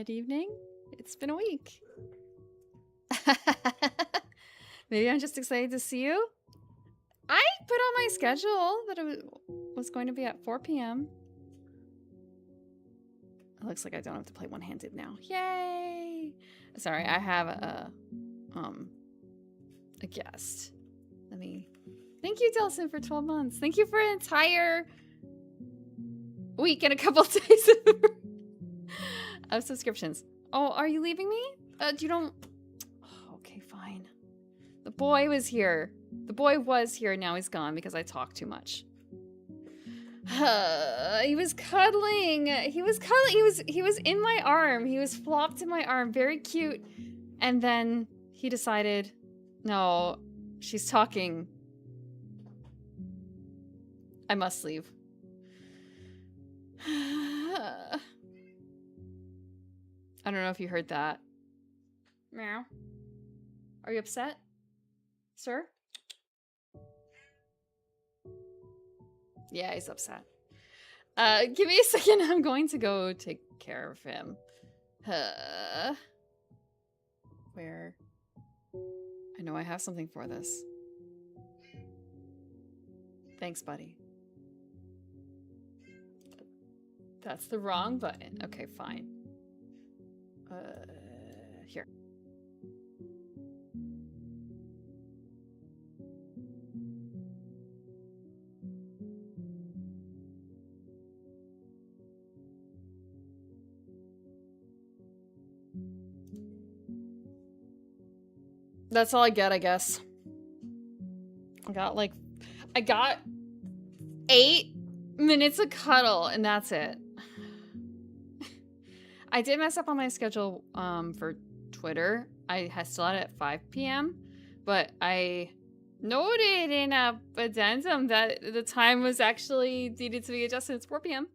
Good evening. It's been a week. Maybe I'm just excited to see you. I put on my schedule that it was going to be at 4 p.m. It looks like I don't have to play one-handed now. Yay! Sorry, I have a guest. Let me... Thank you, Delson, for 12 months. Thank you for an entire week and a couple days of subscriptions. Oh, are you leaving me? You don't... Oh, okay, fine. The boy was here. The boy was here, now he's gone because I talk too much. He was cuddling. He was cuddling. He was in my arm. He was flopped in my arm. Very cute. And then he decided, no, she's talking. I must leave. I don't know if you heard that. Meow. Are you upset, sir? Yeah, he's upset. Give me a second. I'm going to go take care of him. Where? I know I have something for this. Thanks, buddy. That's the wrong button. Okay, fine. Here. That's all I get, I guess. I got 8 minutes of cuddle, and that's it. I did mess up on my schedule for Twitter. I still had it at 5 p.m., but I noted in a addendum that the time was actually needed to be adjusted. It's 4 p.m.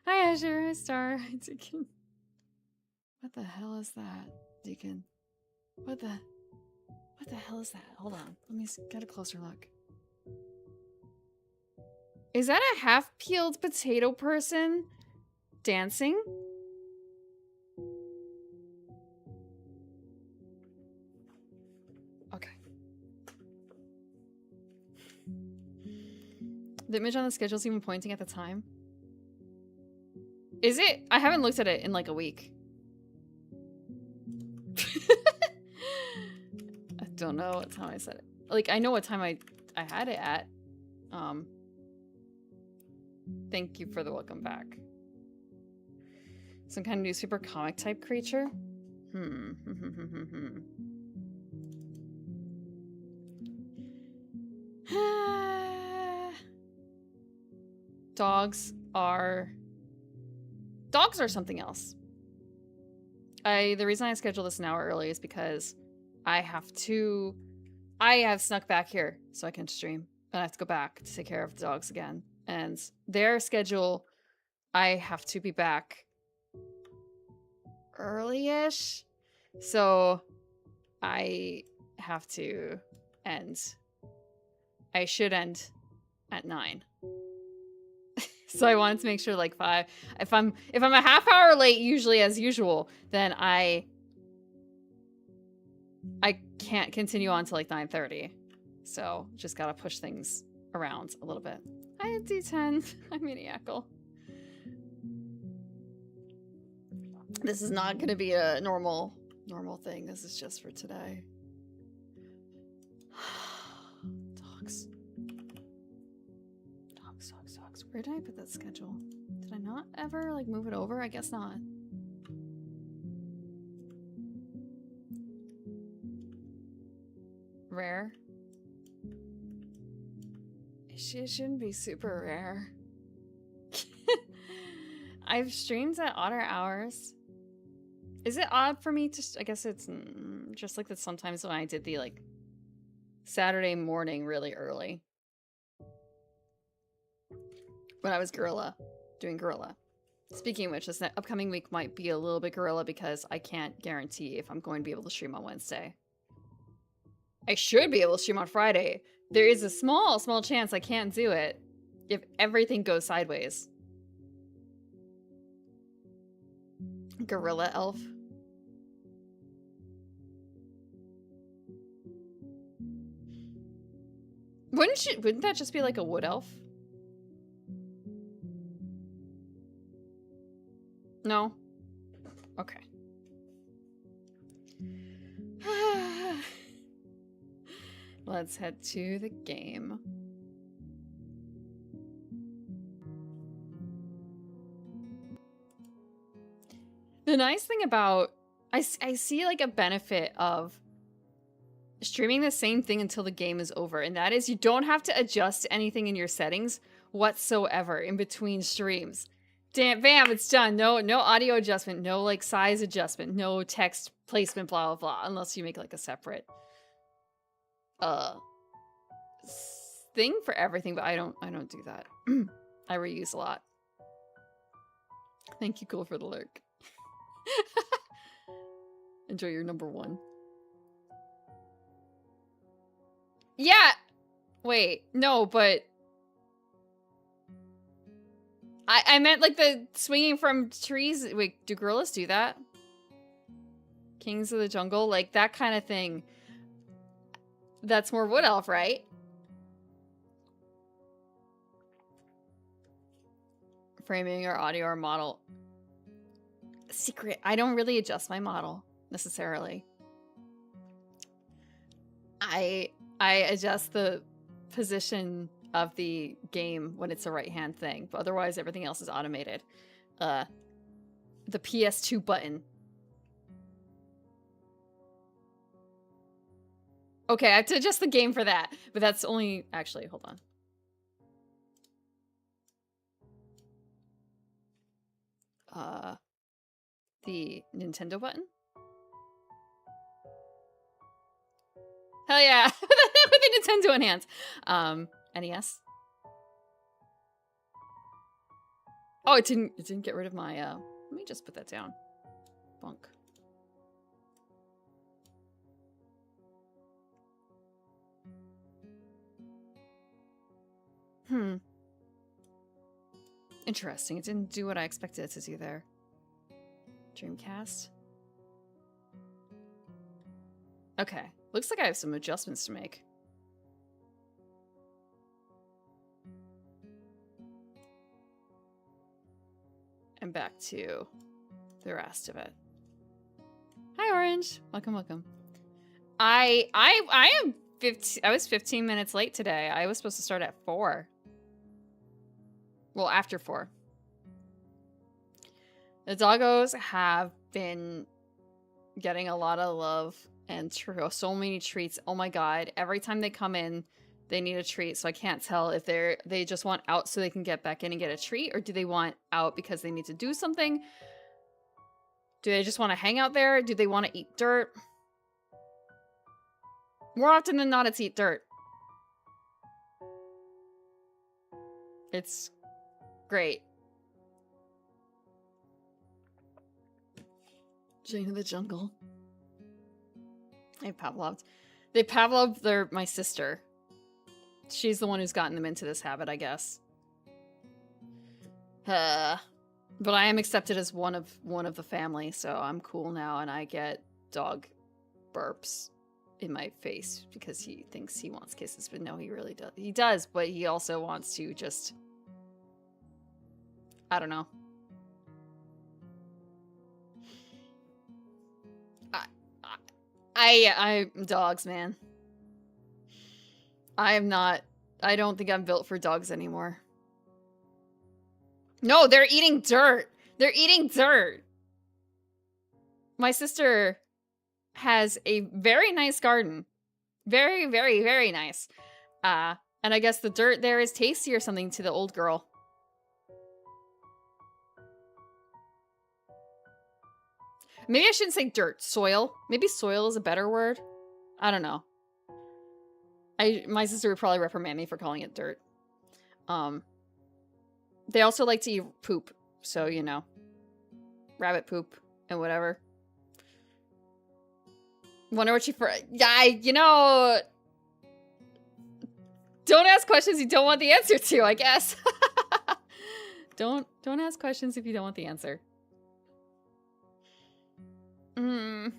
Hi, Azure, Star, Deacon. What the hell is that, Deacon? What the hell is that? Hold on, let me get a closer look. Is that a half-peeled potato person dancing? Okay. The image on the schedule is even pointing at the time. Is it? I haven't looked at it in like a week. I don't know what time I said it. Like, I know what time I had it at. Thank you for the welcome back. Some kind of newspaper comic type creature? Dogs are something else. The reason I scheduled this an hour early is because I have snuck back here so I can stream. And I have to go back to take care of the dogs again. And their schedule, I have to be back early-ish. So I have to end. I should end at 9. So I wanted to make sure like 5. If I'm a half hour late, usually as usual, then I can't continue on to like 9:30. So just gotta push things around a little bit. Hi, D10. I'm Maniacal. This is not gonna be a normal thing. This is just for today. Dogs. Where did I put that schedule? Did I not ever like move it over? I guess not. Rare. It shouldn't be super rare. I've streamed at odder hours. Is it odd for me to... I guess it's just like that sometimes when I did the like Saturday morning really early. When I was doing Gorilla. Speaking of which, this upcoming week might be a little bit Gorilla because I can't guarantee if I'm going to be able to stream on Wednesday. I should be able to stream on Friday. There is a small chance I can't do it if everything goes sideways. Gorilla elf. Wouldn't that just be like a wood elf? No? Okay. Let's head to the game. The nice thing about... I see like a benefit of streaming the same thing until the game is over, and that is you don't have to adjust anything in your settings whatsoever in between streams. Damn, bam, it's done. No audio adjustment, no like size adjustment, no text placement, blah, blah, blah, unless you make like a separate thing for everything, but I don't do that. I reuse a lot. Thank you, Cool, for the lurk. Enjoy your number one. Yeah! Wait, no, but... I meant like the swinging from trees. Wait, do gorillas do that? Kings of the jungle? Like that kind of thing. That's more wood elf, right? Framing or audio or model. Secret. I don't really adjust my model necessarily. I adjust the position of the game when it's a right-hand thing, but otherwise everything else is automated. The PS2 button. Okay, I have to adjust the game for that, but that's only... Actually, hold on. The Nintendo button? Hell yeah! With the Nintendo Enhance. NES. Oh, it didn't get rid of my, let me just put that down. Bunk. Interesting. It didn't do what I expected it to do there. Dreamcast. Okay. Looks like I have some adjustments to make. And back to the rest of it. Hi, Orange. Welcome, welcome. I was 15 minutes late today. I was supposed to start at 4. Well, after 4. The doggos have been getting a lot of love and so many treats. Oh my god. Every time they come in, they need a treat, so I can't tell if they just want out so they can get back in and get a treat, or do they want out because they need to do something? Do they just want to hang out there? Do they want to eat dirt? More often than not, it's eat dirt. It's great. Jane of the Jungle. They Pavloved. They Pavloved my sister. She's the one who's gotten them into this habit, I guess. But I am accepted as one of the family, so I'm cool now, and I get dog burps in my face because he thinks he wants kisses, but no, he really does. He does, but he also wants to just... I don't know. I dogs, man. I don't think I'm built for dogs anymore. No, they're eating dirt. They're eating dirt. My sister has a very nice garden. Very, very, very nice. And I guess the dirt there is tasty or something to the old girl. Maybe I shouldn't say dirt. Soil. Maybe soil is a better word. I don't know. My sister would probably reprimand me for calling it dirt. They also like to eat poop. So, you know. Rabbit poop and whatever. Wonder what yeah, you know... Don't ask questions you don't want the answer to, I guess. Don't ask questions if you don't want the answer. Mm.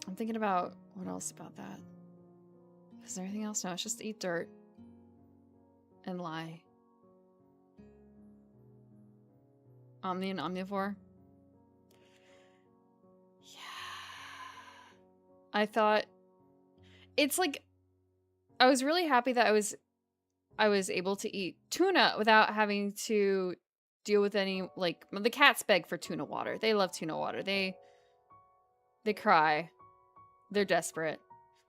I'm thinking about what else about that. Is there anything else? No, it's just eat dirt and lie. Omni and omnivore. Yeah. I thought it's like I was really happy that I was able to eat tuna without having to deal with any, like, the cats beg for tuna water. They love tuna water. They cry. They're desperate.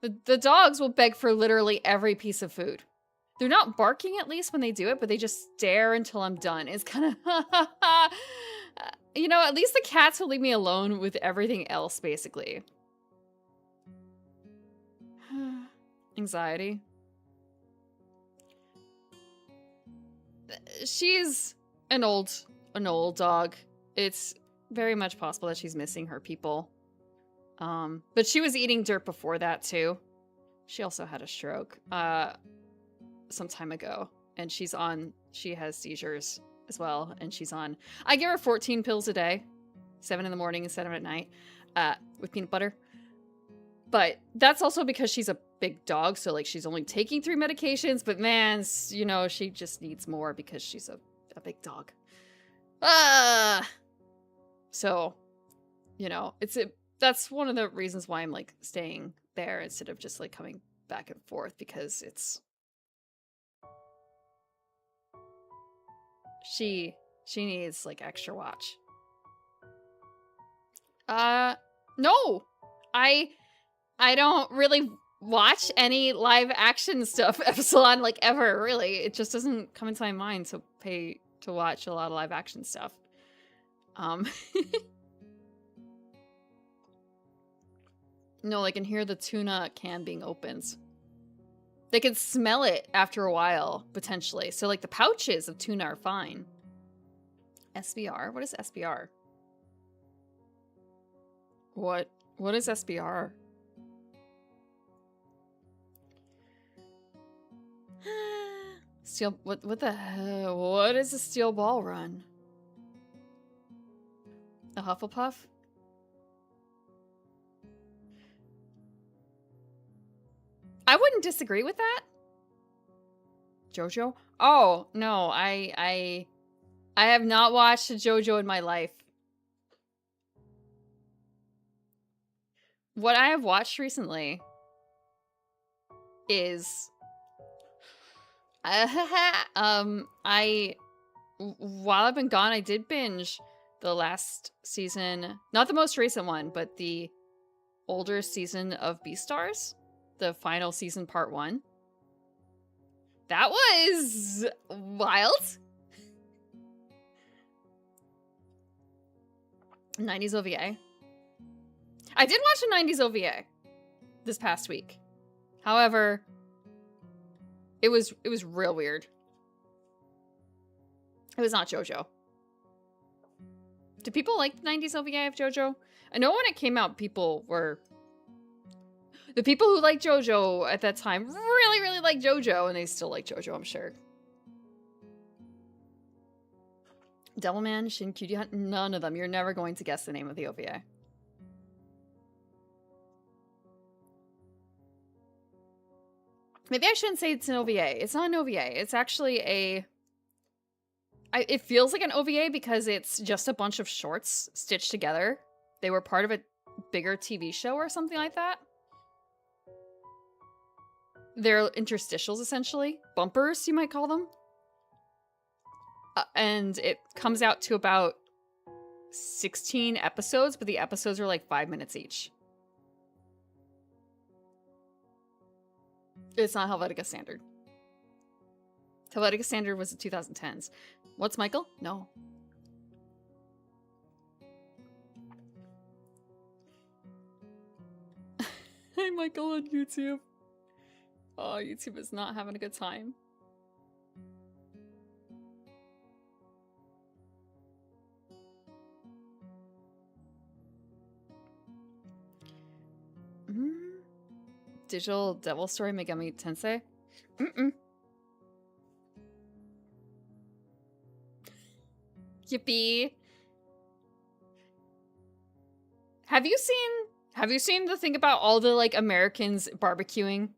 The dogs will beg for literally every piece of food. They're not barking at least when they do it, but they just stare until I'm done. It's kind of, you know, at least the cats will leave me alone with everything else, basically. Anxiety. She's an old dog. It's very much possible that she's missing her people. But she was eating dirt before that too. She also had a stroke some time ago, and she has seizures as well, and she's on, I give her 14 pills a day, 7 in the morning and 7 at night, with peanut butter. But that's also because she's a big dog, so like she's only taking 3 medications, but man, you know, she just needs more because she's a big dog. So, you know, that's one of the reasons why I'm like staying there instead of just like coming back and forth, because she needs like extra watch. No, I don't really watch any live action stuff, Epsilon, like ever, really. It just doesn't come into my mind to watch a lot of live action stuff. No, I can hear the tuna can being opened. They can smell it after a while, potentially. So like the pouches of tuna are fine. SBR? What is SBR? What is SBR? Steel, what the hell? What is a steel ball run? A Hufflepuff? I wouldn't disagree with that. Shoujo? Oh, no, I have not watched a Shoujo in my life. What I have watched recently is while I've been gone, I did binge the last season, not the most recent one, but the older season of Beastars, the final season, part 1. That was wild. 90s OVA. I did watch a 90s OVA this past week. However, it was real weird. It was not JoJo. Do people like the 90s OVA of JoJo? I know when it came out, the people who liked JoJo at that time really, really liked JoJo, and they still like JoJo, I'm sure. Devilman, Shin Cutie Hunt, none of them. You're never going to guess the name of the OVA. Maybe I shouldn't say it's an OVA. It's not an OVA. It's actually it feels like an OVA because it's just a bunch of shorts stitched together. They were part of a bigger TV show or something like that. They're interstitials, essentially. Bumpers, you might call them. And it comes out to about 16 episodes, but the episodes are like 5 minutes each. It's not Helvetica Standard. Helvetica Standard was the 2010s. What's Michael? No. Hey, Michael on YouTube. Oh, YouTube is not having a good time. Digital Devil Story Megami Tensei? Yippee. Have you seen the thing about all the, like, Americans barbecuing?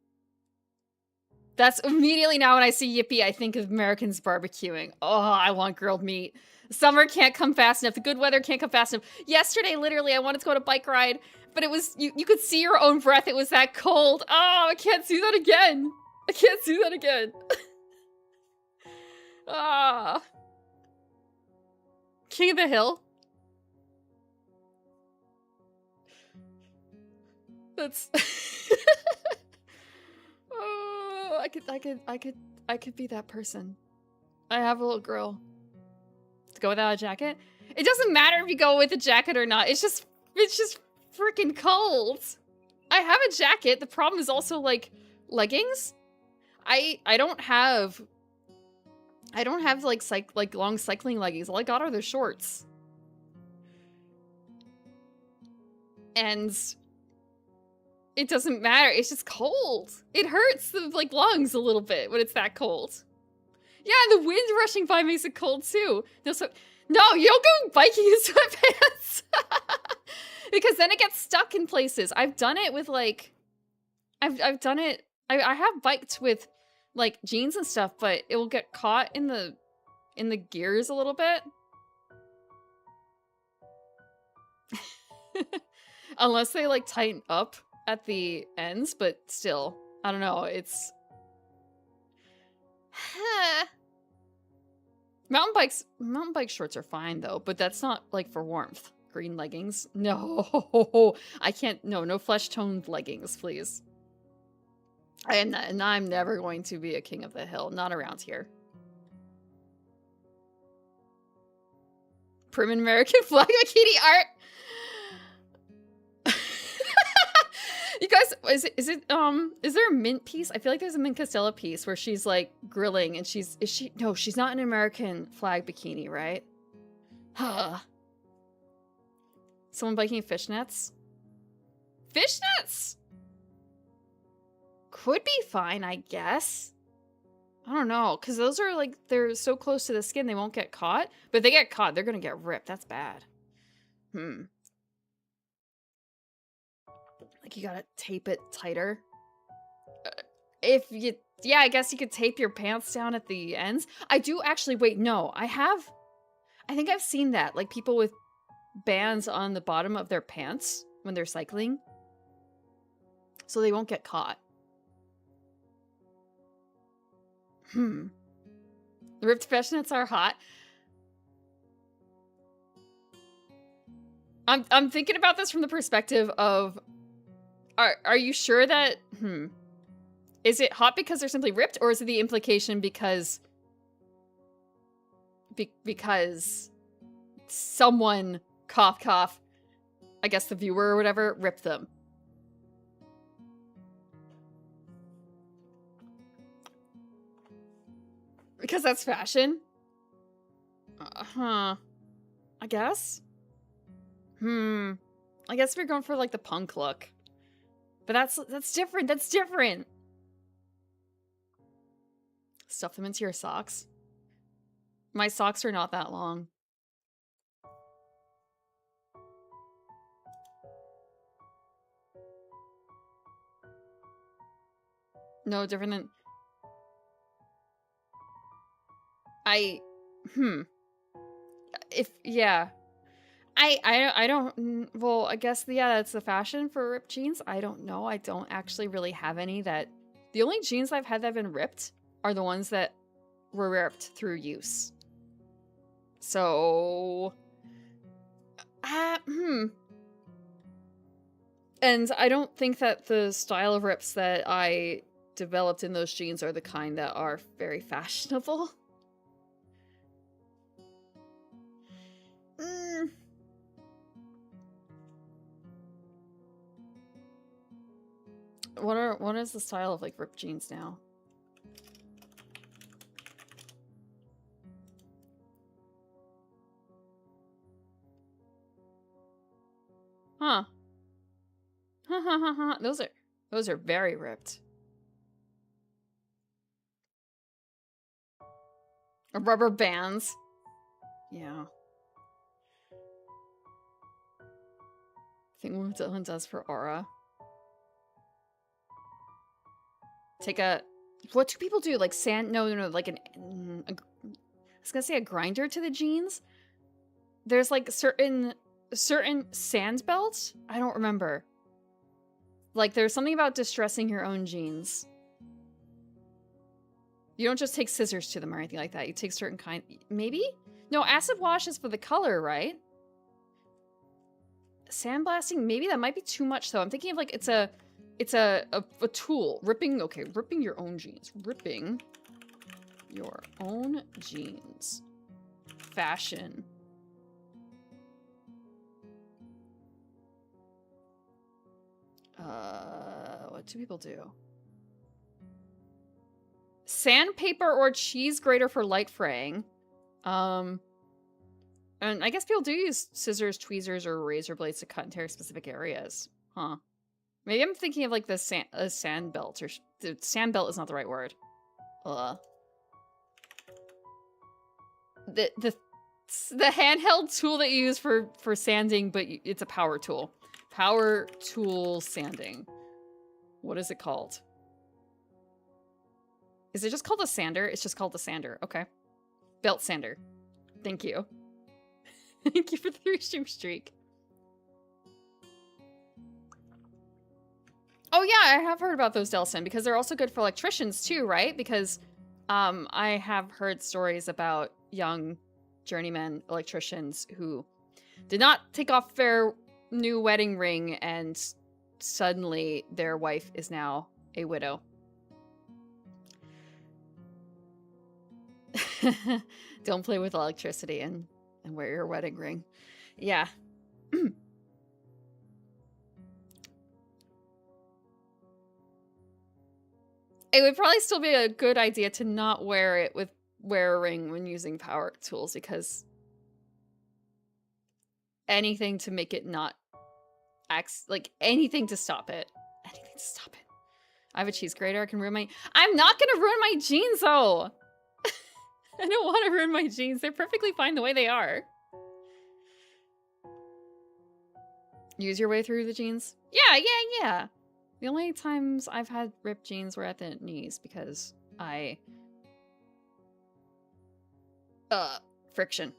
That's immediately now when I see Yippee, I think of Americans barbecuing. Oh, I want grilled meat. Summer can't come fast enough. The good weather can't come fast enough. Yesterday, literally, I wanted to go on a bike ride, but it was, you could see your own breath. It was that cold. Oh, I can't do that again. I can't do that again. Ah. King of the Hill. That's oh, I could be that person. I have a little girl. To go without a jacket? It doesn't matter if you go with a jacket or not. It's just freaking cold. I have a jacket. The problem is also, like, leggings. I don't have like long cycling leggings. All I got are the shorts. And it doesn't matter. It's just cold. It hurts the, like, lungs a little bit when it's that cold. Yeah, the wind rushing by makes it cold too. No, you don't go biking in sweatpants. Because then it gets stuck in places. I've done it with, like, I've done it. I have biked with, like, jeans and stuff, but it will get caught in the gears a little bit. Unless they, like, tighten up at the ends, but still, I don't know, it's... Mountain bike shorts are fine, though, but that's not, like, for warmth. Green leggings? No, I can't, no flesh-toned leggings, please. I'm never going to be a king of the hill, not around here. Prim American flag bikini art! You guys, is there a Mint piece? I feel like there's a Mint Costello piece where she's, like, grilling and no, she's not an American flag bikini, right? Huh. Someone biking fishnets? Fishnets? Could be fine, I guess. I don't know, because those are, like, they're so close to the skin they won't get caught. But if they get caught, they're gonna get ripped. That's bad. Like, you gotta tape it tighter. Yeah, I guess you could tape your pants down at the ends. I do actually, wait, no, I think I've seen that. Like, people with bands on the bottom of their pants when they're cycling. So they won't get caught. The ripped fishnets are hot. I'm thinking about this from the perspective of, are you sure that, is it hot because they're simply ripped, or is it the implication because someone, cough cough, I guess the viewer or whatever, ripped them? Because that's fashion? I guess? I guess if you're going for, like, the punk look. But that's different. That's different. Stuff them into your socks. My socks are not that long. No different than... yeah. I don't, well, I guess, yeah, that's the fashion for ripped jeans. I don't know. I don't actually really have any that, the only jeans I've had that have been ripped are the ones that were ripped through use. So, and I don't think that the style of rips that I developed in those jeans are the kind that are very fashionable. What is the style of, like, ripped jeans now? Huh. Those are very ripped. Rubber bands. Yeah. thing one does for aura. Take a... What do people do? Like sand... No, like I was gonna say a grinder to the jeans. There's like certain sand belts? I don't remember. Like there's something about distressing your own jeans. You don't just take scissors to them or anything like that. You take certain kind... Maybe? No, acid wash is for the color, right? Sandblasting? Maybe that might be too much though. I'm thinking of like it's a tool. Ripping your own jeans. Ripping your own jeans. Fashion. What do people do? Sandpaper or cheese grater for light fraying. And I guess people do use scissors, tweezers, or razor blades to cut and tear specific areas. Huh. Maybe I'm thinking of like the sand belt, or the sand belt is not the right word. The handheld tool that you use for sanding, but it's a power tool. Power tool sanding. What is it called? Is it just called a sander? It's just called a sander. Okay. Belt sander. Thank you. Thank you for the 3-stream streak. Oh yeah, I have heard about those Delson because they're also good for electricians too, right? Because I have heard stories about young journeyman electricians who did not take off their new wedding ring and suddenly their wife is now a widow. Don't play with electricity and wear your wedding ring. Yeah. It would probably still be a good idea to not wear a ring when using power tools, because anything to make it not like anything to stop it. Anything to stop it. I have a cheese grater. I can ruin my... I'm not gonna ruin my jeans though. I don't want to ruin my jeans. They're perfectly fine the way they are. Use your way through the jeans? Yeah. The only times I've had ripped jeans were at the knees because friction.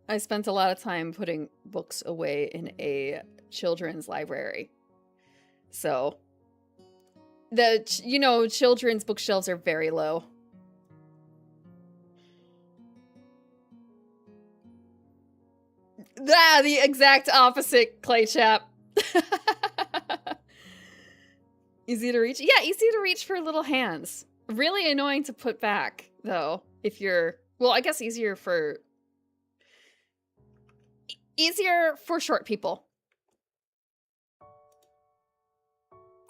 I spent a lot of time putting books away in a children's library. So, children's bookshelves are very low. The exact opposite, Clay Chap. Easy to reach? Yeah, easy to reach for little hands. Really annoying to put back, though, if you're... Well, I guess easier for short people.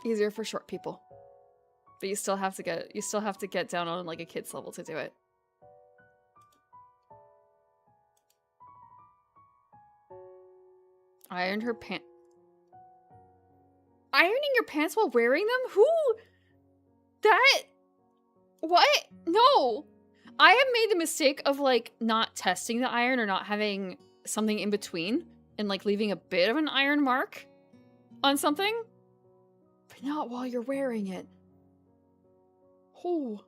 Easier for short people. But you still have to get down on like a kid's level to do it. Ironed her pants. Ironing your pants while wearing them? Who? That? What? No. I have made the mistake of like not testing the iron or not having something in between and like leaving a bit of an iron mark on something. But not while you're wearing it. Oh.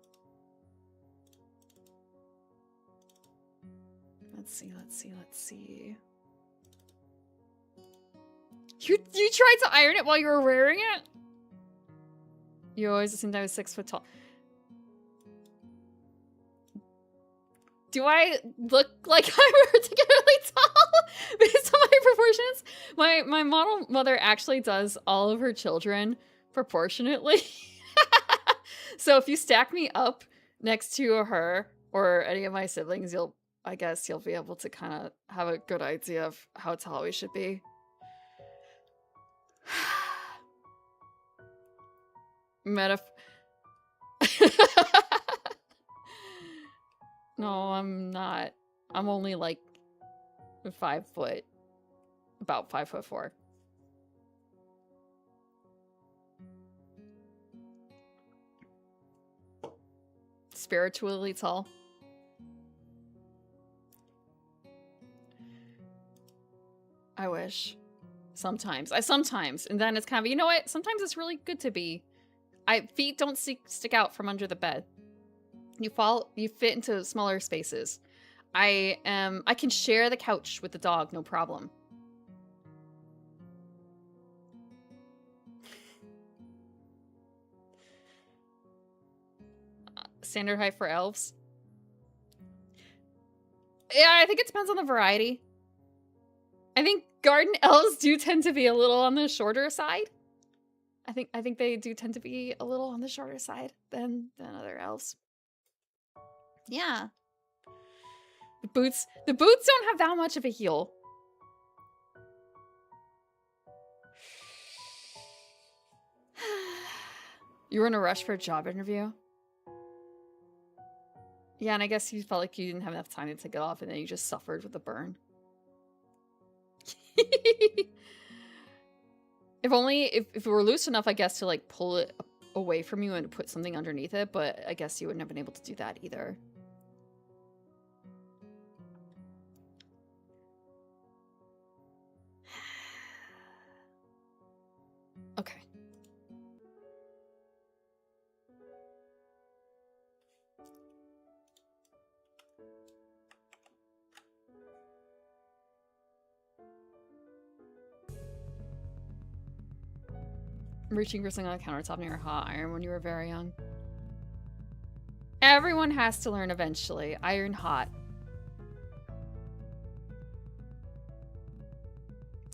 Let's see. You tried to iron it while you were wearing it? You always assumed I was 6 foot tall. Do I look like I'm particularly tall based on my proportions? My model mother actually does all of her children proportionately. So if you stack me up next to her or any of my siblings, I guess you'll be able to kind of have a good idea of how tall we should be. No, I'm not. I'm only like 5 foot. About 5'4". spiritually tall. I wish. Sometimes. And then it's kind of, you know what? Sometimes it's really good to be. Feet don't stick out from under the bed. You fit into smaller spaces. I can share the couch with the dog, no problem. Standard height for elves. Yeah, I think it depends on the variety. I think garden elves do tend to be a little on the shorter side. I think they do tend to be a little on the shorter side than other elves. Yeah. The boots don't have that much of a heel. You were in a rush for a job interview? Yeah, and I guess you felt like you didn't have enough time to take it off and then you just suffered with the burn. If it were loose enough, I guess, to like pull it away from you and put something underneath it, but I guess you wouldn't have been able to do that either. Okay. Reaching for something on the countertop near a hot iron when you were very young. Everyone has to learn eventually. Iron hot.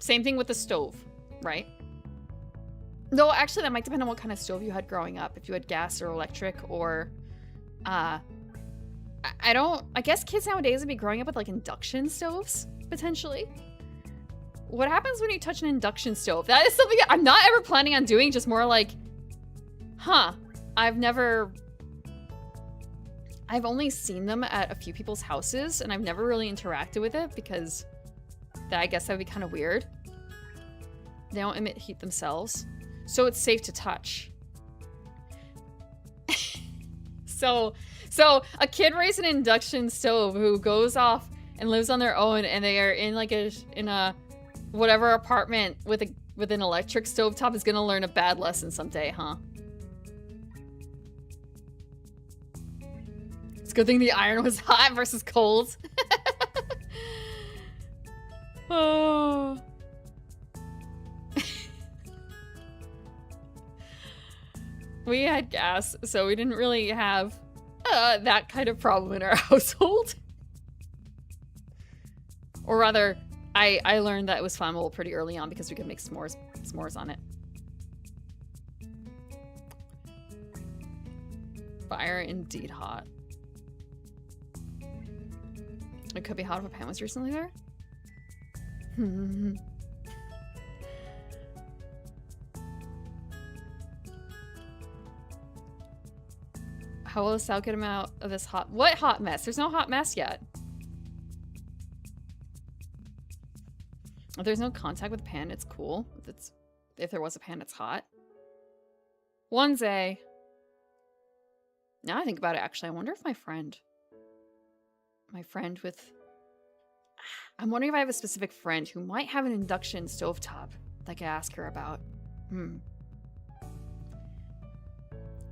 Same thing with the stove, right? Though actually that might depend on what kind of stove you had growing up. If you had gas or electric or I guess kids nowadays would be growing up with like induction stoves, potentially. What happens when you touch an induction stove? That is something I'm not ever planning on doing, just more like, huh, I've only seen them at a few people's houses and I've never really interacted with it because I guess that would be kind of weird. They don't emit heat themselves, so it's safe to touch. So a kid raised an induction stove who goes off and lives on their own and they are in like in a whatever apartment with an electric stovetop is gonna learn a bad lesson someday, huh? It's a good thing the iron was hot versus cold. Oh. We had gas, so we didn't really have that kind of problem in our household. Or rather, I learned that it was flammable pretty early on because we could make s'mores on it. Fire indeed hot. It could be hot if a pan was recently there. How will Sal get him out of this what hot mess? There's no hot mess yet. If there's no contact with the pan, it's cool. If there was a pan, it's hot. One's A. Now I think about it, actually, I wonder if my friend with... I'm wondering if I have a specific friend who might have an induction stovetop that I could ask her about.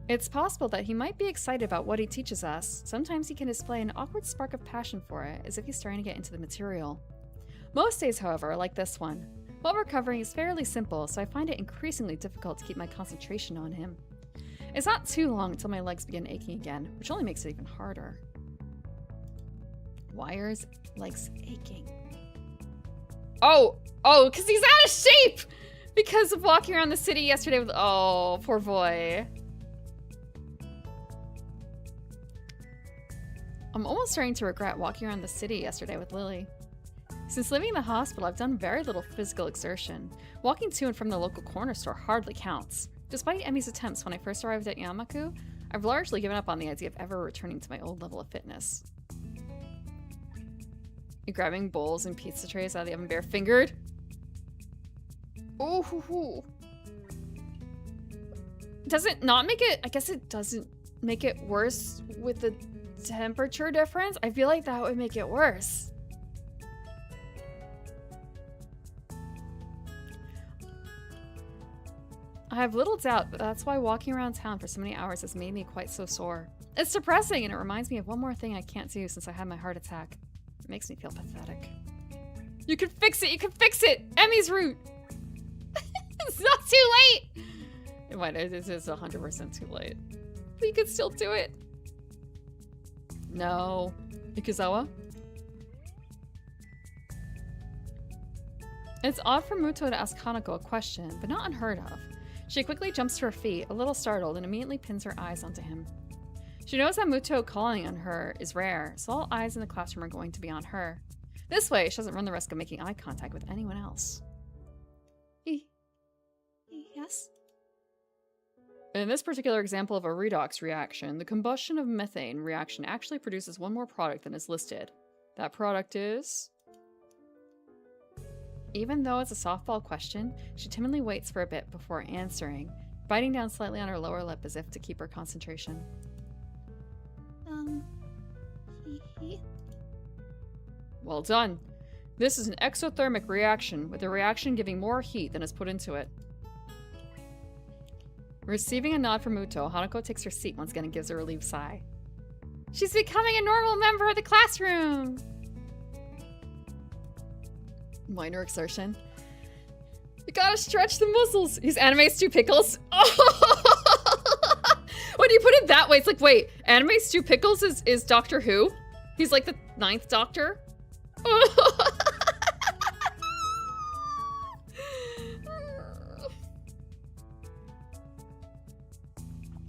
It's possible that he might be excited about what he teaches us. Sometimes he can display an awkward spark of passion for it, as if he's starting to get into the material. Most days, however, are like this one. What we're covering is fairly simple, so I find it increasingly difficult to keep my concentration on him. It's not too long until my legs begin aching again, which only makes it even harder. Wires, legs aching. Oh, because he's out of shape! Because of walking around the city yesterday with... Oh, poor boy. I'm almost starting to regret walking around the city yesterday with Lily. Since leaving the hospital, I've done very little physical exertion. Walking to and from the local corner store hardly counts. Despite Emmy's attempts when I first arrived at Yamaku, I've largely given up on the idea of ever returning to my old level of fitness. You grabbing bowls and pizza trays out of the oven bare-fingered? Ooh. Does it not make it... I guess it doesn't make it worse with the temperature difference? I feel like that would make it worse. I have little doubt, but that's why walking around town for so many hours has made me quite so sore. It's depressing, and it reminds me of one more thing I can't do since I had my heart attack. It makes me feel pathetic. You can fix it! You can fix it! Emmy's route! It's not too late! It is 100% too late. But you can still do it. No. Ikuzawa? It's odd for Muto to ask Hanako a question, but not unheard of. She quickly jumps to her feet, a little startled, and immediately pins her eyes onto him. She knows that Muto calling on her is rare, so all eyes in the classroom are going to be on her. This way, she doesn't run the risk of making eye contact with anyone else. Yes? In this particular example of a redox reaction, the combustion of methane reaction actually produces one more product than is listed. That product is... Even though it's a softball question, she timidly waits for a bit before answering, biting down slightly on her lower lip as if to keep her concentration. Well done. This is an exothermic reaction, with the reaction giving more heat than is put into it. Receiving a nod from Muto, Hanako takes her seat once again and gives a relieved sigh. She's becoming a normal member of the classroom! Minor exertion. You gotta stretch the muscles. He's anime stew pickles. Oh! When you put it that way, it's like, wait, anime stew pickles is Doctor Who? He's like the 9th Doctor?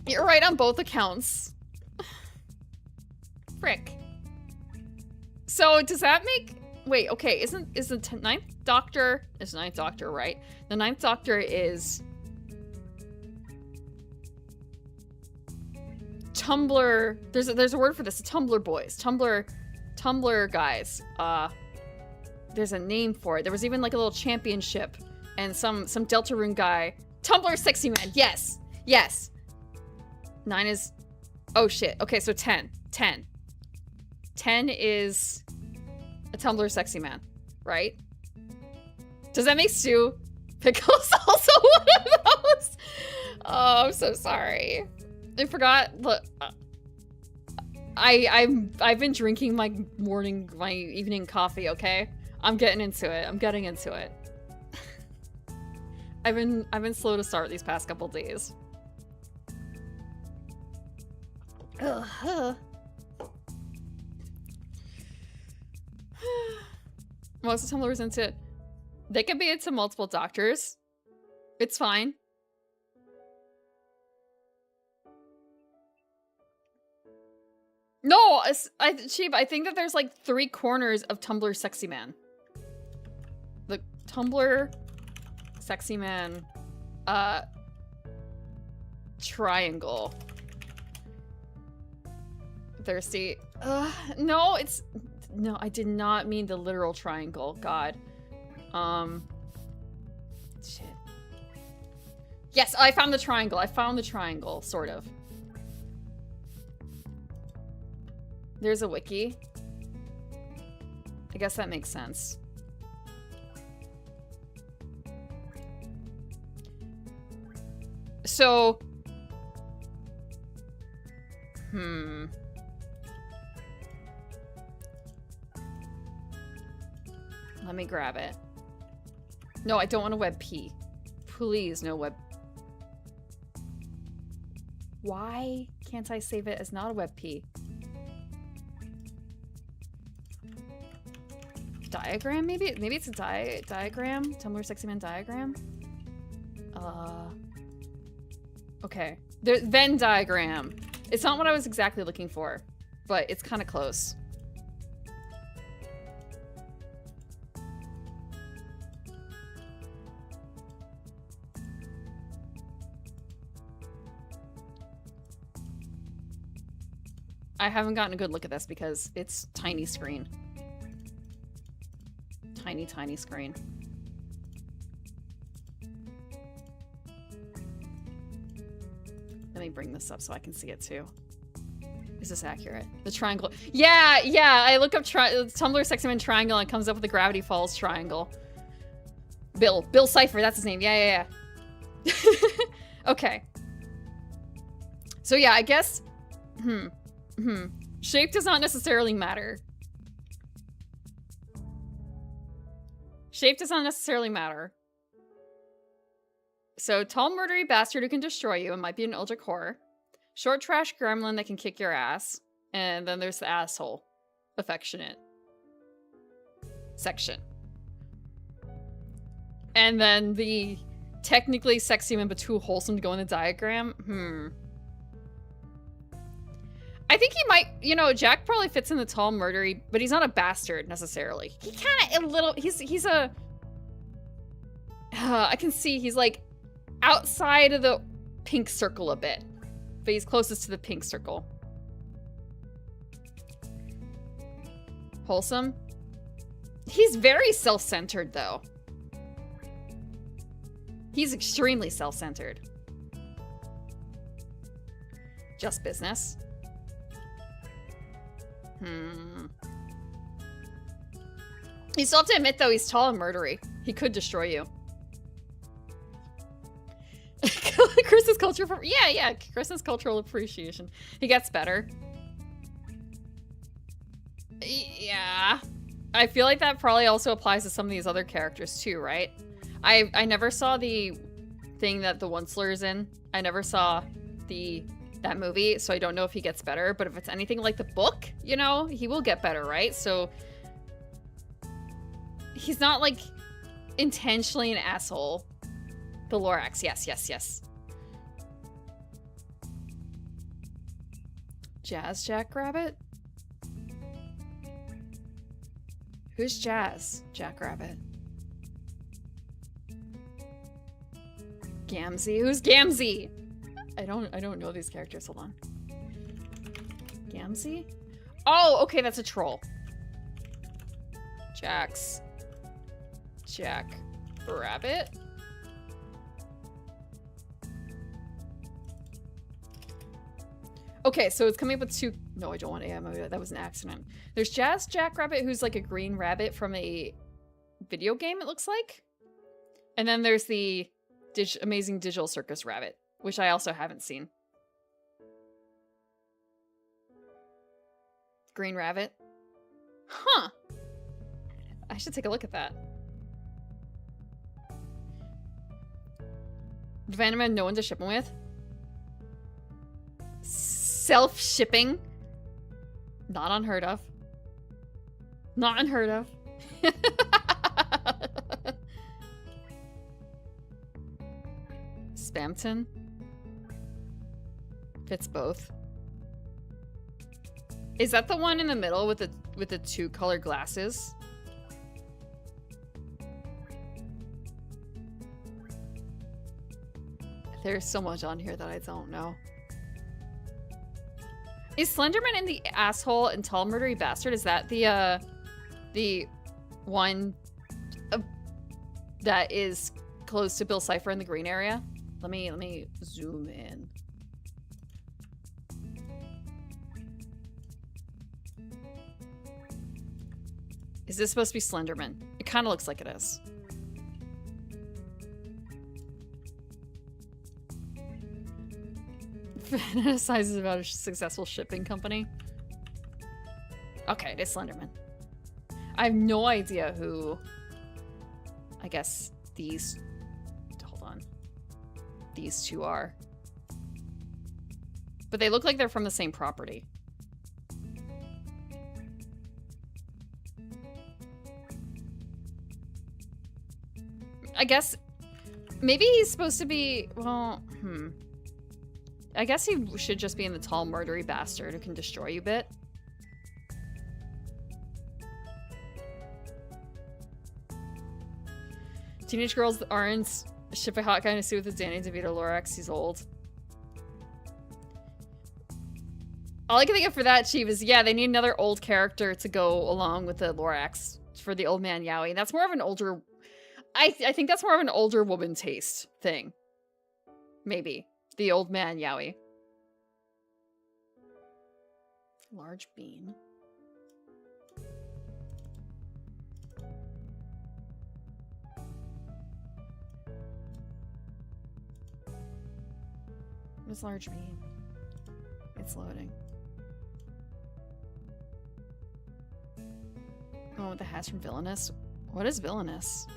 You're right on both accounts. Frick. So does that make... Wait, okay, is the 9th Doctor... Is 9th Doctor, right? The 9th Doctor is... Tumblr... There's a word for this. Tumblr boys. Tumblr guys. There's a name for it. There was even like a little championship and some Deltarune guy. Tumblr sexy man. Yes. Yes. 9 is... Oh shit. Okay, so 10. 10 is... a Tumblr sexy man, right? Does that make Stew Pickles also one of those? Oh, I'm so sorry. I forgot. Look, I've been drinking my evening coffee. Okay, I'm getting into it. I'm getting into it. I've been slow to start these past couple days. Most of Tumblr's into... They could be into multiple doctors. It's fine. No! Chief, I think that there's like 3 corners of Tumblr sexy man. The Tumblr sexy man triangle. Thirsty. No, it's... No, I did not mean the literal triangle. God. Shit. Yes, I found the triangle. I found the triangle, sort of. There's a wiki. I guess that makes sense. So... Let me grab it. No, I don't want a web P. Please, no web... Why can't I save it as not a web P? Diagram, maybe? Maybe it's a diagram? Tumblr sexy man diagram? Okay. Venn diagram. It's not what I was exactly looking for, but it's kind of close. I haven't gotten a good look at this because it's tiny screen. Tiny, tiny screen. Let me bring this up so I can see it too. Is this accurate? The triangle. Yeah, yeah. I look up Tumblr Sexy Man Triangle and it comes up with the Gravity Falls Triangle. Bill Cipher, that's his name. Yeah. Okay. So yeah, I guess, shape does not necessarily matter. Shape does not necessarily matter. So tall murdery bastard who can destroy you and might be an eldritch horror. Short trash gremlin that can kick your ass. And then there's the asshole. Affectionate. Section. And then the technically sexy man but too wholesome to go in the diagram. I think he might, you know, Jack probably fits in the tall murdery, but he's not a bastard necessarily. He kind of a little, he's a, I can see he's like outside of the pink circle a bit, but he's closest to the pink circle. Wholesome. He's very self-centered though. He's extremely self-centered. Just business. You still have to admit, though, he's tall and murdery. He could destroy you. Chris's culture for yeah, Chris's cultural appreciation. He gets better. Yeah. I feel like that probably also applies to some of these other characters too, right? I never saw the thing that the Onceler's in. I never saw that movie, so I don't know if he gets better, but if it's anything like the book, you know, he will get better, right? So he's not like intentionally an asshole. The Lorax, yes. Jazz Jackrabbit? Who's Jazz Jackrabbit? Gamzee? Who's Gamzee? I don't know these characters. Hold on. Gamzee? Oh, okay, that's a troll. Jack Rabbit? Okay, so it's coming up with two. No, I don't want AM. That was an accident. There's Jazz Jackrabbit, who's like a green rabbit from a video game, it looks like. And then there's the Amazing Digital Circus Rabbit, which I also haven't seen. Green Rabbit. Huh. I should take a look at that. Vanderman, no one to ship him with. Self-shipping. Not unheard of. Not unheard of. Spamton. Fits both. Is that the one in the middle with the two colored glasses? There's so much on here that I don't know. Is Slenderman in the asshole and tall murdery bastard? Is that the one that is close to Bill Cipher in the green area? Let me zoom in. Is this supposed to be Slenderman? It kind of looks like it is. Fantasizes about a successful shipping company. Okay, it is Slenderman. I have no idea who. I guess these. Hold on. These two are. But they look like they're from the same property. I guess maybe he's supposed to be, well, I guess he should just be in the tall murdery bastard who can destroy you bit. Teenage girls aren't ship a hot guy in a suit with a Danny DeVito Lorax. He's old. All I can think of for that, Chief, is yeah, they need another old character to go along with the Lorax for the old man Yowie. That's more of an older. I think that's more of an older woman taste thing. Maybe. The old man Yowie. Large bean. What is large bean? It's loading. Oh, the hash from Villainous. What is Villainous?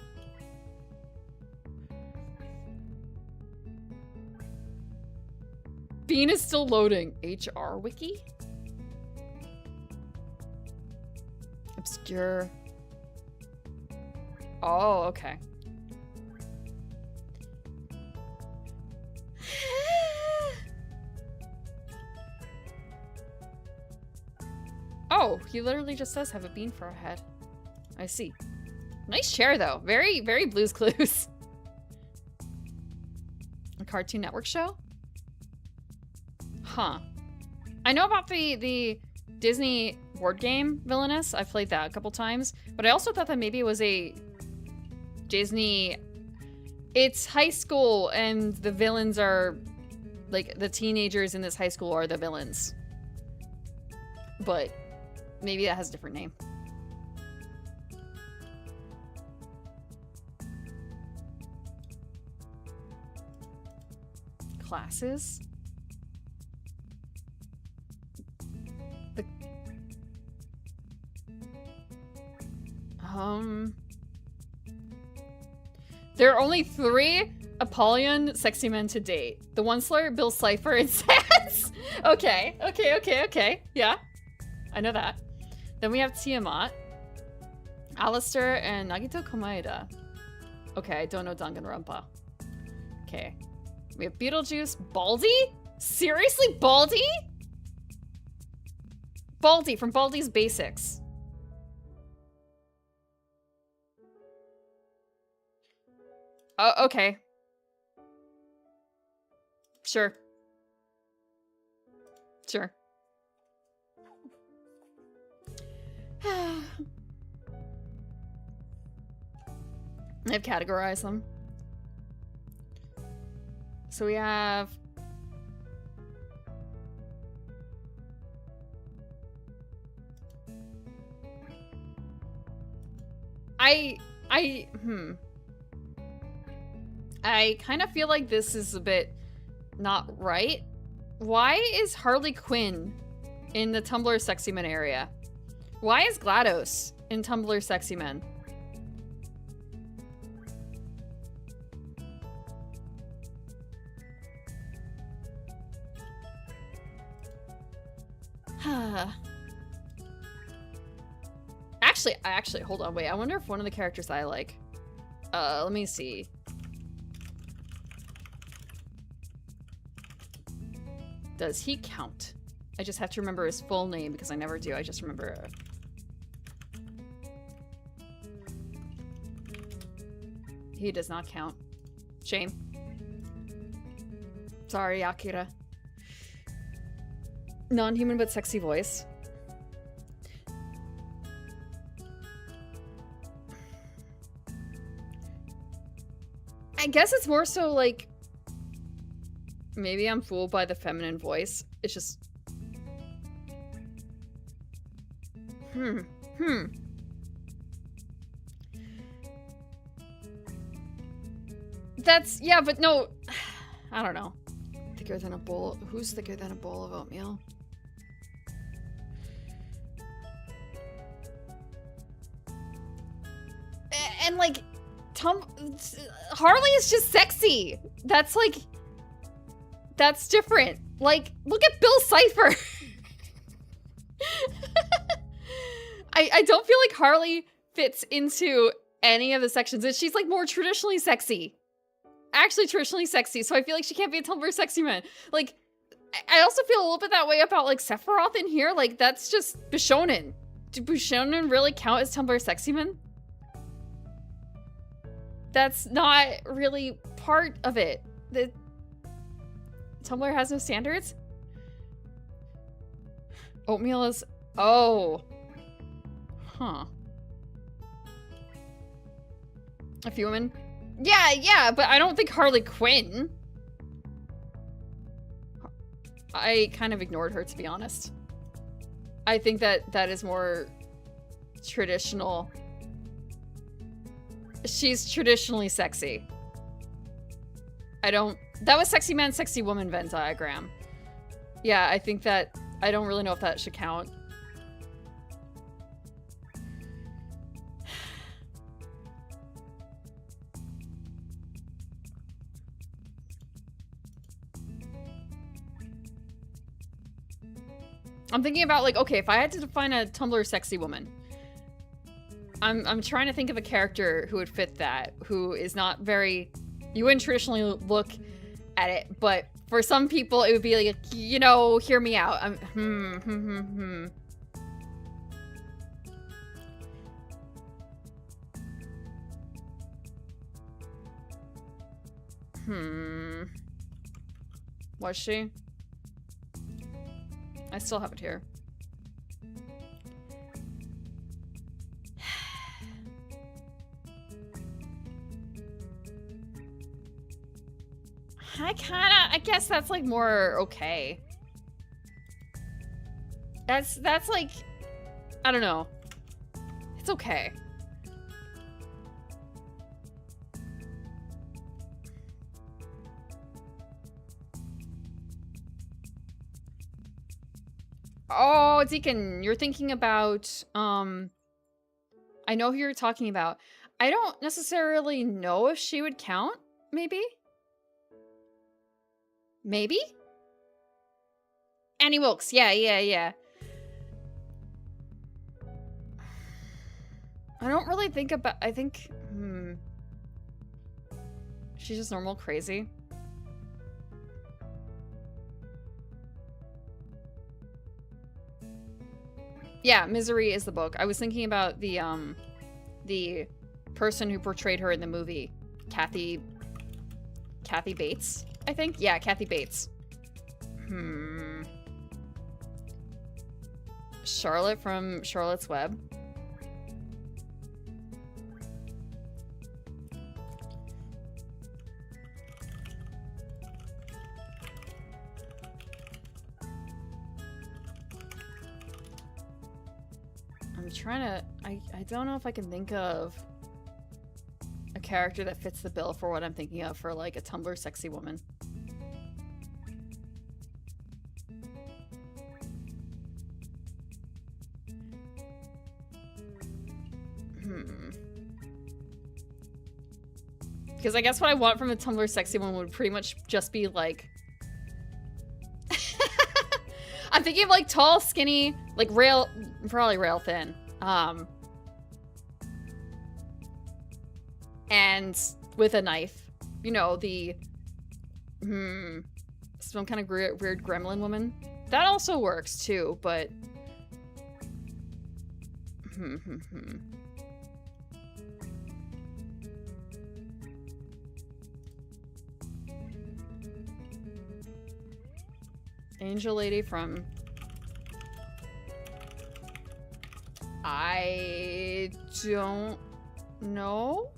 Bean is still loading. HR wiki? Obscure. Oh, okay. Oh, he literally just says have a bean for a head. I see. Nice chair though. Very, very Blue's Clues. A Cartoon Network show? Huh. I know about the Disney board game Villainous. I've played that a couple times. But I also thought that maybe it was a Disney... It's high school and the villains are... Like, the teenagers in this high school are the villains. But maybe that has a different name. Classes? There are only 3 Apollyon sexy men to date. The One Slayer, Bill Cipher, and Sans. Okay. Yeah. I know that. Then we have Tiamat, Alistair, and Nagito Komaeda. Okay, I don't know Danganronpa. Okay. We have Beetlejuice. Baldy? Seriously, Baldy? Baldy from Baldy's Basics. Oh, okay. Sure. I've categorized them. So we have... I kind of feel like this is a bit not right. Why is Harley Quinn in the Tumblr Sexy Men area? Why is GLaDOS in Tumblr Sexy Men? Actually, hold on, wait. I wonder if one of the characters I like. Let me see. Does he count? I just have to remember his full name because I never do. I just remember. He does not count. Shame. Sorry, Akira. Non-human but sexy voice. I guess it's more so like maybe I'm fooled by the feminine voice. It's just That's yeah, but no, I don't know. Thicker than a bowl. Who's thicker than a bowl of oatmeal? And like Harley is just sexy. That's like, that's different. Like, look at Bill Cipher. I don't feel like Harley fits into any of the sections. And she's like more traditionally sexy. Actually traditionally sexy. So I feel like she can't be a Tumblr Sexy Man. Like, I also feel a little bit that way about like Sephiroth in here. Like, that's just Bishonen. Do Bishonen really count as Tumblr Sexy Men? That's not really part of it. The Tumblr has no standards. Oatmeal is... Oh. Huh. A few women? Yeah, but I don't think Harley Quinn. I kind of ignored her, to be honest. I think that is more traditional. She's traditionally sexy. That was sexy man, sexy woman Venn diagram. Yeah, I think that, I don't really know if that should count. I'm thinking about, like, okay, if I had to define a Tumblr sexy woman, I'm trying to think of a character who would fit that, who is not very, you wouldn't traditionally look at it, but for some people it would be like, you know, hear me out. Was she? I still have it here. I guess that's like more okay. That's like, I don't know. It's okay. Oh, Deacon, you're thinking about, I know who you're talking about. I don't necessarily know if she would count, maybe? Maybe? Annie Wilkes, yeah. I don't really think about, I think, she's just normal crazy. Yeah, Misery is the book. I was thinking about the person who portrayed her in the movie, Kathy Bates, I think? Yeah, Kathy Bates. Charlotte from Charlotte's Web. I'm trying to, I don't know if I can think of a character that fits the bill for what I'm thinking of for like a Tumblr sexy woman. Because I guess what I want from a Tumblr sexy woman would pretty much just be like... I'm thinking of like tall, skinny, like probably rail thin. And with a knife. You know, the... some kind of weird gremlin woman. That also works too, but... Angel Lady from... I don't know.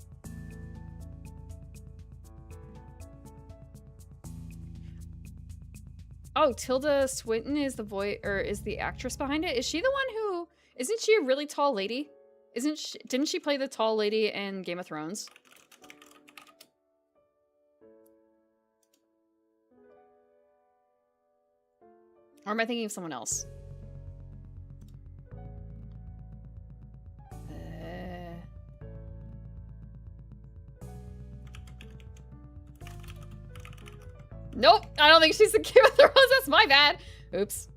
Oh, Tilda Swinton is the voice, or is the actress behind it? Is she the one who... Isn't she a really tall lady? Didn't she play the tall lady in Game of Thrones? Or am I thinking of someone else? Nope, I don't think she's in Game of Thrones. That's my bad. Oops.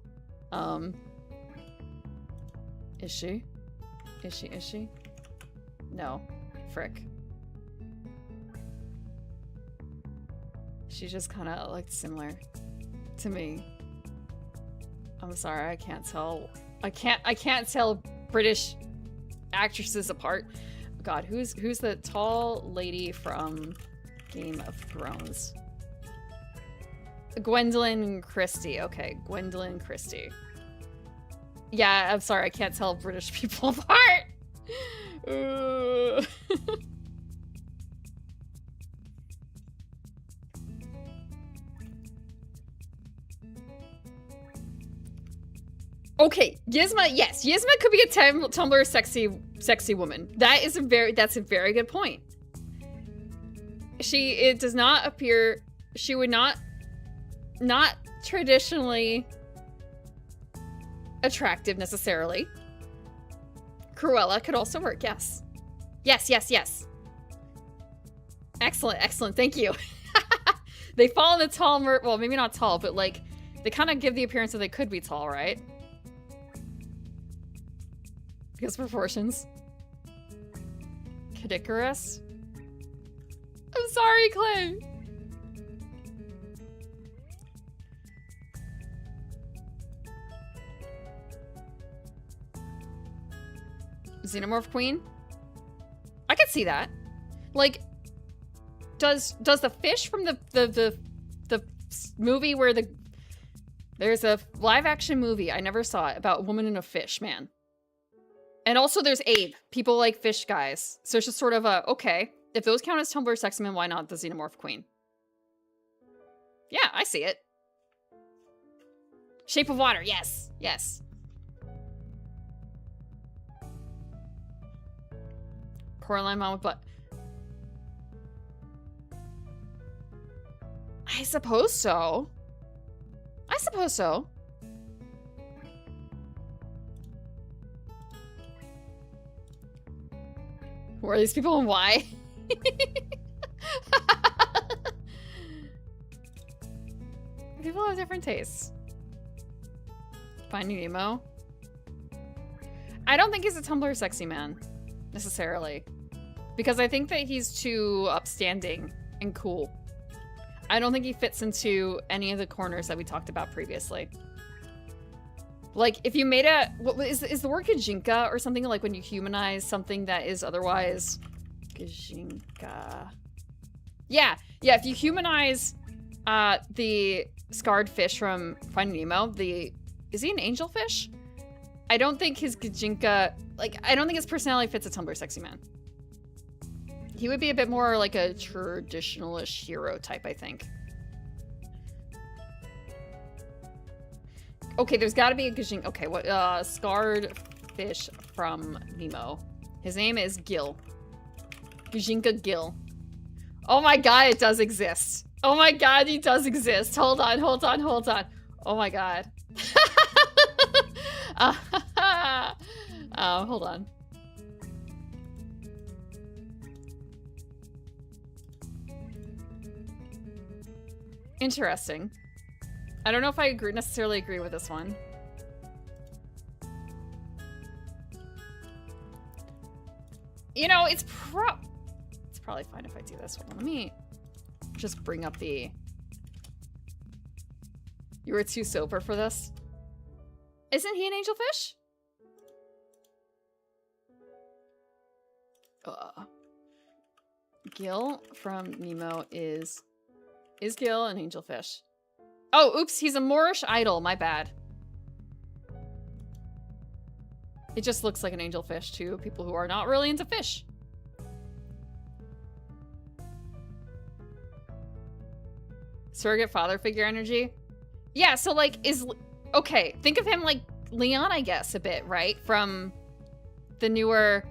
Is she? Is she? No. Frick. She just kind of looked similar to me. I'm sorry, I can't tell. I can't tell British actresses apart. God, who's the tall lady from Game of Thrones? Gwendolyn Christie. Okay, Gwendolyn Christie. Yeah, I'm sorry, I can't tell British people apart. Okay, Yzma, yes. Yzma could be a Tumblr sexy woman. That's a very good point. It does not appear, she would not traditionally attractive necessarily. Cruella could also work, yes. Yes. Excellent, thank you. They fall in the tall, well, maybe not tall, but like, they kind of give the appearance that they could be tall, right? Because proportions. Cadicarus? I'm sorry, Clay. Xenomorph Queen? I could see that. Like, does the fish from the movie where there's a live action movie, I never saw it, about a woman and a fish, man. And also there's Abe. People like fish guys. So it's just sort of a, okay, if those count as Tumblr sexy men, why not the Xenomorph Queen? Yeah, I see it. Shape of Water, yes. Coraline mom with butt. I suppose so. Who are these people and why? People have different tastes. Finding Nemo. I don't think he's a Tumblr sexy man, necessarily. Because I think that he's too upstanding and cool. I don't think he fits into any of the corners that we talked about previously. Like, if you made is the word Gajinka or something, like when you humanize something that is otherwise Gajinka. Yeah, if you humanize the scarred fish from Finding Nemo, is he an angelfish? I don't think his Gajinka, I don't think his personality fits a Tumblr sexy man. He would be a bit more like a traditionalist hero type, I think. Okay, there's gotta be a Gajinka. Okay, what, scarred fish from Nemo. His name is Gil. Gajinka Gil. Oh my god, it does exist. Oh my god, he does exist. Hold on. Oh my god. Hold on. Interesting. I don't know if I necessarily agree with this one. You know, it's probably fine if I do this one. Let me just bring up the... You were too sober for this? Isn't he an angelfish? Gil from Nemo is Gil an angelfish? Oh, oops, he's a Moorish idol, my bad. It just looks like an angelfish to people who are not really into fish. Surrogate father figure energy? Yeah, so like, okay, think of him like Leon, I guess, a bit, right? From the newer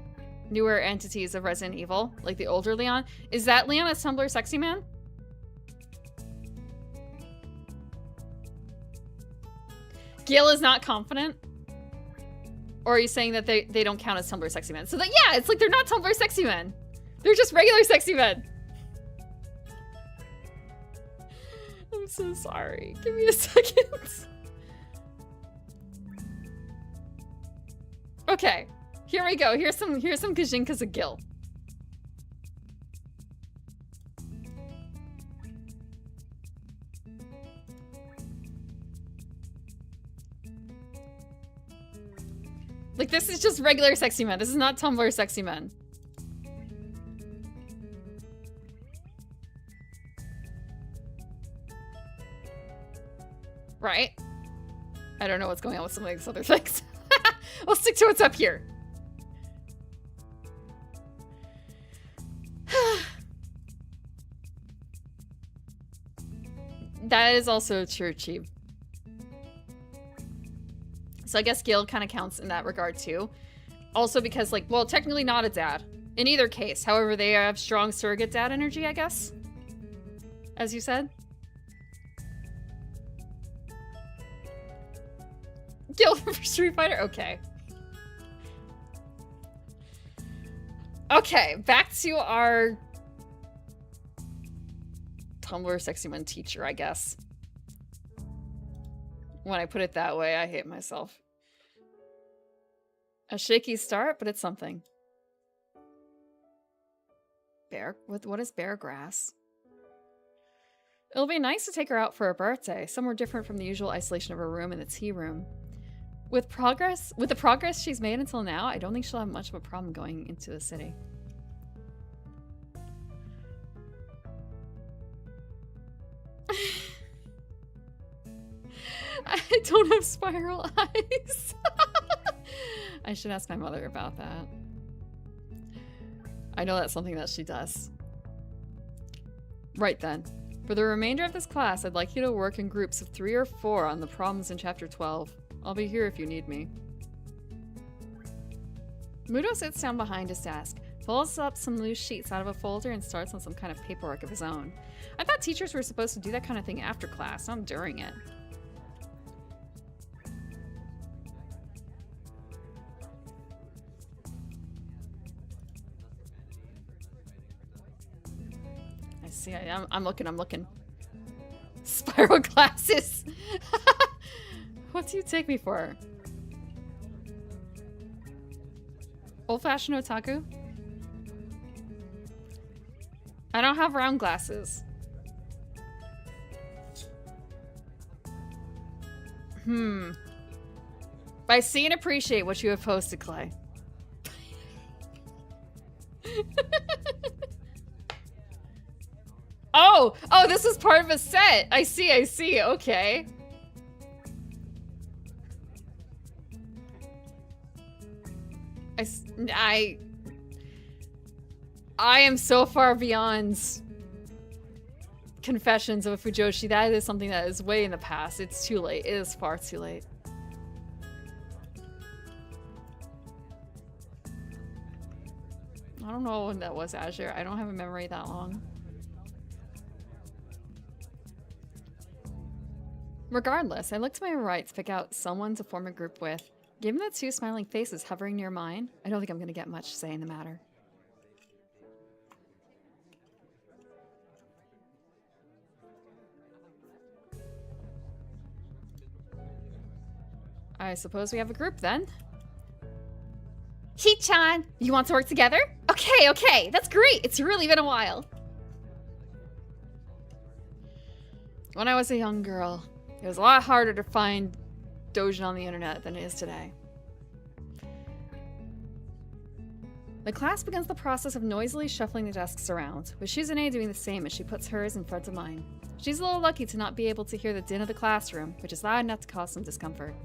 entities of Resident Evil, like the older Leon. Is that Leon a Tumblr sexy man? Gil is not confident? Or are you saying that they don't count as Tumblr sexy men? So that, yeah, it's like they're not Tumblr sexy men. They're just regular sexy men. I'm so sorry. Give me a second. Okay, here we go. Here's some Gajinkas of Gil. Like, this is just regular sexy men. This is not Tumblr sexy men. Right? I don't know what's going on with some of these other things. We'll stick to what's up here. That is also true, Cheap. So I guess Gil kind of counts in that regard too. Also because, like, well, technically not a dad. In either case. However, they have strong surrogate dad energy, I guess. As you said. Gil for Street Fighter? Okay. Okay, back to our Tumblr Sexy One teacher, I guess. When I put it that way, I hate myself. A shaky start, but it's something. Bear? What is bear grass? It'll be nice to take her out for her birthday, somewhere different from the usual isolation of her room in the tea room. With the progress she's made until now, I don't think she'll have much of a problem going into the city. I don't have spiral eyes. I should ask my mother about that. I know that's something that she does. Right then. For the remainder of this class, I'd like you to work in groups of 3 or 4 on the problems in Chapter 12. I'll be here if you need me. Muto sits down behind his desk, pulls up some loose sheets out of a folder, and starts on some kind of paperwork of his own. I thought teachers were supposed to do that kind of thing after class, not during it. I see, I'm looking. Spiral glasses! What do you take me for? Old-fashioned otaku? I don't have round glasses. But I see and appreciate what you have posted, Clay. Oh, this is part of a set. I see. Okay. I am so far beyond confessions of a Fujoshi. That is something that is way in the past. It's too late. It is far too late. I don't know when that was, Azure. I don't have a memory that long. Regardless, I look to my right to pick out someone to form a group with. Given the 2 smiling faces hovering near mine, I don't think I'm going to get much say in the matter. I suppose we have a group then. He-chan, you want to work together? Okay, that's great. It's really been a while. When I was a young girl, it was a lot harder to find doujin on the internet than it is today. The class begins the process of noisily shuffling the desks around, with Shizune doing the same as she puts hers in front of mine. She's a little lucky to not be able to hear the din of the classroom, which is loud enough to cause some discomfort.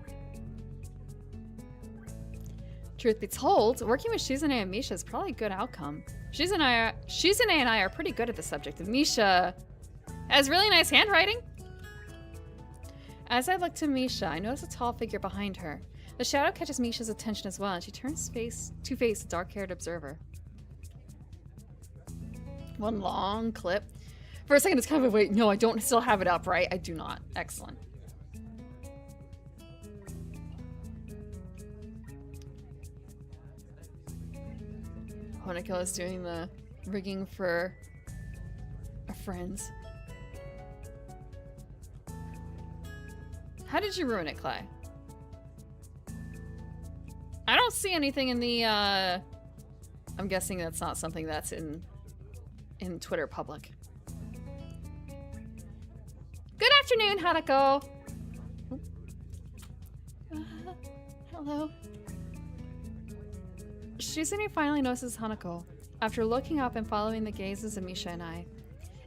Truth be told, working with Shizune and Misha is probably a good outcome. Shizune and I are pretty good at the subject, and Misha has really nice handwriting. As I look to Misha, I notice a tall figure behind her. The shadow catches Misha's attention as well, and she turns to face a dark-haired observer. One long clip. For a second, it's kind of a wait. No, I don't still have it up, right? I do not. Excellent. Honeko is doing the rigging for a friend. How did you ruin it, Clay? I don't see anything in the, I'm guessing that's not something that's in Twitter public. Good afternoon, Hanako! Hello. Shizune finally notices Hanako, after looking up and following the gazes of Misha and I.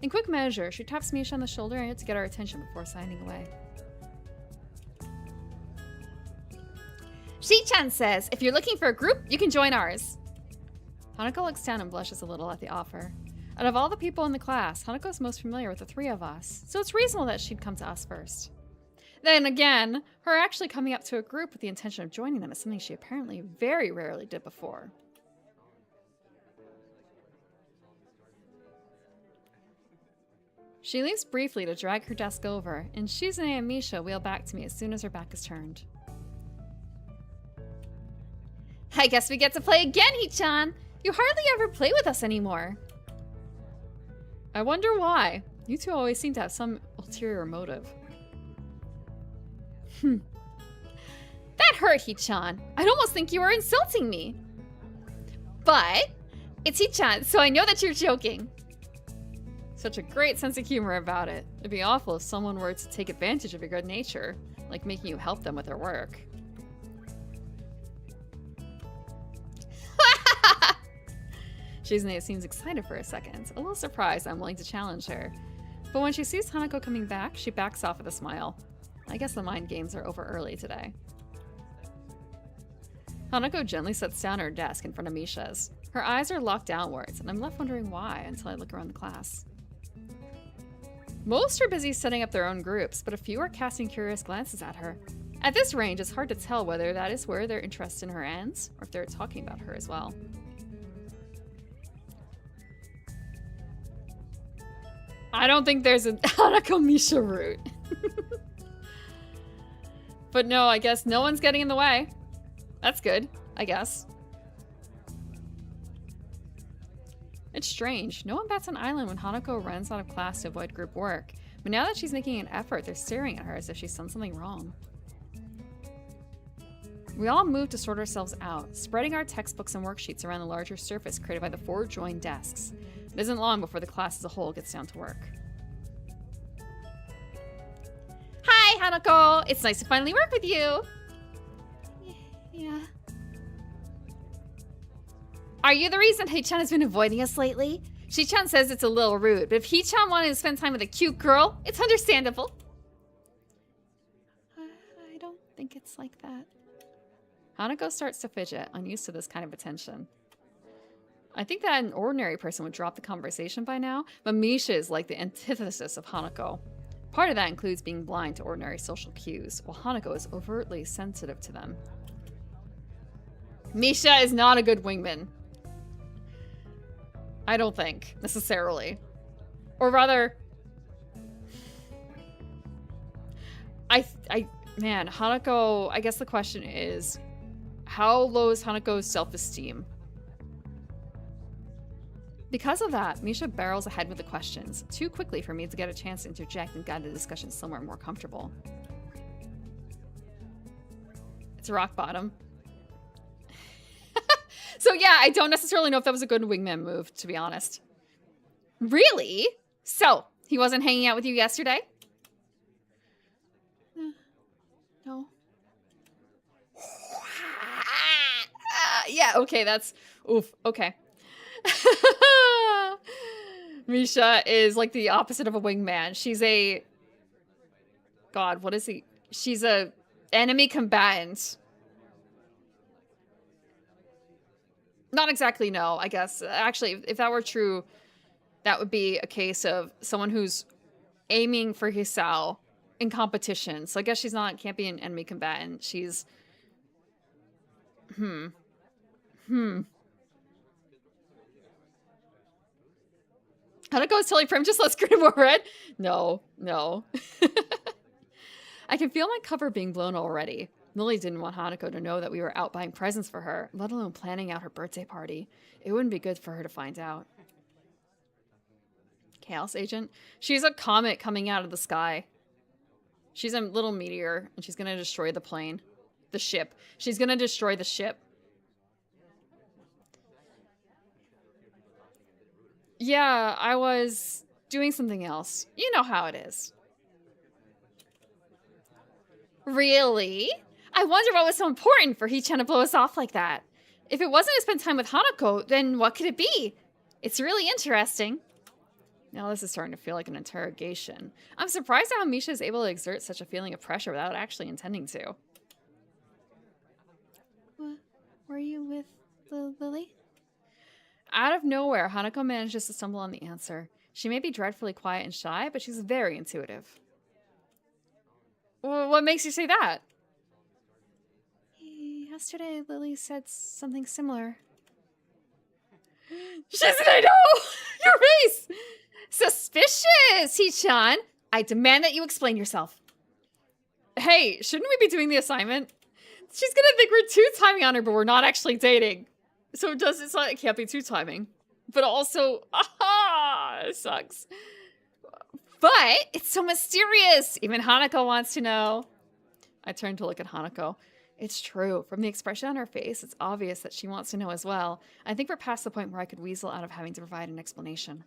In quick measure, she taps Misha on the shoulder to get our attention before signing away. Shi-chan says, if you're looking for a group, you can join ours. Hanako looks down and blushes a little at the offer. Out of all the people in the class, Hanako's most familiar with the 3 of us, so it's reasonable that she'd come to us first. Then again, her actually coming up to a group with the intention of joining them is something she apparently very rarely did before. She leaves briefly to drag her desk over, and Shizune and Misha wheel back to me as soon as her back is turned. I guess we get to play again, Hee-chan! You hardly ever play with us anymore. I wonder why. You two always seem to have some ulterior motive. That hurt, Hee-chan. I'd almost think you were insulting me. But it's Hee-chan, so I know that you're joking. Such a great sense of humor about it. It'd be awful if someone were to take advantage of your good nature, like making you help them with their work. Shizune seems excited for a second, a little surprised I'm willing to challenge her. But when she sees Hanako coming back, she backs off with a smile. I guess the mind games are over early today. Hanako gently sits down at her desk in front of Misha's. Her eyes are locked downwards, and I'm left wondering why until I look around the class. Most are busy setting up their own groups, but a few are casting curious glances at her. At this range, it's hard to tell whether that is where their interest in her ends, or if they're talking about her as well. I don't think there's a Hanako Misha route. But no, I guess no one's getting in the way. That's good, I guess. It's strange. No one bats an eyelid when Hanako runs out of class to avoid group work. But now that she's making an effort, they're staring at her as if she's done something wrong. We all move to sort ourselves out, spreading our textbooks and worksheets around the larger surface created by the 4 joined desks. It isn't long before the class as a whole gets down to work. Hi, Hanako! It's nice to finally work with you! Yeah. Are you the reason Hee-chan has been avoiding us lately? Shi-chan says it's a little rude, but if Hee-chan wanted to spend time with a cute girl, it's understandable. I don't think it's like that. Hanako starts to fidget, unused to this kind of attention. I think that an ordinary person would drop the conversation by now, but Misha is like the antithesis of Hanako. Part of that includes being blind to ordinary social cues, while Hanako is overtly sensitive to them. Misha is not a good wingman. I don't think, necessarily. Or rather... Man, Hanako... I guess the question is... How low is Hanako's self-esteem? Because of that, Misha barrels ahead with the questions, too quickly for me to get a chance to interject and guide the discussion somewhere more comfortable. It's rock bottom. So yeah, I don't necessarily know if that was a good wingman move, to be honest. Really? So, he wasn't hanging out with you yesterday? No. Yeah, okay, that's... Oof, okay. Misha is like the opposite of a wingman. She's a... God, what is he? She's a enemy combatant. Not exactly, no, I guess. Actually, if that were true, that would be a case of someone who's aiming for Hisao in competition. So I guess can't be an enemy combatant. She's... Hanako is totally prim, just let's green more red. No. I can feel my cover being blown already. Lily didn't want Hanako to know that we were out buying presents for her, let alone planning out her birthday party. It wouldn't be good for her to find out. Chaos Agent? She's a comet coming out of the sky. She's a little meteor, and she's gonna destroy the plane. The ship. She's gonna destroy the ship. Yeah, I was doing something else. You know how it is. Really? I wonder what was so important for Hee-chan to blow us off like that. If it wasn't to spend time with Hanako, then what could it be? It's really interesting. Now this is starting to feel like an interrogation. I'm surprised at how Misha is able to exert such a feeling of pressure without actually intending to. Were you with Lily? Out of nowhere, Hanako manages to stumble on the answer. She may be dreadfully quiet and shy, but she's very intuitive. What makes you say that? Yesterday, Lily said something similar. Shizune, I know! Your face! Suspicious, Hee-chan! I demand that you explain yourself. Hey, shouldn't we be doing the assignment? She's gonna think we're two-timing on her, but we're not actually dating. So it's like, it can't be two-timing. But also, it sucks. But it's so mysterious! Even Hanako wants to know. I turn to look at Hanako. It's true. From the expression on her face, it's obvious that she wants to know as well. I think we're past the point where I could weasel out of having to provide an explanation.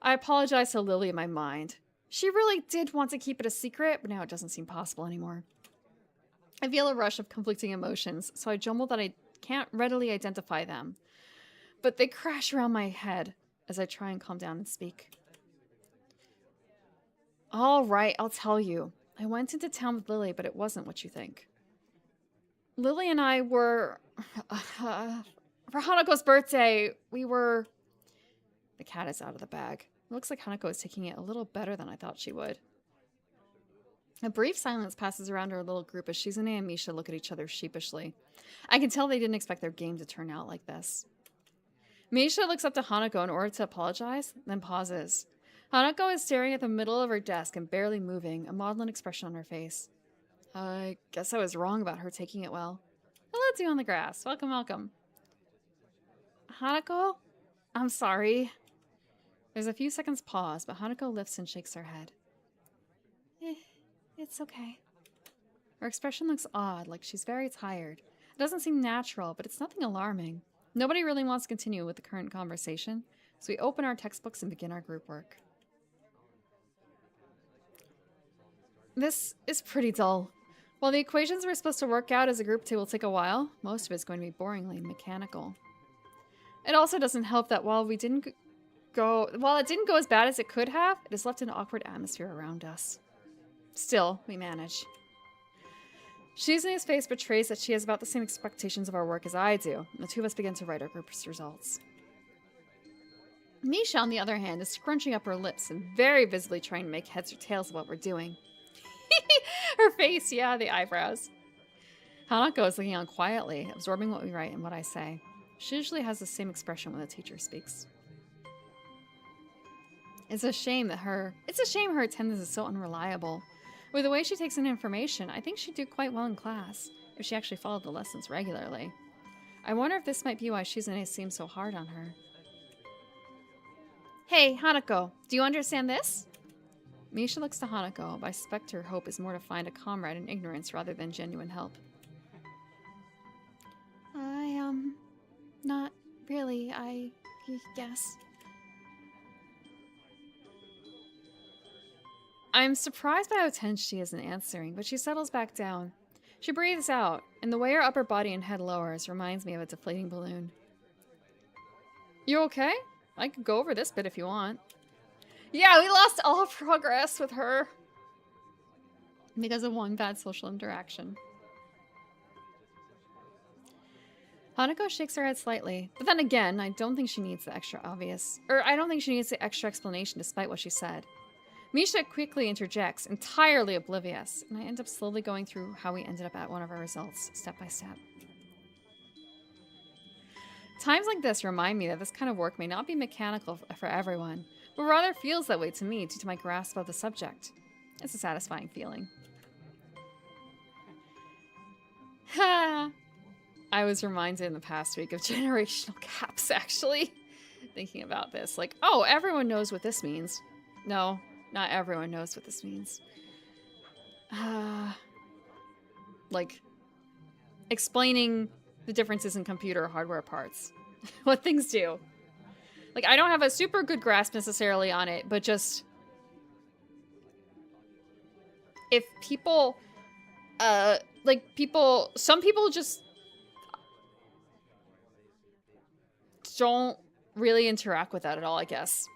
I apologize to Lily in my mind. She really did want to keep it a secret, but now it doesn't seem possible anymore. I feel a rush of conflicting emotions, so I jumble that I can't readily identify them. But they crash around my head as I try and calm down and speak. All right, I'll tell you. I went into town with Lily, but it wasn't what you think. Lily and I were... for Hanako's birthday, we were... The cat is out of the bag. It looks like Hanako is taking it a little better than I thought she would. A brief silence passes around our little group as Shizune and Misha look at each other sheepishly. I can tell they didn't expect their game to turn out like this. Misha looks up to Hanako in order to apologize, then pauses. Hanako is staring at the middle of her desk and barely moving, a maudlin expression on her face. I guess I was wrong about her taking it well. Hello, Dew on the grass. Welcome, welcome. Hanako? I'm sorry. There's a few seconds pause, but Hanako lifts and shakes her head. It's okay. Her expression looks odd, like she's very tired. It doesn't seem natural, but it's nothing alarming. Nobody really wants to continue with the current conversation, so we open our textbooks and begin our group work. This is pretty dull. While the equations we're supposed to work out as a group will take a while, most of it's going to be boringly mechanical. It also doesn't help that while it didn't go as bad as it could have, it has left an awkward atmosphere around us. Still, we manage. Shizune's face betrays that she has about the same expectations of our work as I do, and the two of us begin to write our group's results. Misha, on the other hand, is scrunching up her lips and very visibly trying to make heads or tails of what we're doing. Her face, yeah, the eyebrows. Hanako is looking on quietly, absorbing what we write and what I say. She usually has the same expression when the teacher speaks. It's a shame her attendance is so unreliable. With the way she takes in information, I think she'd do quite well in class if she actually followed the lessons regularly. I wonder if this might be why Shizune seems so hard on her. Hey, Hanako, do you understand this? Misha looks to Hanako, but I suspect her hope is more to find a comrade in ignorance rather than genuine help. Not really, I guess. I'm surprised by how tense she is in answering, but she settles back down. She breathes out, and the way her upper body and head lowers reminds me of a deflating balloon. You okay? I could go over this bit if you want. Yeah, we lost all progress with her. Because of one bad social interaction. Hanako shakes her head slightly, but then again, I don't think she needs the extra explanation despite what she said. Misha quickly interjects, entirely oblivious, and I end up slowly going through how we ended up at one of our results, step by step. Times like this remind me that this kind of work may not be mechanical for everyone, but rather feels that way to me due to my grasp of the subject. It's a satisfying feeling. Ha! I was reminded in the past week of generational gaps, actually. Thinking about this. Like, oh, everyone knows what this means. No, not everyone knows what this means. Like, explaining the differences in computer hardware parts. What things do. Like, I don't have a super good grasp necessarily on it, but just... If people... some people just... don't really interact with that at all, I guess.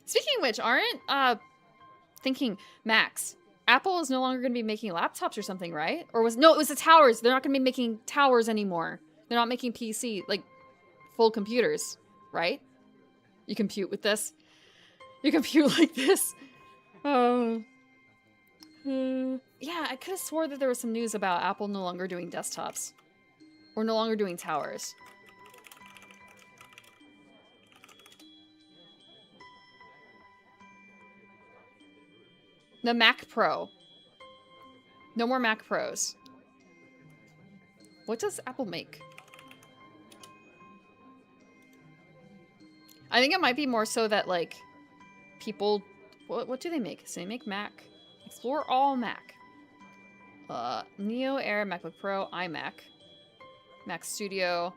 Speaking of which, thinking, Max, Apple is no longer going to be making laptops or something, right? Or it was the towers. They're not going to be making towers anymore. They're not making PC, like, full computers, right? You compute with this? You compute like this? Oh. Yeah, I could have swore that there was some news about Apple no longer doing desktops. Or no longer doing towers. The Mac Pro. No more Mac Pros. What does Apple make? I think it might be more so that, like, people... What do they make? So they make Mac. Explore all Mac. Neo, Air, MacBook Pro, iMac. Mac Studio.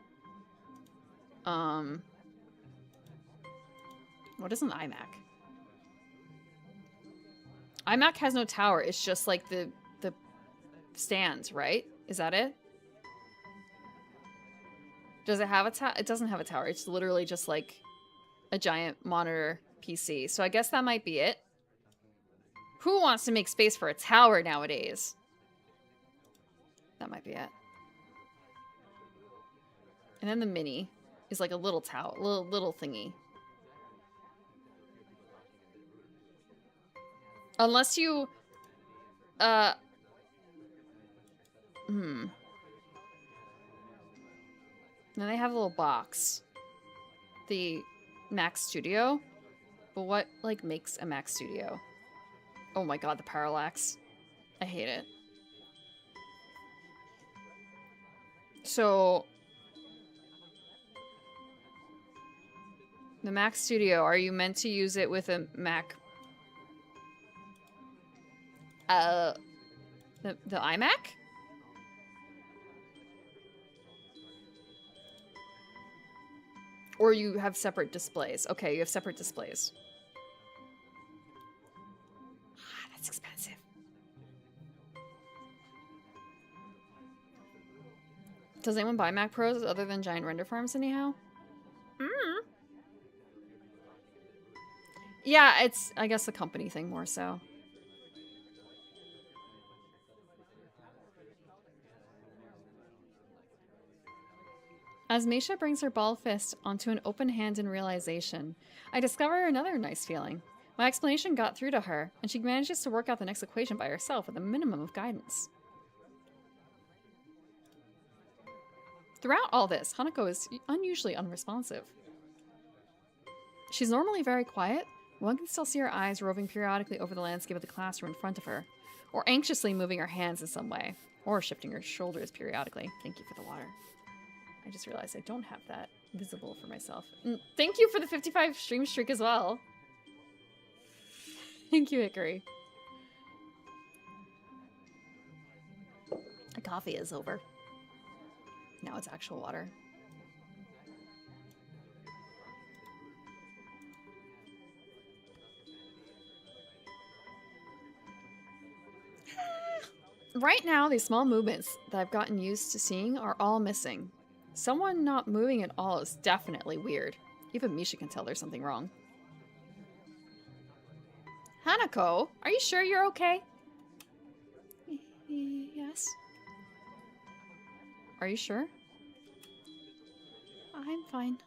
What is an iMac? iMac has no tower. It's just like the stands, right? Is that it? Does it have a tower? It doesn't have a tower. It's literally just like a giant monitor PC. So I guess that might be it. Who wants to make space for a tower nowadays? That might be it. And then the mini is like a little tower, little thingy. Unless you, Then they have a little box. The Mac Studio. But what, like, makes a Mac Studio? Oh my god, the parallax. I hate it. So... the Mac Studio, are you meant to use it with a Mac... The iMac? Or you have separate displays. Okay, you have separate displays. Ah, that's expensive. Does anyone buy Mac Pros other than giant render farms anyhow? Yeah, it's, I guess, a company thing more so. As Misha brings her ball fist onto an open hand in realization, I discover another nice feeling. My explanation got through to her, and she manages to work out the next equation by herself with a minimum of guidance. Throughout all this, Hanako is unusually unresponsive. She's normally very quiet. One can still see her eyes roving periodically over the landscape of the classroom in front of her, or anxiously moving her hands in some way, or shifting her shoulders periodically. Thank you for the water. I just realized I don't have that visible for myself. And thank you for the 55 stream streak as well. Thank you, Hickory. The coffee is over. Now it's actual water. Right now, these small movements that I've gotten used to seeing are all missing. Someone not moving at all is definitely weird. Even Misha can tell there's something wrong. Hanako, are you sure you're okay? Yes. Are you sure? I'm fine.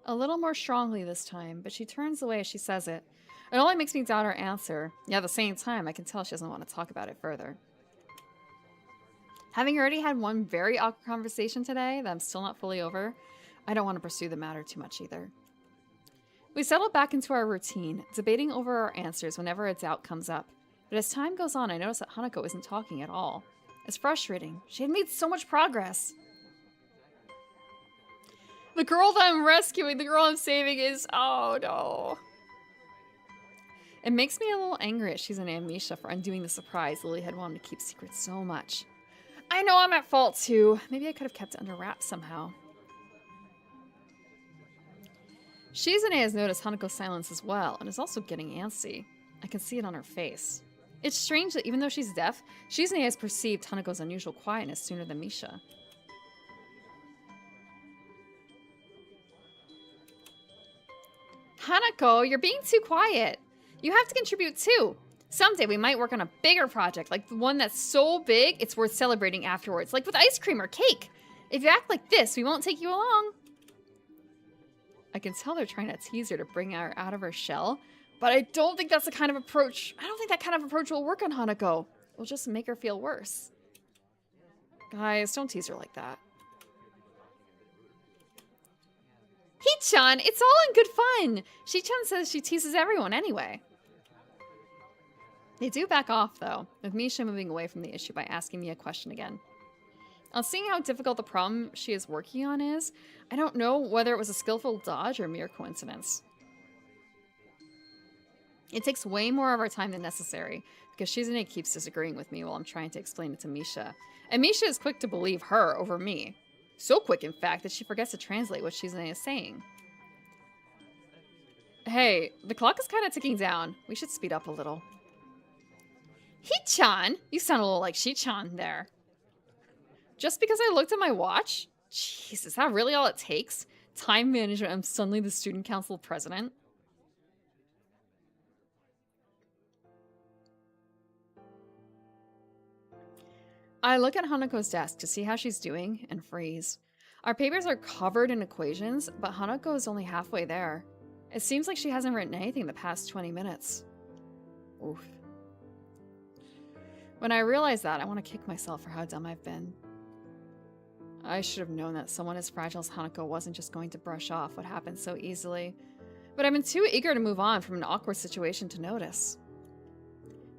A little more strongly this time, but she turns away as she says it. It only makes me doubt her answer. Yet at the same time, I can tell she doesn't want to talk about it further. Having already had one very awkward conversation today that I'm still not fully over, I don't want to pursue the matter too much either. We settle back into our routine, debating over our answers whenever a doubt comes up. But as time goes on, I notice that Hanako isn't talking at all. It's frustrating. She had made so much progress. The girl that I'm rescuing, the girl I'm saving is... oh no. It makes me a little angry at Shizune and Misha for undoing the surprise Lily had wanted to keep secret so much. I know I'm at fault too. Maybe I could have kept it under wraps somehow. Shizune has noticed Hanako's silence as well, and is also getting antsy. I can see it on her face. It's strange that even though she's deaf, Shizune has perceived Hanako's unusual quietness sooner than Misha. Hanako, you're being too quiet. You have to contribute too. Someday we might work on a bigger project, like the one that's so big it's worth celebrating afterwards, like with ice cream or cake. If you act like this, we won't take you along. I can tell they're trying to tease her to bring her out of her shell, But I don't think that's the kind of approach. I don't think that kind of approach will work on Hanako. It'll just make her feel worse. Guys, don't tease her like that. Hee-chan, it's all in good fun. Shi-chan says she teases everyone anyway. They do back off, though, with Misha moving away from the issue by asking me a question again. On seeing how difficult the problem she is working on is, I don't know whether it was a skillful dodge or mere coincidence. It takes way more of our time than necessary, because Shizune keeps disagreeing with me while I'm trying to explain it to Misha. And Misha is quick to believe her over me. So quick, in fact, that she forgets to translate what Shizune is saying. Hey, the clock is kind of ticking down. We should speed up a little. Hee-chan? You sound a little like Shi-chan there. Just because I looked at my watch? Jeez, is that really all it takes? Time management, I'm suddenly the student council president. I look at Hanako's desk to see how she's doing and freeze. Our papers are covered in equations, but Hanako is only halfway there. It seems like she hasn't written anything the past 20 minutes. Oof. When I realize that, I want to kick myself for how dumb I've been. I should have known that someone as fragile as Hanako wasn't just going to brush off what happened so easily. But I've been too eager to move on from an awkward situation to notice.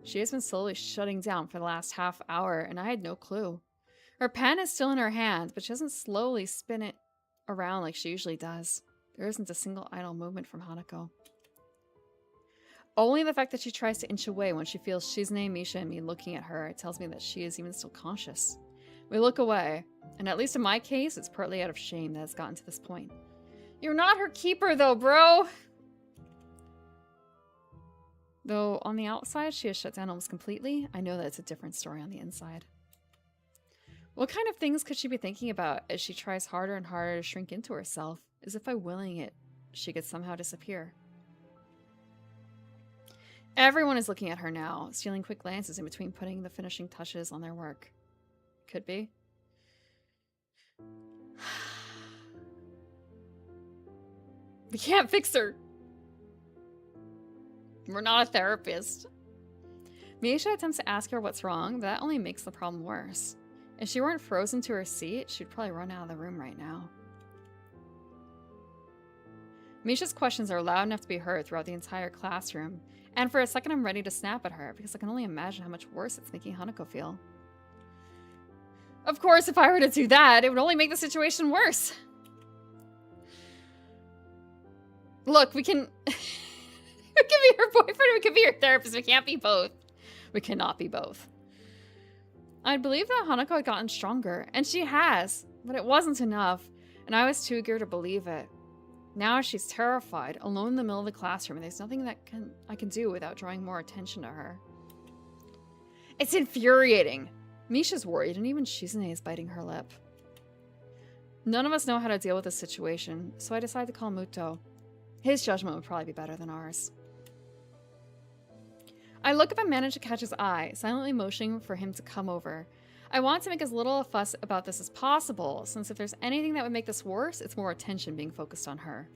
She has been slowly shutting down for the last half hour, and I had no clue. Her pen is still in her hand, but she doesn't slowly spin it around like she usually does. There isn't a single idle movement from Hanako. Only the fact that she tries to inch away when she feels Shizune, Misha, and me looking at her tells me that she is even still conscious. We look away, and at least in my case, it's partly out of shame that it's gotten to this point. You're not her keeper, though, bro! Though on the outside, she has shut down almost completely, I know that it's a different story on the inside. What kind of things could she be thinking about as she tries harder and harder to shrink into herself, as if by willing it, she could somehow disappear? Everyone is looking at her now, stealing quick glances in between putting the finishing touches on their work. Could be. We can't fix her! We're not a therapist. Misha attempts to ask her what's wrong, but that only makes the problem worse. If she weren't frozen to her seat, she'd probably run out of the room right now. Misha's questions are loud enough to be heard throughout the entire classroom, and for a second I'm ready to snap at her, because I can only imagine how much worse it's making Hanako feel. Of course, if I were to do that, it would only make the situation worse. Look, we can... We can be her boyfriend, we can be her therapist, we can't be both. We cannot be both. I'd believe that Hanako had gotten stronger, and she has, but it wasn't enough, and I was too eager to believe it. Now she's terrified, alone in the middle of the classroom, and there's nothing that I can do without drawing more attention to her. It's infuriating. Misha's worried, and even Shizune is biting her lip. None of us know how to deal with this situation, so I decide to call Muto. His judgment would probably be better than ours. I look up and manage to catch his eye, silently motioning for him to come over. I want to make as little a fuss about this as possible, since if there's anything that would make this worse, it's more attention being focused on her.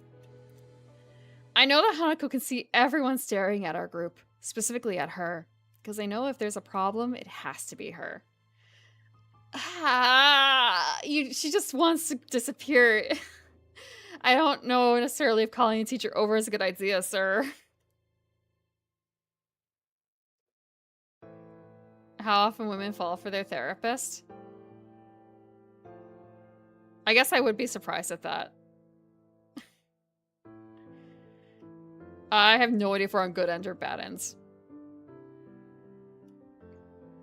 I know that Hanako can see everyone staring at our group, specifically at her, because I know if there's a problem, it has to be her. She just wants to disappear. I don't know necessarily if calling a teacher over is a good idea, sir. How often women fall for their therapist? I guess I would be surprised at that. I have no idea if we're on good end or bad ends.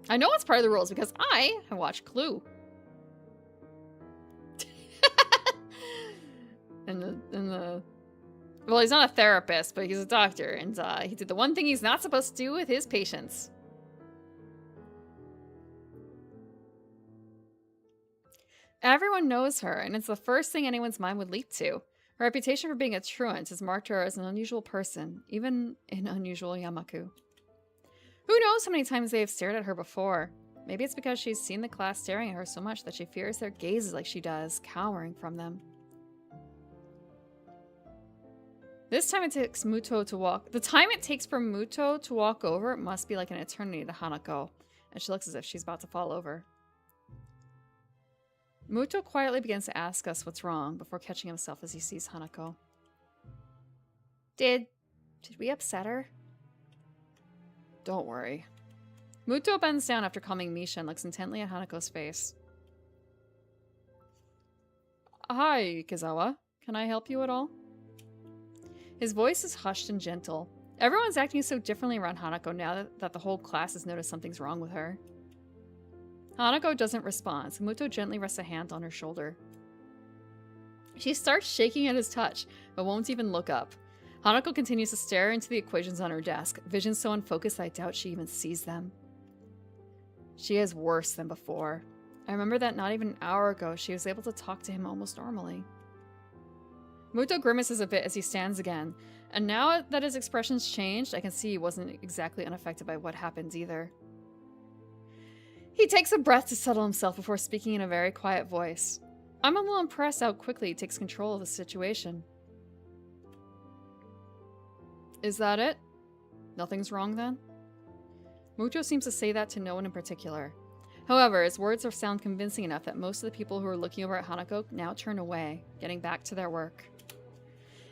I know it's part of the rules because I have watched Clue. Well, he's not a therapist, but he's a doctor, and he did the one thing he's not supposed to do with his patients. Everyone knows her, and it's the first thing anyone's mind would leap to. Her reputation for being a truant has marked her as an unusual person, even an unusual Yamaku. Who knows how many times they have stared at her before? Maybe it's because she's seen the class staring at her so much that she fears their gazes like she does, cowering from them. This time it takes Muto to walk. The time it takes for Muto to walk over, it must be like an eternity to Hanako. And she looks as if she's about to fall over. Muto quietly begins to ask us what's wrong before catching himself as he sees Hanako. Did we upset her? Don't worry. Muto bends down after calming Misha and looks intently at Hanako's face. Hi, Kizawa. Can I help you at all? His voice is hushed and gentle. Everyone's acting so differently around Hanako now that the whole class has noticed something's wrong with her. Hanako doesn't respond, so Muto gently rests a hand on her shoulder. She starts shaking at his touch, but won't even look up. Hanako continues to stare into the equations on her desk, visions so unfocused that I doubt she even sees them. She is worse than before. I remember that not even an hour ago, she was able to talk to him almost normally. Muto grimaces a bit as he stands again, and now that his expression's changed, I can see he wasn't exactly unaffected by what happened either. He takes a breath to settle himself before speaking in a very quiet voice. I'm a little impressed how quickly he takes control of the situation. Is that it? Nothing's wrong then? Muto seems to say that to no one in particular. However, his words sound convincing enough that most of the people who are looking over at Hanako now turn away, getting back to their work.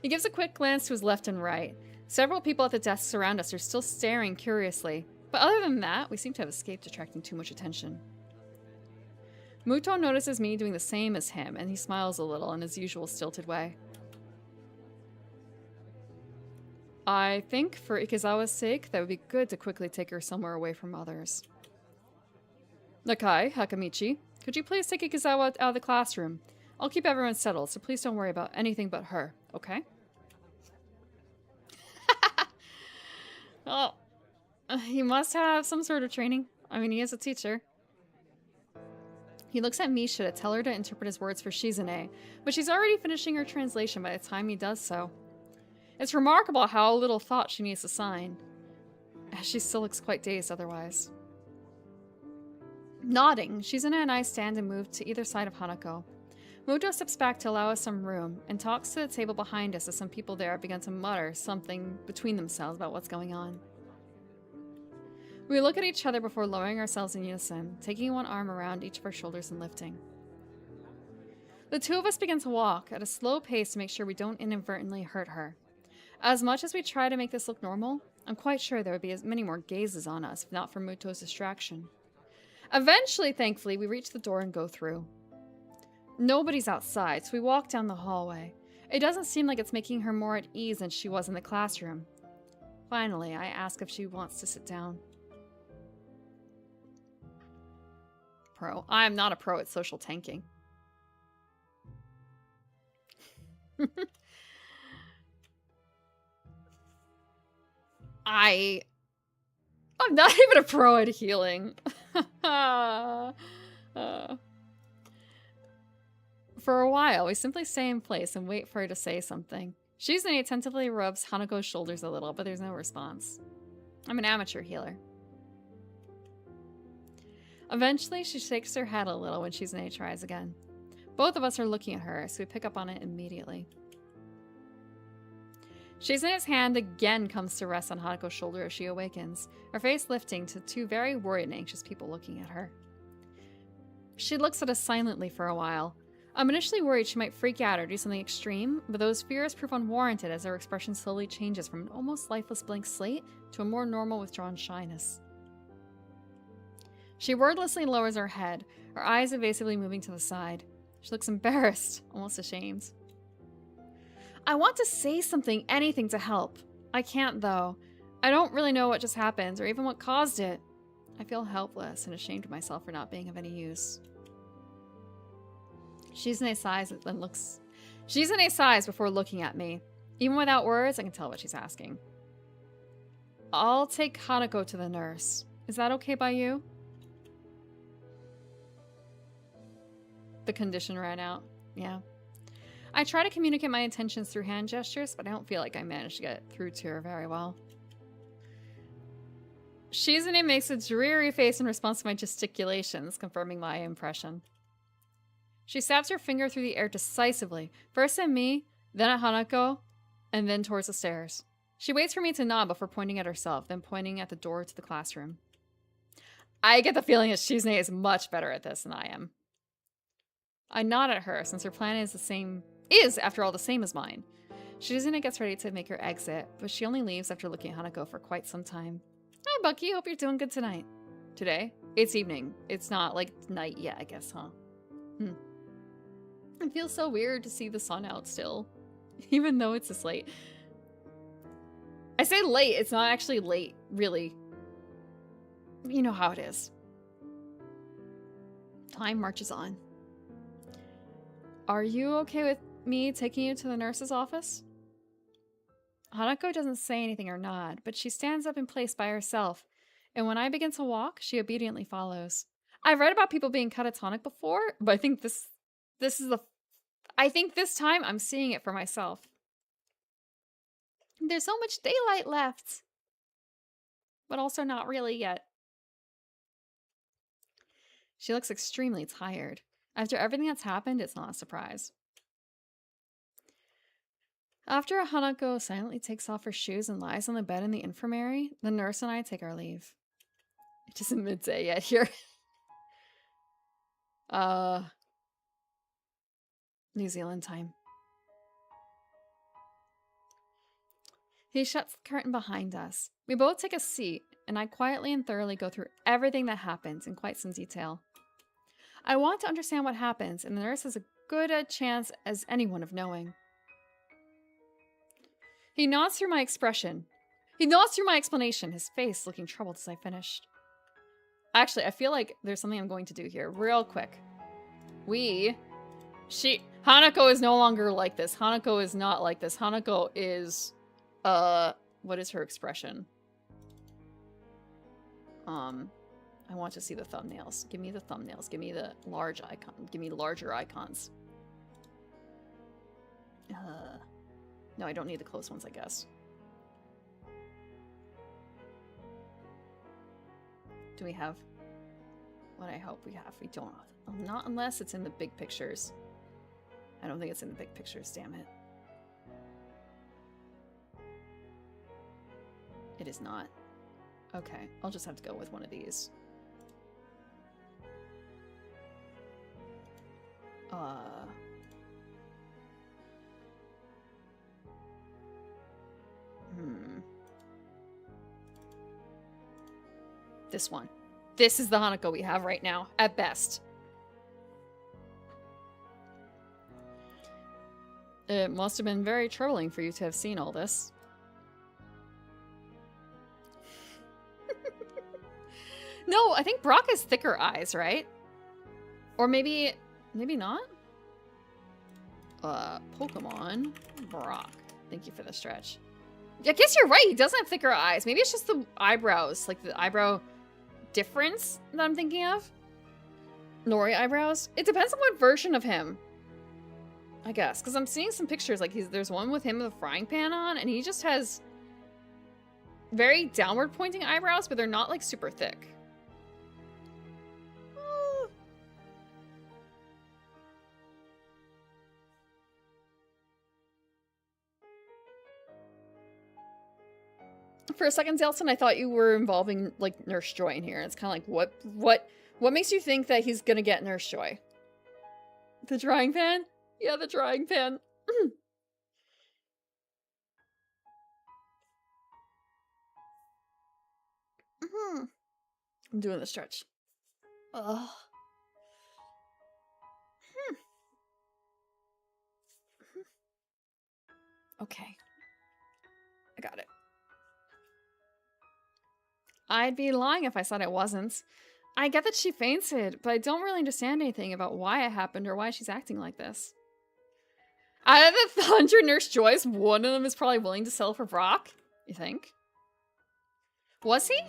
He gives a quick glance to his left and right. Several people at the desks around us are still staring curiously, but other than that, we seem to have escaped attracting too much attention. Muto notices me doing the same as him, and he smiles a little in his usual stilted way. I think, for Ikezawa's sake, that would be good to quickly take her somewhere away from others. Nakai, Hakamichi, could you please take Ikezawa out of the classroom? I'll keep everyone settled, so please don't worry about anything but her, okay? Oh, he must have some sort of training. I mean, he is a teacher. He looks at Misha to tell her to interpret his words for Shizune, but she's already finishing her translation by the time he does so. It's remarkable how little thought she needs to sign. She still looks quite dazed otherwise. Nodding, Shizune and I stand and move to either side of Hanako. Muto steps back to allow us some room and talks to the table behind us as some people there begin to mutter something between themselves about what's going on. We look at each other before lowering ourselves in unison, taking one arm around each of our shoulders and lifting. The two of us begin to walk at a slow pace to make sure we don't inadvertently hurt her. As much as we try to make this look normal, I'm quite sure there would be as many more gazes on us if not for Muto's distraction. Eventually, thankfully, we reach the door and go through. Nobody's outside, so we walk down the hallway. It doesn't seem like it's making her more at ease than she was in the classroom. Finally, I ask if she wants to sit down. Pro. I am not a pro at social tanking. I'm not even a pro at healing. For a while, we simply stay in place and wait for her to say something. Shizune attentively rubs Hanako's shoulders a little, but there's no response. I'm an amateur healer. Eventually, she shakes her head a little when Shizune tries again. Both of us are looking at her, so we pick up on it immediately. Shizune's hand again comes to rest on Hanako's shoulder as she awakens, her face lifting to two very worried and anxious people looking at her. She looks at us silently for a while. I'm initially worried she might freak out or do something extreme, but those fears prove unwarranted as her expression slowly changes from an almost lifeless blank slate to a more normal withdrawn shyness. She wordlessly lowers her head, her eyes evasively moving to the side. She looks embarrassed, almost ashamed. I want to say something, anything to help. I can't, though. I don't really know what just happened or even what caused it. I feel helpless and ashamed of myself for not being of any use. Shizune sighs before looking at me. Even without words, I can tell what she's asking. I'll take Hanako to the nurse. Is that okay by you? The condition ran out. Yeah. I try to communicate my intentions through hand gestures, but I don't feel like I managed to get through to her very well. Shizune makes a dreary face in response to my gesticulations, confirming my impression. She stabs her finger through the air decisively, first at me, then at Hanako, and then towards the stairs. She waits for me to nod before pointing at herself, then pointing at the door to the classroom. I get the feeling that Shizune is much better at this than I am. I nod at her, since her plan is, after all, the same as mine. Shizune gets ready to make her exit, but she only leaves after looking at Hanako for quite some time. Hi, Bucky. Hope you're doing good tonight. Today? It's evening. It's not, like, night yet, I guess, huh? It feels so weird to see the sun out still, even though it's this late. I say late. It's not actually late, really. You know how it is. Time marches on. Are you okay with me taking you to the nurse's office? Hanako doesn't say anything or nod, but she stands up in place by herself, and when I begin to walk, she obediently follows. I've read about people being catatonic before, but I think I think this time I'm seeing it for myself. There's so much daylight left, but also not really yet. She looks extremely tired. After everything that's happened, it's not a surprise. After Hanako silently takes off her shoes and lies on the bed in the infirmary, the nurse and I take our leave. It isn't midday yet here. New Zealand time. He shuts the curtain behind us. We both take a seat, and I quietly and thoroughly go through everything that happens in quite some detail. I want to understand what happens, and the nurse has as good a chance as anyone of knowing. He nods through my explanation, his face looking troubled as I finished. Actually, I feel like there's something I'm going to do here, real quick. Hanako is no longer like this. Hanako is not like this. Hanako is, what is her expression? I want to see the thumbnails. Give me the thumbnails. Give me the large icon. Give me larger icons. No, I don't need the close ones, I guess. Do we have what I hope we have? We don't. Not unless it's in the big pictures. I don't think it's in the big pictures, damn it. It is not. Okay, I'll just have to go with one of these. This one. This is the Hanako we have right now, at best. It must have been very troubling for you to have seen all this. No, I think Brock has thicker eyes, right? Or maybe not? Pokemon Brock. Thank you for the stretch. I guess you're right, he doesn't have thicker eyes. Maybe it's just the eyebrows, like the eyebrow difference that I'm thinking of. Nori eyebrows? It depends on what version of him, I guess. Because I'm seeing some pictures, like there's one with him with a frying pan on, and he just has very downward pointing eyebrows, but they're not like super thick. For a second, Zelson, I thought you were involving like Nurse Joy in here. It's kind of like what makes you think that he's gonna get Nurse Joy? The drying pan? Yeah, the drying pan. I'm doing the stretch. Ugh. Okay. I got it. I'd be lying if I said I wasn't. I get that she fainted, but I don't really understand anything about why it happened or why she's acting like this. Out of the 100 Nurse Joys, one of them is probably willing to sell for Brock? You think? Was he?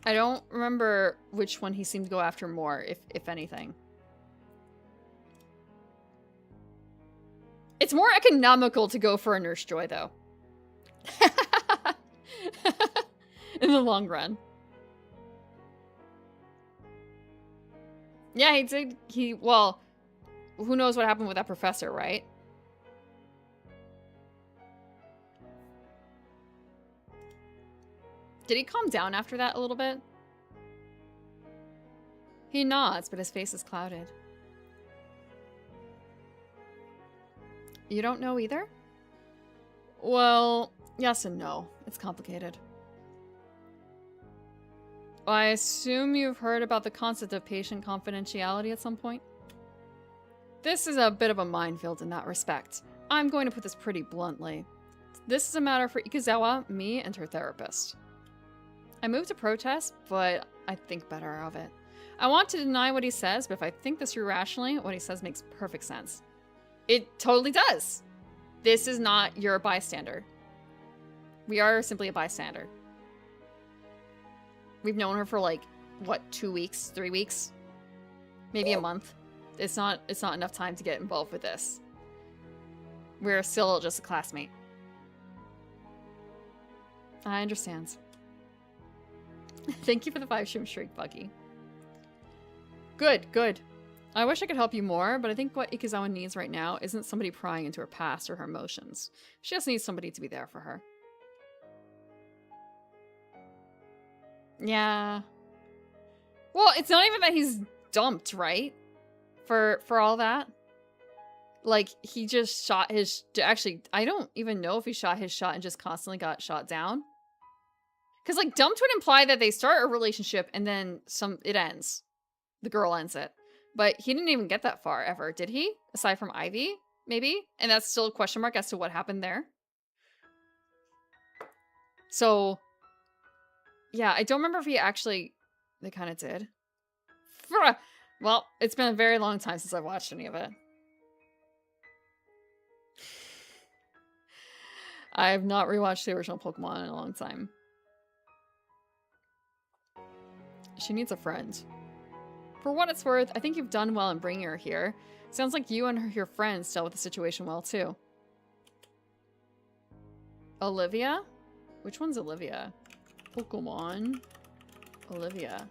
I don't remember which one he seemed to go after more, if anything. It's more economical to go for a Nurse Joy, though. In the long run. Yeah, he did. Well, who knows what happened with that professor, right? Did he calm down after that a little bit? He nods, but his face is clouded. You don't know either? Well, yes and no. It's complicated. I assume you've heard about the concept of patient confidentiality at some point? This is a bit of a minefield in that respect. I'm going to put this pretty bluntly. This is a matter for Ikazawa, me, and her therapist. I moved to protest, but I think better of it. I want to deny what he says, but if I think this through rationally, what he says makes perfect sense. It totally does. This is not you're a bystander. We are simply a bystander. We've known her for like, what, 2 weeks, 3 weeks? Maybe a month. It's not enough time to get involved with this. We're still just a classmate. I understand. Thank you for the 5-shroom shriek, Buggy. Good, good. I wish I could help you more, but I think what Ikazawa needs right now isn't somebody prying into her past or her emotions. She just needs somebody to be there for her. Yeah. Well, it's not even that he's dumped, right? For all that. Like, he just shot his... Actually, I don't even know if he shot his shot and just constantly got shot down. Because, like, dumped would imply that they start a relationship and then it ends. The girl ends it. But he didn't even get that far, ever, did he? Aside from Ivy, maybe? And that's still a question mark as to what happened there. So... Yeah, I don't remember if he actually... They kind of did. Well, it's been a very long time since I've watched any of it. I have not rewatched the original Pokemon in a long time. She needs a friend. For what it's worth, I think you've done well in bringing her here. Sounds like you and your friends dealt with the situation well, too. Olivia? Which one's Olivia? Pokemon. Olivia.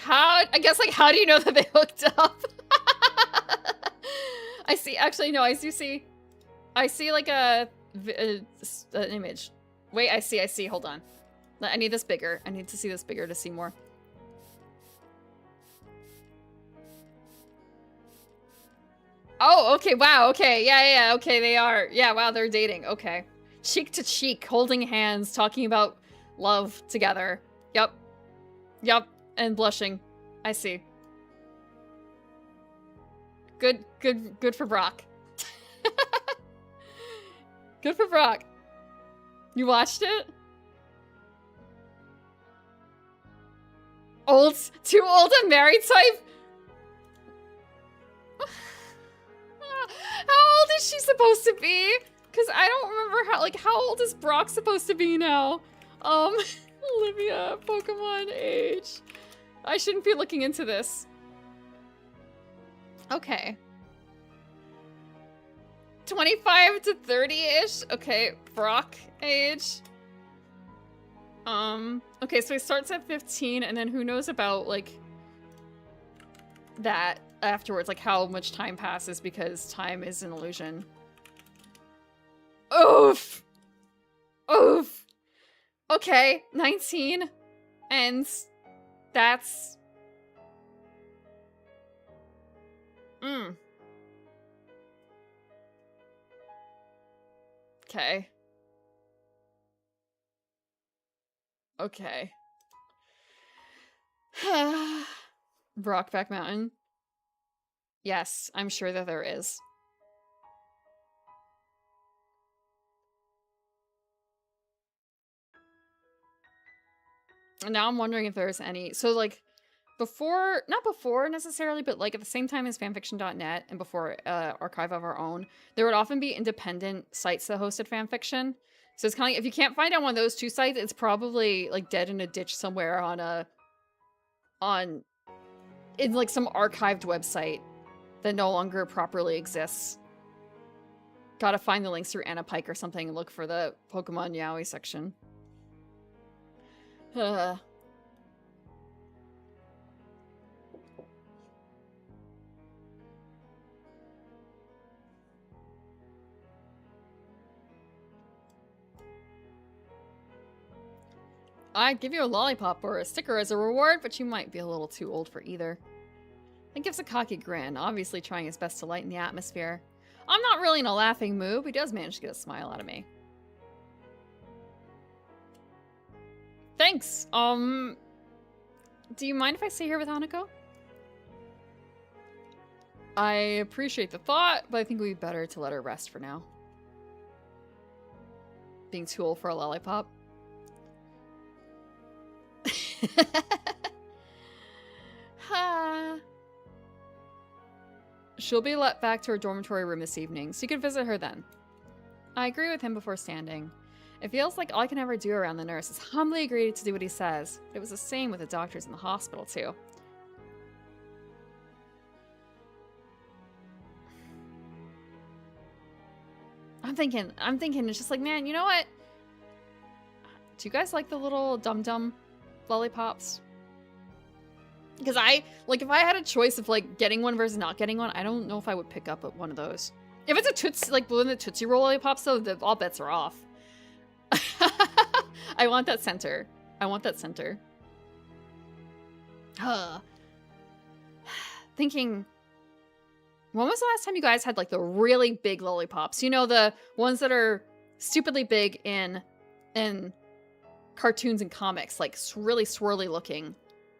I guess, like, how do you know that they hooked up? I see, actually, no, I do see... I see, like, an image. Wait, I see, hold on. I need this bigger. I need to see this bigger to see more. Oh, okay, wow, okay, yeah, okay, they are. Yeah, wow, they're dating, okay. Cheek to cheek, holding hands, talking about love together. Yep, and blushing. I see. Good for Brock. Good for Brock. You watched it? Too old and married type? How old is she supposed to be? Because I don't remember how old is Brock supposed to be now? Olivia, Pokemon age. I shouldn't be looking into this. Okay. 25 to 30-ish? Okay, Brock age. Okay, so he starts at 15, and then who knows about, like, that afterwards, like how much time passes because time is an illusion. Oof! Oof! Okay, 19, and that's... Okay. Okay. Brockback Mountain. Yes, I'm sure that there is. And now I'm wondering if there's any... So, like, before... Not before, necessarily, but, like, at the same time as fanfiction.net and before Archive of Our Own, there would often be independent sites that hosted fanfiction. So it's kind of like, if you can't find it on one of those two sites, it's probably, like, dead in a ditch somewhere in, like, some archived website that no longer properly exists. Gotta find the links through Anna Pike or something and look for the Pokemon Yaoi section. I'd give you a lollipop or a sticker as a reward, but you might be a little too old for either. Then gives a cocky grin, obviously trying his best to lighten the atmosphere. I'm not really in a laughing mood, but he does manage to get a smile out of me. Thanks. Do you mind if I stay here with Hanako? I appreciate the thought, but I think it would be better to let her rest for now. Being too old for a lollipop. She'll be let back to her dormitory room this evening, so you can visit her then. I agree with him before standing. It feels like all I can ever do around the nurse is humbly agree to do what he says. It was the same with the doctors in the hospital, too. I'm thinking it's just like, man, you know what? Do you guys like the little dum-dum lollipops? Because if I had a choice of, like, getting one versus not getting one, I don't know if I would pick up one of those. If it's a Tootsie, like, one of the Tootsie Roll lollipops, though, all bets are off. I want that center. I want that center. Thinking, when was the last time you guys had, like, the really big lollipops? You know, the ones that are stupidly big in cartoons and comics, like, really swirly looking.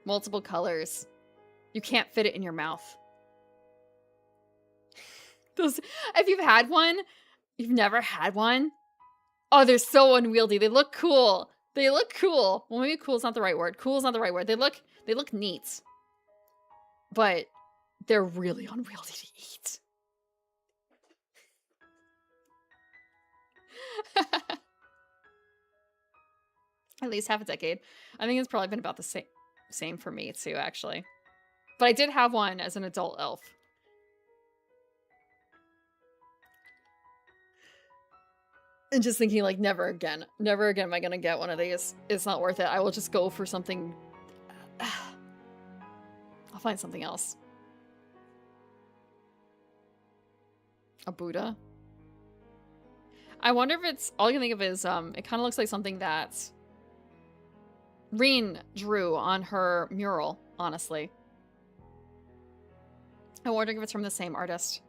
Multiple colors. You can't fit it in your mouth. Those, if you've had one, you've never had one. Oh, they're so unwieldy. They look cool. They look cool. Well, maybe cool is not the right word. Cool is not the right word. They look neat. But they're really unwieldy to eat. At least half a decade. I think it's probably been about the same for me too, actually. But I did have one as an adult elf. And just thinking, like, never again am I gonna get one of these. It's not worth it. I will just go for something. I'll find something else. A Buddha. I wonder if it's, all I can think of is, it kind of looks like something that Reen drew on her mural, honestly. I'm wondering if it's from the same artist.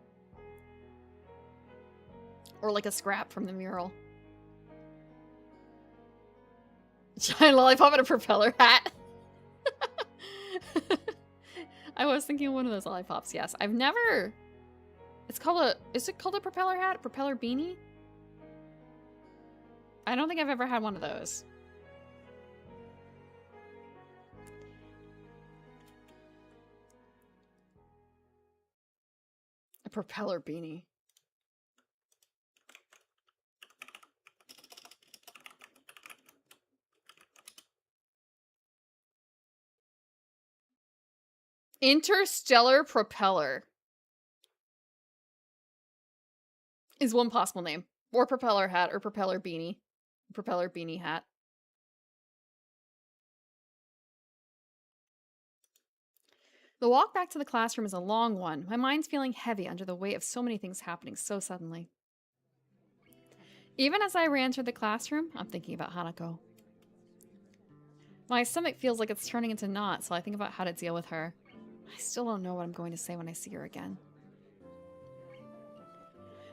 Or like a scrap from the mural. Giant lollipop and a propeller hat. I was thinking of one of those lollipops, yes. I've never... It's called a... Is it called a propeller hat? Propeller beanie? I don't think I've ever had one of those. A propeller beanie. Interstellar propeller is one possible name. Or propeller hat or propeller beanie. Propeller beanie hat. The walk back to the classroom is a long one. My mind's feeling heavy under the weight of so many things happening so suddenly. Even as I re-enter the classroom, I'm thinking about Hanako. My stomach feels like it's turning into knots, so I think about how to deal with her. I still don't know what I'm going to say when I see her again.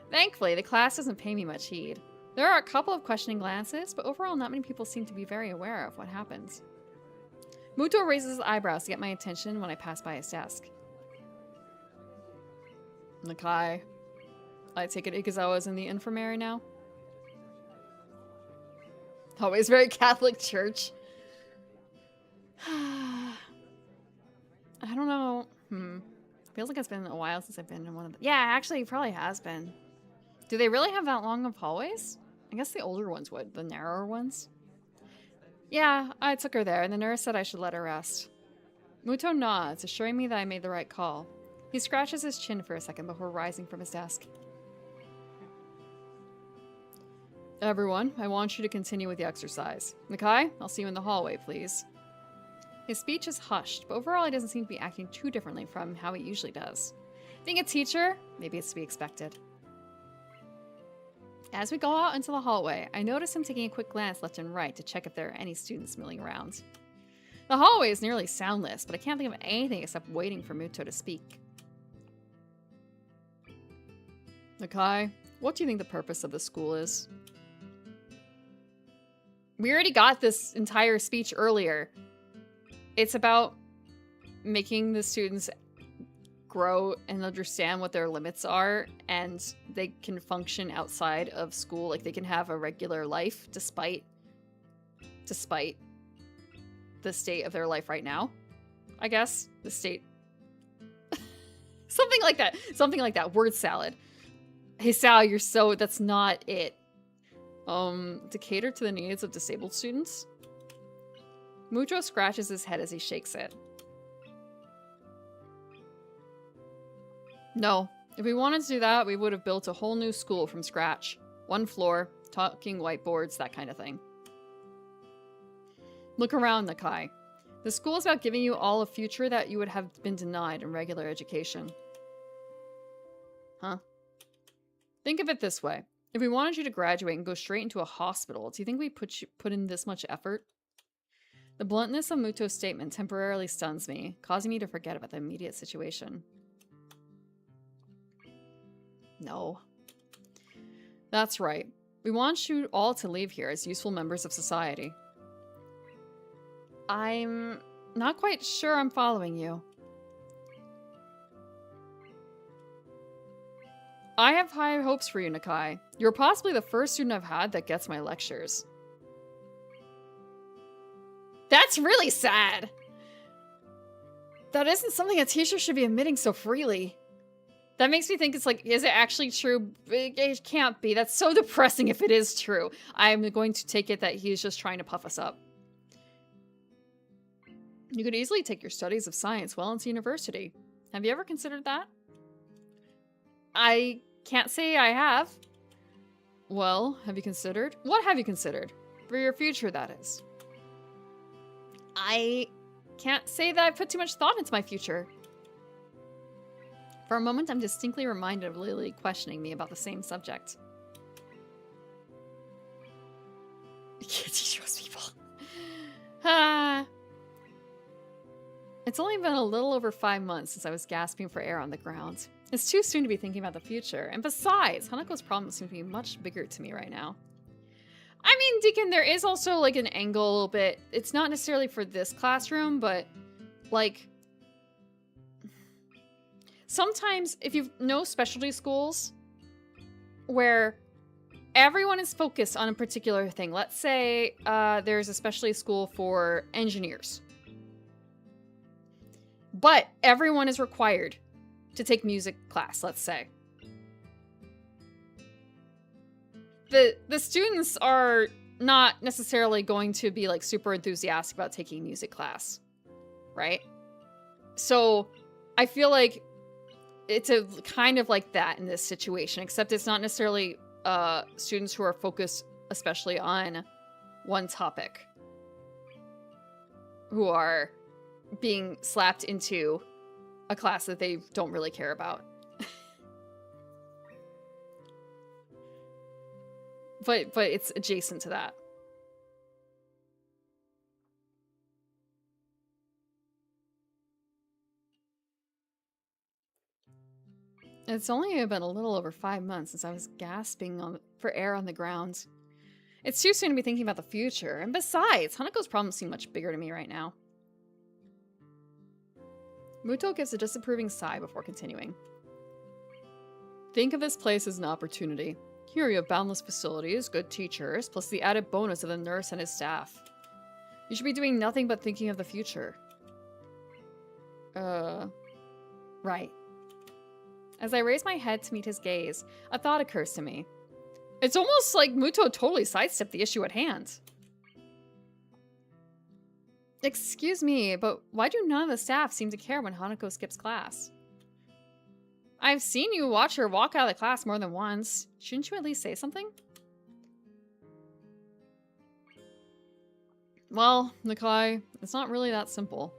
Thankfully, the class doesn't pay me much heed. There are a couple of questioning glances, but overall not many people seem to be very aware of what happens. Muto raises his eyebrows to get my attention when I pass by his desk. Nakai, I take it Ikazawa's in the infirmary now? Always very Catholic church. I don't know. Feels like it's been a while since I've been in one of the... Yeah, actually, it probably has been. Do they really have that long of hallways? I guess the older ones would. The narrower ones? Yeah, I took her there, and the nurse said I should let her rest. Muto nods, assuring me that I made the right call. He scratches his chin for a second before rising from his desk. Everyone, I want you to continue with the exercise. Nakai, I'll see you in the hallway, please. His speech is hushed, but overall he doesn't seem to be acting too differently from how he usually does. Being a teacher, maybe it's to be expected. As we go out into the hallway, I notice him taking a quick glance left and right to check if there are any students milling around. The hallway is nearly soundless, but I can't think of anything except waiting for Muto to speak. Nakai, what do you think the purpose of the school is? We already got this entire speech earlier. It's about making the students grow and understand what their limits are, and they can function outside of school. Like, they can have a regular life despite the state of their life right now. I guess. The state. Something like that. Something like that. Word salad. Hey, Sal, that's not it. To cater to the needs of disabled students? Mujo scratches his head as he shakes it. No. If we wanted to do that, we would have built a whole new school from scratch. One floor, talking whiteboards, that kind of thing. Look around, Nakai. The school is about giving you all a future that you would have been denied in regular education. Huh? Think of it this way. If we wanted you to graduate and go straight into a hospital, do you think we put in this much effort? The bluntness of Muto's statement temporarily stuns me, causing me to forget about the immediate situation. No. That's right. We want you all to leave here as useful members of society. I'm not quite sure I'm following you. I have high hopes for you, Nakai. You're possibly the first student I've had that gets my lectures. That's really sad. That isn't something a teacher should be admitting so freely. That makes me think it's like, is it actually true? It can't be. That's so depressing if it is true. I'm going to take it that he's just trying to puff us up. You could easily take your studies of science well into university. Have you ever considered that? I can't say I have. Well, have you considered? What have you considered? For your future, that is. I can't say that I've put too much thought into my future. For a moment, I'm distinctly reminded of Lily questioning me about the same subject. You can't teach most people. It's only been a little over 5 months since I was gasping for air on the ground. It's too soon to be thinking about the future. And besides, Hanako's problems seem to be much bigger to me right now. I mean, Deacon, there is also like an angle a little bit. It's not necessarily for this classroom, but like sometimes if you know specialty schools where everyone is focused on a particular thing. Let's say there's a specialty school for engineers. But everyone is required to take music class, let's say. The students are not necessarily going to be like super enthusiastic about taking music class, right? So I feel like it's a kind of like that in this situation, except it's not necessarily students who are focused especially on one topic who are being slapped into a class that they don't really care about. but it's adjacent to that. It's only been a little over 5 months since I was gasping for air on the ground. It's too soon to be thinking about the future, and besides, Hanako's problems seem much bigger to me right now. Muto gives a disapproving sigh before continuing. Think of this place as an opportunity. Here you have boundless facilities, good teachers, plus the added bonus of the nurse and his staff. You should be doing nothing but thinking of the future. Right. As I raise my head to meet his gaze, a thought occurs to me. It's almost like Muto totally sidestepped the issue at hand. Excuse me, but why do none of the staff seem to care when Hanako skips class? I've seen you watch her walk out of the class more than once. Shouldn't you at least say something? Well, Nikai, it's not really that simple.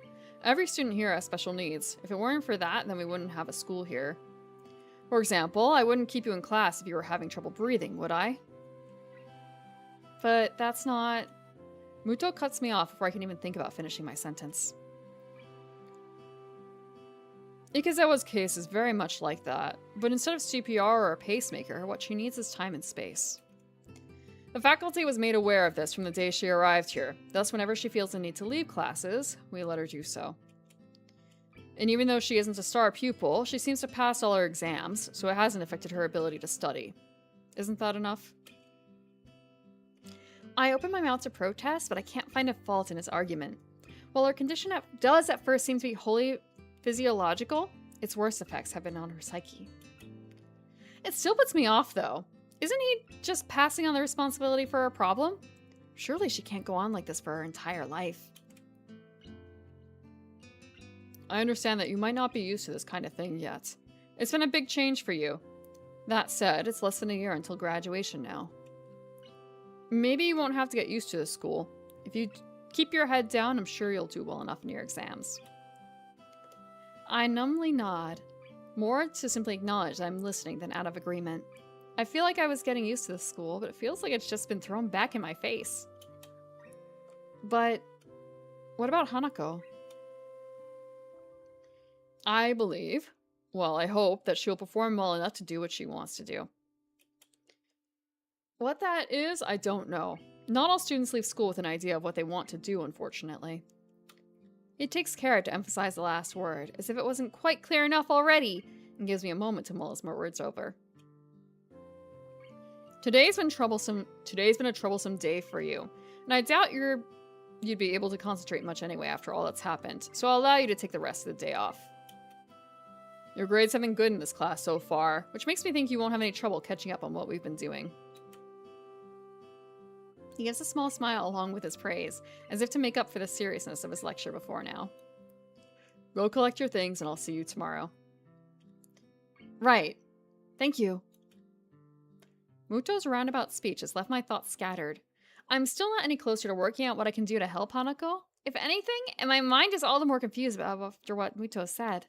Every student here has special needs. If it weren't for that, then we wouldn't have a school here. For example, I wouldn't keep you in class if you were having trouble breathing, would I? But that's not... Muto cuts me off before I can even think about finishing my sentence. Ikazawa's case is very much like that, but instead of CPR or a pacemaker, what she needs is time and space. The faculty was made aware of this from the day she arrived here, thus whenever she feels the need to leave classes, we let her do so. And even though she isn't a star pupil, she seems to pass all her exams, so it hasn't affected her ability to study. Isn't that enough? I open my mouth to protest, but I can't find a fault in his argument. While her condition does at first seem to be wholly physiological, its worst effects have been on her psyche. It still puts me off, though. Isn't he just passing on the responsibility for her problem? Surely she can't go on like this for her entire life. I understand that you might not be used to this kind of thing yet. It's been a big change for you. That said, it's less than a year until graduation now. Maybe you won't have to get used to this school. If you keep your head down, I'm sure you'll do well enough in your exams. I numbly nod, more to simply acknowledge that I'm listening than out of agreement. I feel like I was getting used to this school, but it feels like it's just been thrown back in my face. But what about Hanako? I believe, well, I hope that she'll perform well enough to do what she wants to do. What that is, I don't know. Not all students leave school with an idea of what they want to do, unfortunately. He takes care to emphasize the last word, as if it wasn't quite clear enough already, and gives me a moment to mull his more words over. Today's been a troublesome day for you, and I doubt you'd be able to concentrate much anyway after all that's happened, so I'll allow you to take the rest of the day off. Your grades have been good in this class so far, which makes me think you won't have any trouble catching up on what we've been doing. He gives a small smile along with his praise, as if to make up for the seriousness of his lecture before now. Go collect your things and I'll see you tomorrow. Right. Thank you. Muto's roundabout speech has left my thoughts scattered. I'm still not any closer to working out what I can do to help Hanako, if anything, and my mind is all the more confused after what Muto said.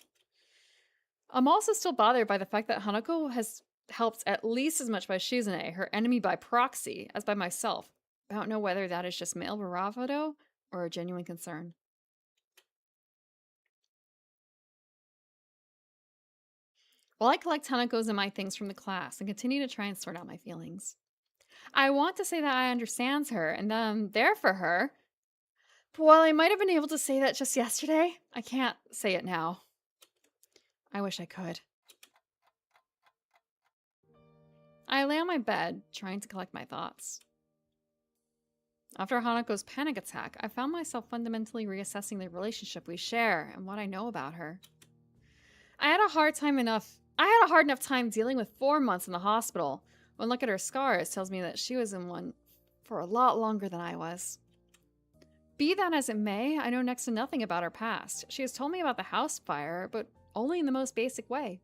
I'm also still bothered by the fact that Hanako has helped at least as much by Shizune, her enemy by proxy, as by myself. I don't know whether that is just male bravado or a genuine concern. While I collect Hanako's and my things from the class and continue to try and sort out my feelings. I want to say that I understand her and that I'm there for her, but while I might have been able to say that just yesterday, I can't say it now. I wish I could. I lay on my bed, trying to collect my thoughts. After Hanako's panic attack, I found myself fundamentally reassessing the relationship we share and what I know about her. I had a hard enough time dealing with 4 months in the hospital. One look at her scars tells me that she was in one for a lot longer than I was. Be that as it may, I know next to nothing about her past. She has told me about the house fire, but only in the most basic way.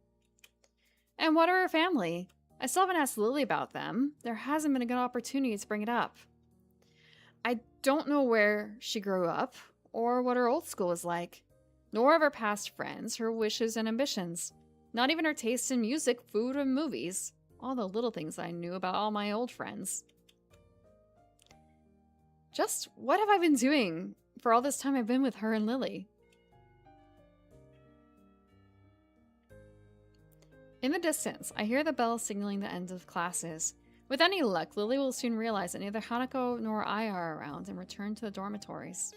And what are her family? I still haven't asked Lily about them. There hasn't been a good opportunity to bring it up. I don't know where she grew up, or what her old school is like, nor of her past friends, her wishes and ambitions. Not even her tastes in music, food, and movies. All the little things I knew about all my old friends. Just what have I been doing for all this time I've been with her and Lily? In the distance, I hear the bell signaling the end of classes. With any luck, Lily will soon realize that neither Hanako nor I are around and return to the dormitories.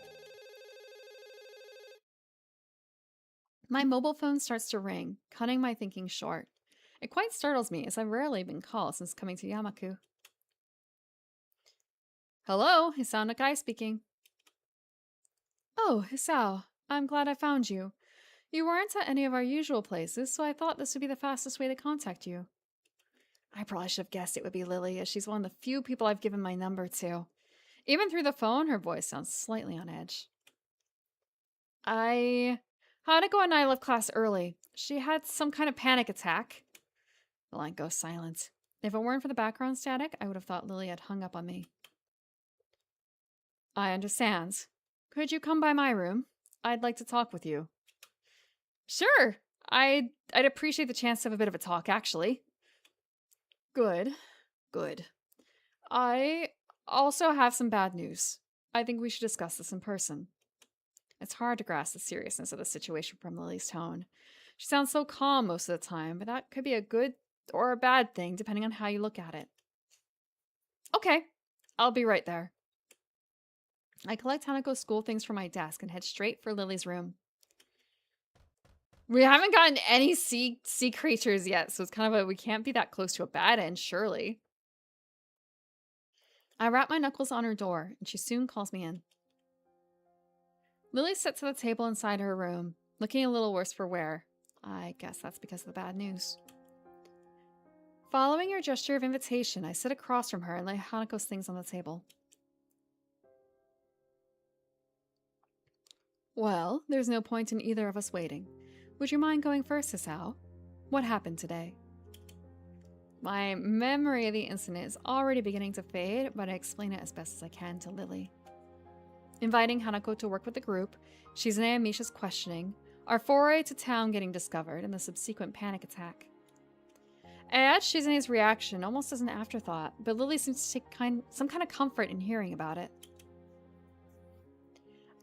My mobile phone starts to ring, cutting my thinking short. It quite startles me, as I've rarely been called since coming to Yamaku. Hello, Hisao Nakai speaking. Oh, Hisao, I'm glad I found you. You weren't at any of our usual places, so I thought this would be the fastest way to contact you. I probably should have guessed it would be Lily, as she's one of the few people I've given my number to. Even through the phone, her voice sounds slightly on edge. Hanako and I left class early. She had some kind of panic attack. The line goes silent. If it weren't for the background static, I would have thought Lily had hung up on me. I understand. Could you come by my room? I'd like to talk with you. Sure. I'd appreciate the chance to have a bit of a talk, actually. Good. Good. I also have some bad news. I think we should discuss this in person. It's hard to grasp the seriousness of the situation from Lily's tone. She sounds so calm most of the time, but that could be a good or a bad thing depending on how you look at it. Okay, I'll be right there. I collect Hanako's school things from my desk and head straight for Lily's room. We haven't gotten any sea creatures yet, so it's kind of we can't be that close to a bad end, surely. I rap my knuckles on her door, and she soon calls me in. Lily sits at the table inside her room, looking a little worse for wear. I guess that's because of the bad news. Following her gesture of invitation, I sit across from her and lay Hanako's things on the table. Well, there's no point in either of us waiting. Would you mind going first, Hisao? What happened today? My memory of the incident is already beginning to fade, but I explain it as best as I can to Lily. Inviting Hanako to work with the group, Shizune and Misha's questioning, our foray to town getting discovered, and the subsequent panic attack. I add Shizune's reaction almost as an afterthought, but Lily seems to take some kind of comfort in hearing about it.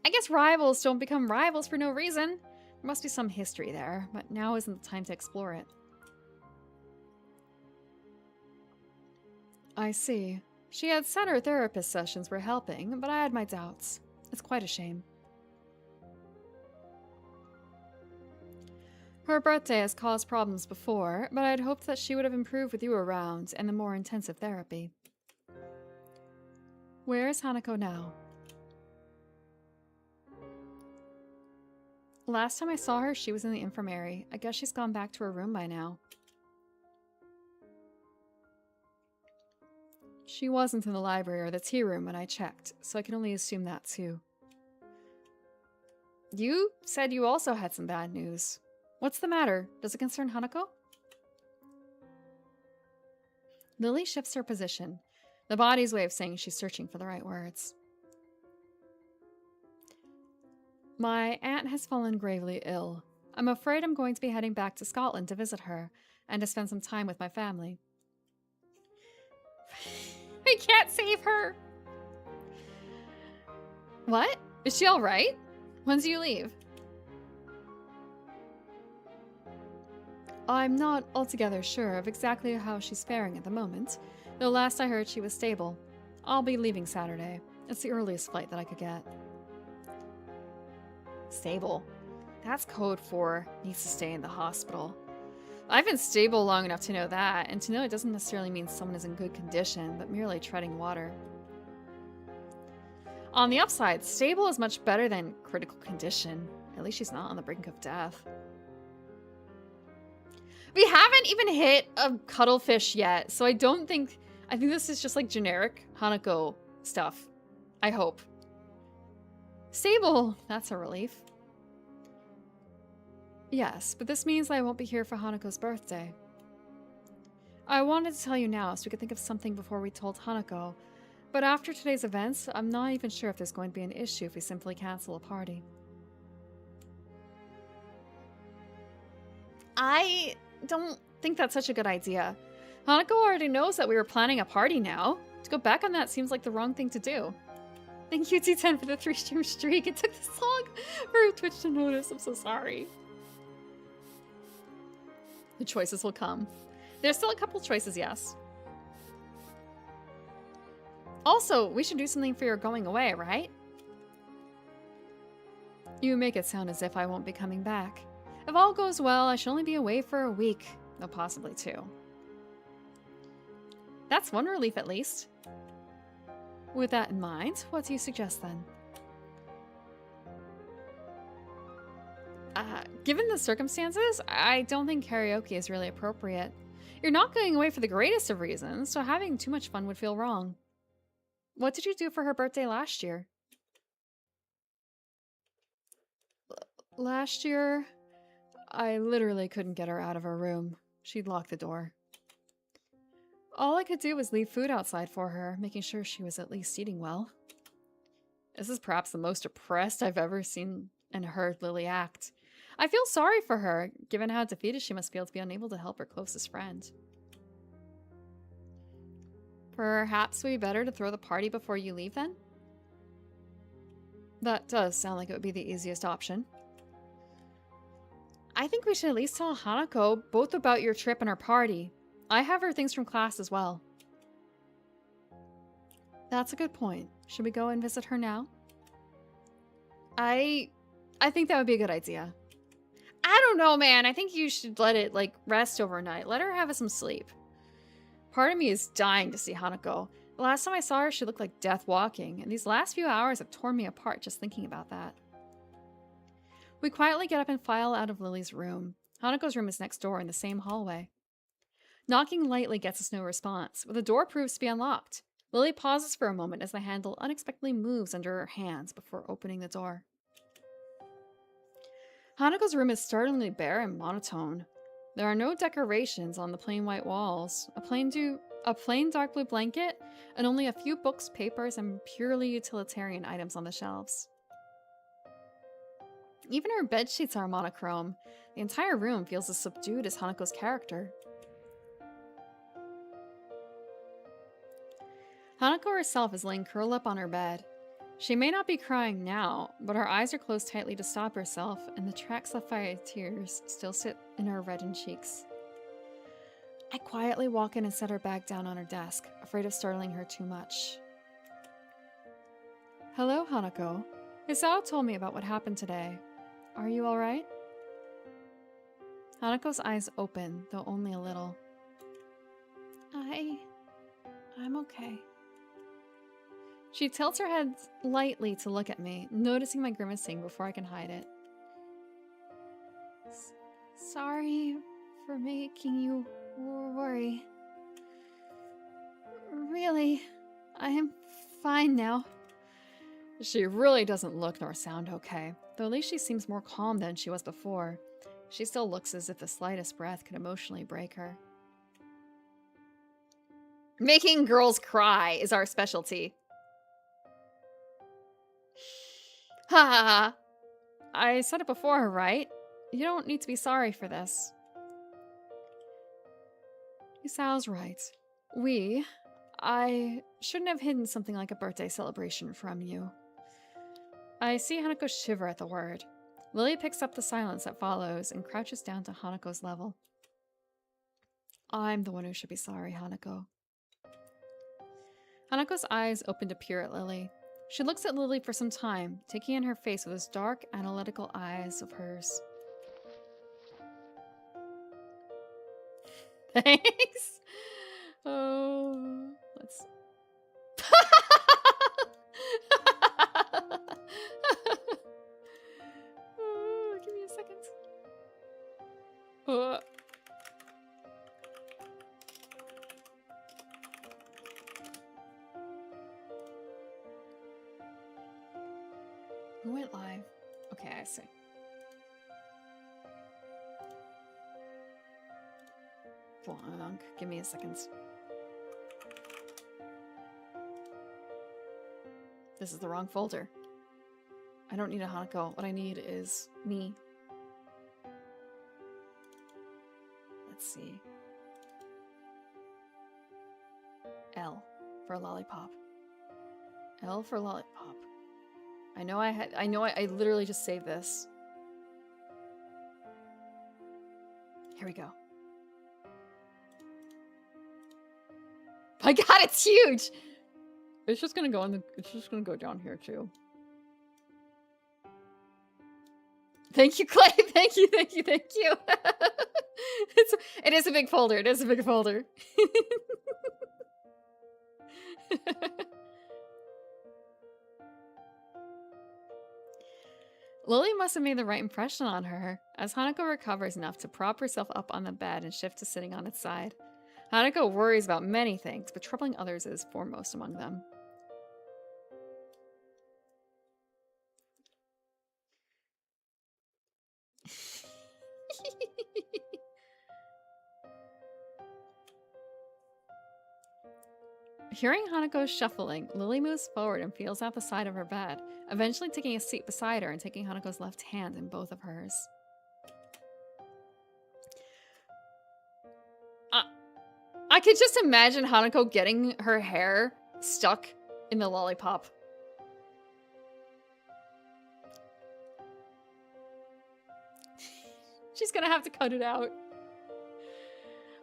I guess rivals don't become rivals for no reason. There must be some history there, but now isn't the time to explore it. I see. She had said her therapist sessions were helping, but I had my doubts. It's quite a shame. Her birthday has caused problems before, but I'd hoped that she would have improved with you around and the more intensive therapy. Where is Hanako now? Last time I saw her, she was in the infirmary. I guess she's gone back to her room by now. She wasn't in the library or the tea room when I checked, so I can only assume that too. You said you also had some bad news. What's the matter? Does it concern Hanako? Lily shifts her position, the body's way of saying she's searching for the right words. My aunt has fallen gravely ill. I'm afraid I'm going to be heading back to Scotland to visit her and to spend some time with my family. I can't save her! What? Is she alright? When do you leave? I'm not altogether sure of exactly how she's faring at the moment, though last I heard she was stable. I'll be leaving Saturday. It's the earliest flight that I could get. Stable. That's code for needs to stay in the hospital. I've been stable long enough to know that, and to know it doesn't necessarily mean someone is in good condition, but merely treading water. On the upside, stable is much better than critical condition. At least she's not on the brink of death. We haven't even hit a cuttlefish yet, so I think this is just like generic Hanako stuff. I hope. Stable, that's a relief. Yes, but this means I won't be here for Hanako's birthday. I wanted to tell you now so we could think of something before we told Hanako, but after today's events, I'm not even sure if there's going to be an issue if we simply cancel a party. I don't think that's such a good idea. Hanako already knows that we were planning a party now. To go back on that seems like the wrong thing to do. Thank you, T10, for the 3-stream streak. It took this long for Twitch to notice. I'm so sorry. The choices will come. There's still a couple choices, yes. Also, we should do something for your going away, right? You make it sound as if I won't be coming back. If all goes well, I should only be away for a week. Or possibly 2. That's one relief at least. With that in mind, what do you suggest then? Given the circumstances, I don't think karaoke is really appropriate. You're not going away for the greatest of reasons, so having too much fun would feel wrong. What did you do for her birthday last year? Last year, I literally couldn't get her out of her room. She'd lock the door. All I could do was leave food outside for her, making sure she was at least eating well. This is perhaps the most depressed I've ever seen and heard Lily act. I feel sorry for her, given how defeated she must feel to be unable to help her closest friend. Perhaps we'd better to throw the party before you leave, then? That does sound like it would be the easiest option. I think we should at least tell Hanako both about your trip and our party. I have her things from class as well. That's a good point. Should we go and visit her now? I think that would be a good idea. I don't know, man. I think you should let it, rest overnight. Let her have some sleep. Part of me is dying to see Hanako. The last time I saw her, she looked like death walking, and these last few hours have torn me apart just thinking about that. We quietly get up and file out of Lily's room. Hanako's room is next door in the same hallway. Knocking lightly gets us no response, but the door proves to be unlocked. Lily pauses for a moment as the handle unexpectedly moves under her hands before opening the door. Hanako's room is startlingly bare and monotone. There are no decorations on the plain white walls, a plain dark blue blanket, and only a few books, papers, and purely utilitarian items on the shelves. Even her bedsheets are monochrome. The entire room feels as subdued as Hanako's character. Hanako herself is laying curled up on her bed. She may not be crying now, but her eyes are closed tightly to stop herself, and the tracks left by tears still sit in her reddened cheeks. I quietly walk in and set her bag down on her desk, afraid of startling her too much. Hello, Hanako. Hisao told me about what happened today. Are you alright? Hanako's eyes open, though only a little. I'm okay. She tilts her head lightly to look at me, noticing my grimacing before I can hide it. Sorry for making you worry. Really, I am fine now. She really doesn't look nor sound okay, though at least she seems more calm than she was before. She still looks as if the slightest breath could emotionally break her. Making girls cry is our specialty. Ha ha ha. I said it before, right? You don't need to be sorry for this. Hisao's right. I shouldn't have hidden something like a birthday celebration from you. I see Hanako shiver at the word. Lily picks up the silence that follows and crouches down to Hanako's level. I'm the one who should be sorry, Hanako. Hanako's eyes open to peer at Lily. She looks at Lily for some time, taking in her face with those dark, analytical eyes of hers. Thanks. Oh, let's... Oh, give me a second. Who went live? Okay, I see. Blank. Give me a second. This is the wrong folder. I don't need a Hanako. What I need is me. Let's see. L for lollipop. L for lollipop. I literally just saved this. Here we go. My god, it's huge! It's just gonna go down here too. Thank you, Clay. Thank you. It is a big folder. It is a big folder. Lily must have made the right impression on her, as Hanako recovers enough to prop herself up on the bed and shift to sitting on its side. Hanako worries about many things, but troubling others is foremost among them. Hearing Hanako's shuffling, Lily moves forward and feels out the side of her bed, eventually taking a seat beside her and taking Hanako's left hand in both of hers. I could just imagine Hanako getting her hair stuck in the lollipop. She's gonna have to cut it out.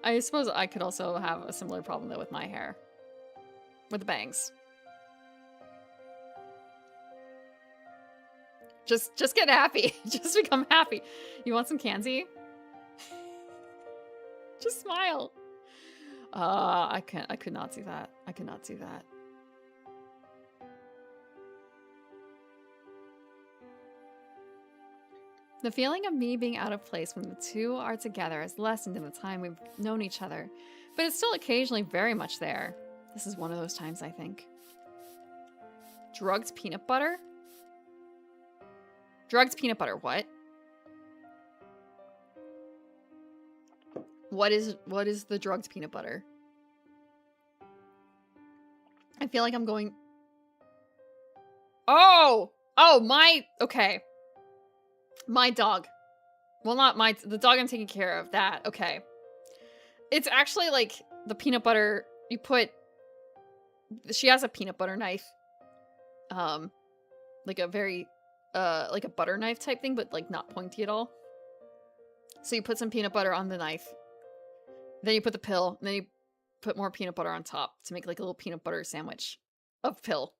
I suppose I could also have a similar problem though with my hair. With the bangs. Just get happy. Just become happy. You want some candy? Just smile. I could not do that. I could not do that. The feeling of me being out of place when the two are together has lessened in the time we've known each other, but it's still occasionally very much there. This is one of those times, I think. Drugged peanut butter? Drugged peanut butter, what? What is the drugged peanut butter? I feel like I'm going... Oh! Okay. My dog. Well, not the dog I'm taking care of. That, okay. It's actually like the peanut butter you put... She has a peanut butter knife. Like a very, like a butter knife type thing, but like not pointy at all. So you put some peanut butter on the knife. Then you put the pill, and then you put more peanut butter on top to make like a little peanut butter sandwich of pill.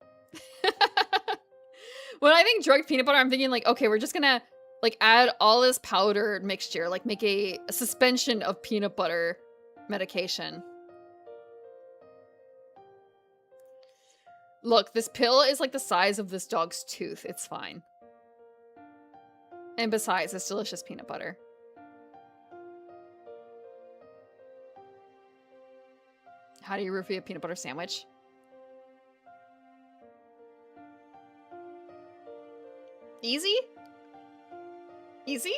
When I think drugged peanut butter, I'm thinking like, okay, we're just gonna like add all this powdered mixture, like make a suspension of peanut butter medication. Look, this pill is like the size of this dog's tooth. It's fine. And besides, it's delicious peanut butter. How do you roofie a peanut butter sandwich? Easy? Easy?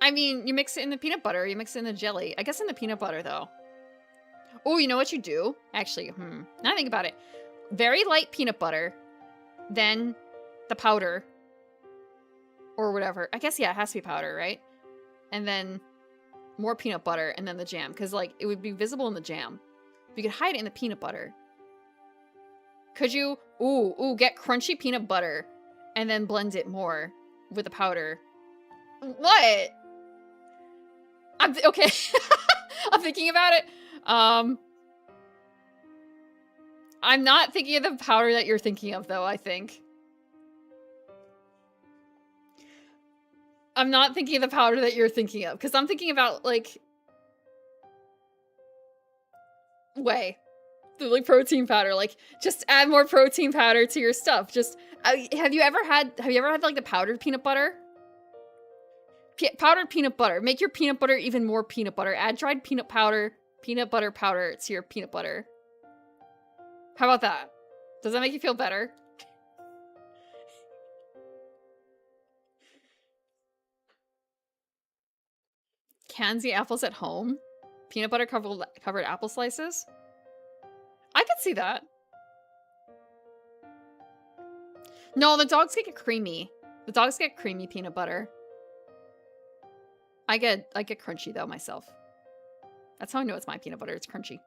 I mean, you mix it in the peanut butter, you mix it in the jelly. I guess in the peanut butter, though. Oh, you know what you do? Actually, now I think about it. Very light peanut butter, then the powder, or whatever. I guess, yeah, it has to be powder, right? And then more peanut butter, and then the jam, because, like, it would be visible in the jam. You could hide it in the peanut butter. Could you, get crunchy peanut butter, and then blend it more with the powder. What? Okay. I'm thinking about it. I'm not thinking of the powder that you're thinking of, though, I think. I'm not thinking of the powder that you're thinking of, because I'm thinking about, like... like protein powder. Like, just add more protein powder to your stuff. Just, have you ever had, like, the powdered peanut butter? Powdered peanut butter. Make your peanut butter even more peanut butter. Add dried peanut butter powder to your peanut butter. How about that? Does that make you feel better? Candy apples at home? Peanut butter covered apple slices? I could see that. No, the dogs get creamy. The dogs get creamy peanut butter. I get crunchy though myself. That's how I know it's my peanut butter. It's crunchy.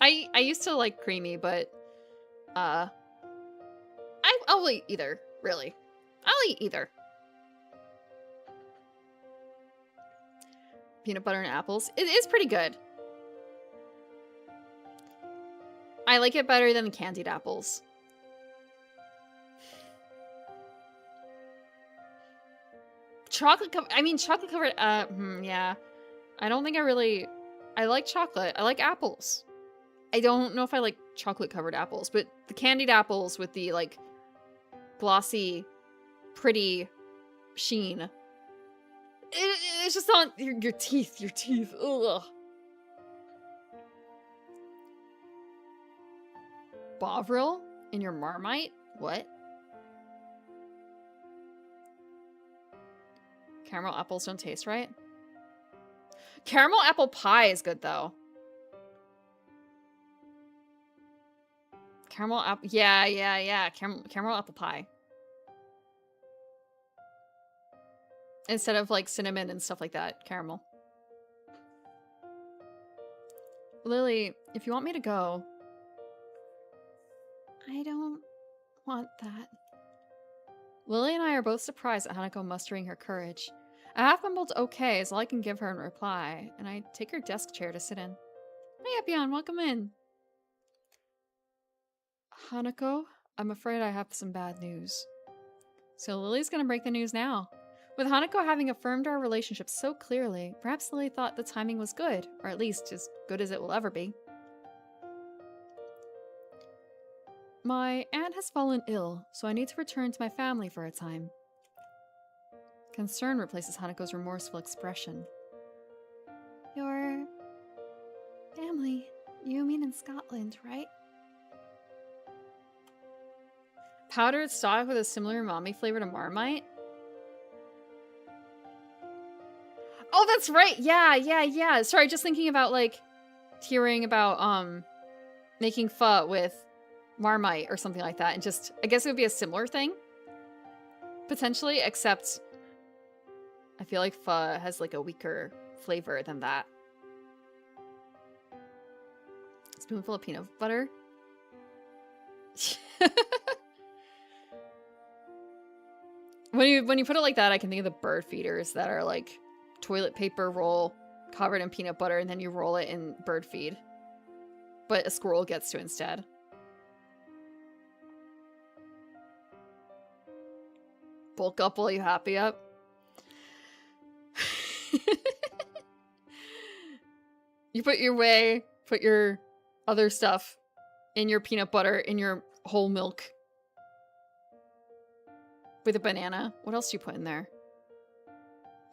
I used to like creamy, but I'll eat either, really. I'll eat either. Peanut butter and apples. It is pretty good. I like it better than the candied apples. Chocolate covered, yeah. I don't think I like chocolate. I like apples. I don't know if I like chocolate covered apples, but the candied apples with the, like, glossy, pretty sheen. It's just on your teeth, ugh. Bovril in your Marmite? What? Caramel apples don't taste right? Caramel apple pie is good, though. caramel apple. Yeah. Caramel apple pie. Instead of like cinnamon and stuff like that, caramel. Lily, if you want me to go, I don't want that. Lily and I are both surprised at Hanako mustering her courage. A half-mumbled okay is all I can give her in reply, and I take her desk chair to sit in. Hey, Epion, welcome in. Hanako, I'm afraid I have some bad news. So Lily's gonna break the news now. With Hanako having affirmed our relationship so clearly, perhaps Lily thought the timing was good, or at least as good as it will ever be. My aunt has fallen ill, so I need to return to my family for a time. Concern replaces Hanako's remorseful expression. Your family, you mean in Scotland, right? Powdered stock with a similar umami flavor to Marmite? Oh, that's right. Yeah. Sorry, just thinking about like hearing about making pho with Marmite or something like that, and just I guess it would be a similar thing potentially, except I feel like pho has like a weaker flavor than that. Spoonful of peanut butter. When you put it like that, I can think of the bird feeders that are like toilet paper roll covered in peanut butter, and then you roll it in bird feed. But a squirrel gets to instead. Bulk up while you happy up. You put your other stuff in your peanut butter, in your whole milk. With a banana. What else do you put in there?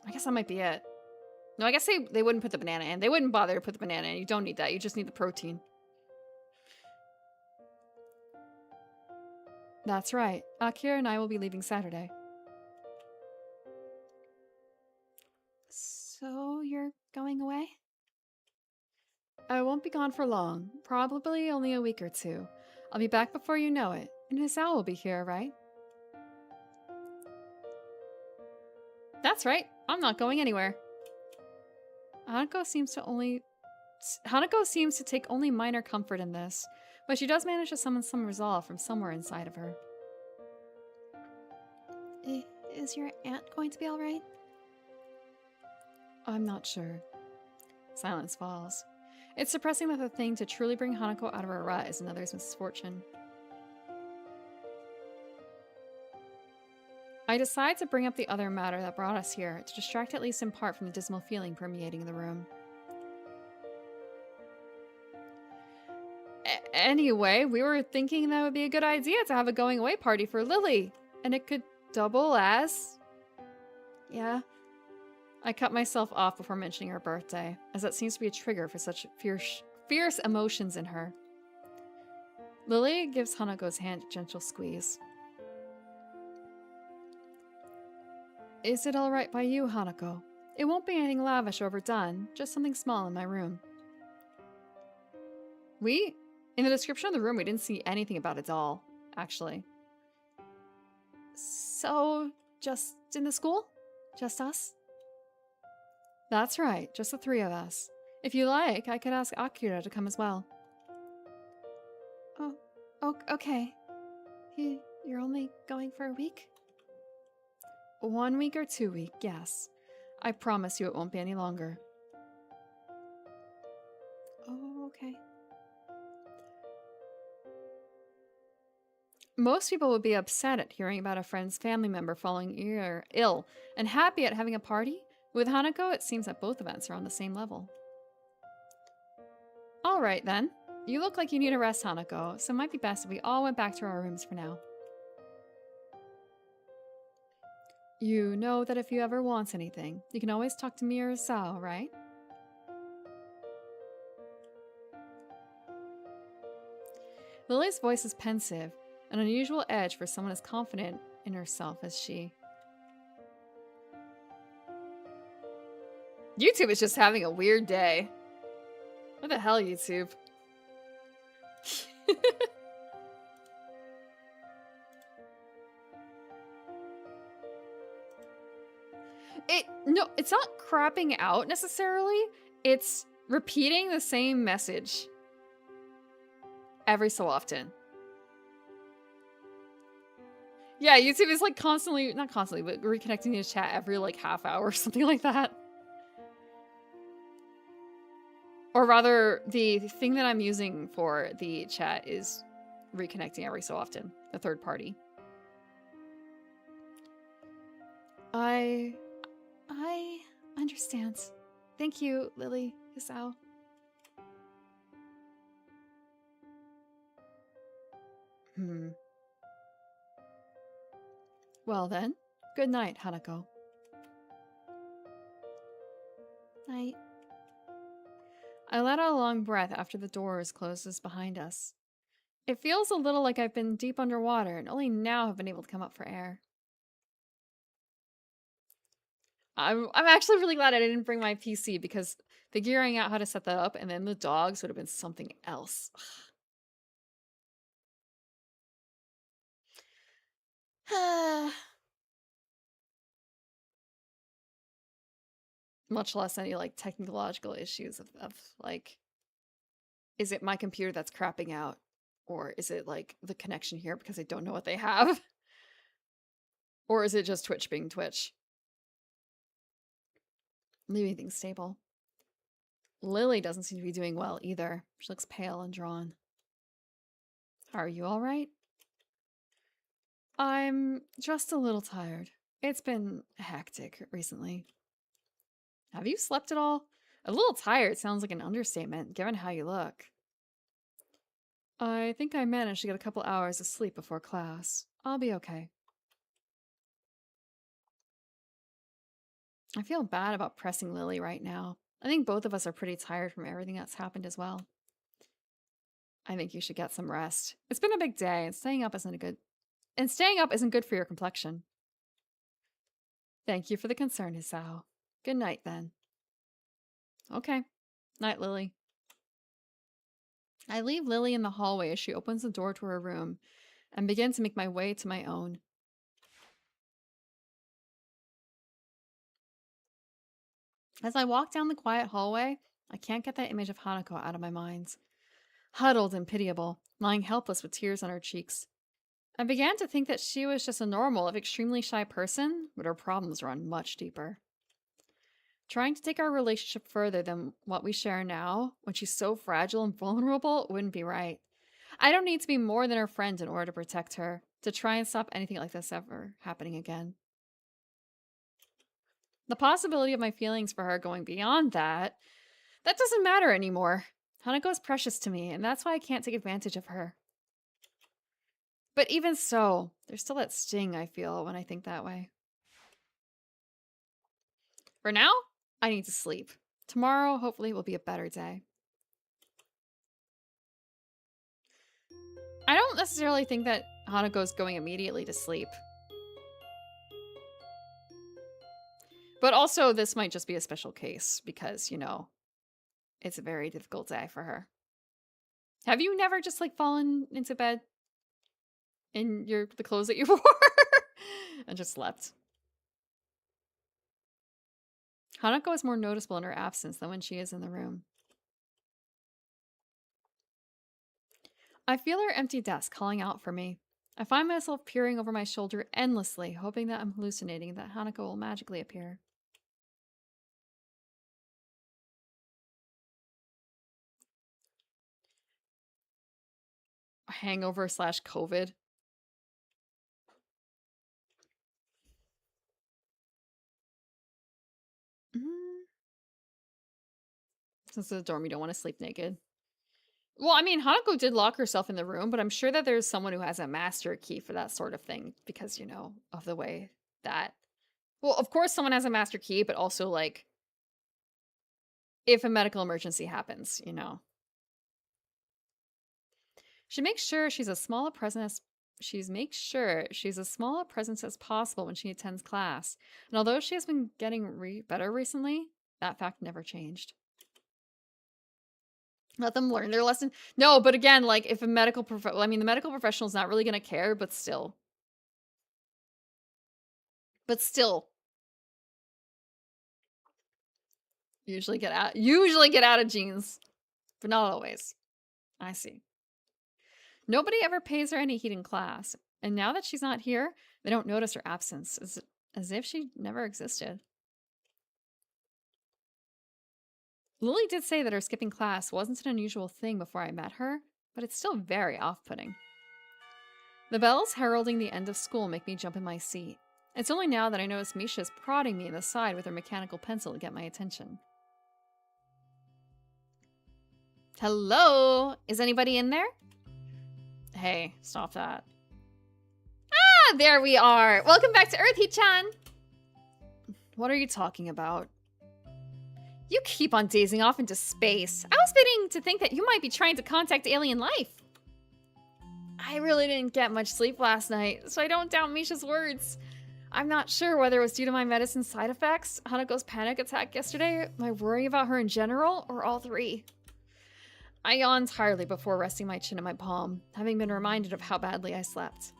I guess that might be it. No, I guess they wouldn't put the banana in. They wouldn't bother to put the banana in. You don't need that. You just need the protein. That's right. Akira and I will be leaving Saturday. So you're going away? I won't be gone for long. Probably only a week or two. I'll be back before you know it. And Hisao will be here, right? That's right. I'm not going anywhere. Hanako seems to take only minor comfort in this, but she does manage to summon some resolve from somewhere inside of her. Is your aunt going to be alright? I'm not sure. Silence falls. It's depressing that the thing to truly bring Hanako out of her rut is another's misfortune. I decide to bring up the other matter that brought us here, to distract at least in part from the dismal feeling permeating the room. Anyway, we were thinking that would be a good idea to have a going away party for Lily, and it could double as... Yeah. I cut myself off before mentioning her birthday, as that seems to be a trigger for such fierce emotions in her. Lily gives Hanako's hand a gentle squeeze. Is it alright by you, Hanako? It won't be anything lavish or overdone, just something small in my room. In the description of the room, we didn't see anything about a doll, actually. So, just in the school? Just us? That's right, just the three of us. If you like, I could ask Akira to come as well. Oh, okay. You're only going for a week? 1 week or 2 weeks, yes. I promise you it won't be any longer. Oh, okay. Most people would be upset at hearing about a friend's family member falling ill, and happy at having a party. With Hanako, it seems that both events are on the same level. Alright then. You look like you need a rest, Hanako, so it might be best if we all went back to our rooms for now. You know that if you ever want anything, you can always talk to me or Hisao, right? Lily's voice is pensive, an unusual edge for someone as confident in herself as she. YouTube is just having a weird day. What the hell, YouTube? No, it's not crapping out necessarily. It's repeating the same message every so often. Yeah, YouTube is like constantly, not constantly, but reconnecting to chat every like half hour or something like that. Or rather, the thing that I'm using for the chat is reconnecting every so often, the third party. I understand. Thank you, Lily Hisao. Well then, good night, Hanako. Night. I let out a long breath after the doors closes behind us. It feels a little like I've been deep underwater and only now have been able to come up for air. I'm actually really glad I didn't bring my PC because figuring out how to set that up and then the dogs would have been something else. Much less any like technological issues of like, is it my computer that's crapping out? Or is it like the connection here because I don't know what they have? Or is it just Twitch being Twitch? Leaving things stable. Lily doesn't seem to be doing well either. She looks pale and drawn. Are you all right? I'm just a little tired. It's been hectic recently. Have you slept at all? A little tired sounds like an understatement, given how you look. I think I managed to get a couple hours of sleep before class. I'll be okay. I feel bad about pressing Lily right now. I think both of us are pretty tired from everything that's happened as well. I think you should get some rest. It's been a big day, and staying up isn't good for your complexion. Thank you for the concern, Hisao. Good night, then. Okay. Night, Lily. I leave Lily in the hallway as she opens the door to her room and begin to make my way to my own. As I walk down the quiet hallway, I can't get that image of Hanako out of my mind. Huddled and pitiable, lying helpless with tears on her cheeks. I began to think that she was just a normal, if extremely shy person, but her problems run much deeper. Trying to take our relationship further than what we share now, when she's so fragile and vulnerable, wouldn't be right. I don't need to be more than her friend in order to protect her, to try and stop anything like this ever happening again. The possibility of my feelings for her going beyond that doesn't matter anymore. Hanako is precious to me, and that's why I can't take advantage of her. But even so, there's still that sting I feel when I think that way. For now, I need to sleep. Tomorrow, hopefully, will be a better day. I don't necessarily think that Hanako's going immediately to sleep. But also, this might just be a special case because, you know, it's a very difficult day for her. Have you never just, like, fallen into bed in the clothes that you wore and just slept? Hanako is more noticeable in her absence than when she is in the room. I feel her empty desk calling out for me. I find myself peering over my shoulder endlessly, hoping that I'm hallucinating, that Hanako will magically appear. Hangover / COVID. Since it's a dorm, you don't want to sleep naked. Well, I mean, Hanako did lock herself in the room, but I'm sure that there's someone who has a master key for that sort of thing because, you know, of the way that... Well, of course someone has a master key, but also, like, if a medical emergency happens, you know. She makes sure she's as small a presence as possible when she attends class. And although she has been getting better recently, that fact never changed. Let them learn their lesson. No, but again, like, if a medical the medical professional's not really going to care, but still. Usually get out of jeans, but not always. I see. Nobody ever pays her any heed in class, and now that she's not here, they don't notice her absence, as if she never existed. Lily did say that her skipping class wasn't an unusual thing before I met her, but it's still very off-putting. The bells heralding the end of school make me jump in my seat. It's only now that I notice Misha's prodding me in the side with her mechanical pencil to get my attention. Hello? Is anybody in there? Hey, stop that. Ah, there we are. Welcome back to Earth, Hee-chan. What are you talking about? You keep on dazing off into space. I was beginning to think that you might be trying to contact alien life. I really didn't get much sleep last night, so I don't doubt Misha's words. I'm not sure whether it was due to my medicine side effects, Hanako's panic attack yesterday, my worry about her in general, or all three. I yawned tiredly before resting my chin in my palm, having been reminded of how badly I slept.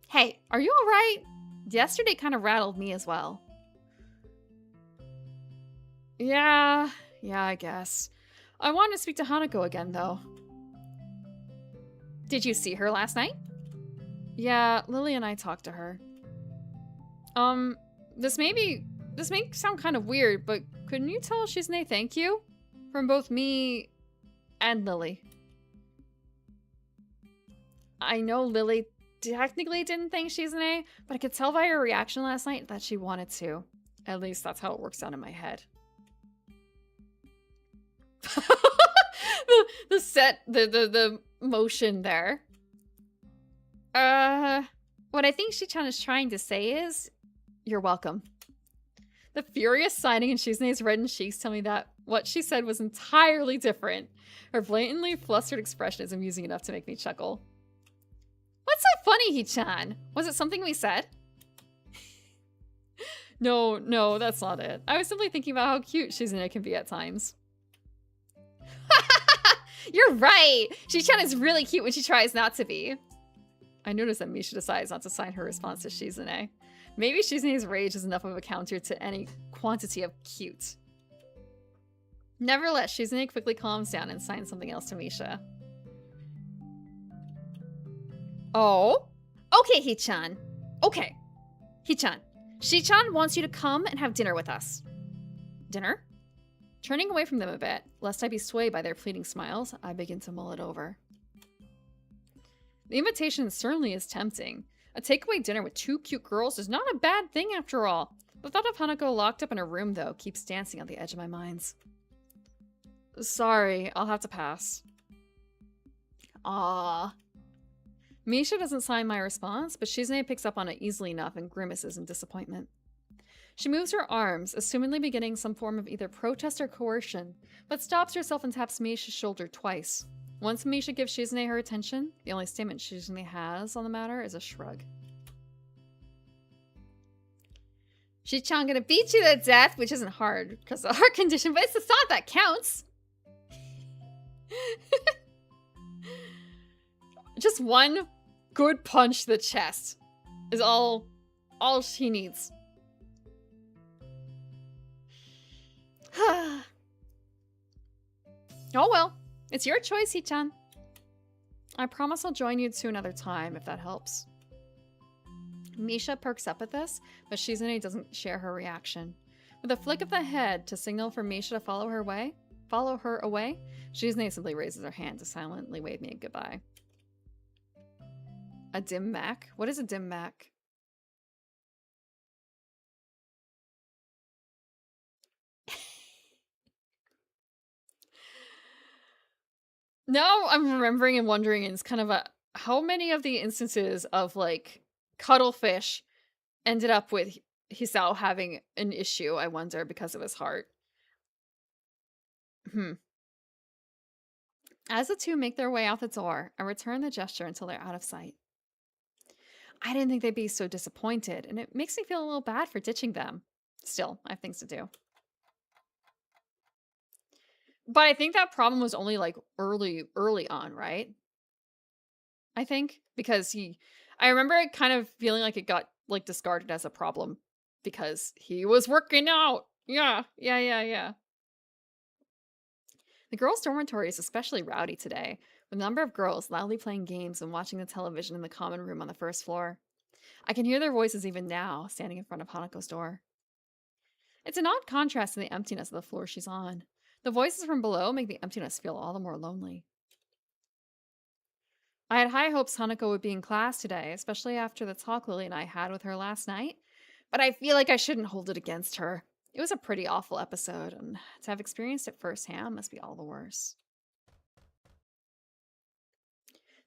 Hey, are you alright? Yesterday kind of rattled me as well. Yeah, I guess. I wanted to speak to Hanako again, though. Did you see her last night? Yeah, Lily and I talked to her. This may sound kind of weird, but couldn't you tell Shizune thank you? From both me and Lily. I know Lily technically didn't thank Shizune, but I could tell by her reaction last night that she wanted to. At least that's how it works out in my head. the motion there. What I think Shi-chan is trying to say is, you're welcome. The furious signing in Shizune's reddened cheeks tell me that what she said was entirely different. Her blatantly flustered expression is amusing enough to make me chuckle. What's so funny, Hee-chan? Was it something we said? No, that's not it. I was simply thinking about how cute Shizune can be at times. You're right! Shi-chan is really cute when she tries not to be. I noticed that Misha decides not to sign her response to Shizune. Maybe Shizune's rage is enough of a counter to any quantity of cute. Nevertheless, Shizune quickly calms down and signs something else to Misha. Oh? Okay, Hee-chan. Okay. Hee-chan, Shi-chan wants you to come and have dinner with us. Dinner? Turning away from them a bit, lest I be swayed by their pleading smiles, I begin to mull it over. The invitation certainly is tempting. A takeaway dinner with two cute girls is not a bad thing after all. The thought of Hanako locked up in her room, though, keeps dancing on the edge of my mind. Sorry, I'll have to pass. Ah. Misha doesn't sign my response, but Shizune picks up on it easily enough and grimaces in disappointment. She moves her arms, assumedly beginning some form of either protest or coercion, but stops herself and taps Misha's shoulder twice. Once Misha gives Shizune her attention, the only statement Shizune has on the matter is a shrug. Shi-chan gonna beat you to death, which isn't hard because of the heart condition, but it's the thought that counts. Just one good punch to the chest is all she needs. Oh well, it's your choice, Hee-chan. I promise I'll join you two another time if that helps. Misha perks up at this, but Shizune doesn't share her reaction. With a flick of the head to signal for Misha to follow her away, Shizune simply raises her hand to silently wave me a goodbye. A dim Mac? What is a dim Mac? Now I'm remembering and wondering, and it's kind of how many of the instances of like cuttlefish ended up with Hisao having an issue, I wonder, because of his heart. As the two make their way out the door, I return the gesture until they're out of sight. I didn't think they'd be so disappointed, and it makes me feel a little bad for ditching them. Still, I have things to do. But I think that problem was only like early on, right? I think because I remember it kind of feeling like it got like discarded as a problem because he was working out Yeah. The girls' dormitory is especially rowdy today, with a number of girls loudly playing games and watching the television in the common room on the first floor. I can hear their voices even now, standing in front of Hanako's door. It's an odd contrast to the emptiness of the floor she's on. The voices from below make the emptiness feel all the more lonely. I had high hopes Hanako would be in class today, especially after the talk Lily and I had with her last night, but I feel like I shouldn't hold it against her. It was a pretty awful episode, and to have experienced it firsthand must be all the worse.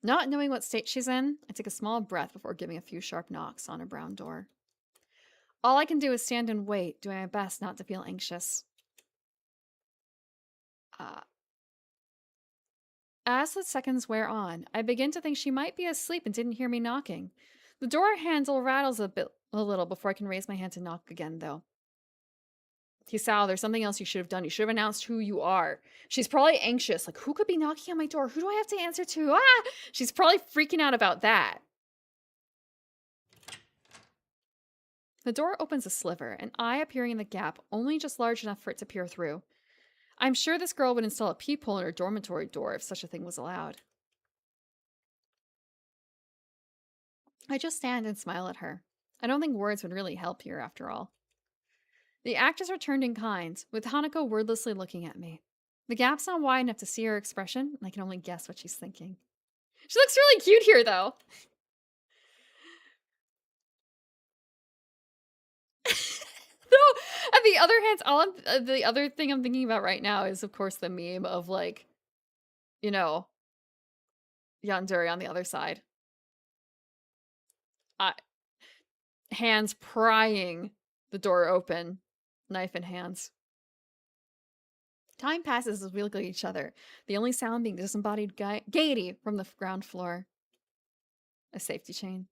Not knowing what state she's in, I take a small breath before giving a few sharp knocks on her brown door. All I can do is stand and wait, doing my best not to feel anxious. As the seconds wear on, I begin to think she might be asleep and didn't hear me knocking. The door handle rattles a little before I can raise my hand to knock again, though. Hisao, there's something else you should have done. You should have announced who you are. She's probably anxious. Like, who could be knocking on my door? Who do I have to answer to? Ah! She's probably freaking out about that. The door opens a sliver, an eye appearing in the gap, only just large enough for it to peer through. I'm sure this girl would install a peephole in her dormitory door if such a thing was allowed. I just stand and smile at her. I don't think words would really help here, after all. The actors returned in kind, with Hanako wordlessly looking at me. The gap's not wide enough to see her expression, and I can only guess what she's thinking. She looks really cute here, though. No, on the other hand, the other thing I'm thinking about right now is, of course, the meme of, like, you know, Yandere on the other side. Hands prying the door open, knife in hands. Time passes as we look at each other, the only sound being disembodied gaiety from the ground floor. A safety chain.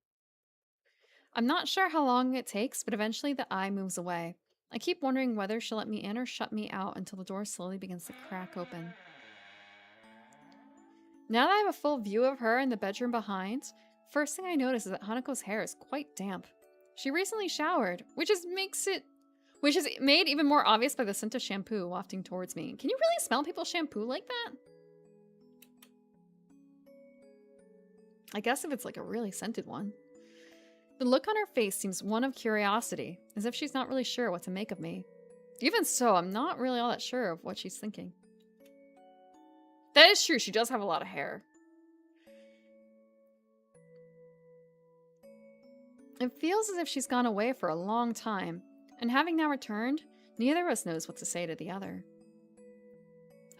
I'm not sure how long it takes, but eventually the eye moves away. I keep wondering whether she'll let me in or shut me out until the door slowly begins to crack open. Now that I have a full view of her in the bedroom behind, first thing I notice is that Hanako's hair is quite damp. She recently showered, which is made even more obvious by the scent of shampoo wafting towards me. Can you really smell people's shampoo like that? I guess if it's like a really scented one. The look on her face seems one of curiosity, as if she's not really sure what to make of me. Even so, I'm not really all that sure of what she's thinking. That is true, she does have a lot of hair. It feels as if she's gone away for a long time, and having now returned, neither of us knows what to say to the other.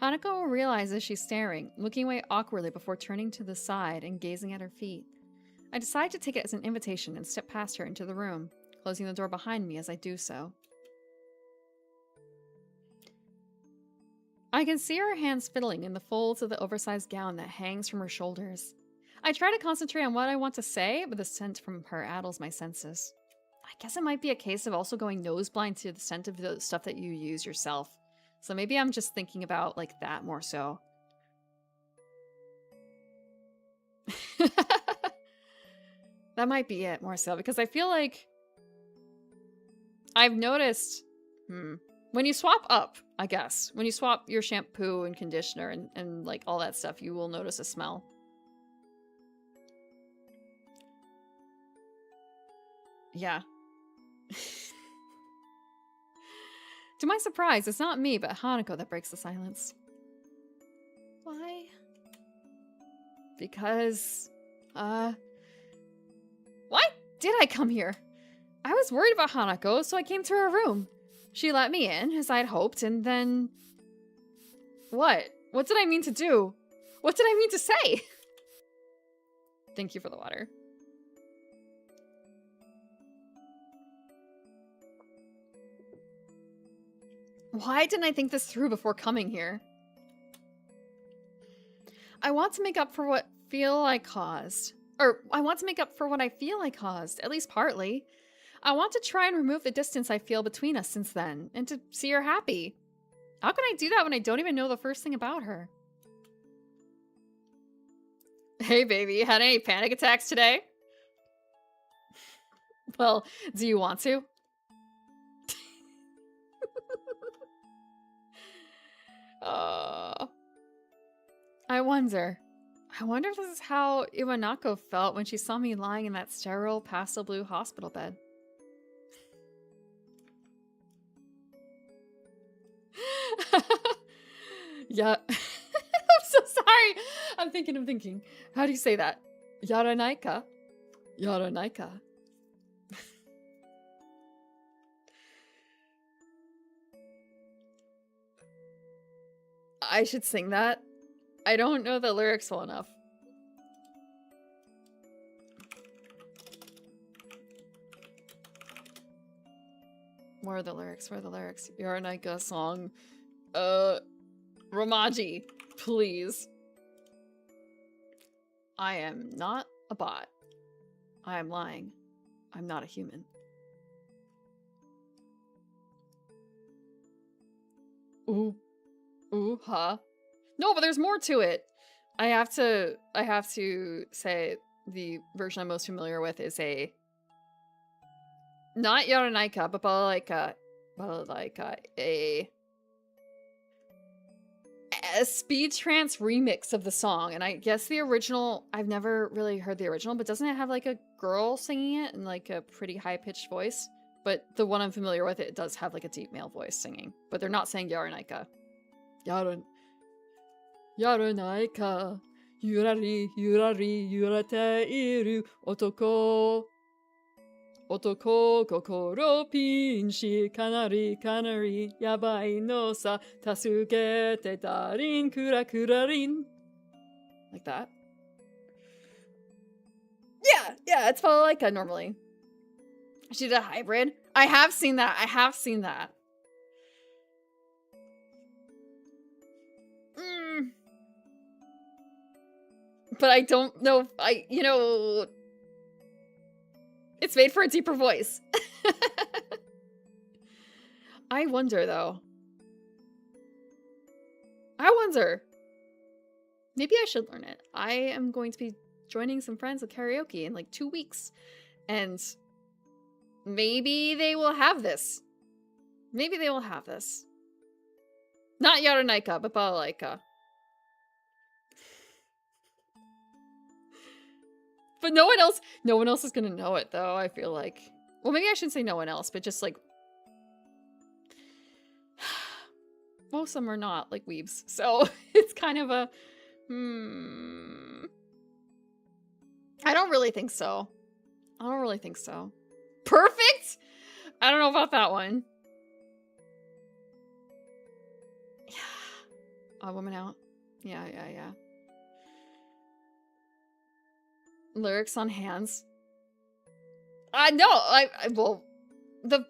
Hanako realizes she's staring, looking away awkwardly before turning to the side and gazing at her feet. I decide to take it as an invitation and step past her into the room, closing the door behind me as I do so. I can see her hands fiddling in the folds of the oversized gown that hangs from her shoulders. I try to concentrate on what I want to say, but the scent from her addles my senses. I guess it might be a case of also going nose blind to the scent of the stuff that you use yourself. So maybe I'm just thinking about, like, that more so. That might be it more so, because I feel like I've noticed, when you swap up, I guess, when you swap your shampoo and conditioner and like all that stuff, you will notice a smell. Yeah. To my surprise, it's not me, but Hanako that breaks the silence. Why? Because, why did I come here? I was worried about Hanako, so I came to her room. She let me in, as I'd hoped, and then... What? What did I mean to do? What did I mean to say? Thank you for the water. Why didn't I think this through before coming here? I want to make up for what I feel I caused, at least partly. I want to try and remove the distance I feel between us since then, and to see her happy. How can I do that when I don't even know the first thing about her? Hey baby, had any panic attacks today? Well, do you want to? I wonder if this is how Iwanako felt when she saw me lying in that sterile pastel blue hospital bed. Yeah. I'm so sorry. I'm thinking. How do you say that? Yaranaika? Yaranaika. I should sing that. I don't know the lyrics well enough. Where are the lyrics? Yaranaika song. Romaji, please. I am not a bot. I am lying. I'm not a human. Ooh, huh? No, but there's more to it. I have to say the version I'm most familiar with is not Yaranaika, but balalaika, a speed trance remix of the song. And I guess the original, I've never really heard the original, but doesn't it have like a girl singing it in like a pretty high-pitched voice? But the one I'm familiar with, it does have like a deep male voice singing, but they're not saying Yaranaika. Yaranaika, yurari, yurate iru, otoko kokoro pinshi, kanari, yabai no sa, tasukete darin, kurarin. Like that. Yeah, it's balalaika normally. She did a hybrid. I have seen that. But I don't know if it's made for a deeper voice. I wonder, though. Maybe I should learn it. I am going to be joining some friends at karaoke in like 2 weeks. And maybe they will have this. Not Yaranaika, but balalaika. But no one else is gonna know it, though, I feel like. Well, maybe I shouldn't say no one else, but just like... most of them are not, like, weebs. So, it's kind of a... I don't really think so. Perfect? I don't know about that one. Yeah. A woman out. Yeah. Lyrics on hands. No, well, the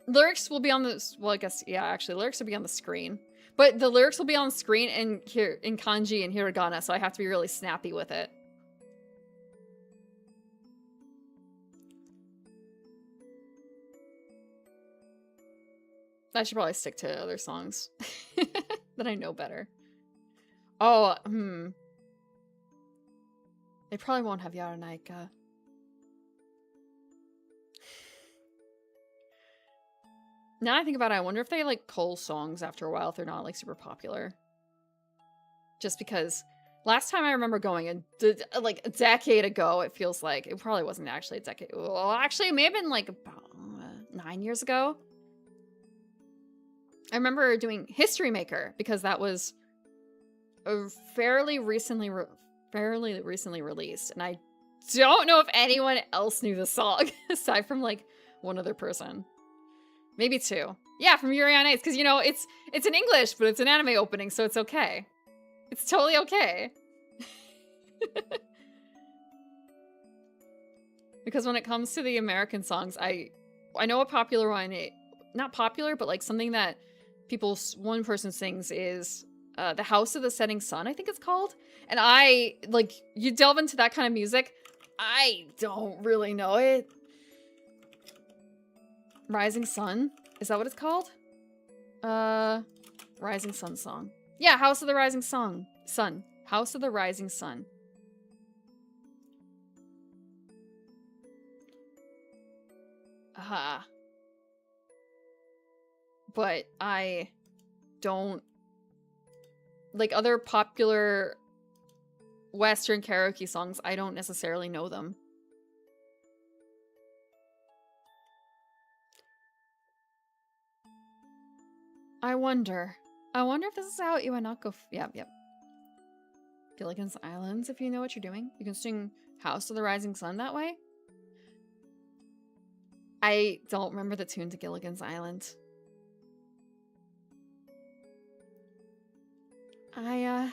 lyrics will be on the, well, I guess, yeah, actually, lyrics will be on the screen. But the lyrics will be on the screen and here in kanji and hiragana, so I have to be really snappy with it. I should probably stick to other songs that I know better. Oh, They probably won't have Yaranaika. Now I think about it, I wonder if they like cull songs after a while if they're not like super popular. Just because last time I remember going, like a decade ago, it feels like, it probably wasn't actually a decade. Well, actually, it may have been like about 9 years ago. I remember doing History Maker because that was a fairly recently released, and I don't know if anyone else knew the song aside from like one other person, maybe 2. Yeah, from Yuri on Ice, because it's in English, but it's an anime opening, so it's okay. It's totally okay. Because when it comes to the American songs, I know a popular one, not popular, but like something that one person sings is The House of the Setting Sun, I think it's called. And you delve into that kind of music, I don't really know it. Rising Sun? Is that what it's called? Rising Sun song. Yeah, House of the Rising Sun. House of the Rising Sun. But I don't like other popular Western karaoke songs, I don't necessarily know them. I wonder if this is how Iwanako... Yep. Gilligan's Islands, if you know what you're doing. You can sing House of the Rising Sun that way. I don't remember the tune to Gilligan's Island. A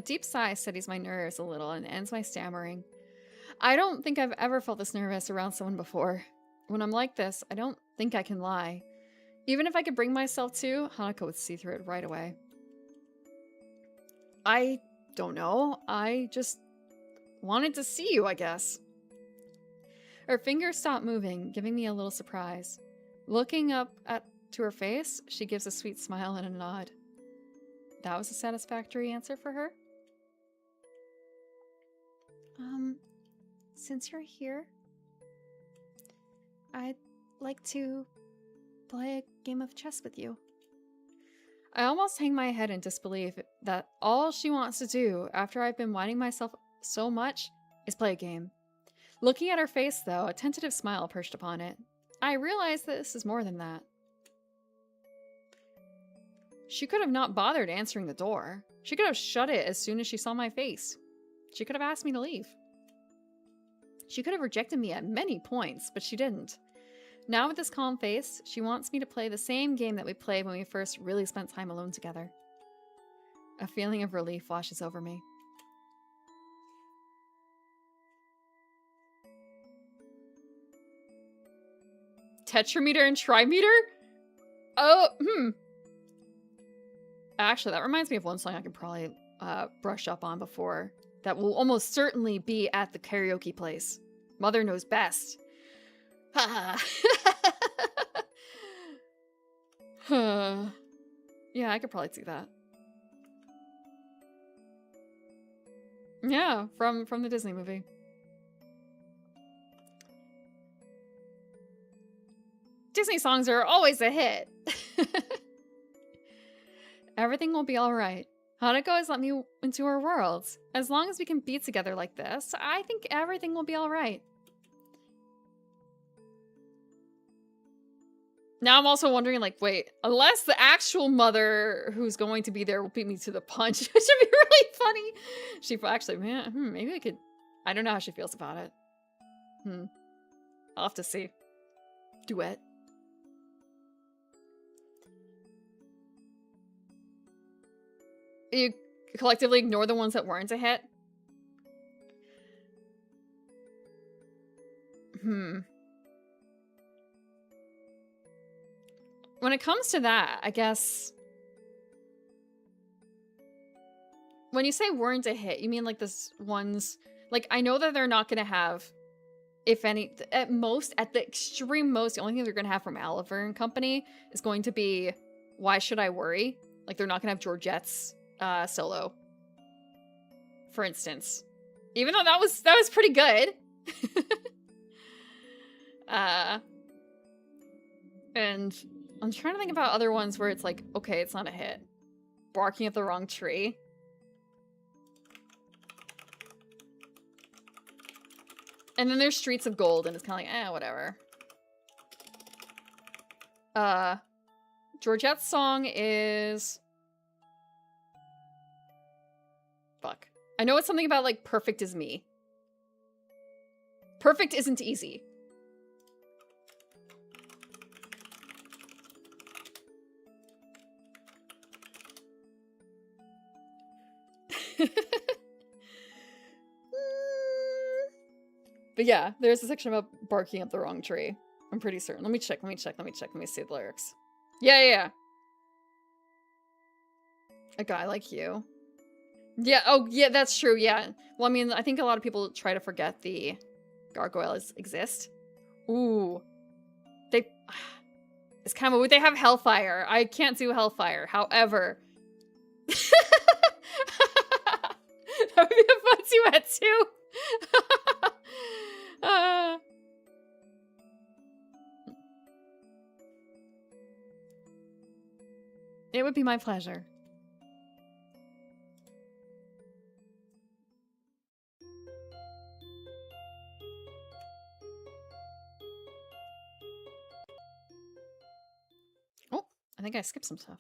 deep sigh steadies my nerves a little and ends my stammering. I don't think I've ever felt this nervous around someone before. When I'm like this, I don't think I can lie. Even if I could bring myself to, Hanako would see through it right away. I don't know. I just wanted to see you, I guess. Her fingers stop moving, giving me a little surprise. Looking up to her face, she gives a sweet smile and a nod. That was a satisfactory answer for her? Since you're here, I'd like to play a game of chess with you. I almost hang my head in disbelief that all she wants to do after I've been whining myself so much is play a game. Looking at her face, though, a tentative smile perched upon it. I realize that this is more than that. She could have not bothered answering the door. She could have shut it as soon as she saw my face. She could have asked me to leave. She could have rejected me at many points, but she didn't. Now with this calm face, she wants me to play the same game that we played when we first really spent time alone together. A feeling of relief washes over me. Tetrameter and trimeter? Oh, Actually, that reminds me of one song I could probably brush up on before. That will almost certainly be at the karaoke place. Mother Knows Best. Yeah, I could probably see that. Yeah, from the Disney movie. Disney songs are always a hit. Everything will be alright. Hanako has let me into her world. As long as we can be together like this, I think everything will be alright. Now I'm also wondering, like, wait, unless the actual mother who's going to be there will beat me to the punch, which would be really funny. She actually, maybe I could, I don't know how she feels about it. I'll have to see. Duet. You collectively ignore the ones that weren't a hit? When it comes to that, I guess... When you say weren't a hit, you mean like this ones... Like, I know that they're not going to have, if any... At most, at the extreme most, the only thing they're going to have from Oliver and Company is going to be Why Should I Worry? Like, they're not going to have Georgette's solo. For instance. Even though that was pretty good. And... I'm trying to think about other ones where it's like, okay, it's not a hit. Barking at the Wrong Tree. And then there's Streets of Gold, and it's kind of like, whatever. Georgette's song is... Fuck. I know it's something about, like, Perfect Is Me. Perfect isn't easy. But yeah, there's a section about barking up the wrong tree. I'm pretty certain. Let me check. Let me see the lyrics. Yeah. A guy like you. Yeah, oh, yeah, that's true, yeah. Well, I mean, I think a lot of people try to forget the gargoyles exist. Ooh. It's kind of weird. They have Hellfire. I can't do Hellfire. However... That would be a fun duet, too. It would be my pleasure. Oh, I think I skipped some stuff.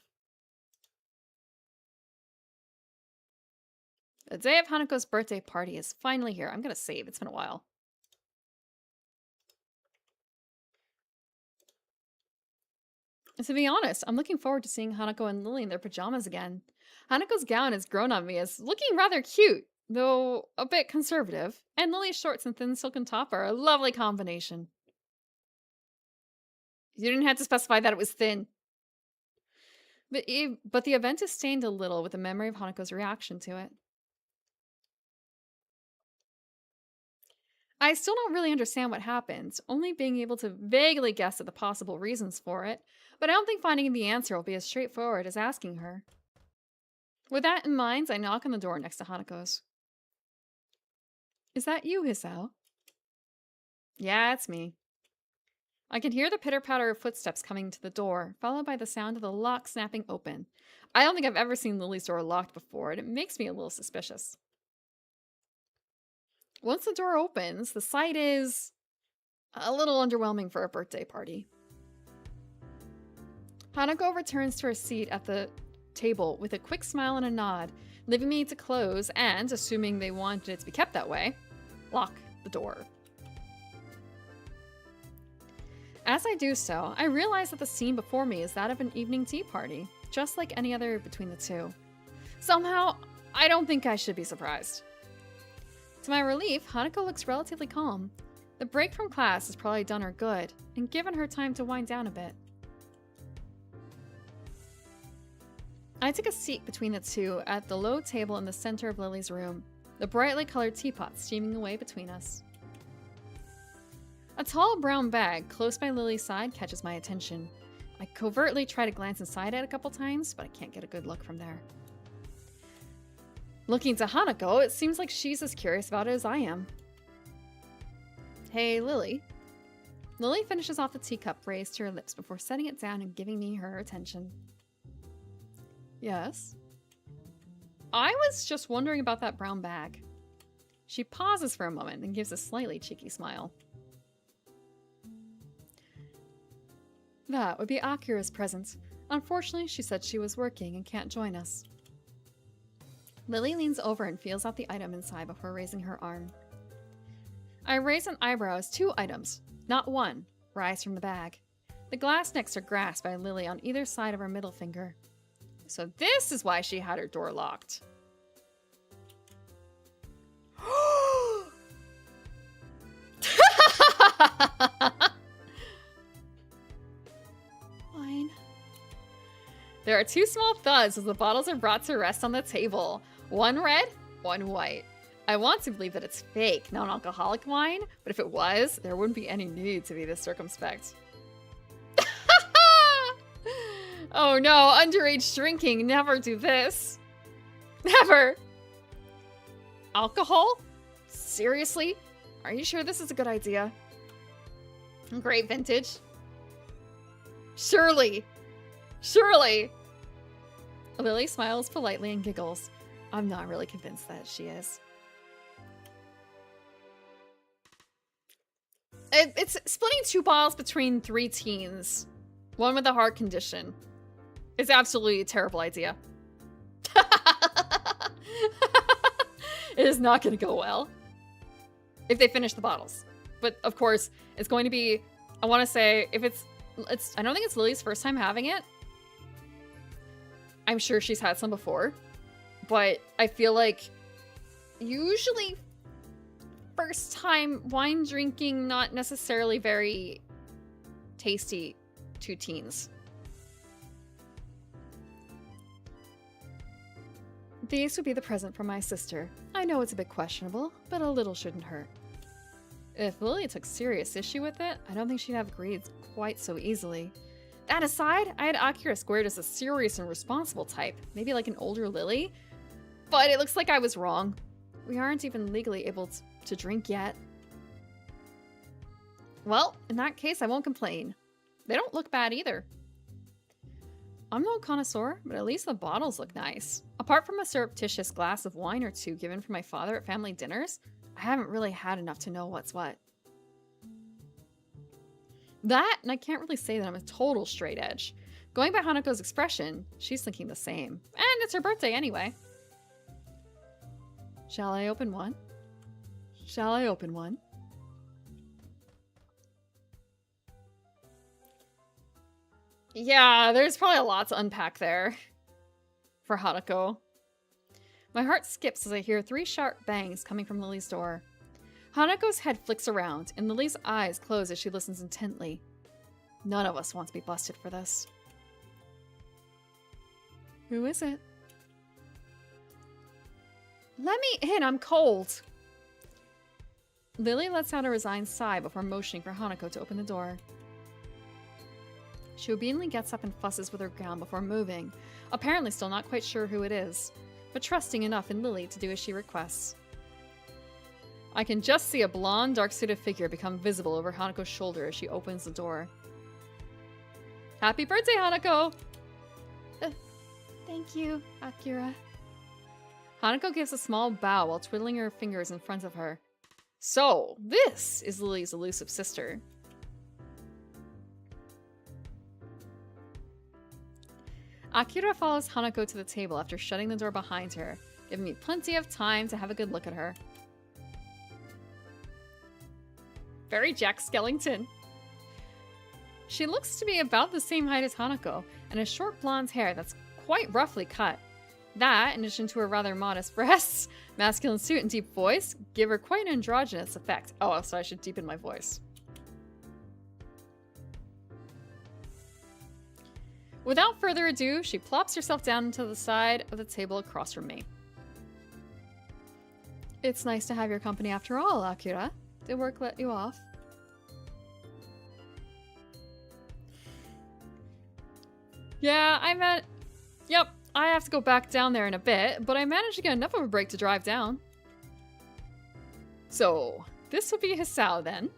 The day of Hanako's birthday party is finally here. I'm gonna save. It's been a while. And to be honest, I'm looking forward to seeing Hanako and Lily in their pajamas again. Hanako's gown has grown on me as looking rather cute, though a bit conservative, and Lily's shorts and thin silken top are a lovely combination. You didn't have to specify that it was thin. But the event is stained a little with the memory of Hanako's reaction to it. I still don't really understand what happened, only being able to vaguely guess at the possible reasons for it, but I don't think finding the answer will be as straightforward as asking her. With that in mind, I knock on the door next to Hanako's. Is that you, Hisao? Yeah, it's me. I can hear the pitter-patter of footsteps coming to the door, followed by the sound of the lock snapping open. I don't think I've ever seen Lily's door locked before, and it makes me a little suspicious. Once the door opens, the sight is a little underwhelming for a birthday party. Hanako returns to her seat at the table with a quick smile and a nod, leaving me to close and, assuming they wanted it to be kept that way, lock the door. As I do so, I realize that the scene before me is that of an evening tea party, just like any other between the two. Somehow, I don't think I should be surprised. To my relief, Hanako looks relatively calm. The break from class has probably done her good, and given her time to wind down a bit. I take a seat between the two at the low table in the center of Lily's room, the brightly colored teapot steaming away between us. A tall brown bag close by Lily's side catches my attention. I covertly try to glance inside it a couple times, but I can't get a good look from there. Looking to Hanako, it seems like she's as curious about it as I am. Hey, Lily. Lily finishes off the teacup raised to her lips before setting it down and giving me her attention. Yes? I was just wondering about that brown bag. She pauses for a moment and gives a slightly cheeky smile. That would be Akira's present. Unfortunately, she said she was working and can't join us. Lily leans over and feels out the item inside before raising her arm. I raise an eyebrow as two items, not one, rise from the bag. The glass necks are grasped by Lily on either side of her middle finger. So this is why she had her door locked. Fine. There are two small thuds as the bottles are brought to rest on the table. One red, one white. I want to believe that it's fake, non-alcoholic wine, but if it was, there wouldn't be any need to be this circumspect. Oh no, underage drinking, never do this. Never. Alcohol? Seriously? Are you sure this is a good idea? Great vintage. Surely. Surely. Lily smiles politely and giggles. I'm not really convinced that she is. It's splitting two bottles between three teens. One with a heart condition. It's absolutely a terrible idea. It is not going to go well. If they finish the bottles. But, of course, it's going to be... I want to say, if it's... I don't think it's Lily's first time having it. I'm sure she's had some before. But I feel like... Usually... First time wine drinking, not necessarily very... tasty to teens. These would be the present from my sister. I know it's a bit questionable, but a little shouldn't hurt. If Lily took serious issue with it, I don't think she'd have agreed quite so easily. That aside, I had Akira squared as a serious and responsible type, maybe like an older Lily, but it looks like I was wrong. We aren't even legally able to drink yet. Well, in that case, I won't complain. They don't look bad either. I'm no connoisseur, but at least the bottles look nice. Apart from a surreptitious glass of wine or two given for my father at family dinners, I haven't really had enough to know what's what. That, and I can't really say that I'm a total straight edge. Going by Hanako's expression, she's thinking the same. And it's her birthday anyway. Shall I open one? Shall I open one? Yeah, there's probably a lot to unpack there for Hanako. My heart skips as I hear 3 sharp bangs coming from Lily's door. Hanako's head flicks around, and Lily's eyes close as she listens intently. None of us want to be busted for this. Who is it? Let me in, I'm cold. Lily lets out a resigned sigh before motioning for Hanako to open the door. She obediently gets up and fusses with her gown before moving, apparently still not quite sure who it is, but trusting enough in Lily to do as she requests. I can just see a blonde, dark-suited figure become visible over Hanako's shoulder as she opens the door. Happy birthday, Hanako! Thank you, Akira. Hanako gives a small bow while twiddling her fingers in front of her. So, this is Lily's elusive sister. Akira follows Hanako to the table after shutting the door behind her, giving me plenty of time to have a good look at her. Very Jack Skellington. She looks to be about the same height as Hanako, and has short blonde hair that's quite roughly cut. That, in addition to her rather modest breasts, masculine suit, and deep voice, give her quite an androgynous effect. Oh, so I should deepen my voice. Without further ado, she plops herself down to the side of the table across from me. It's nice to have your company after all, Akira. Did work let you off? Yeah, Yep, I have to go back down there in a bit, but I managed to get enough of a break to drive down. So, this would be Hisao then.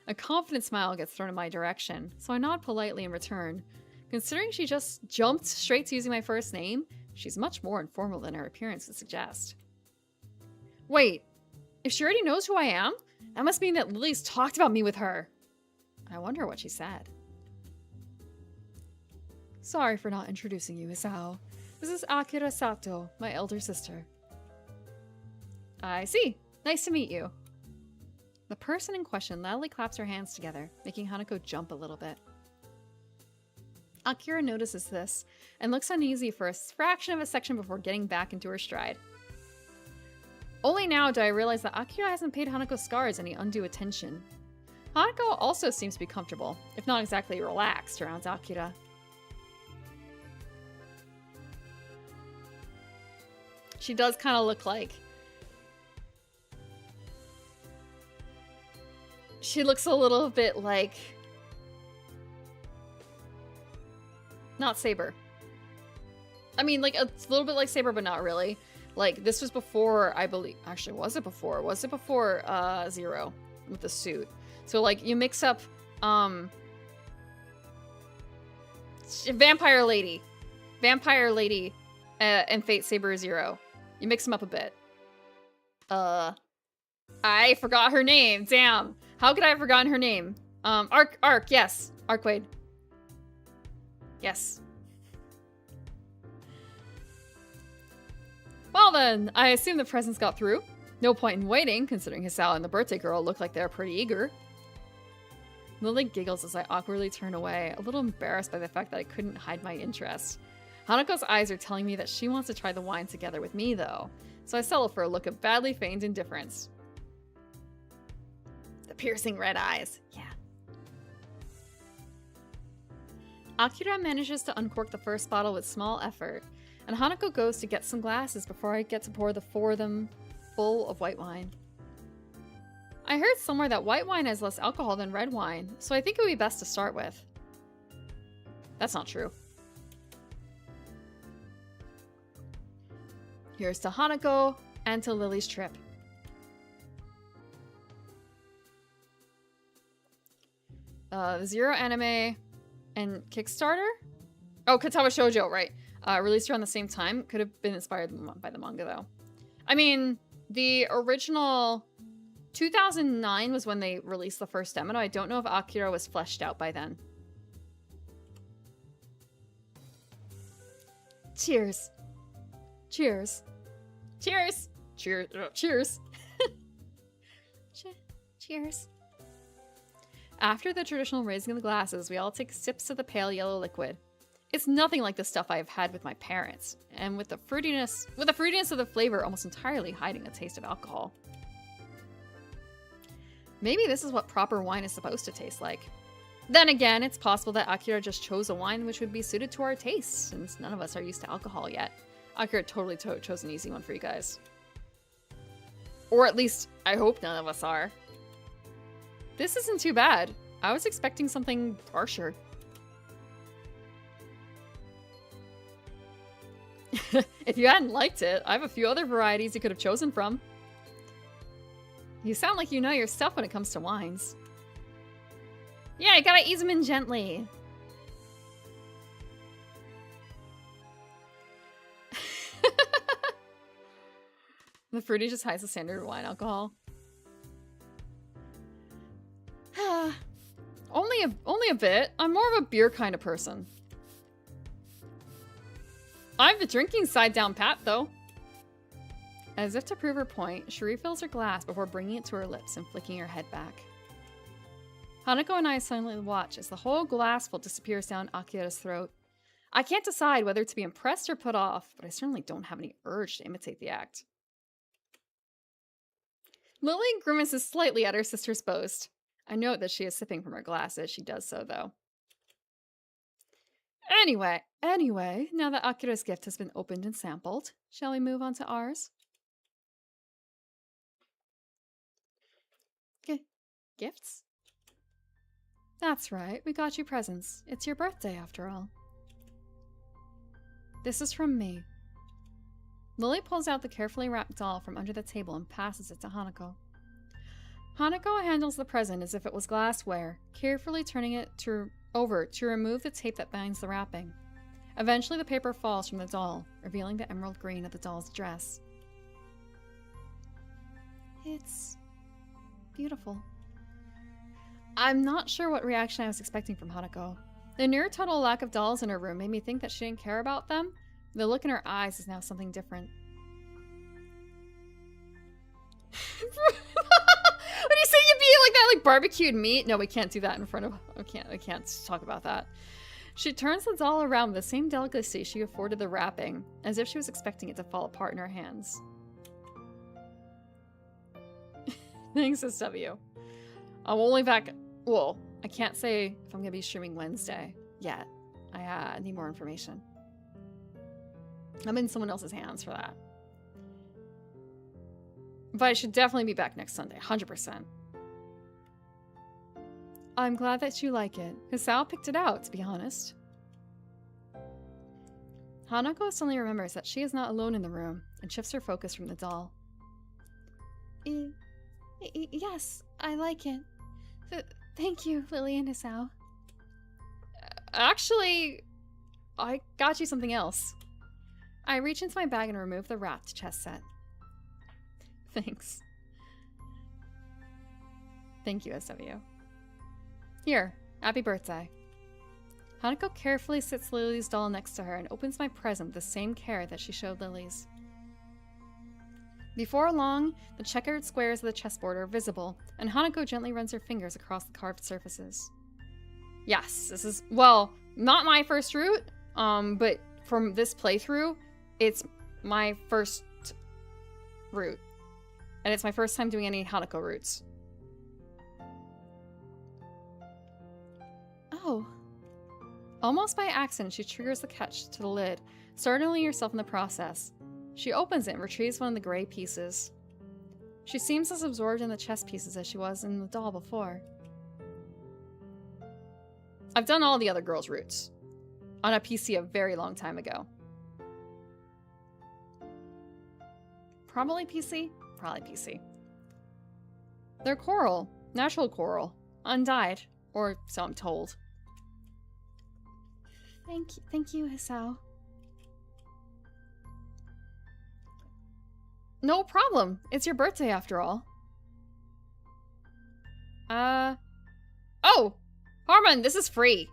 A confident smile gets thrown in my direction, so I nod politely in return. Considering she just jumped straight to using my first name, she's much more informal than her appearance would suggest. Wait, if she already knows who I am, that must mean that Lily's talked about me with her. I wonder what she said. Sorry for not introducing you, Hisao. This is Akira Sato, my elder sister. I see. Nice to meet you. The person in question loudly claps her hands together, making Hanako jump a little bit. Akira notices this, and looks uneasy for a fraction of a section before getting back into her stride. Only now do I realize that Akira hasn't paid Hanako's scars any undue attention. Hanako also seems to be comfortable, if not exactly relaxed, around Akira. She does kind of look like... She looks a little bit like... Not Saber. I mean, like, a little bit like Saber, but not really. Like, this was before, I believe... Actually, was it before? Was it before, Zero? With the suit. So, like, you mix up, Vampire Lady. Vampire Lady and Fate Saber Zero. You mix them up a bit. I forgot her name. Damn. How could I have forgotten her name? Arc, yes. Arcwade. Yes. Well then, I assume the presents got through. No point in waiting, considering Hisao and the birthday girl look like they're pretty eager. Lily giggles as I awkwardly turn away, a little embarrassed by the fact that I couldn't hide my interest. Hanako's eyes are telling me that she wants to try the wine together with me, though, so I settle for a look of badly feigned indifference. The piercing red eyes, yeah. Akira manages to uncork the first bottle with small effort, and Hanako goes to get some glasses before I get to pour the 4 of them full of white wine. I heard somewhere that white wine has less alcohol than red wine, so I think it would be best to start with. That's not true. Here's to Hanako and to Lily's trip. The Zero anime and Kickstarter? Oh, Katawa Shoujo, right. Released around the same time. Could have been inspired by the manga, though. I mean, the original 2009 was when they released the first demo. I don't know if Akira was fleshed out by then. Cheers. Cheers. Cheers. Cheers. Cheers. Cheers. After the traditional raising of the glasses, we all take sips of the pale yellow liquid. It's nothing like the stuff I have had with my parents, and with the fruitiness of the flavor almost entirely hiding a taste of alcohol. Maybe this is what proper wine is supposed to taste like. Then again, it's possible that Akira just chose a wine which would be suited to our tastes, since none of us are used to alcohol yet. Akira totally chose an easy one for you guys. Or at least, I hope none of us are. This isn't too bad. I was expecting something harsher. If you hadn't liked it, I have a few other varieties you could have chosen from. You sound like you know your stuff when it comes to wines. Yeah, you gotta ease them in gently. The fruity just hides the standard wine alcohol. Only a bit. I'm more of a beer kind of person. I have the drinking side down pat, though. As if to prove her point, she refills her glass before bringing it to her lips and flicking her head back. Hanako and I silently watch as the whole glassful disappears down Akira's throat. I can't decide whether to be impressed or put off, but I certainly don't have any urge to imitate the act. Lily grimaces slightly at her sister's boast. I note that she is sipping from her glass as she does so, though. Anyway, now that Akira's gift has been opened and sampled, shall we move on to ours? Gifts? That's right, we got you presents. It's your birthday, after all. This is from me. Lily pulls out the carefully wrapped doll from under the table and passes it to Hanako. Hanako handles the present as if it was glassware, carefully turning it over to remove the tape that binds the wrapping. Eventually, the paper falls from the doll, revealing the emerald green of the doll's dress. It's beautiful. I'm not sure what reaction I was expecting from Hanako. The near total lack of dolls in her room made me think that she didn't care about them. The look in her eyes is now something different. What do you say you be like that, like barbecued meat? No, we can't do that in front of... I can't talk about that. She turns the doll around with the same delicacy she afforded the wrapping, as if she was expecting it to fall apart in her hands. Thanks, SW. I'm only back... Well, I can't say if I'm going to be streaming Wednesday yet. I need more information. I'm in someone else's hands for that. But I should definitely be back next Sunday, 100%. I'm glad that you like it. Hisao picked it out, to be honest. Hanako suddenly remembers that she is not alone in the room and shifts her focus from the doll. Yes, I like it. Thank you, Lily and Hisao. Actually, I got you something else. I reach into my bag and remove the wrapped chess set. Thanks. Thank you, SW. Here, happy birthday. Hanako carefully sits Lily's doll next to her and opens my present with the same care that she showed Lily's. Before long, the checkered squares of the chessboard are visible, and Hanako gently runs her fingers across the carved surfaces. Yes, this is, well, not my first route, but from this playthrough, it's my first route. And it's my first time doing any Hanako routes. Oh. Almost by accident, she triggers the catch to the lid, startling herself in the process. She opens it and retrieves one of the gray pieces. She seems as absorbed in the chess pieces as she was in the doll before. I've done all the other girls' routes. On a PC a very long time ago. Probably PC? Probably PC. They're coral. Natural coral. Undyed. Or so I'm told. Thank you, Hisao. No problem. It's your birthday after all. Oh! Harmon, this is free.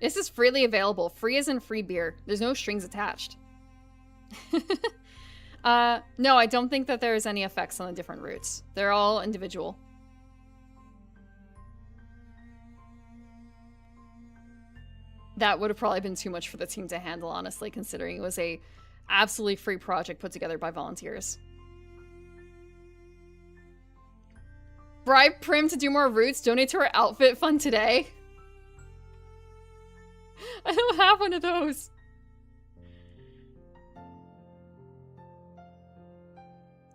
This is freely available. Free as in free beer. There's no strings attached. No, I don't think that there's any effects on the different routes. They're all individual. That would have probably been too much for the team to handle, honestly, considering it was a absolutely free project put together by volunteers. Bribe Prim to do more routes, donate to her outfit fund today. I don't have one of those.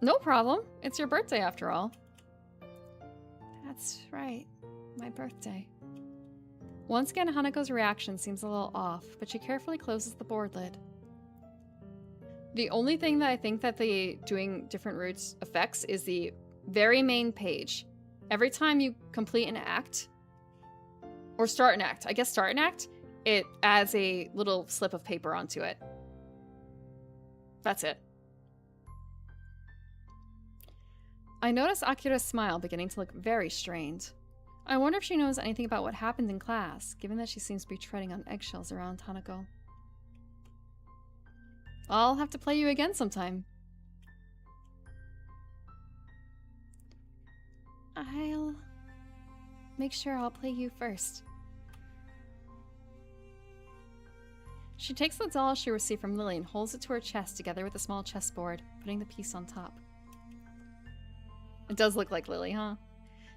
No problem. It's your birthday after all. That's right. My birthday. Once again, Hanako's reaction seems a little off, but she carefully closes the board lid. The only thing that I think that the doing different routes affects is the very main page. Every time you complete an act, or start an act, I guess start an act, it adds a little slip of paper onto it. That's it. I notice Akira's smile beginning to look very strained. I wonder if she knows anything about what happened in class, given that she seems to be treading on eggshells around Hanako. I'll have to play you again sometime. I'll make sure I'll play you first. She takes the doll she received from Lily and holds it to her chest together with a small chessboard, putting the piece on top. It does look like Lily, huh?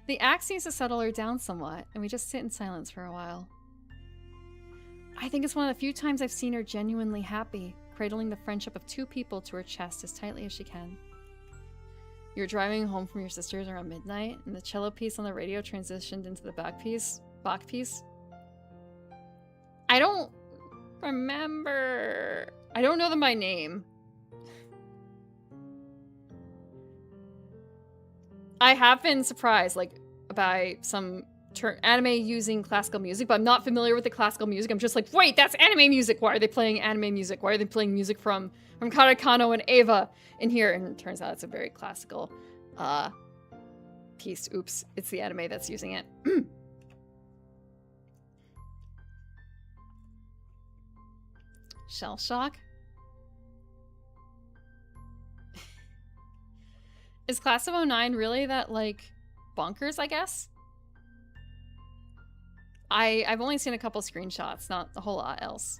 The act seems to settle her down somewhat, and we just sit in silence for a while. I think it's one of the few times I've seen her genuinely happy, cradling the friendship of two people to her chest as tightly as she can. You're driving home from your sister's around midnight, and the cello piece on the radio transitioned into the Bach piece? I don't remember. I don't know them by name. I have been surprised, like, by some anime using classical music, but I'm not familiar with the classical music. I'm just like, wait, that's anime music. Why are they playing anime music? Why are they playing music from Katakano and Eva in here? And it turns out it's a very classical piece. Oops, it's the anime that's using it. Shell shock. Is Class of 09 really that, like, bonkers, I guess? I've only seen a couple screenshots, not a whole lot else.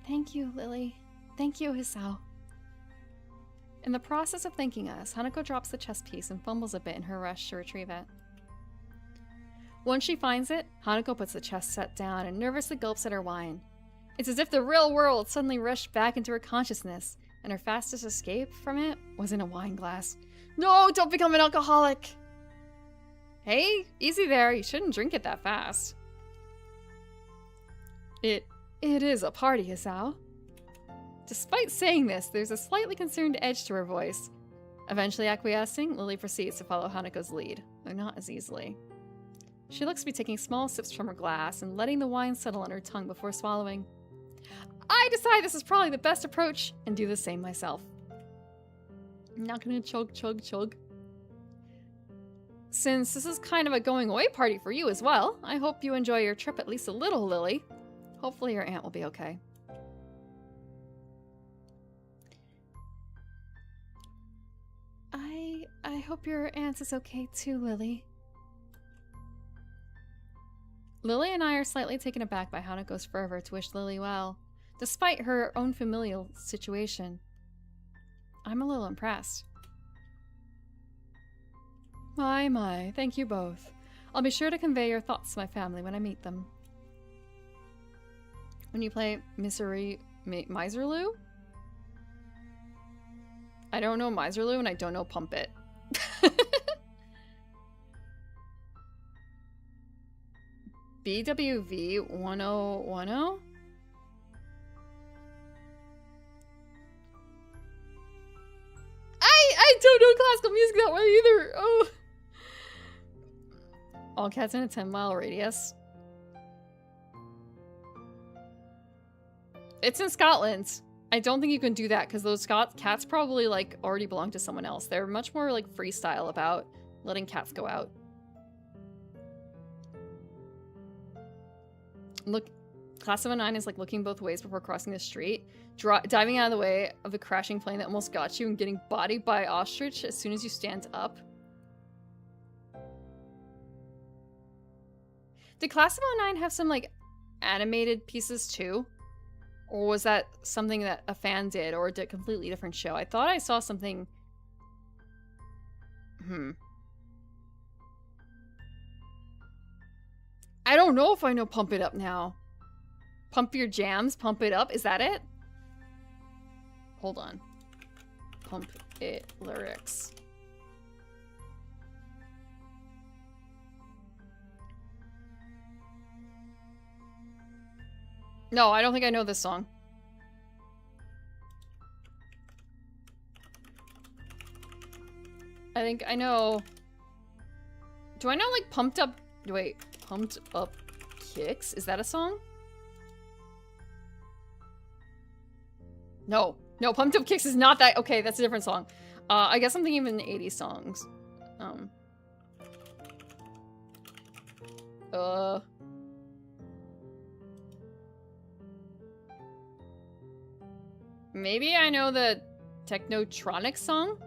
Thank you, Lily. Thank you, Hisao. In the process of thanking us, Hanako drops the chess piece and fumbles a bit in her rush to retrieve it. Once she finds it, Hanako puts the chess set down and nervously gulps at her wine. It's as if the real world suddenly rushed back into her consciousness, and her fastest escape from it was in a wine glass. No, don't become an alcoholic! Hey, easy there. You shouldn't drink it that fast. It is a party, Hisao. Despite saying this, there's a slightly concerned edge to her voice. Eventually acquiescing, Lily proceeds to follow Hanako's lead, though not as easily. She looks to be taking small sips from her glass and letting the wine settle on her tongue before swallowing. I decide this is probably the best approach and do the same myself. I'm not gonna chug. Since this is kind of a going away party for you as well, I hope you enjoy your trip at least a little, Lily. Hopefully your aunt will be okay. I hope your aunt is okay too, Lily. Lily and I are slightly taken aback by Hanako's fervor to wish Lily well, despite her own familial situation. I'm a little impressed. My, thank you both. I'll be sure to convey your thoughts to my family when I meet them. When you play Miserloo? I don't know Miserloo and I don't know Pump It. BWV 1010? I don't know classical music that well either. Oh. All cats in a 10-mile radius. It's in Scotland. I don't think you can do that because those cats probably like already belong to someone else. They're much more like freestyle about letting cats go out. Look, Class of 09 is like looking both ways before crossing the street, diving out of the way of the crashing plane that almost got you and getting bodied by ostrich as soon as you stand up. Did Class of 09 have some like animated pieces too? Or was that something that a fan did or a completely different show? I thought I saw something... I don't know if I know Pump It Up now. Pump Your Jams, Pump It Up. Is that it? Hold on. Pump It lyrics. No, I don't think I know this song. I think I know... Do I know, like, Pumped Up... Wait, Pumped Up Kicks? Is that a song? No. No, Pumped Up Kicks is not that... Okay, that's a different song. I guess I'm thinking of the 80s songs. Maybe I know the Technotronic song?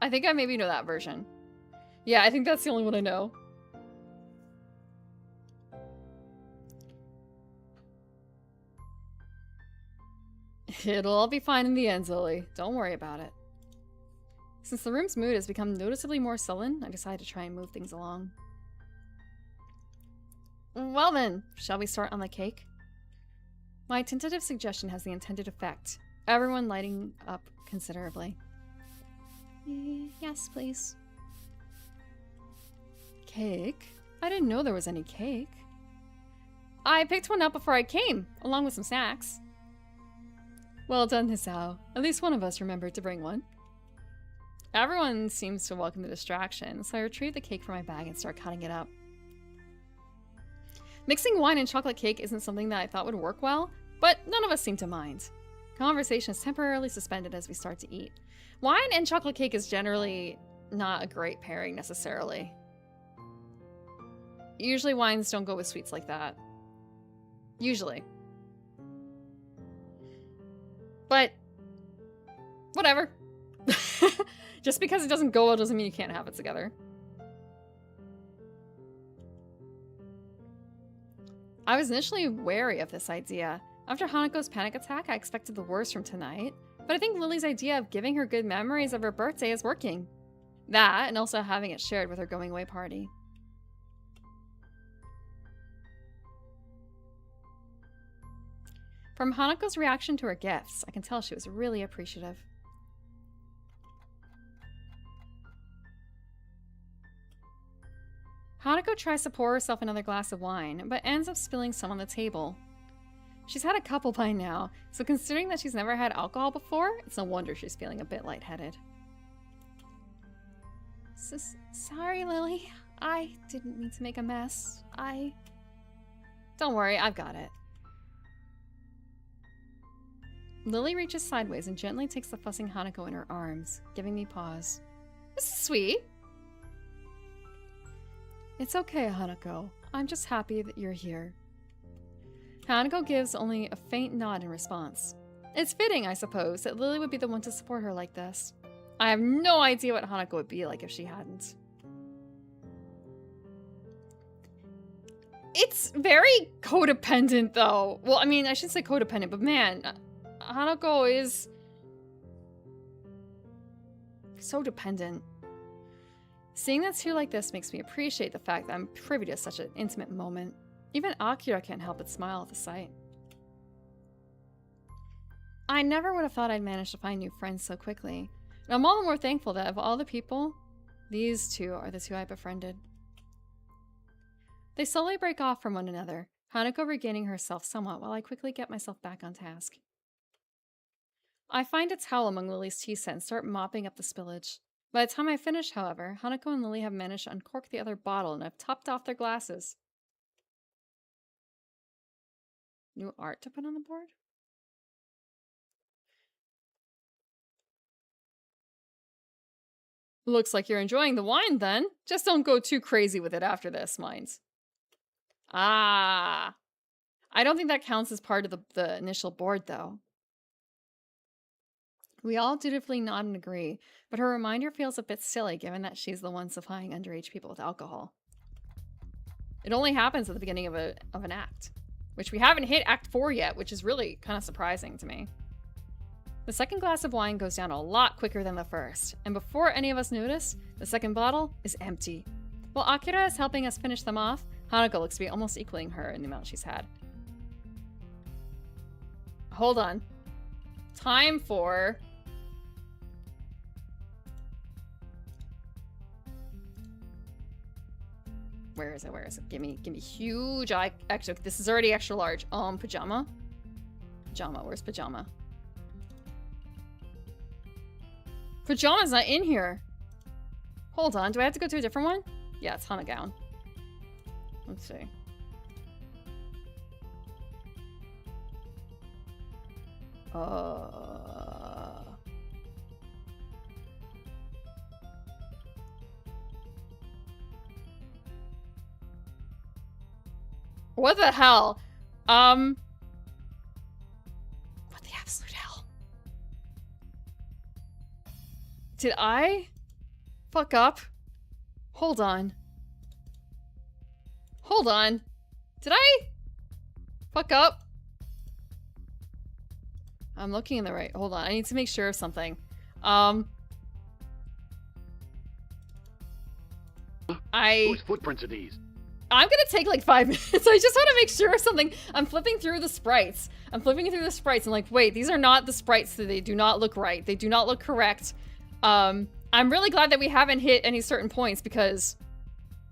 I think I maybe know that version. Yeah, I think that's the only one I know. It'll all be fine in the end, Lily. Don't worry about it. Since the room's mood has become noticeably more sullen, I decided to try and move things along. Well then, shall we start on the cake? My tentative suggestion has the intended effect. Everyone lighting up considerably. Yes, please. Cake? I didn't know there was any cake. I picked one up before I came, along with some snacks. Well done, Hisao. At least one of us remembered to bring one. Everyone seems to welcome the distraction, so I retrieve the cake from my bag and start cutting it up. Mixing wine and chocolate cake isn't something that I thought would work well, but none of us seem to mind. Conversation is temporarily suspended as we start to eat. Wine and chocolate cake is generally not a great pairing necessarily. Usually wines don't go with sweets like that. Usually. But, whatever. Just because it doesn't go well doesn't mean you can't have it together. I was initially wary of this idea. After Hanako's panic attack, I expected the worst from tonight. But I think Lily's idea of giving her good memories of her birthday is working. That, and also having it shared with her going away party. From Hanako's reaction to her gifts, I can tell she was really appreciative. Hanako tries to pour herself another glass of wine, but ends up spilling some on the table. She's had a couple by now, so considering that she's never had alcohol before, it's no wonder she's feeling a bit lightheaded. Sorry, Lily. I didn't mean to make a mess. Don't worry, I've got it. Lily reaches sideways and gently takes the fussing Hanako in her arms, giving me pause. This is sweet. It's okay, Hanako. I'm just happy that you're here. Hanako gives only a faint nod in response. It's fitting, I suppose, that Lily would be the one to support her like this. I have no idea what Hanako would be like if she hadn't. It's very codependent, though. Well, I mean, I shouldn't say codependent, but man, Hanako is so dependent. Seeing that here like this makes me appreciate the fact that I'm privy to such an intimate moment. Even Akira can't help but smile at the sight. I never would have thought I'd manage to find new friends so quickly. And I'm all the more thankful that of all the people, these two are the two I befriended. They slowly break off from one another, Hanako regaining herself somewhat while I quickly get myself back on task. I find a towel among Lily's tea set and start mopping up the spillage. By the time I finish, however, Hanako and Lily have managed to uncork the other bottle and have topped off their glasses. New art to put on the board? Looks like you're enjoying the wine then. Just don't go too crazy with it after this, minds. Ah. I don't think that counts as part of the initial board, though. We all dutifully nod and agree, but her reminder feels a bit silly given that she's the one supplying underage people with alcohol. It only happens at the beginning of an act, which we haven't hit Act 4 yet, which is really kind of surprising to me. The second glass of wine goes down a lot quicker than the first, and before any of us notice, the second bottle is empty. While Akira is helping us finish them off, Hanako looks to be almost equaling her in the amount she's had. Hold on. Time for... Where is it? Where is it? Give me huge... Actually, this is already extra large. Pajama? Pajama. Where's pajama? Pajama's not in here. Hold on. Do I have to go to a different one? Yeah, it's Hana gown. Let's see. What the hell? What the absolute hell? Did I fuck up? Hold on. Hold on. Did I fuck up? I'm looking in the right. Hold on. I need to make sure of something. Whose footprints are these? I'm gonna take like 5 minutes. I just want to make sure of something. I'm flipping through the sprites. I'm like, wait, these are not the sprites. They do not look right. They do not look correct. I'm really glad that we haven't hit any certain points because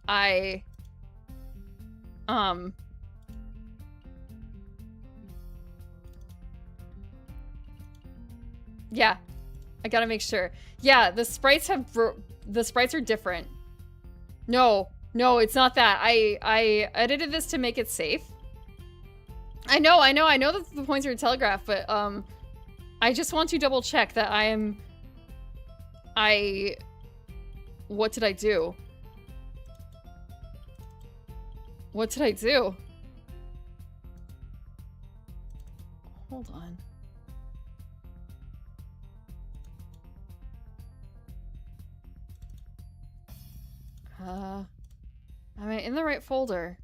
yeah, I gotta make sure. Yeah, the sprites are different. No, it's not that. I edited this to make it safe. I know that the points are telegraphed, but I just want to double check that what did I do? What did I do? Hold on. Am I in the right folder?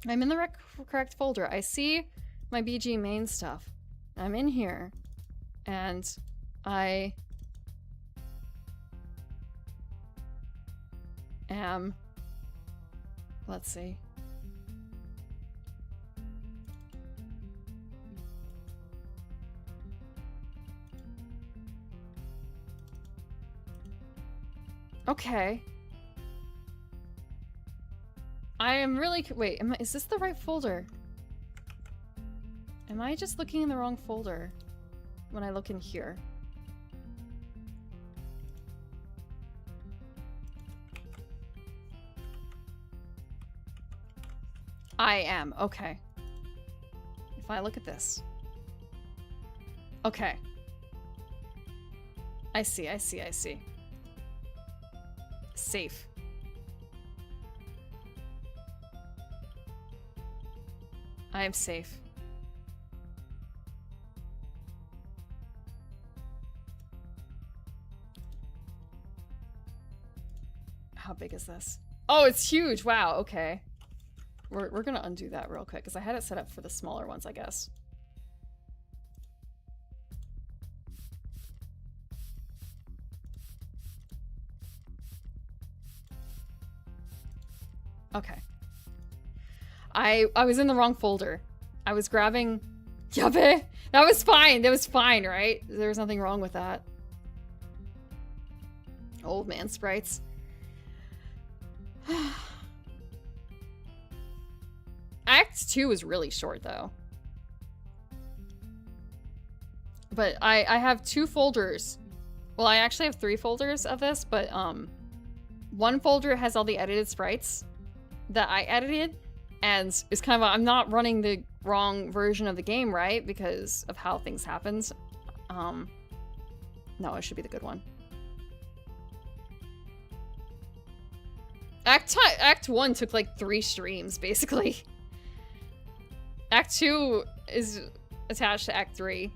I'm in the correct folder. I see my BG main stuff. I'm in here. And I am... Let's see. Okay. I am really... Wait, is this the right folder? Am I just looking in the wrong folder when I look in here? I am. Okay. If I look at this. Okay. I see. Safe. I am safe. How big is this? Oh, it's huge. Wow. Okay. We're gonna undo that real quick because I had it set up for the smaller ones, I guess. Okay. I was in the wrong folder. I was grabbing... Yabe! That was fine. That was fine, right? There was nothing wrong with that. Old man sprites. Act 2 is really short, though. But I have 2 folders Well, I actually have 3 folders of this, but one folder has all the edited sprites that I edited, and it's kind of I'm not running the wrong version of the game, right? Because of how things happened. No, it should be the good one. Act 1 took like 3 streams, basically. Act 2 is attached to Act 3.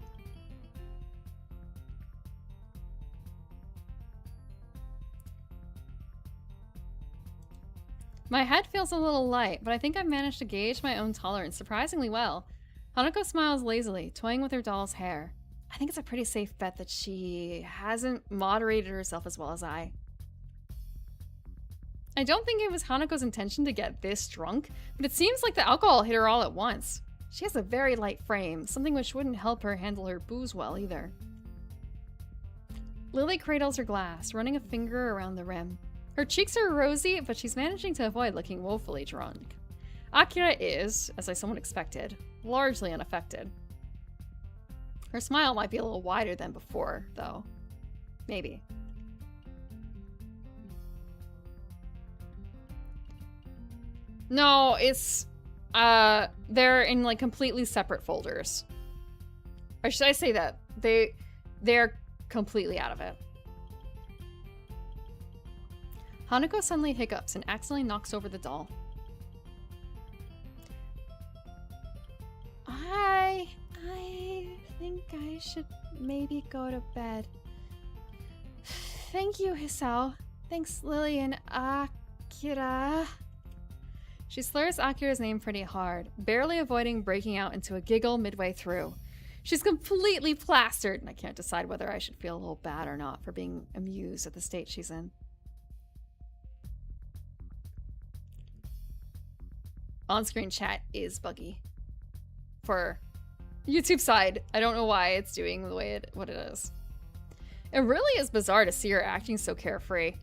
My head feels a little light, but I think I've managed to gauge my own tolerance surprisingly well. Hanako smiles lazily, toying with her doll's hair. I think it's a pretty safe bet that she hasn't moderated herself as well as I. I don't think it was Hanako's intention to get this drunk, but it seems like the alcohol hit her all at once. She has a very light frame, something which wouldn't help her handle her booze well either. Lily cradles her glass, running a finger around the rim. Her cheeks are rosy, but she's managing to avoid looking woefully drunk. Akira is, as I somewhat expected, largely unaffected. Her smile might be a little wider than before, though. Maybe. No, it's... they're in, like, completely separate folders. Or should I say that? They're completely out of it. Hanako suddenly hiccups and accidentally knocks over the doll. I think I should maybe go to bed. Thank you, Hisao. Thanks, Lily and Akira. She slurs Akira's name pretty hard, barely avoiding breaking out into a giggle midway through. She's completely plastered, and I can't decide whether I should feel a little bad or not for being amused at the state she's in. On-screen chat is buggy. For YouTube side, I don't know why it's doing the way what it is. It really is bizarre to see her acting so carefree.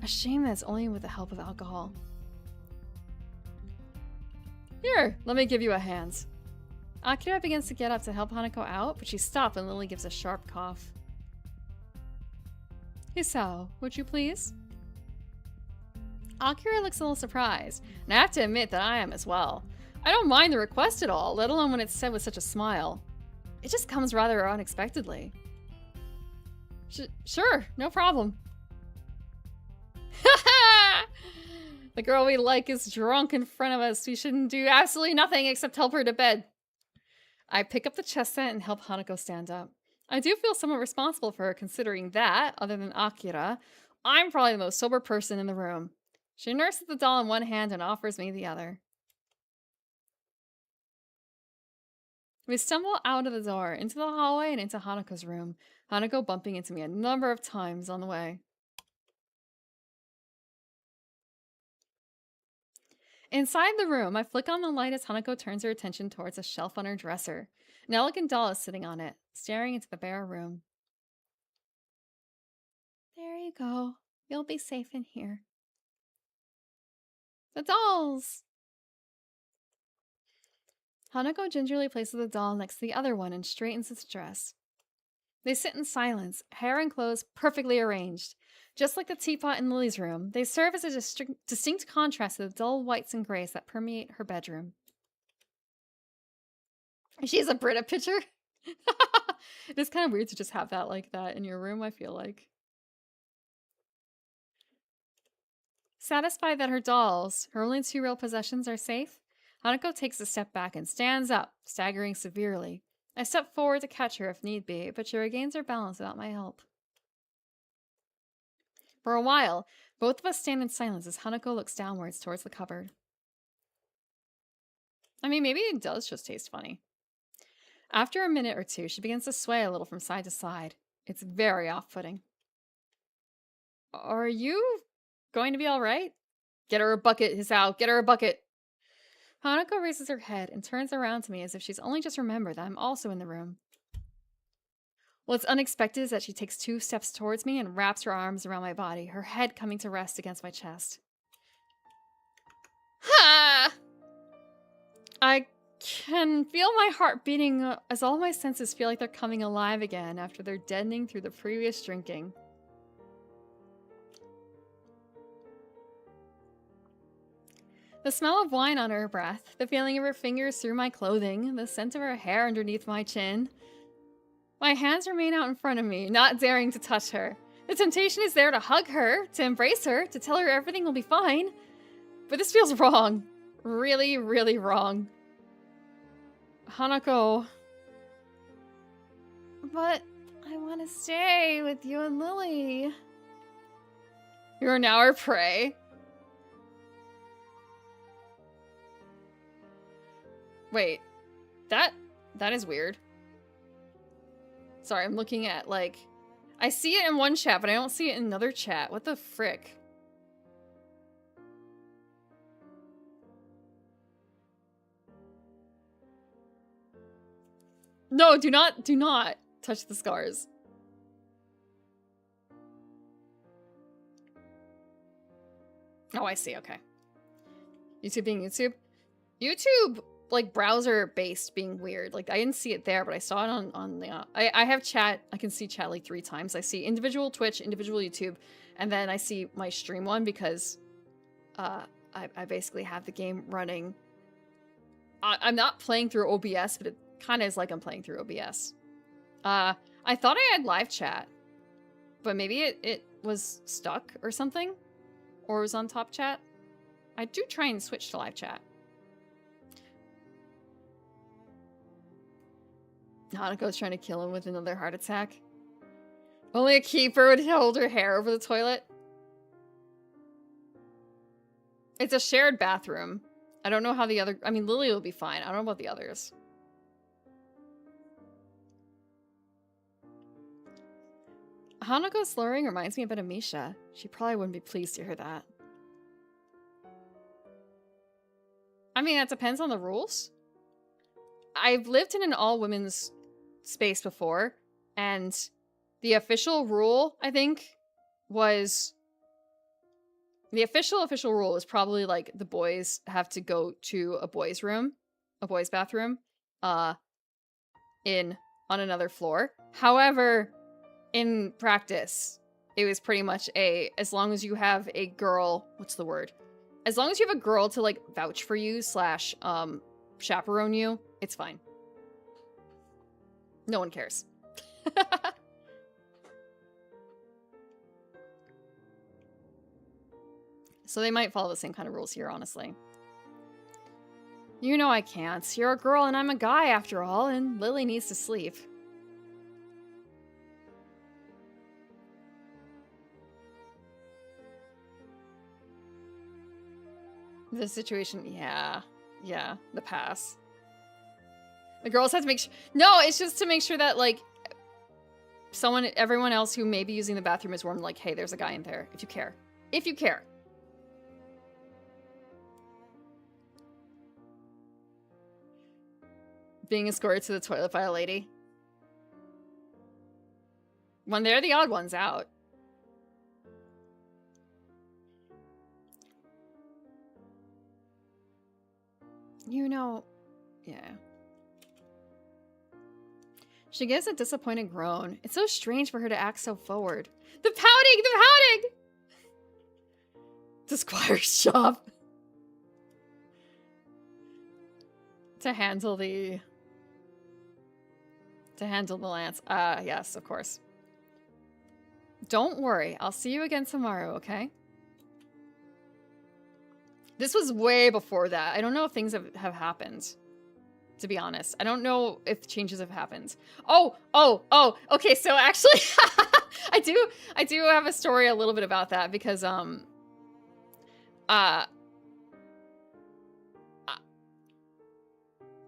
A shame that it's only with the help of alcohol. Here, let me give you a hand. Akira begins to get up to help Hanako out, but she stops and Lily gives a sharp cough. Hisao, would you please? Akira looks a little surprised, and I have to admit that I am as well. I don't mind the request at all, let alone when it's said with such a smile. It just comes rather unexpectedly. Sure, no problem. The girl we like is drunk in front of us. We shouldn't do absolutely nothing except help her to bed. I pick up the chess set and help Hanako stand up. I do feel somewhat responsible for her, considering that, other than Akira, I'm probably the most sober person in the room. She nurses the doll in one hand and offers me the other. We stumble out of the door, into the hallway and into Hanako's room, Hanako bumping into me a number of times on the way. Inside the room, I flick on the light as Hanako turns her attention towards a shelf on her dresser. An elegant doll is sitting on it, staring into the bare room. There you go. You'll be safe in here. The dolls! Hanako gingerly places the doll next to the other one and straightens its dress. They sit in silence, hair and clothes perfectly arranged. Just like the teapot in Lily's room, they serve as a distinct contrast to the dull whites and grays that permeate her bedroom. She's a Brita picture? It is kind of weird to just have that like that in your room, I feel like. Satisfied that her dolls, her only 2 real possessions, are safe, Hanako takes a step back and stands up, staggering severely. I step forward to catch her if need be, but she regains her balance without my help. For a while, both of us stand in silence as Hanako looks downwards towards the cupboard. I mean, maybe it does just taste funny. After a minute or two, she begins to sway a little from side to side. It's very off-putting. Are you going to be all right? Get her a bucket, Hisao. Get her a bucket. Hanako raises her head and turns around to me as if she's only just remembered that I'm also in the room. What's unexpected is that she takes 2 steps towards me and wraps her arms around my body, her head coming to rest against my chest. Ha! I can feel my heart beating as all my senses feel like they're coming alive again after they're deadening through the previous drinking. The smell of wine on her breath, the feeling of her fingers through my clothing, the scent of her hair underneath my chin. My hands remain out in front of me, not daring to touch her. The temptation is there to hug her, to embrace her, to tell her everything will be fine. But this feels wrong. Really, really wrong. Hanako. But I want to stay with you and Lily. You are now our prey. Wait, that is weird. Sorry, I'm looking at, like... I see it in one chat, but I don't see it in another chat. What the frick? No, do not touch the scars. Oh, I see, okay. YouTube being YouTube? YouTube, like, browser-based being weird. Like, I didn't see it there, but I saw it on the... I have chat. I can see chat, like, 3 times. I see individual Twitch, individual YouTube, and then I see my stream one because I basically have the game running. I'm not playing through OBS, but it kind of is like I'm playing through OBS. I thought I had live chat, but maybe it was stuck or something, or it was on top chat. I do try and switch to live chat. Hanako's trying to kill him with another heart attack. Only a keeper would hold her hair over the toilet. It's a shared bathroom. I don't know how the other... I mean, Lily will be fine. I don't know about the others. Hanako's slurring reminds me a bit of Misha. She probably wouldn't be pleased to hear that. I mean, that depends on the rules. I've lived in an all-women's space before, and the official rule, I think, was... The official rule is probably, like, the boys have to go to a boys' room, a boys' bathroom, on another floor. However, in practice, it was pretty much as long as you have a girl, what's the word? As long as you have a girl to, like, vouch for you / chaperone you, it's fine. No one cares. So they might follow the same kind of rules here, honestly. You know I can't. You're a girl and I'm a guy after all, and Lily needs to sleep. The situation, yeah, the pass. The girls have to make sure. No, it's just to make sure that, like, everyone else who may be using the bathroom is warned, like, hey, there's a guy in there, if you care. If you care. Being escorted to the toilet by a lady. When they're the odd ones out. You know, yeah. She gives a disappointed groan. It's so strange for her to act so forward. The pouting! The pouting! The squire's job. To handle the lance. Yes, of course. Don't worry. I'll see you again tomorrow, okay? This was way before that. I don't know if things have happened, to be honest. I don't know if changes have happened. Oh, okay, so actually, I do have a story a little bit about that, because,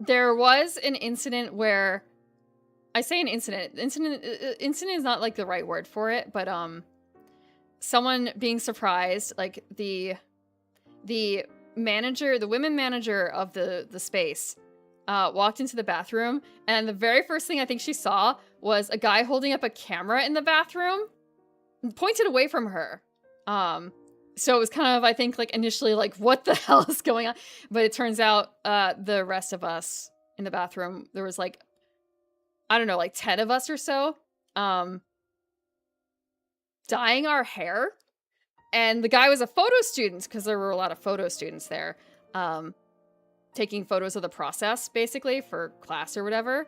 there was an incident where, I say an incident. Incident is not, like, the right word for it, but, someone being surprised, like, the manager, the women manager of the space, walked into the bathroom, and the very first thing I think she saw was a guy holding up a camera in the bathroom, pointed away from her. So it was kind of, I think, like, initially, like, what the hell is going on? But it turns out, the rest of us in the bathroom, there was, like, I don't know, like 10 of us or so, dyeing our hair. And the guy was a photo student, because there were a lot of photo students there. taking photos of the process, basically, for class or whatever.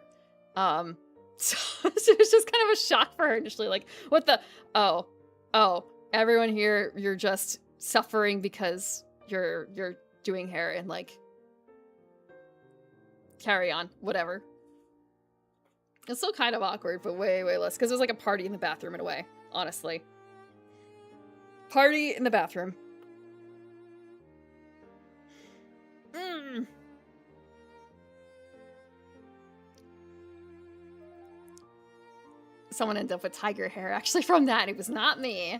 So it was just kind of a shock for her initially, like, what the, oh, everyone here, you're just suffering because you're doing hair, and like, carry on, whatever. It's still kind of awkward, but way, way less, because it was like a party in the bathroom in a way, honestly. Party in the bathroom. Someone ended up with tiger hair actually from that. It was not me.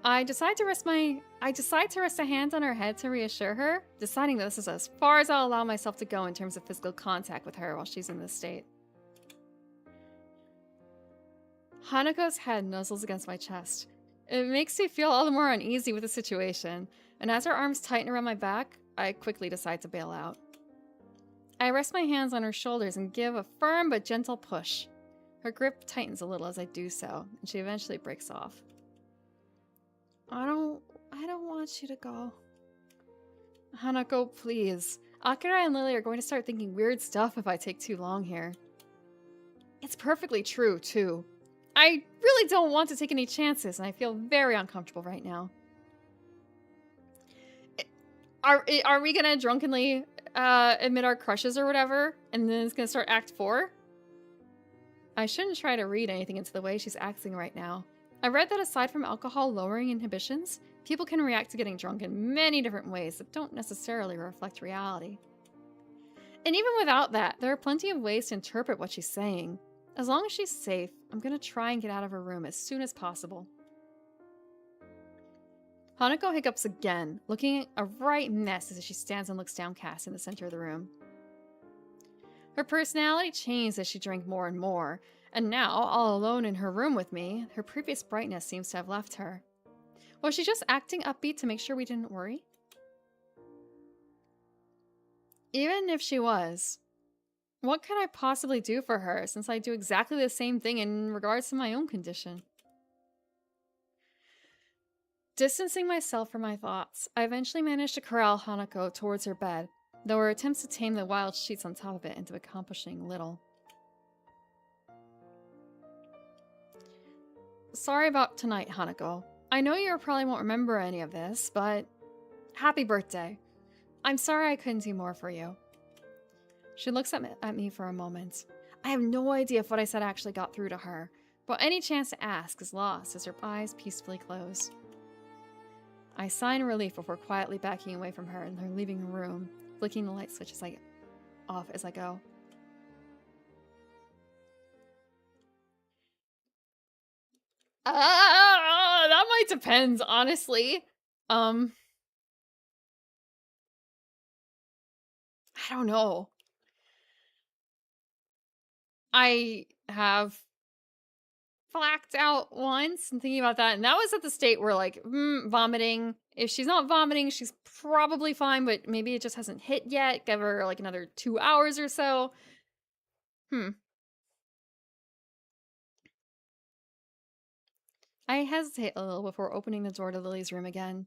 I decide to rest a hand on her head to reassure her, deciding that this is as far as I'll allow myself to go in terms of physical contact with her while she's in this state. Hanako's head nuzzles against my chest. It makes me feel all the more uneasy with the situation, and as her arms tighten around my back, I quickly decide to bail out. I rest my hands on her shoulders and give a firm but gentle push. Her grip tightens a little as I do so, and she eventually breaks off. I don't want you to go. Hanako, please. Akira and Lily are going to start thinking weird stuff if I take too long here. It's perfectly true, too. I really don't want to take any chances, and I feel very uncomfortable right now. Are we gonna drunkenly admit our crushes or whatever, and then it's gonna start Act 4? I shouldn't try to read anything into the way she's acting right now. I read that aside from alcohol lowering inhibitions, people can react to getting drunk in many different ways that don't necessarily reflect reality. And even without that, there are plenty of ways to interpret what she's saying. As long as she's safe, I'm gonna try and get out of her room as soon as possible. Hanako hiccups again, looking a right mess as she stands and looks downcast in the center of the room. Her personality changed as she drank more and more, and now, all alone in her room with me, her previous brightness seems to have left her. Was she just acting upbeat to make sure we didn't worry? Even if she was, what could I possibly do for her, since I do exactly the same thing in regards to my own condition? Distancing myself from my thoughts, I eventually managed to corral Hanako towards her bed, though her attempts to tame the wild sheets on top of it ended up accomplishing little. Sorry about tonight, Hanako. I know you probably won't remember any of this, but happy birthday. I'm sorry I couldn't do more for you. She looks at me for a moment. I have no idea if what I said actually got through to her, but any chance to ask is lost as her eyes peacefully close. I sigh in relief before quietly backing away from her and her leaving the room, flicking the light switch off as I go. That might depend, honestly. I don't know. I have blacked out once and thinking about that, and that was at the state where, like, vomiting. If she's not vomiting, she's probably fine, but maybe it just hasn't hit yet. Give her, like, another 2 hours or so. I hesitate a little before opening the door to Lily's room again,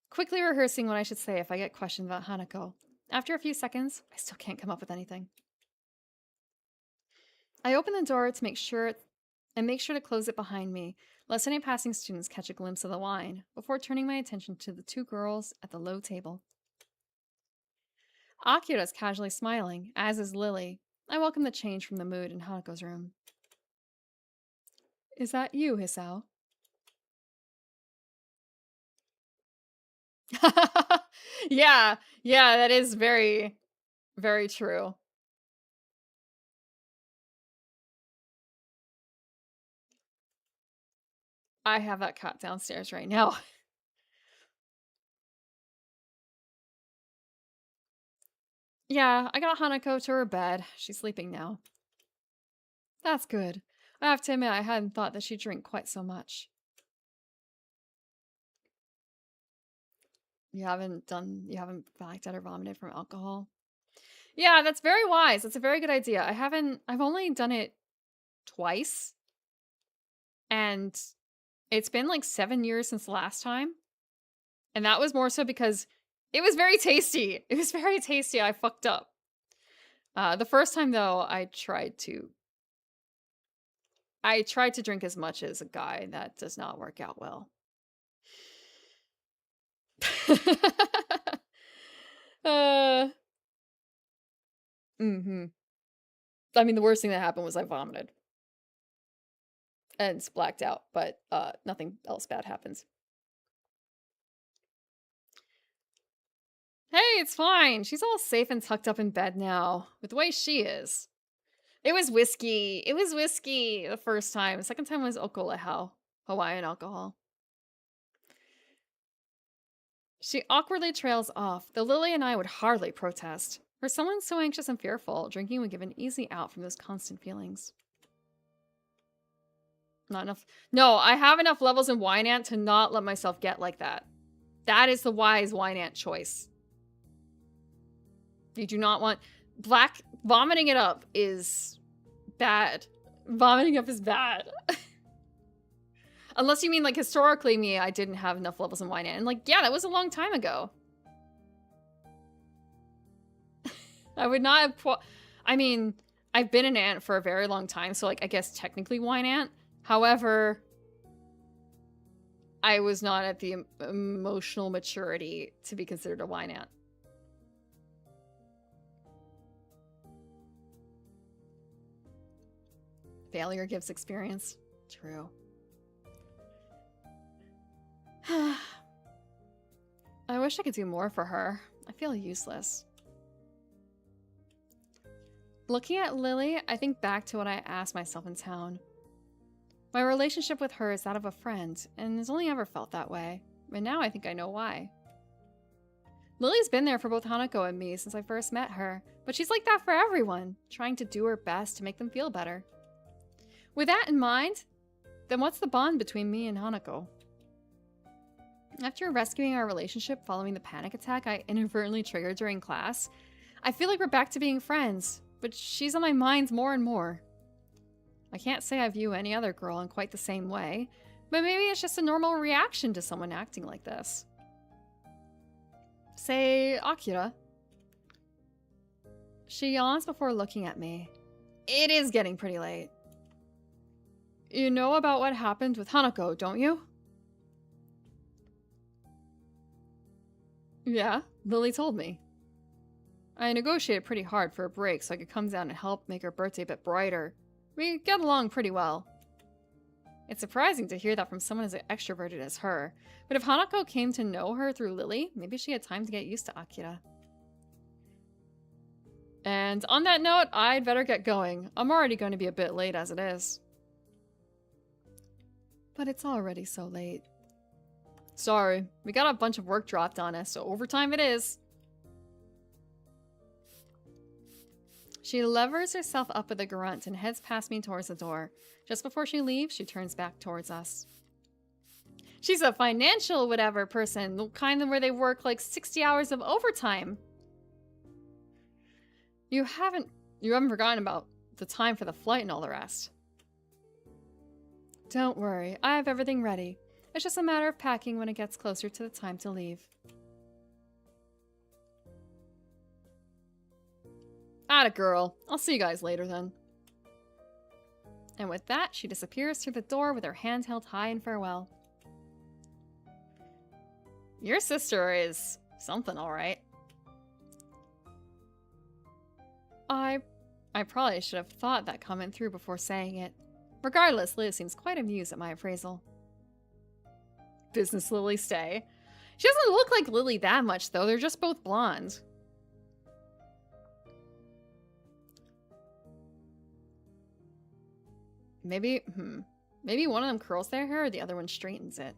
quickly rehearsing what I should say if I get questioned about Hanako. After a few seconds, I still can't come up with anything. I open the door to make sure to close it behind me, lest any passing students catch a glimpse of the wine, before turning my attention to the two girls at the low table. Akira is casually smiling, as is Lily. I welcome the change from the mood in Hanako's room. Is that you, Hisao? Yeah, that is very, very true. I have that cat downstairs right now. Yeah, I got Hanako to her bed. She's sleeping now. That's good. I have to admit I hadn't thought that she'd drink quite so much. You haven't blacked out or vomited from alcohol? Yeah, that's very wise. That's a very good idea. I've only done it twice. And It's been like 7 years since the last time. And that was more so because it was very tasty. It was very tasty. I fucked up. The first time, though, I tried to drink as much as a guy. That does not work out well. I mean, the worst thing that happened was I vomited. And blacked out, but nothing else bad happens. Hey, it's fine. She's all safe and tucked up in bed now, with the way she is. It was whiskey. It was whiskey the first time. The second time was okolehau, Hawaiian alcohol. She awkwardly trails off, though Lily and I would hardly protest. For someone so anxious and fearful, drinking would give an easy out from those constant feelings. Not enough. No, I have enough levels in Wine Ant to not let myself get like that. That is the wise Wine Ant choice. You do not want... Black... Vomiting it up is bad. Vomiting up is bad. Unless you mean, like, historically me, I didn't have enough levels in Wine Ant. And, like, yeah, that was a long time ago. I would not have... I mean, I've been an ant for a very long time, so, like, I guess technically Wine Ant. However, I was not at the emotional maturity to be considered a Wine Ant. Failure gives experience. True. I wish I could do more for her. I feel useless. Looking at Lily, I think back to what I asked myself in town. My relationship with her is that of a friend, and has only ever felt that way. And now I think I know why. Lily's been there for both Hanako and me since I first met her, but she's like that for everyone, trying to do her best to make them feel better. With that in mind, then what's the bond between me and Hanako? After rescuing our relationship following the panic attack I inadvertently triggered during class, I feel like we're back to being friends, but she's on my mind more and more. I can't say I view any other girl in quite the same way, but maybe it's just a normal reaction to someone acting like this. Say, Akira. She yawns before looking at me. It is getting pretty late. You know about what happened with Hanako, don't you? Yeah, Lily told me. I negotiated pretty hard for a break so I could come down and help make her birthday a bit brighter. We get along pretty well. It's surprising to hear that from someone as extroverted as her, but if Hanako came to know her through Lily, maybe she had time to get used to Akira. And on that note, I'd better get going. I'm already going to be a bit late as it is. But it's already so late. Sorry, we got a bunch of work dropped on us, so overtime it is. She levers herself up with a grunt and heads past me towards the door. Just before she leaves, she turns back towards us. She's a financial whatever person, the kind where they work like 60 hours of overtime. You haven't forgotten about the time for the flight and all the rest. Don't worry, I have everything ready. It's just a matter of packing when it gets closer to the time to leave. Atta girl. I'll see you guys later then. And with that, she disappears through the door with her hand held high in farewell. Your sister is something, alright. I probably should have thought that comment through before saying it. Regardless, Liz seems quite amused at my appraisal. Business Lily stay. She doesn't look like Lily that much, though. They're just both blonde. Maybe one of them curls their hair or the other one straightens it.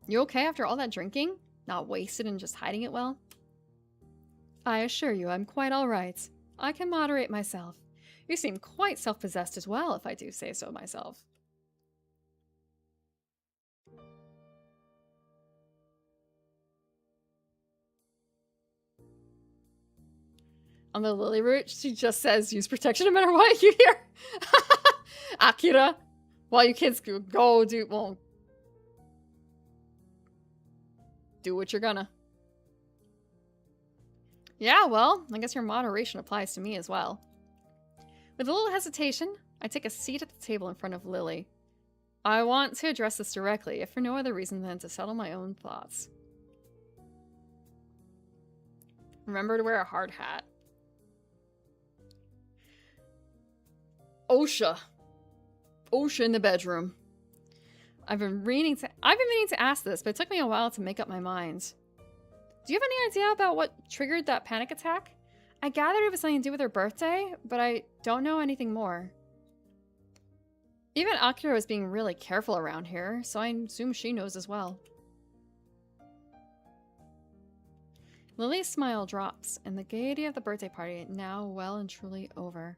You okay after all that drinking? Not wasted and just hiding it well? I assure you I'm quite alright. I can moderate myself. You seem quite self-possessed as well, if I do say so myself. On the Lily route, she just says use protection no matter what you hear. Akira. Well, you kids go do, well, do what you're gonna. Yeah, well, I guess your moderation applies to me as well. With a little hesitation, I take a seat at the table in front of Lily. I want to address this directly, if for no other reason than to settle my own thoughts. Remember to wear a hard hat. OSHA in the bedroom. I've been meaning to ask this, but it took me a while to make up my mind. Do you have any idea about what triggered that panic attack? I gathered it was something to do with her birthday, but I don't know anything more. Even Akira was being really careful around here, so I assume she knows as well. Lily's smile drops, and the gaiety of the birthday party now well and truly over.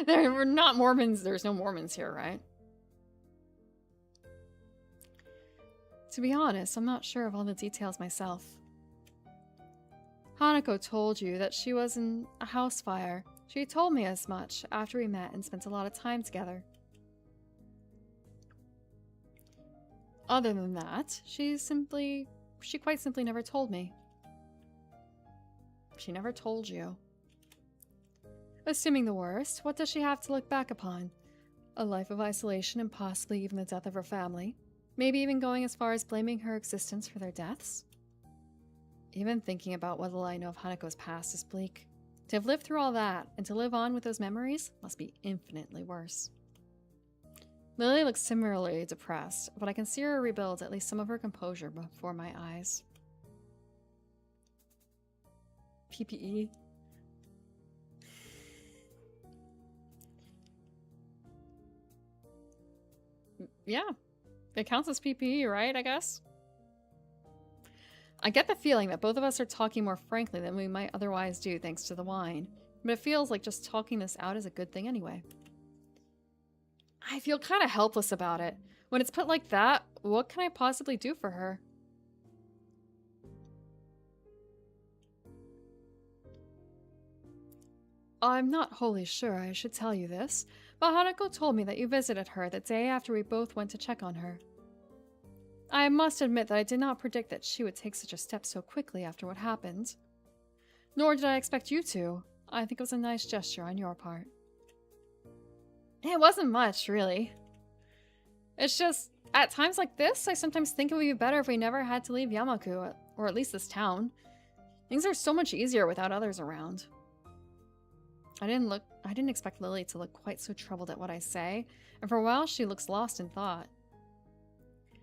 We're not Mormons. There's no Mormons here, right? To be honest, I'm not sure of all the details myself. Hanako told you that she was in a house fire. She told me as much after we met and spent a lot of time together. Other than that, she quite simply never told me. She never told you. Assuming the worst, what does she have to look back upon? A life of isolation and possibly even the death of her family? Maybe even going as far as blaming her existence for their deaths? Even thinking about what little I know of Hanako's past is bleak. To have lived through all that and to live on with those memories must be infinitely worse. Lily looks similarly depressed, but I can see her rebuild at least some of her composure before my eyes. PPE. Yeah, it counts as PPE, right, I guess? I get the feeling that both of us are talking more frankly than we might otherwise do thanks to the wine, but it feels like just talking this out is a good thing anyway. I feel kind of helpless about it. When it's put like that, what can I possibly do for her? I'm not wholly sure I should tell you this, but Hanako told me that you visited her the day after we both went to check on her. I must admit that I did not predict that she would take such a step so quickly after what happened. Nor did I expect you to. I think it was a nice gesture on your part. It wasn't much, really. It's just, at times like this, I sometimes think it would be better if we never had to leave Yamaku, or at least this town. Things are so much easier without others around. I didn't expect Lily to look quite so troubled at what I say, and for a while she looks lost in thought.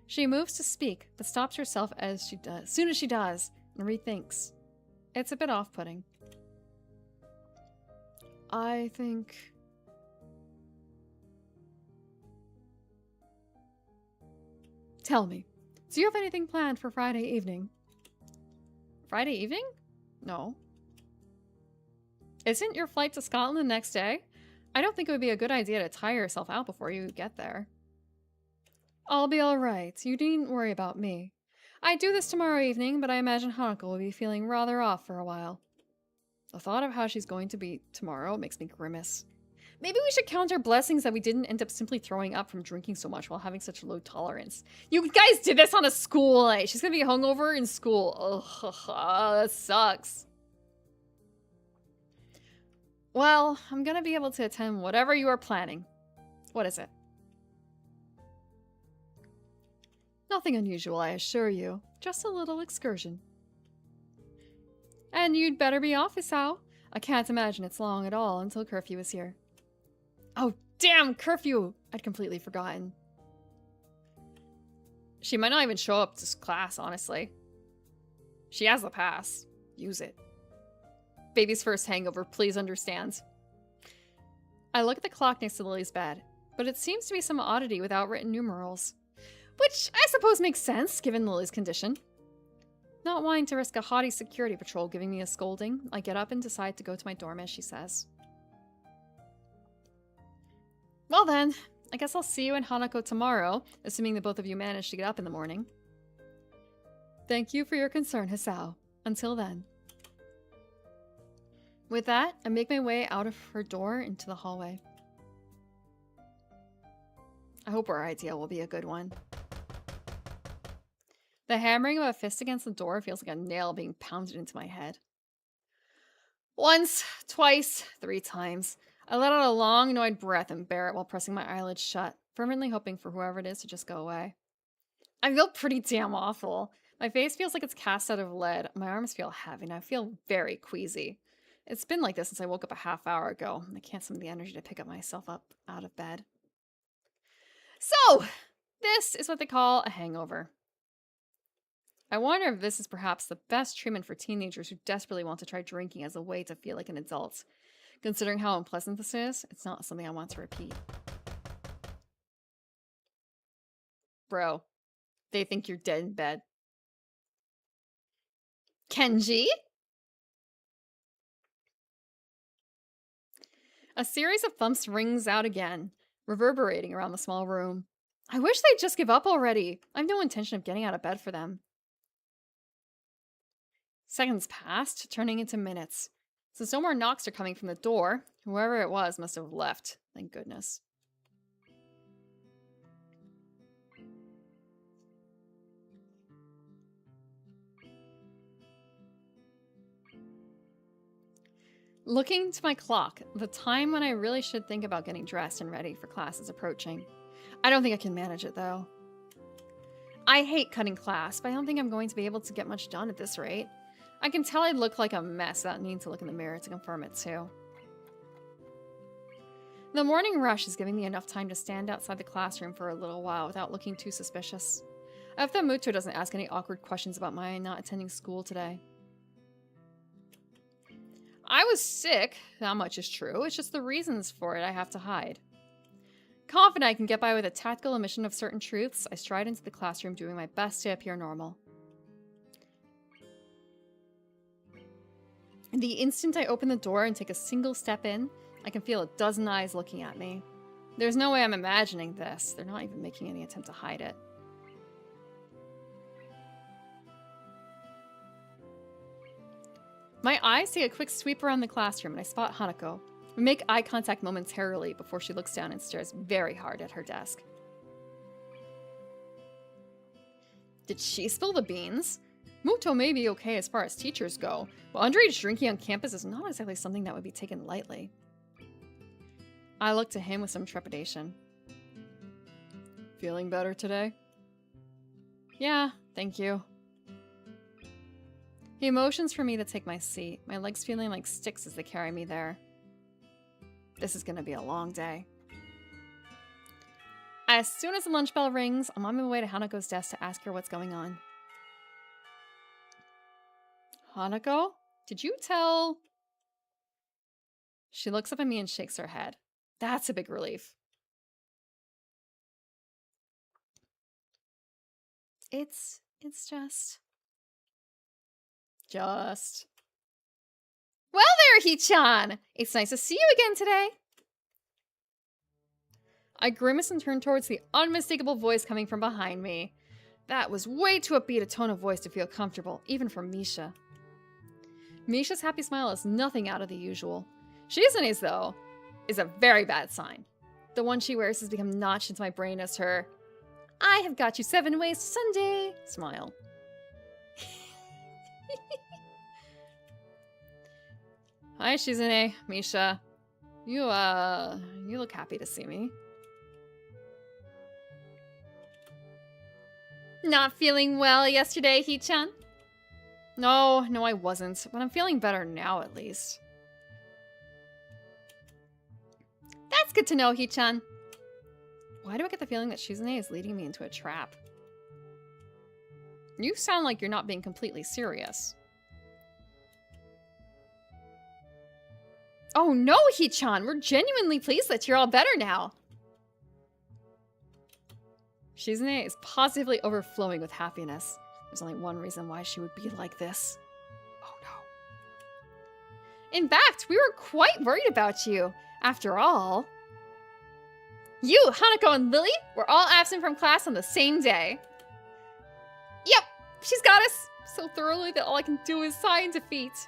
She moves to speak, but stops herself as soon as she does, and rethinks. It's a bit off-putting. I think... Tell me, do you have anything planned for Friday evening? Friday evening? No. Isn't your flight to Scotland the next day? I don't think it would be a good idea to tire yourself out before you get there. I'll be alright. You needn't worry about me. I do this tomorrow evening, but I imagine Hanako will be feeling rather off for a while. The thought of how she's going to be tomorrow makes me grimace. Maybe we should count our blessings that we didn't end up simply throwing up from drinking so much while having such low tolerance. You guys did this on a school night. She's gonna be hungover in school. Ugh, that sucks. Well, I'm gonna be able to attend whatever you are planning. What is it? Nothing unusual, I assure you. Just a little excursion. And you'd better be off, Isao. I can't imagine it's long at all until curfew is here. Oh, damn, curfew! I'd completely forgotten. She might not even show up to class, honestly. She has the pass. Use it. Baby's first hangover, please understand. I look at the clock next to Lily's bed, but it seems to be some oddity without written numerals. Which I suppose makes sense, given Lily's condition. Not wanting to risk a haughty security patrol giving me a scolding, I get up and decide to go to my dorm as she says. Well then, I guess I'll see you and Hanako tomorrow, assuming that both of you manage to get up in the morning. Thank you for your concern, Hisao. Until then. With that, I make my way out of her door into the hallway. I hope our idea will be a good one. The hammering of a fist against the door feels like a nail being pounded into my head. Once, twice, 3 times. I let out a long, annoyed breath and bear it while pressing my eyelids shut, fervently hoping for whoever it is to just go away. I feel pretty damn awful. My face feels like it's cast out of lead. My arms feel heavy, and I feel very queasy. It's been like this since I woke up a half hour ago. I can't summon the energy to pick up myself up out of bed. So, this is what they call a hangover. I wonder if this is perhaps the best treatment for teenagers who desperately want to try drinking as a way to feel like an adult. Considering how unpleasant this is, it's not something I want to repeat. Bro, they think you're dead in bed. Kenji? A series of thumps rings out again, reverberating around the small room. I wish they'd just give up already. I have no intention of getting out of bed for them. Seconds passed, turning into minutes. Since no more knocks are coming from the door, whoever it was must have left. Thank goodness. Looking to my clock, the time when I really should think about getting dressed and ready for class is approaching. I don't think I can manage it, though. I hate cutting class, but I don't think I'm going to be able to get much done at this rate. I can tell I look like a mess without needing to look in the mirror to confirm it, too. The morning rush is giving me enough time to stand outside the classroom for a little while without looking too suspicious. I hope that Muto doesn't ask any awkward questions about my not attending school today. I was sick, that much is true. It's just the reasons for it I have to hide. Confident I can get by with a tactical omission of certain truths, I stride into the classroom doing my best to appear normal. The instant I open the door and take a single step in, I can feel a dozen eyes looking at me. There's no way I'm imagining this. They're not even making any attempt to hide it. My eyes take a quick sweep around the classroom and I spot Hanako. We make eye contact momentarily before she looks down and stares very hard at her desk. Did she spill the beans? Muto may be okay as far as teachers go, but underage drinking on campus is not exactly something that would be taken lightly. I look to him with some trepidation. Feeling better today? Yeah, thank you. He motions for me to take my seat, my legs feeling like sticks as they carry me there. This is gonna be a long day. As soon as the lunch bell rings, I'm on my way to Hanako's desk to ask her what's going on. Hanako? Did you tell... She looks up at me and shakes her head. That's a big relief. It's just... Well there, Hee-chan! It's nice to see you again today! I grimace and turn towards the unmistakable voice coming from behind me. That was way too upbeat a tone of voice to feel comfortable, even for Misha. Misha's happy smile is nothing out of the usual. Shizune's, though, is a very bad sign. The one she wears has become notched into my brain as her "I have got you 7 ways to Sunday" smile. Hi, Shizune, Misha. You look happy to see me. Not feeling well yesterday, Hee-chan? No, I wasn't, but I'm feeling better now, at least. That's good to know, Hee-chan. Why do I get the feeling that Shizune is leading me into a trap? You sound like you're not being completely serious. Oh no, Hee-chan! We're genuinely pleased that you're all better now! Shizune is positively overflowing with happiness. There's only one reason why she would be like this. Oh no. In fact, we were quite worried about you. After all... You, Hanako, and Lily were all absent from class on the same day. Yep, she's got us so thoroughly that all I can do is sigh in defeat.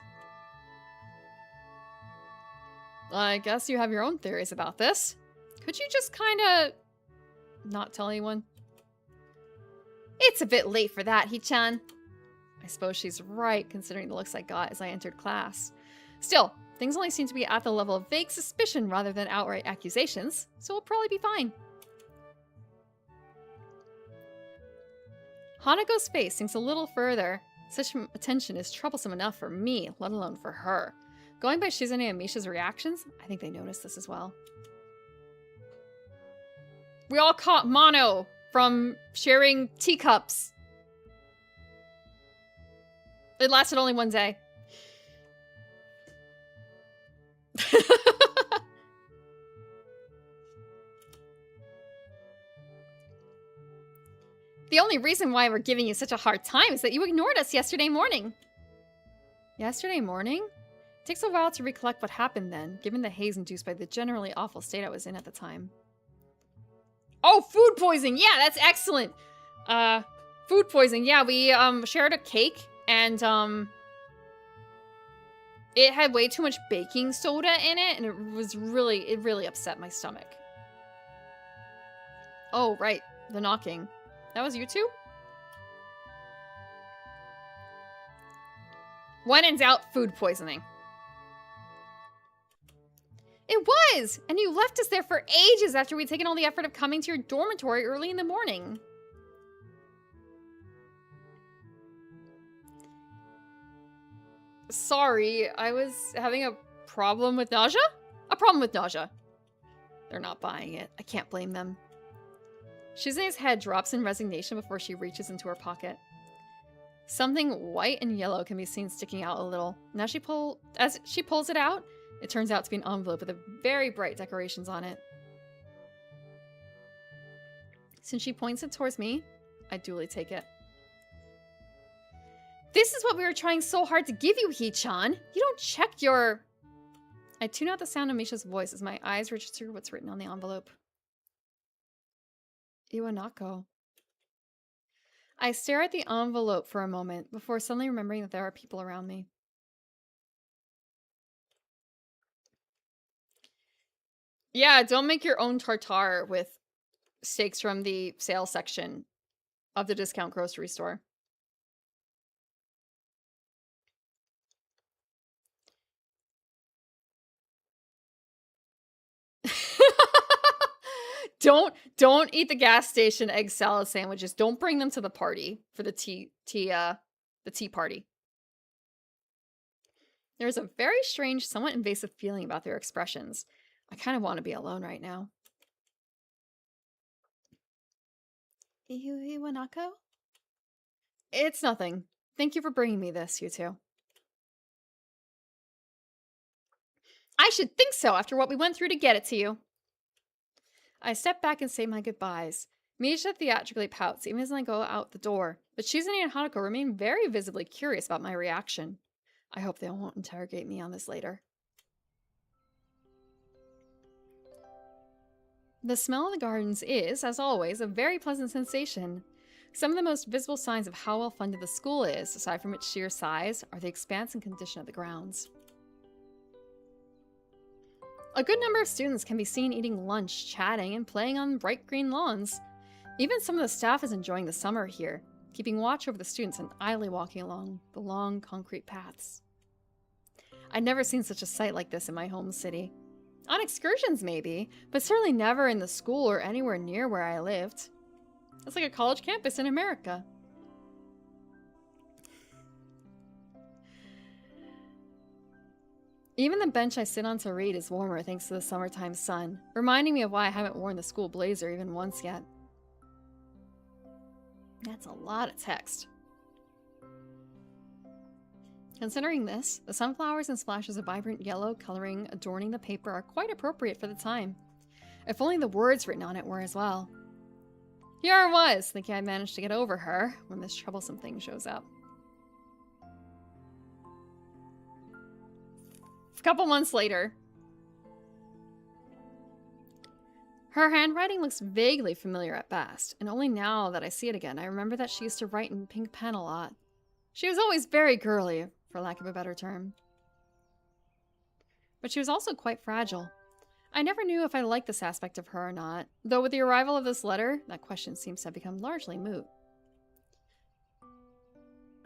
I guess you have your own theories about this. Could you just kinda not tell anyone? It's a bit late for that, Hee-chan. I suppose she's right, considering the looks I got as I entered class. Still, things only seem to be at the level of vague suspicion rather than outright accusations, so we'll probably be fine. Hanako's face sinks a little further. Such attention is troublesome enough for me, let alone for her. Going by Shizune and Misha's reactions, I think they noticed this as well. We all caught mono from sharing teacups. It lasted only one day. The only reason why we're giving you such a hard time is that you ignored us yesterday morning. Yesterday morning? It takes a while to recollect what happened then, given the haze induced by the generally awful state I was in at the time. Oh, food poisoning! Yeah, that's excellent! Food poisoning. Yeah, we, shared a cake, and, it had way too much baking soda in it, and it really upset my stomach. Oh, right. The knocking. That was you two? When in doubt, food poisoning. It was! And you left us there for ages after we'd taken all the effort of coming to your dormitory early in the morning. Sorry, I was having a problem with nausea? A problem with nausea. They're not buying it. I can't blame them. Shizune's head drops in resignation before she reaches into her pocket. Something white and yellow can be seen sticking out a little. And as she pulls it out, it turns out to be an envelope with a very bright decorations on it. Since she points it towards me, I duly take it. This is what we were trying so hard to give you, Hee-chan. You don't check your... I tune out the sound of Misha's voice as my eyes register what's written on the envelope. Iwanako. I stare at the envelope for a moment before suddenly remembering that there are people around me. Yeah, don't make your own tartare with steaks from the sale section of the discount grocery store. Don't eat the gas station egg salad sandwiches. Don't bring them to the party for the tea party. There's a very strange, somewhat invasive feeling about their expressions. I kind of want to be alone right now. Iwanako? It's nothing. Thank you for bringing me this, you two. I should think so after what we went through to get it to you. I step back and say my goodbyes. Misha theatrically pouts even as I go out the door, but Shizune and Hanako remain very visibly curious about my reaction. I hope they won't interrogate me on this later. The smell of the gardens is, as always, a very pleasant sensation. Some of the most visible signs of how well funded the school is, aside from its sheer size, are the expanse and condition of the grounds. A good number of students can be seen eating lunch, chatting, and playing on bright green lawns. Even some of the staff is enjoying the summer here, keeping watch over the students and idly walking along the long concrete paths. I'd never seen such a sight like this in my home city. On excursions, maybe, but certainly never in the school or anywhere near where I lived. It's like a college campus in America. Even the bench I sit on to read is warmer thanks to the summertime sun, reminding me of why I haven't worn the school blazer even once yet. That's a lot of text. Considering this, the sunflowers and splashes of vibrant yellow coloring adorning the paper are quite appropriate for the time. If only the words written on it were as well. Here I was, thinking I managed to get over her, when this troublesome thing shows up. A couple months later. Her handwriting looks vaguely familiar at best, and only now that I see it again, I remember that she used to write in pink pen a lot. She was always very girly, for lack of a better term. but she was also quite fragile. I never knew if I liked this aspect of her or not, though with the arrival of this letter, that question seems to have become largely moot.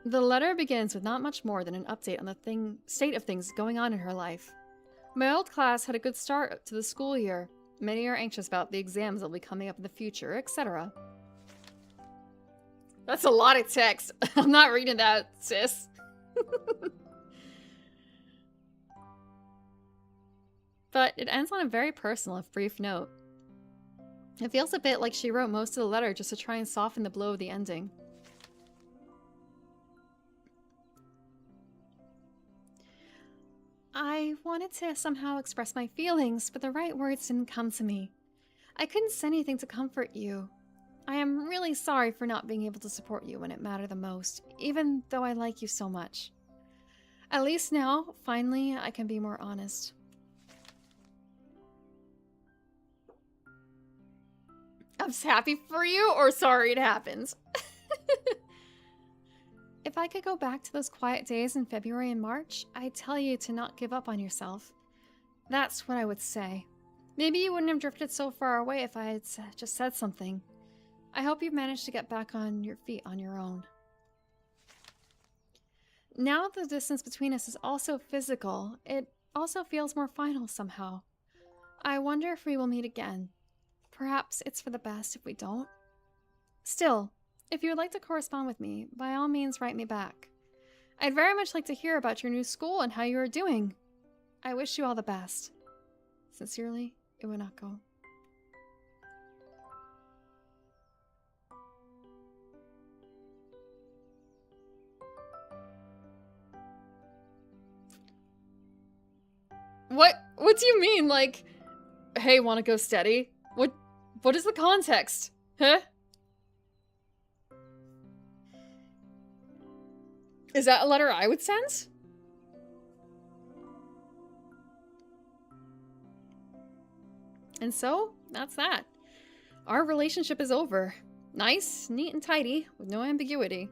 The letter begins with not much more than an update on the state of things going on in her life. My old class had a good start to the school year. Many are anxious about the exams that will be coming up in the future, etc. That's a lot of text. I'm not reading that, sis. But it ends on a very personal and brief note. It feels a bit like she wrote most of the letter just to try and soften the blow of the ending. I wanted to somehow express my feelings, but the right words didn't come to me. I couldn't say anything to comfort you. I am really sorry for not being able to support you when it mattered the most, even though I like you so much. At least now, finally, I can be more honest. I'm happy for you, or sorry it happened. If I could go back to those quiet days in February and March, I'd tell you to not give up on yourself. That's what I would say. Maybe you wouldn't have drifted so far away if I had just said something. I hope you've managed to get back on your feet on your own. Now the distance between us is also physical. It also feels more final somehow. I wonder if we will meet again. Perhaps it's for the best if we don't. Still, if you would like to correspond with me, by all means write me back. I'd very much like to hear about your new school and how you are doing. I wish you all the best. Sincerely, Iwanako. What do you mean, like, hey, wanna go steady? What is the context? Huh? Is that a letter I would send? And so, that's that. Our relationship is over. Nice, neat, and tidy, with no ambiguity.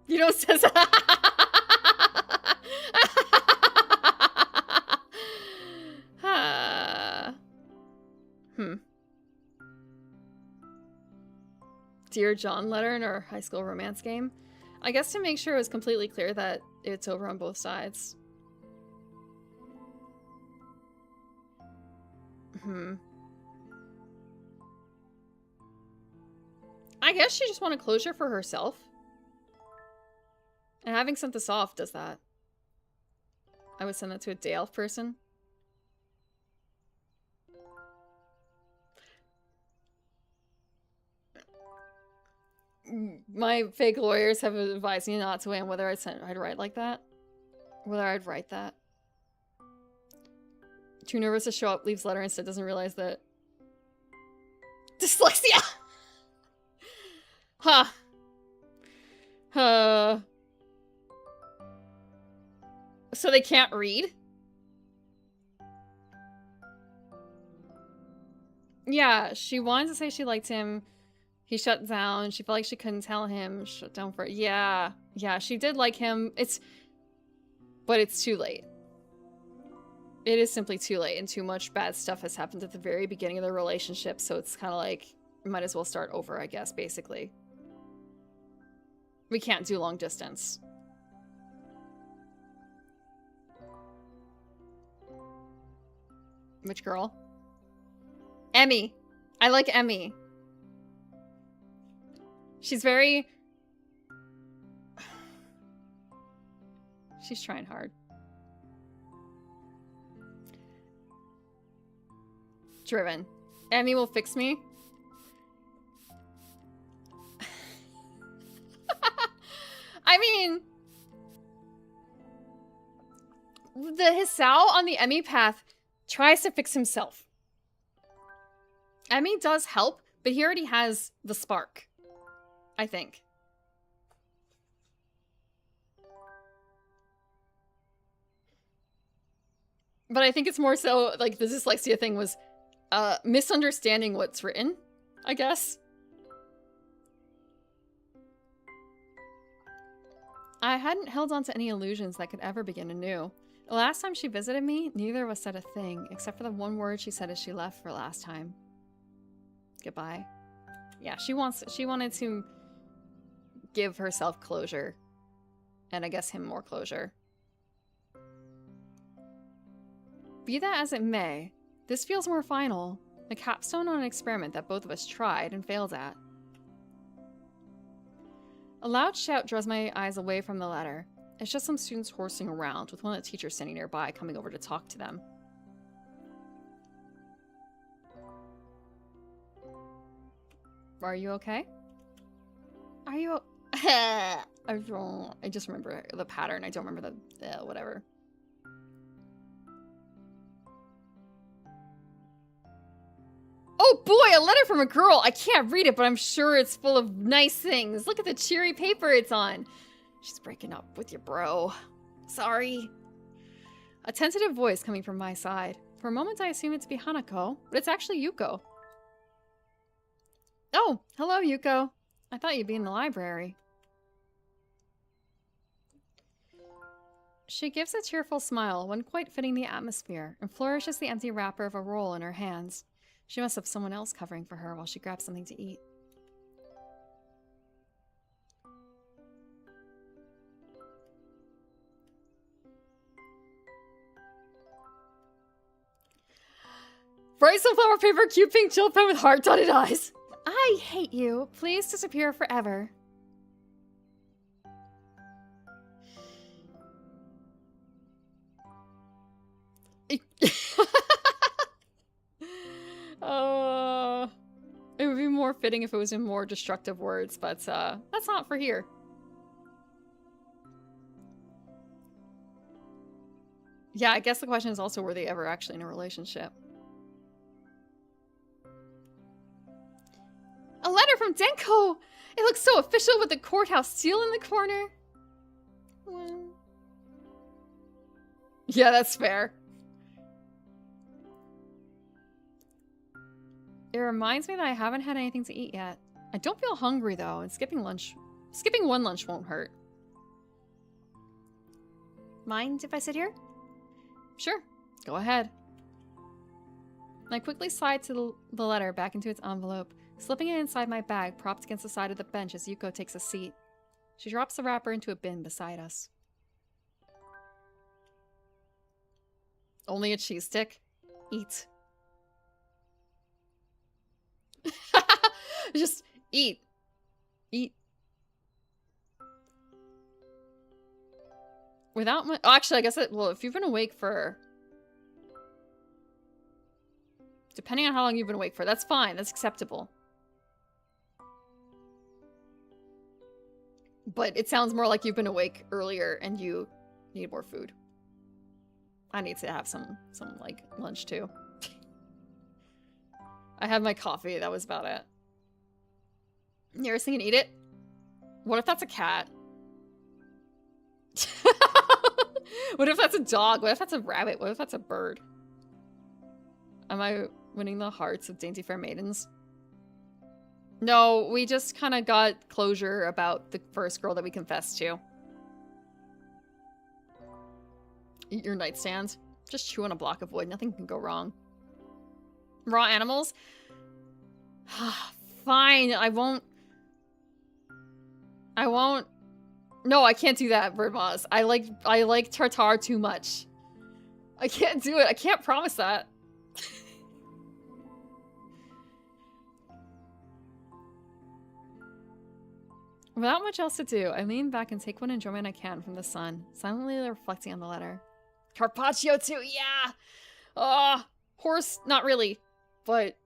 You know, it says... Dear John letter in our high school romance game. I guess to make sure it was completely clear that it's over on both sides. I guess she just wanted closure for herself. And having sent this off does that. I would send that to a day elf person. My fake lawyers have advised me not to and whether I'd write like that. Whether I'd write that. Too nervous to show up, leaves letter instead, doesn't realize that... Dyslexia! Huh. So they can't read? Yeah, she wanted to say she liked him. He shut down. She felt like she couldn't tell him. Shut down for... Yeah. Yeah, she did like him. But it's too late. It is simply too late, and too much bad stuff has happened at the very beginning of the relationship, so it's kind of like, might as well start over, I guess, basically. We can't do long distance. Which girl? Emmy. I like Emmy. She's very... She's trying hard. Driven. Emmy will fix me. I mean... The Hisao on the Emmy path tries to fix himself. Emmy does help, but he already has the spark. I think. But I think it's more so, like, the dyslexia thing was misunderstanding what's written, I guess. I hadn't held on to any illusions that could ever begin anew. The last time she visited me, neither of us said a thing, except for the one word she said as she left for last time. Goodbye. Yeah, she wanted to give herself closure. And I guess him more closure. Be that as it may, this feels more final. A capstone on an experiment that both of us tried and failed at. A loud shout draws my eyes away from the letter. It's just some students horsing around, with one of the teachers standing nearby coming over to talk to them. Are you okay? Are you I just remember the pattern. I don't remember the whatever. Oh boy, a letter from a girl. I can't read it, but I'm sure it's full of nice things. Look at the cheery paper it's on. She's breaking up with your bro. Sorry. A tentative voice coming from my side. For a moment I assume it to be Hanako, but it's actually Yuko. Oh, hello Yuko. I thought you'd be in the library. She gives a cheerful smile, one quite fitting the atmosphere, and flourishes the empty wrapper of a roll in her hands. She must have someone else covering for her while she grabs something to eat. Bright sunflower paper, cute pink chill pen with heart-dotted eyes. I hate you. Please disappear forever. It would be more fitting if it was in more destructive words, but that's not for here. Yeah, I guess the question is also, were they ever actually in a relationship? A letter from Denko! It looks so official with the courthouse seal in the corner. Well... yeah, that's fair. It reminds me that I haven't had anything to eat yet. I don't feel hungry though, and skipping one lunch won't hurt. Mind if I sit here? Sure, go ahead. I quickly slide the letter back into its envelope, slipping it inside my bag propped against the side of the bench as Yuko takes a seat. She drops the wrapper into a bin beside us. Only a cheese stick? Eat. Just eat. Eat. Without my... oh, actually, I guess well, if you've been awake for... depending on how long you've been awake for, that's fine. That's acceptable. But it sounds more like you've been awake earlier and you need more food. I need to have some like, lunch, too. I had my coffee. That was about it. Nearest thing can eat it? What if that's a cat? What if that's a dog? What if that's a rabbit? What if that's a bird? Am I winning the hearts of dainty fair maidens? No, we just kind of got closure about the first girl that we confessed to. Eat your nightstand. Just chew on a block of wood. Nothing can go wrong. Raw animals? Fine, I won't. No, I can't do that, Birdmoss. I like tartar too much. I can't do it. I can't promise that. Without much else to do, I lean back and take what enjoyment I can from the sun, silently reflecting on the letter. Carpaccio too, yeah! Horse, not really. But,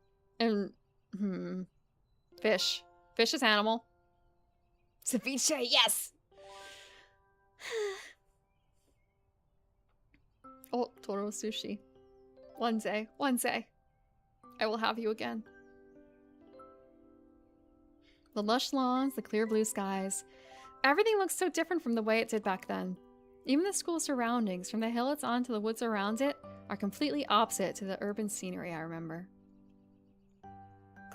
and, fish. Fish is animal. Ceviche, yes! Oh, Toro sushi. One day, I will have you again. The lush lawns, the clear blue skies. Everything looks so different from the way it did back then. Even the school surroundings, from the hill it's on to the woods around it, are completely opposite to the urban scenery I remember.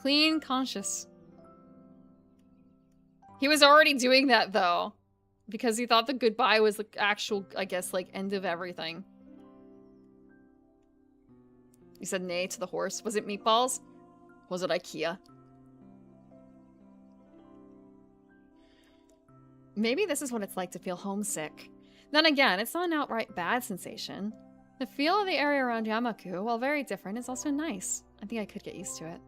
Clean, conscious. He was already doing that, though. Because he thought the goodbye was the actual, I guess, like, end of everything. You said nay to the horse. Was it meatballs? Was it IKEA? Maybe this is what it's like to feel homesick. Then again, it's not an outright bad sensation. The feel of the area around Yamaku, while very different, is also nice. I think I could get used to it.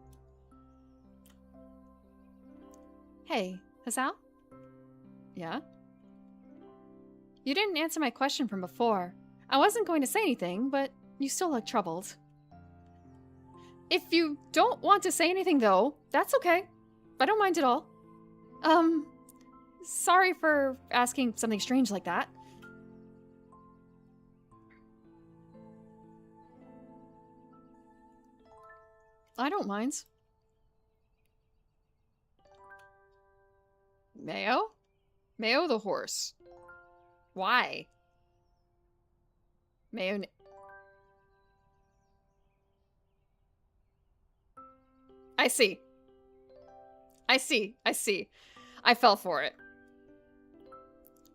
Hey, Hasao? Yeah? You didn't answer my question from before. I wasn't going to say anything, but you still look troubled. If you don't want to say anything, though, that's okay. I don't mind at all. Sorry for asking something strange like that. I don't mind. Mayo? Mayo the horse. Why? Mayo... I see. I see. I see. I fell for it.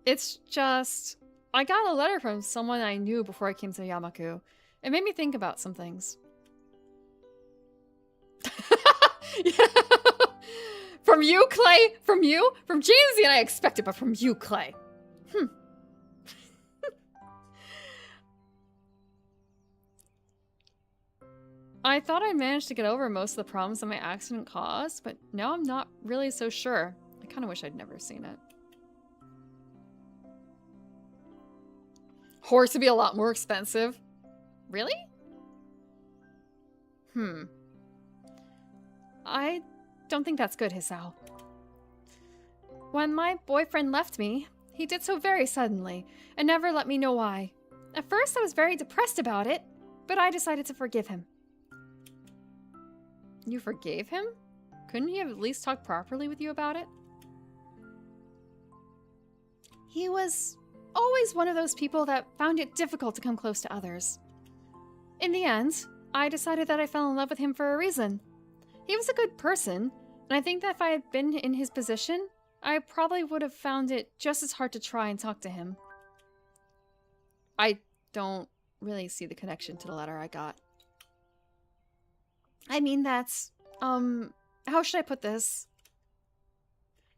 It's just... I got a letter from someone I knew before I came to Yamaku. It made me think about some things. Yeah. From you, Clay? From you? From Jamesy and I expected, but from you, Clay. I thought I managed to get over most of the problems that my accident caused, but now I'm not really so sure. I kind of wish I'd never seen it. Horse would be a lot more expensive. Really? I don't think that's good, Hisao. When my boyfriend left me, he did so very suddenly, and never let me know why. At first I was very depressed about it, but I decided to forgive him. You forgave him? Couldn't he have at least talked properly with you about it? He was always one of those people that found it difficult to come close to others. In the end, I decided that I fell in love with him for a reason. He was a good person, and I think that if I had been in his position, I probably would have found it just as hard to try and talk to him. I don't really see the connection to the letter I got. I mean, that's, how should I put this?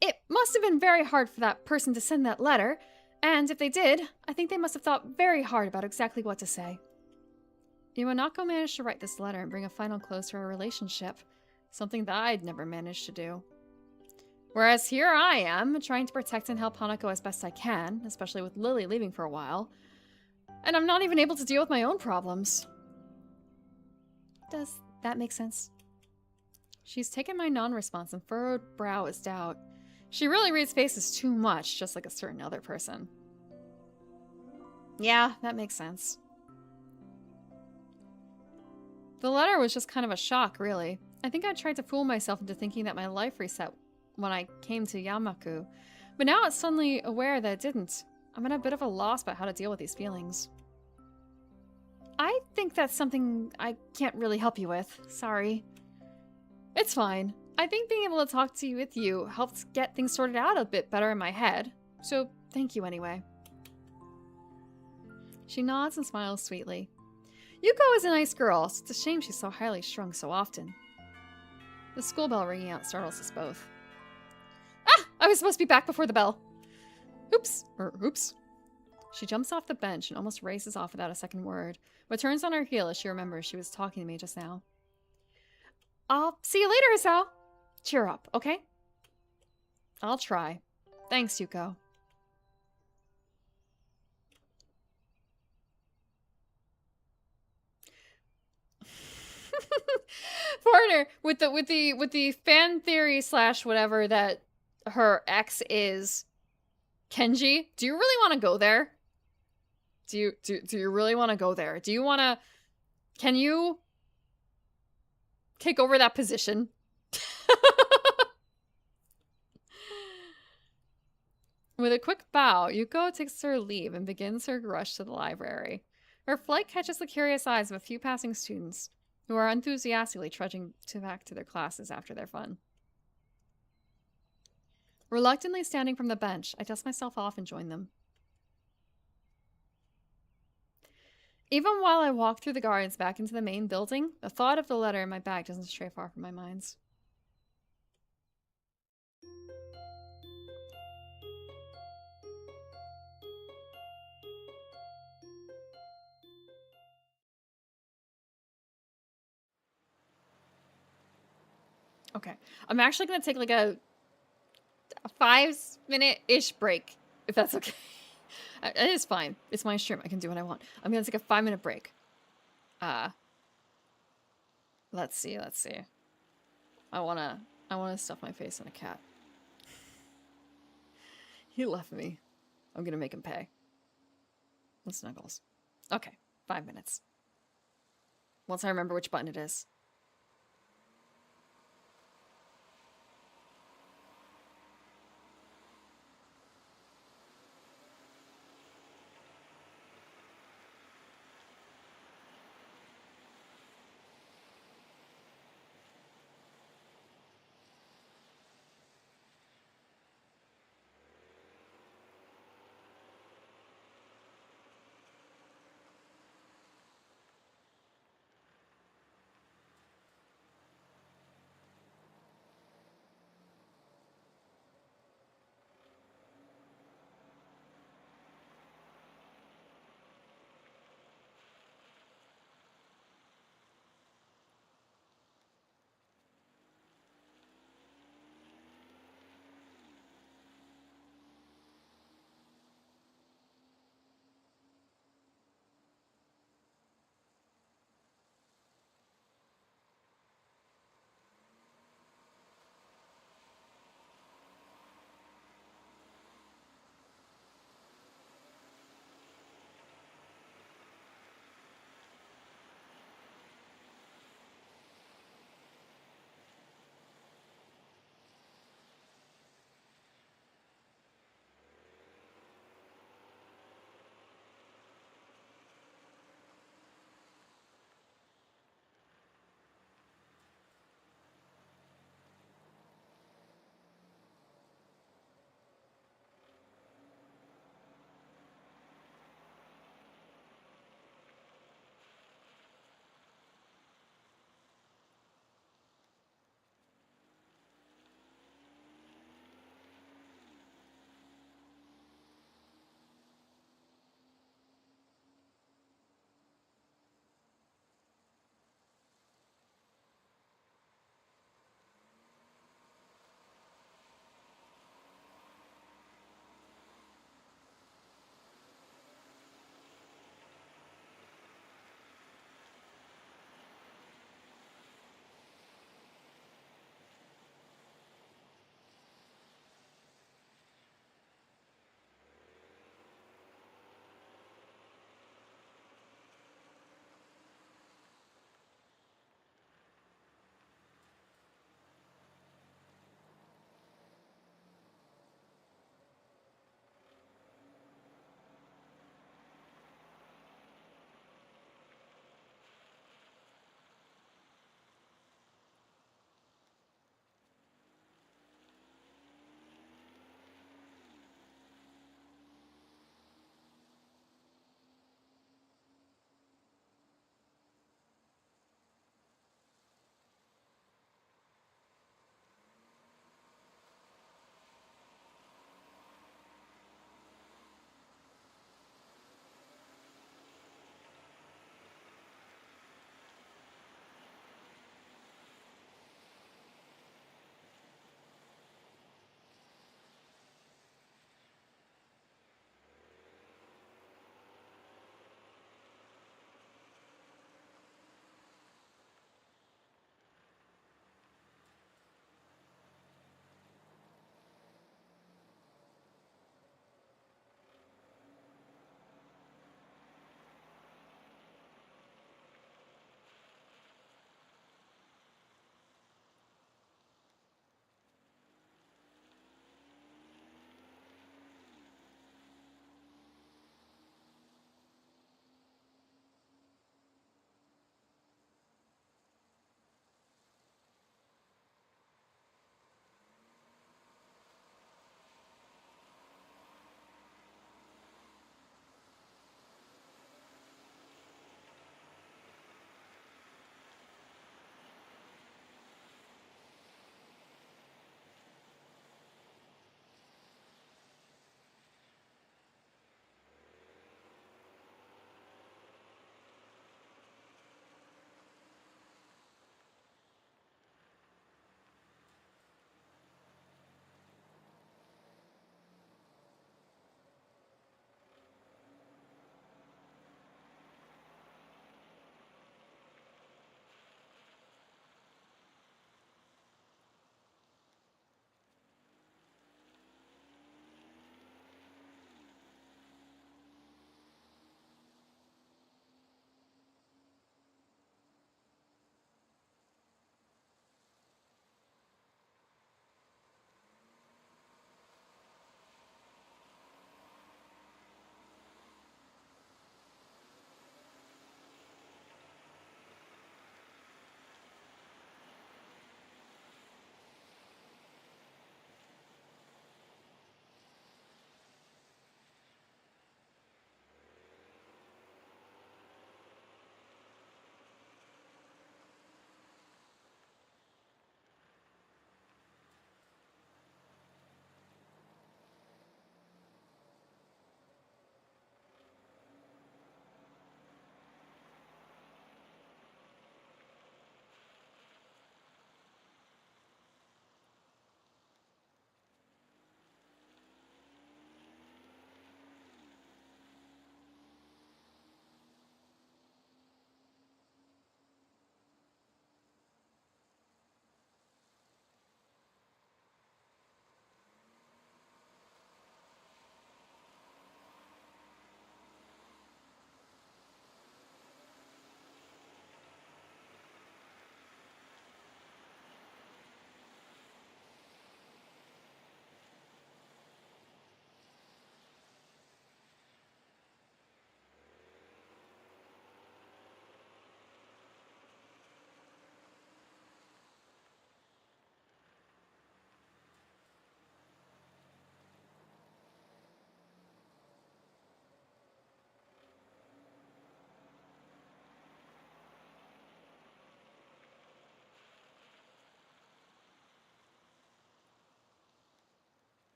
It must have been very hard for that person to send that letter, and if they did, I think they must have thought very hard about exactly what to say. Iwanako managed to write this letter and bring a final close to our relationship, something that I'd never managed to do. Whereas here I am, trying to protect and help Hanako as best I can, especially with Lily leaving for a while, and I'm not even able to deal with my own problems. Does that make sense? She's taken my non-response and furrowed brow as doubt. She really reads faces too much, just like a certain other person. Yeah, that makes sense. The letter was just kind of a shock, really. I think I tried to fool myself into thinking that my life reset when I came to Yamaku, but now it's suddenly aware that it didn't. I'm at a bit of a loss about how to deal with these feelings. I think that's something I can't really help you with. Sorry. It's fine. I think being able to talk to you with you helped get things sorted out a bit better in my head, so thank you anyway. She nods and smiles sweetly. Yuko is a nice girl, so it's a shame she's so highly strung so often. The school bell ringing out startles us both. Ah! I was supposed to be back before the bell. Oops. Oops. She jumps off the bench and almost races off without a second word, but turns on her heel as she remembers she was talking to me just now. I'll see you later, Hisao. Cheer up, okay? I'll try. Thanks, Yuko. Foreigner, with the fan theory / whatever that her ex is Kenji, do you really want to go there? Do you really want to go there? Do you want to... Can you take over that position? With a quick bow, Yuko takes her leave and begins her rush to the library. Her flight catches the curious eyes of a few passing students, who are enthusiastically trudging back to their classes after their fun. Reluctantly standing from the bench, I dust myself off and join them. Even while I walk through the gardens back into the main building, the thought of the letter in my bag doesn't stray far from my mind. Okay. I'm actually going to take like a 5-minute-ish break, if that's okay. It is fine. It's my stream. I can do what I want. I'm going to take a 5-minute break. Let's see. I want to stuff my face in a cat. He left me. I'm going to make him pay. The snuggles. Okay. 5 minutes. Once I remember which button it is.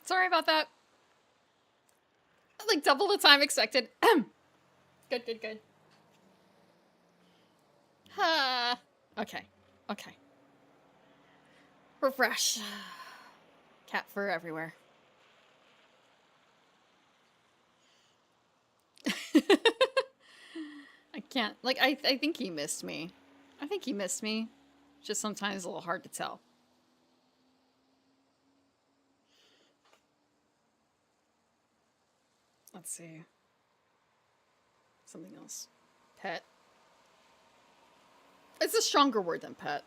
Sorry about that. Like double the time expected. Good, good, good. Okay. Okay. Refresh. Cat fur everywhere. I can't. Like, I think he missed me. I think he missed me. Just sometimes a little hard to tell. Let's see. Something else. Pet. It's a stronger word than pet.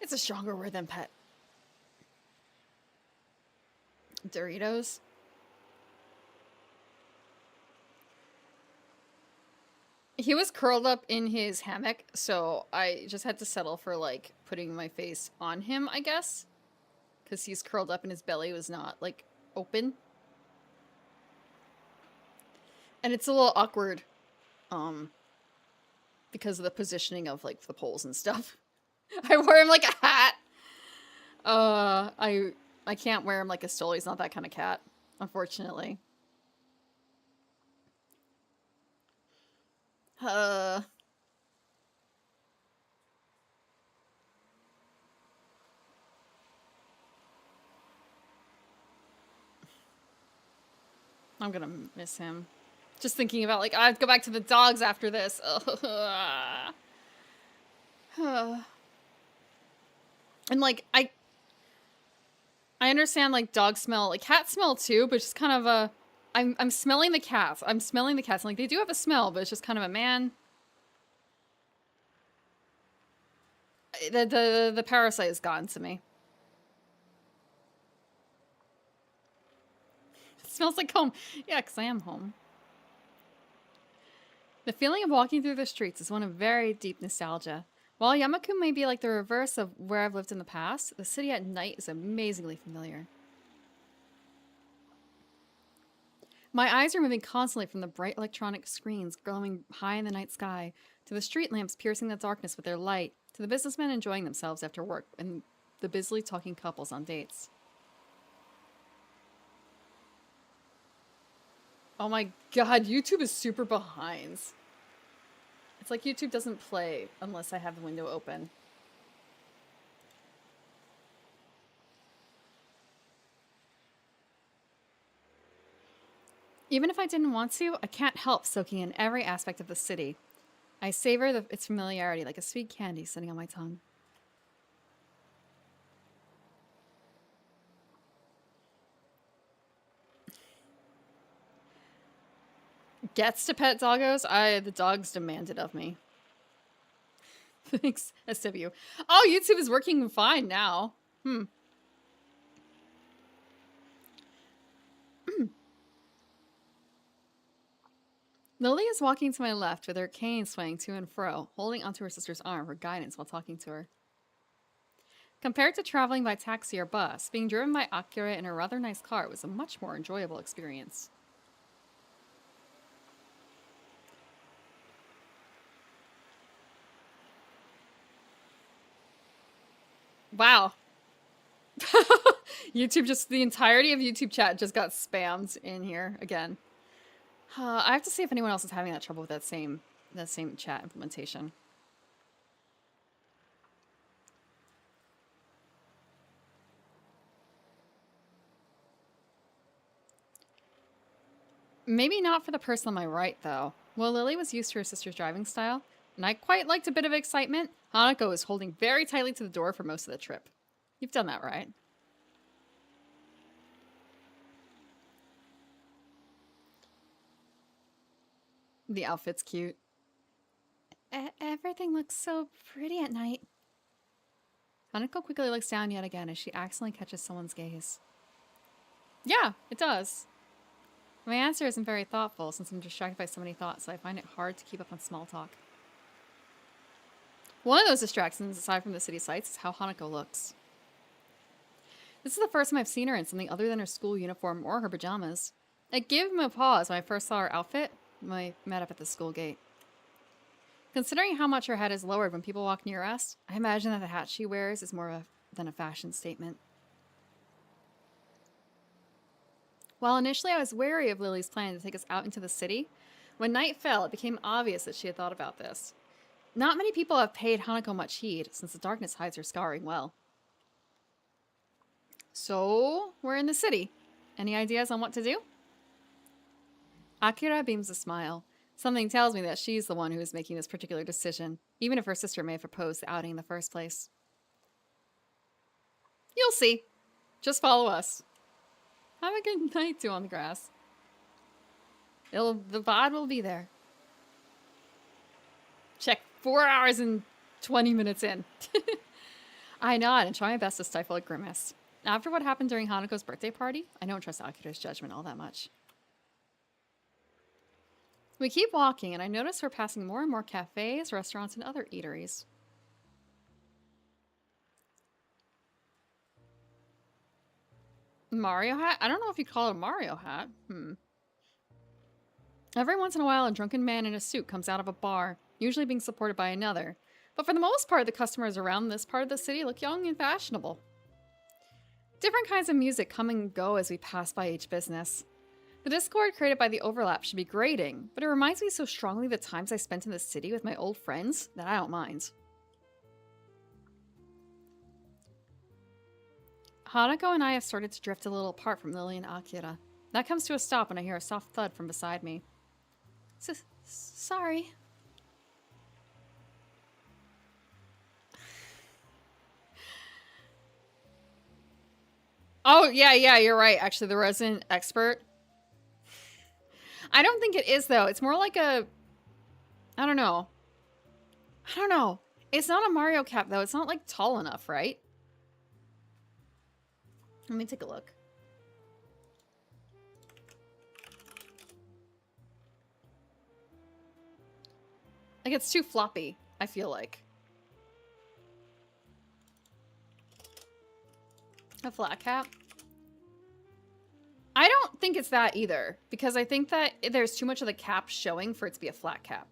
It's a stronger word than pet. Doritos. He was curled up in his hammock, so I just had to settle for, like, putting my face on him, I guess. Because he's curled up and his belly was not, like, open. And it's a little awkward, because of the positioning of, like, the poles and stuff. I wore him like a hat. I can't wear him like a stole. He's not that kind of cat, unfortunately. I'm gonna miss him. Just thinking about, like, I have to go back to the dogs after this. And, like, I understand, like, dog smell, like, cat smell too, but just kind of a... I'm smelling the cats. I'm smelling the cats. And, like, they do have a smell, but it's just kind of a man. The parasite is gone to me. It smells like home. Yeah, because I am home. The feeling of walking through the streets is one of very deep nostalgia. While Yamaku may be like the reverse of where I've lived in the past, the city at night is amazingly familiar. My eyes are moving constantly from the bright electronic screens glowing high in the night sky, to the street lamps piercing the darkness with their light, to the businessmen enjoying themselves after work, and the busily talking couples on dates. Oh my god, YouTube is super behind. It's like YouTube doesn't play unless I have the window open. Even if I didn't want to, I can't help soaking in every aspect of the city. I savor its familiarity like a sweet candy sitting on my tongue. Gets to pet doggos? The dogs demanded of me. Thanks, SW. Oh, YouTube is working fine now. Lily is walking to my left with her cane swaying to and fro, holding onto her sister's arm for guidance while talking to her. Compared to traveling by taxi or bus, being driven by Akira in a rather nice car was a much more enjoyable experience. Wow. YouTube the entirety of YouTube chat just got spammed in here again. I have to see if anyone else is having that trouble with that same chat implementation. Maybe not for the person on my right, though. Well, Lily was used to her sister's driving style, and I quite liked a bit of excitement. Hanako was holding very tightly to the door for most of the trip. You've done that right. The outfit's cute. Everything looks so pretty at night. Hanako quickly looks down yet again as she accidentally catches someone's gaze. Yeah, it does. My answer isn't very thoughtful since I'm distracted by so many thoughts, so I find it hard to keep up on small talk. One of those distractions, aside from the city sights, is how Hanako looks. This is the first time I've seen her in something other than her school uniform or her pajamas. It gave me a pause when I first saw her outfit, we met up at the school gate. Considering how much her head is lowered when people walk near us, I imagine that the hat she wears is more than a fashion statement. While initially I was wary of Lily's plan to take us out into the city, when night fell, it became obvious that she had thought about this. Not many people have paid Hanako much heed, since the darkness hides her scarring well. So, we're in the city. Any ideas on what to do? Akira beams a smile. Something tells me that she's the one who is making this particular decision, even if her sister may have proposed the outing in the first place. You'll see. Just follow us. Have a good night, too, on the grass. The VOD will be there. Check 4 hours and 20 minutes in. I nod and try my best to stifle a grimace. After what happened during Hanako's birthday party, I don't trust Akira's judgment all that much. We keep walking, and I notice we're passing more and more cafes, restaurants, and other eateries. Mario hat? I don't know if you call it a Mario hat. Every once in a while, a drunken man in a suit comes out of a bar, usually being supported by another. But for the most part, the customers around this part of the city look young and fashionable. Different kinds of music come and go as we pass by each business. The discord created by the overlap should be grating, but it reminds me so strongly of the times I spent in the city with my old friends that I don't mind. Hanako and I have started to drift a little apart from Lily and Akira. That comes to a stop when I hear a soft thud from beside me. Sorry. Oh, yeah, you're right. Actually, the resident expert. I don't think it is, though. It's more like a... I don't know. It's not a Mario cap, though. It's not, like, tall enough, right? Let me take a look. Like, it's too floppy, I feel like. A flat cap? I don't think it's that either, because I think that there's too much of the cap showing for it to be a flat cap.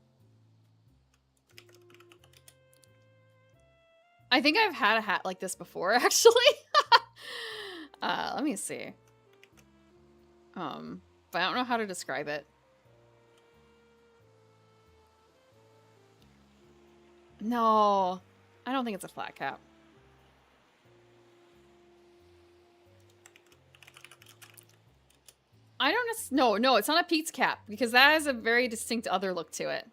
I think I've had a hat like this before, actually. Let me see. But I don't know how to describe it. No, I don't think it's a flat cap. I don't know. No, it's not a Pete's cap because that has a very distinct other look to it.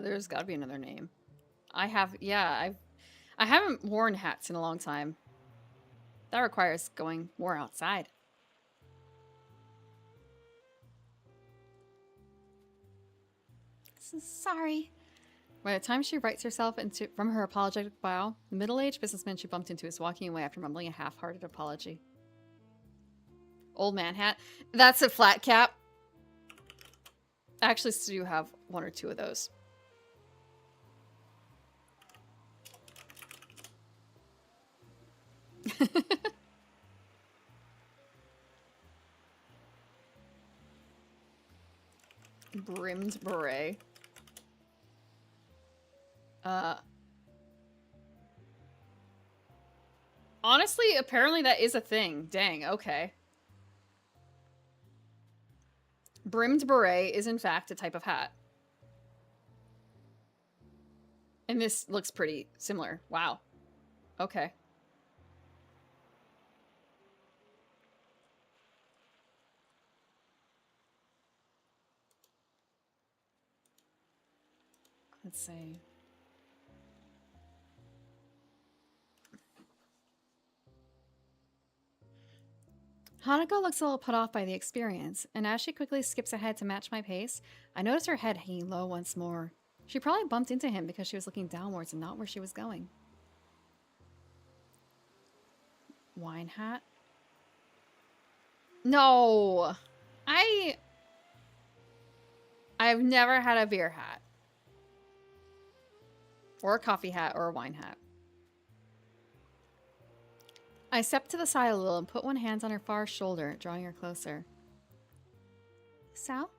There's got to be another name. I haven't worn hats in a long time. That requires going more outside. Sorry. By the time she rights herself from her apologetic bow, the middle-aged businessman she bumped into is walking away after mumbling a half-hearted apology. Old man hat. That's a flat cap. I actually do have one or two of those. Brimmed beret. Honestly, apparently that is a thing. Dang, okay. Brimmed beret is in fact a type of hat. And this looks pretty similar. Wow. Okay. Let's see. Hanako looks a little put off by the experience, and as she quickly skips ahead to match my pace, I notice her head hanging low once more. She probably bumped into him because she was looking downwards and not where she was going. Wine hat? No! I've never had a beer hat. or a coffee hat or a wine hat. I stepped to the side a little and put one hand on her far shoulder, drawing her closer. Sal?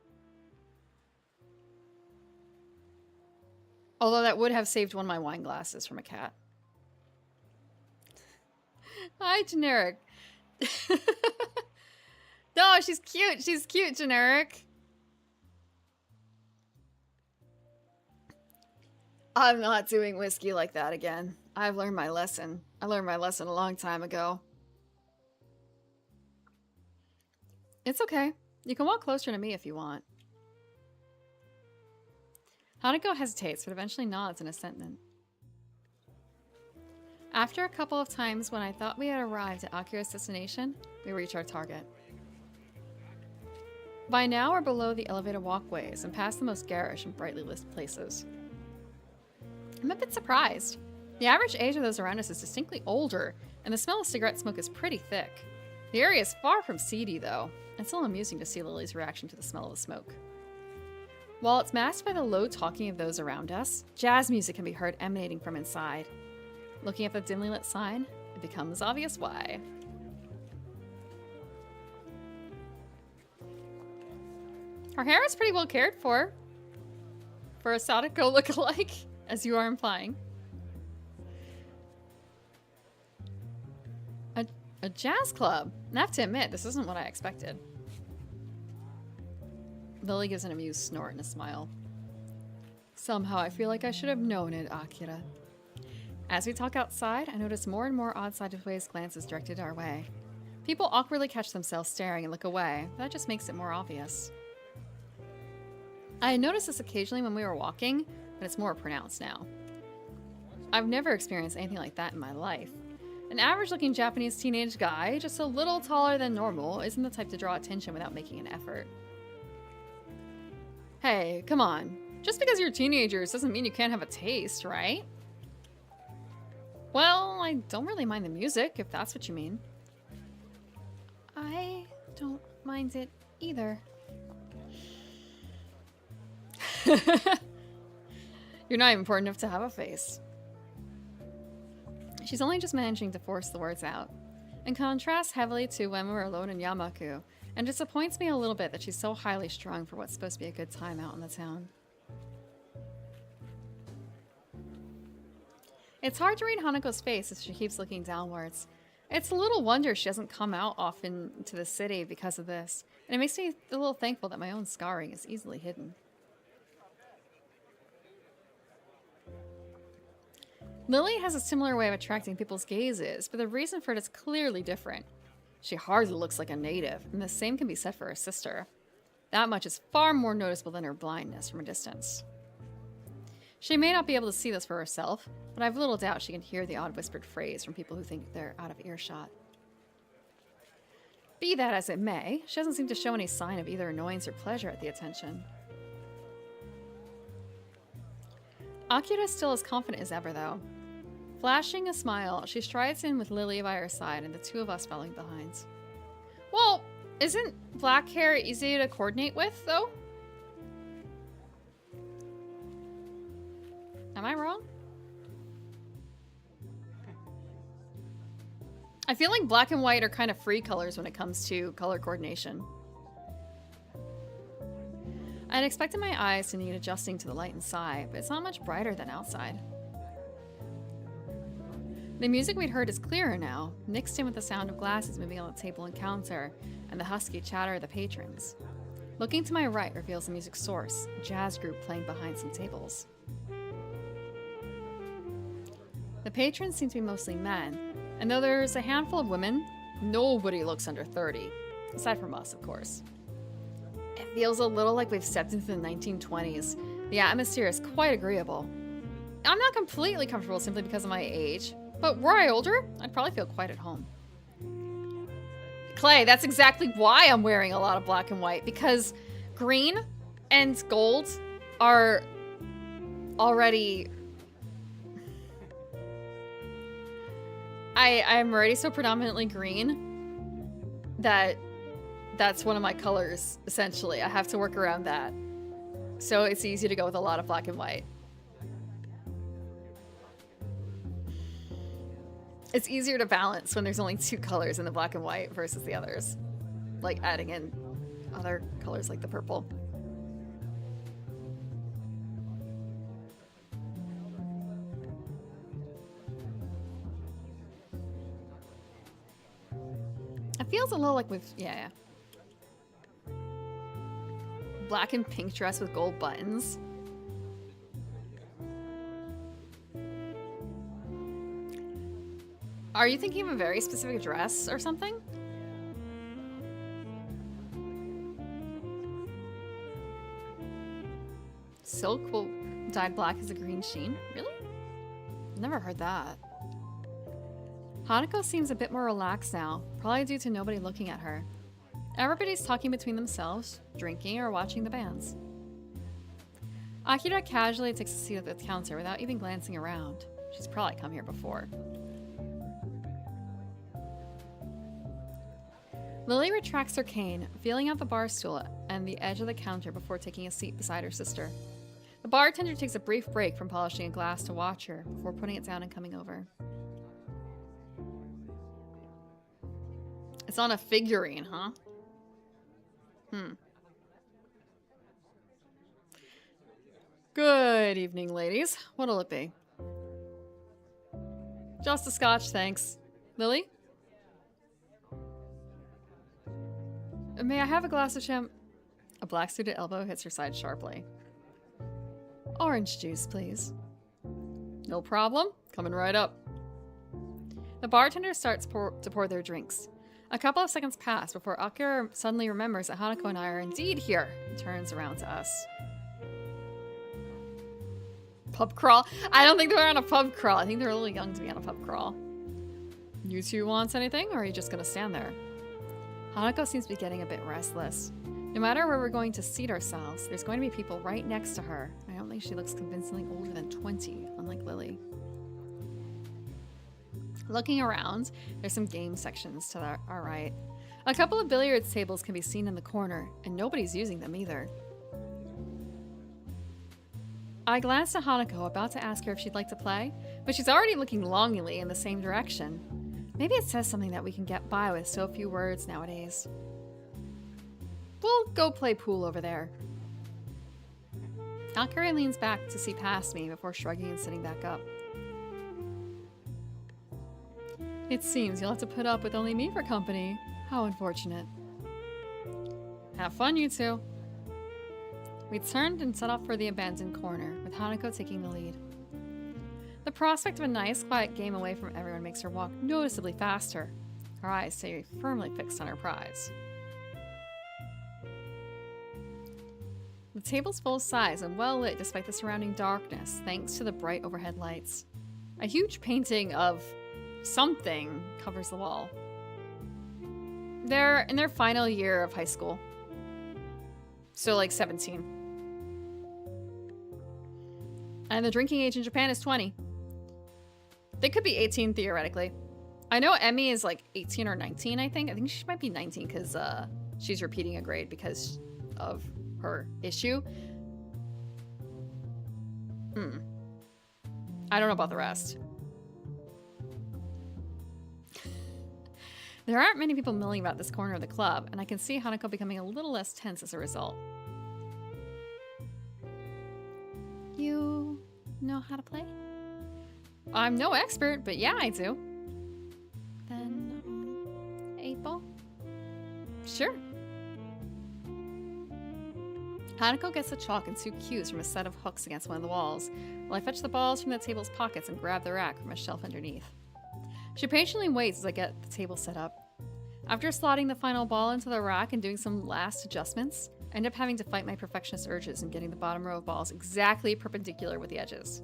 Although that would have saved one of my wine glasses from a cat. Hi, Generic. No, she's cute. She's cute, Generic. I'm not doing whiskey like that again. I've learned my lesson. I learned my lesson a long time ago. It's okay. You can walk closer to me if you want. Hanako hesitates, but eventually nods in assentment. After a couple of times when I thought we had arrived at Akira's destination, we reach our target. By now we're below the elevated walkways and past the most garish and brightly lit places. I'm a bit surprised. The average age of those around us is distinctly older, and the smell of cigarette smoke is pretty thick. The area is far from seedy, though. It's still amusing to see Lily's reaction to the smell of the smoke. While it's masked by the low talking of those around us, jazz music can be heard emanating from inside. Looking at the dimly lit sign, it becomes obvious why. Her hair is pretty well cared for a Sadako look-alike, as you are implying. A jazz club? I have to admit, this isn't what I expected. Lily gives an amused snort and a smile. Somehow I feel like I should have known it, Akira. As we talk outside, I notice more and more odd-sideways glances directed our way. People awkwardly catch themselves staring and look away. That just makes it more obvious. I had noticed this occasionally when we were walking, but it's more pronounced now. I've never experienced anything like that in my life. An average-looking Japanese teenage guy, just a little taller than normal, isn't the type to draw attention without making an effort. Hey, come on. Just because you're teenagers doesn't mean you can't have a taste, right? Well, I don't really mind the music, if that's what you mean. I don't mind it either. You're not even important enough to have a face. She's only just managing to force the words out. In contrast heavily to when we were alone in Yamaku, and disappoints me a little bit that she's so highly strung for what's supposed to be a good time out in the town. It's hard to read Hanako's face as she keeps looking downwards. It's a little wonder she doesn't come out often to the city because of this, and it makes me a little thankful that my own scarring is easily hidden. Lily has a similar way of attracting people's gazes, but the reason for it is clearly different. She hardly looks like a native, and the same can be said for her sister. That much is far more noticeable than her blindness from a distance. She may not be able to see this for herself, but I've little doubt she can hear the odd whispered phrase from people who think they're out of earshot. Be that as it may, she doesn't seem to show any sign of either annoyance or pleasure at the attention. Akira is still as confident as ever, though. Flashing a smile, she strides in with Lily by her side and the two of us following behind. Well, isn't black hair easy to coordinate with, though? Am I wrong? I feel like black and white are kind of free colors when it comes to color coordination. I'd expected my eyes to need adjusting to the light inside, but it's not much brighter than outside. The music we'd heard is clearer now, mixed in with the sound of glasses moving on the table and counter, and the husky chatter of the patrons. Looking to my right reveals the music source, a jazz group playing behind some tables. The patrons seem to be mostly men, and though there's a handful of women, nobody looks under 30, aside from us, of course. It feels a little like we've stepped into the 1920s. The atmosphere is quite agreeable. I'm not completely comfortable simply because of my age, but were I older, I'd probably feel quite at home. Clay, that's exactly why I'm wearing a lot of black and white, because green and gold are already... I'm already so predominantly green that that's one of my colors, essentially. I have to work around that. So it's easy to go with a lot of black and white. It's easier to balance when there's only 2 colors in the black and white versus the others. Like adding in other colors like the purple. It feels a little like with, yeah. Black and pink dress with gold buttons. Are you thinking of a very specific dress or something? Silk will dyed black as a green sheen? Really? Never heard that. Hanako seems a bit more relaxed now, probably due to nobody looking at her. Everybody's talking between themselves, drinking, or watching the bands. Akira casually takes a seat at the counter without even glancing around. She's probably come here before. Lily retracts her cane, feeling out the bar stool and the edge of the counter before taking a seat beside her sister. The bartender takes a brief break from polishing a glass to watch her before putting it down and coming over. It's on a figurine, huh? Good evening, ladies. What'll it be? Just a scotch, thanks. Lily? May I have a glass of A black-suited elbow hits her side sharply. Orange juice, please. No problem. Coming right up. The bartender starts to pour their drinks. A couple of seconds pass before Akira suddenly remembers that Hanako and I are indeed here and turns around to us. Pub crawl? I don't think they're on a pub crawl. I think they're a little young to be on a pub crawl. You two want anything, or are you just gonna stand there? Hanako seems to be getting a bit restless. No matter where we're going to seat ourselves, there's going to be people right next to her. I don't think she looks convincingly older than 20, unlike Lily. Looking around, there's some game sections to our right. A couple of billiards tables can be seen in the corner, and nobody's using them either. I glanced at Hanako, about to ask her if she'd like to play, but she's already looking longingly in the same direction. Maybe it says something that we can get by with so few words nowadays. We'll go play pool over there. Akira leans back to see past me before shrugging and sitting back up. It seems you'll have to put up with only me for company. How unfortunate. Have fun, you two. We turned and set off for the abandoned corner, with Hanako taking the lead. The prospect of a nice, quiet game away from everyone makes her walk noticeably faster. Her eyes stay firmly fixed on her prize. The table's full size and well lit despite the surrounding darkness, thanks to the bright overhead lights. A huge painting of something covers the wall. They're in their final year of high school. So like 17. And the drinking age in Japan is 20. They could be 18 theoretically. I know Emmy is like 18 or 19, I think. I think she might be 19 because she's repeating a grade because of her issue. I don't know about the rest. There aren't many people milling about this corner of the club, and I can see Hanako becoming a little less tense as a result. You know how to play? I'm no expert, but yeah, I do. Then, 8 ball? Sure. Hanako gets the chalk and 2 cues from a set of hooks against one of the walls, while I fetch the balls from the table's pockets and grab the rack from a shelf underneath. She patiently waits as I get the table set up. After slotting the final ball into the rack and doing some last adjustments, I end up having to fight my perfectionist urges and getting the bottom row of balls exactly perpendicular with the edges.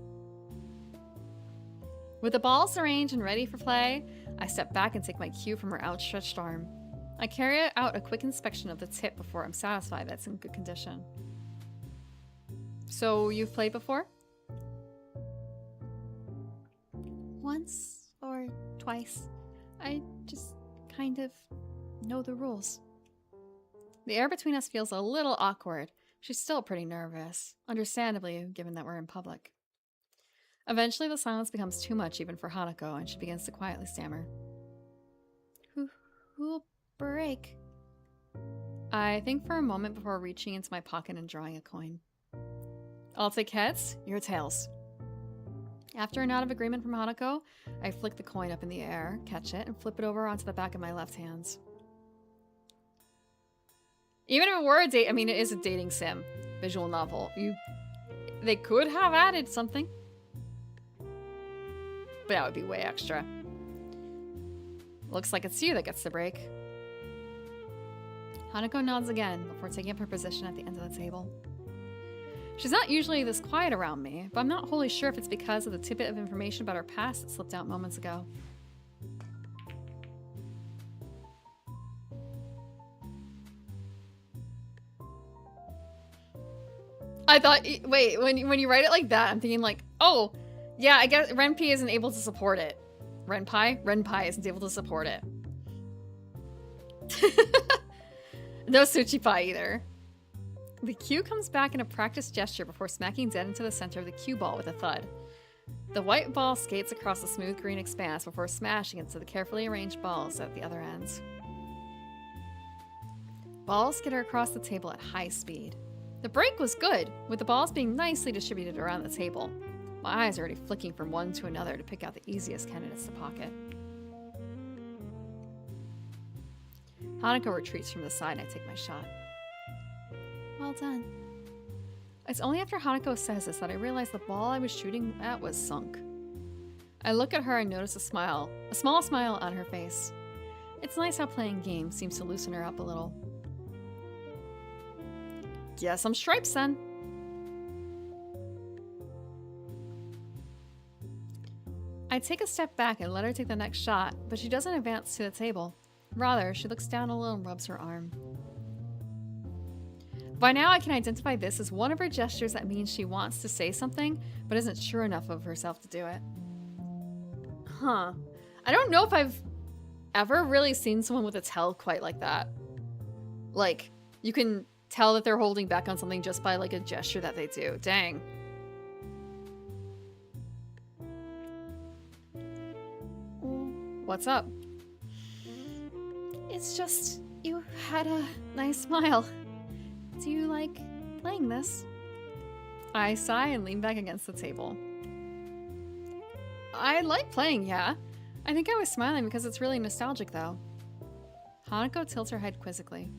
With the balls arranged and ready for play, I step back and take my cue from her outstretched arm. I carry out a quick inspection of the tip before I'm satisfied that it's in good condition. So, you've played before? Once or twice. I just kind of know the rules. The air between us feels a little awkward. She's still pretty nervous, understandably, given that we're in public. Eventually, the silence becomes too much even for Hanako, and she begins to quietly stammer. Who'll break? I think for a moment before reaching into my pocket and drawing a coin. I'll take heads, your tails. After a nod of agreement from Hanako, I flick the coin up in the air, catch it, and flip it over onto the back of my left hand. Even if it were it is a dating sim, visual novel. They could have added something. But that would be way extra. Looks like it's you that gets the break. Hanako nods again before taking up her position at the end of the table. She's not usually this quiet around me, but I'm not wholly sure if it's because of the tidbit of information about her past that slipped out moments ago. I thought, wait, when you write it like that, I'm thinking like, oh, yeah, I guess Renpi isn't able to support it. Renpai? Renpai isn't able to support it. No Suchipai either. The cue comes back in a practiced gesture before smacking dead into the center of the cue ball with a thud. The white ball skates across the smooth green expanse before smashing into the carefully arranged balls at the other ends. Balls skitter across the table at high speed. The break was good, with the balls being nicely distributed around the table. My eyes are already flicking from one to another to pick out the easiest candidates to pocket. Hanako retreats from the side and I take my shot. Well done. It's only after Hanako says this that I realize the ball I was shooting at was sunk. I look at her and notice a smile, a small smile on her face. It's nice how playing games seems to loosen her up a little. Guess I'm stripes then. I take a step back and let her take the next shot, but she doesn't advance to the table. Rather, she looks down a little and rubs her arm. By now, I can identify this as one of her gestures that means she wants to say something, but isn't sure enough of herself to do it. Huh. I don't know if I've ever really seen someone with a tell quite like that. Like, you can tell that they're holding back on something just by, like, a gesture that they do. Dang. What's up? It's just, you had a nice smile. Do you like playing this? I sigh and lean back against the table. I like playing, yeah. I think I was smiling because it's really nostalgic, though. Hanako tilts her head quizzically.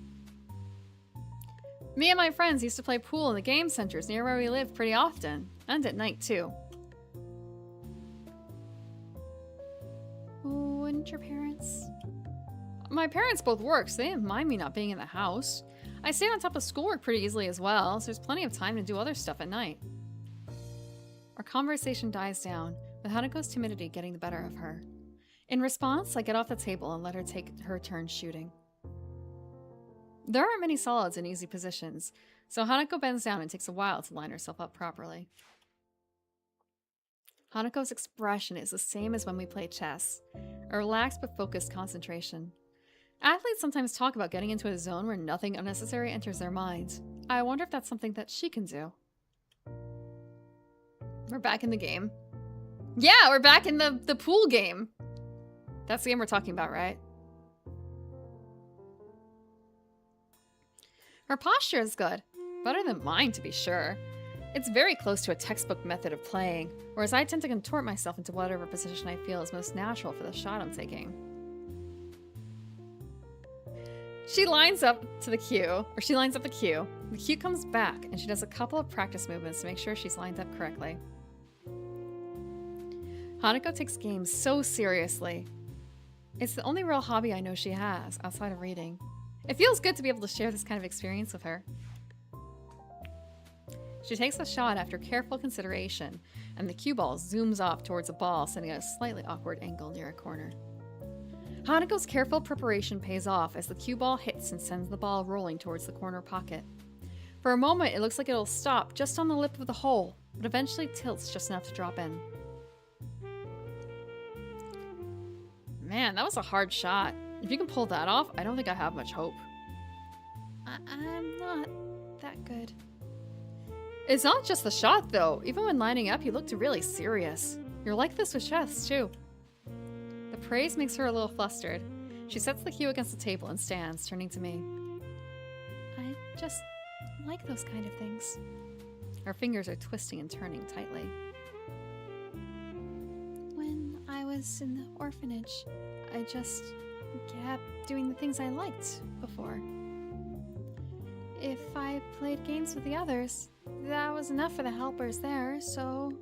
Me and my friends used to play pool in the game centers near where we live pretty often, and at night, too. Wouldn't your parents? My parents both work, so they didn't mind me not being in the house. I stayed on top of schoolwork pretty easily as well, so there's plenty of time to do other stuff at night. Our conversation dies down, with Hanako's timidity getting the better of her. In response, I get off the table and let her take her turn shooting. There aren't many solids in easy positions, so Hanako bends down and takes a while to line herself up properly. Hanako's expression is the same as when we play chess, a relaxed but focused concentration. Athletes sometimes talk about getting into a zone where nothing unnecessary enters their minds. I wonder if that's something that she can do. We're back in the game. Yeah, we're back in the pool game. That's the game we're talking about, right? Her posture is good. Better than mine, to be sure. It's very close to a textbook method of playing, whereas I tend to contort myself into whatever position I feel is most natural for the shot I'm taking. She lines up to the cue, or she lines up the cue. The cue comes back, and she does a couple of practice movements to make sure she's lined up correctly. Hanako takes games so seriously. It's the only real hobby I know she has, outside of reading. It feels good to be able to share this kind of experience with her. She takes a shot after careful consideration, and the cue ball zooms off towards a ball, sending at a slightly awkward angle near a corner. Hanako's careful preparation pays off as the cue ball hits and sends the ball rolling towards the corner pocket. For a moment, it looks like it'll stop just on the lip of the hole, but eventually tilts just enough to drop in. Man, that was a hard shot. If you can pull that off, I don't think I have much hope. I'm not that good. It's not just the shot, though. Even when lining up, you looked really serious. You're like this with chess, too. The praise makes her a little flustered. She sets the cue against the table and stands, turning to me. I just like those kind of things. Her fingers are twisting and turning tightly. When I was in the orphanage, I just kept doing the things I liked before. If I played games with the others, that was enough for the helpers there, so...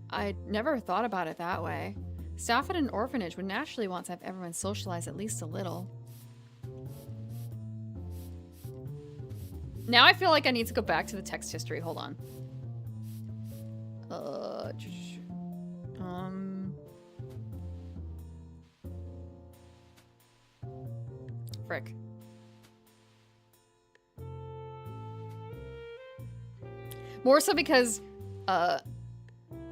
I never thought about it that way. Staff at an orphanage would naturally want to have everyone socialize at least a little. Now I feel like I need to go back to the text history. Hold on. Frick. More so because,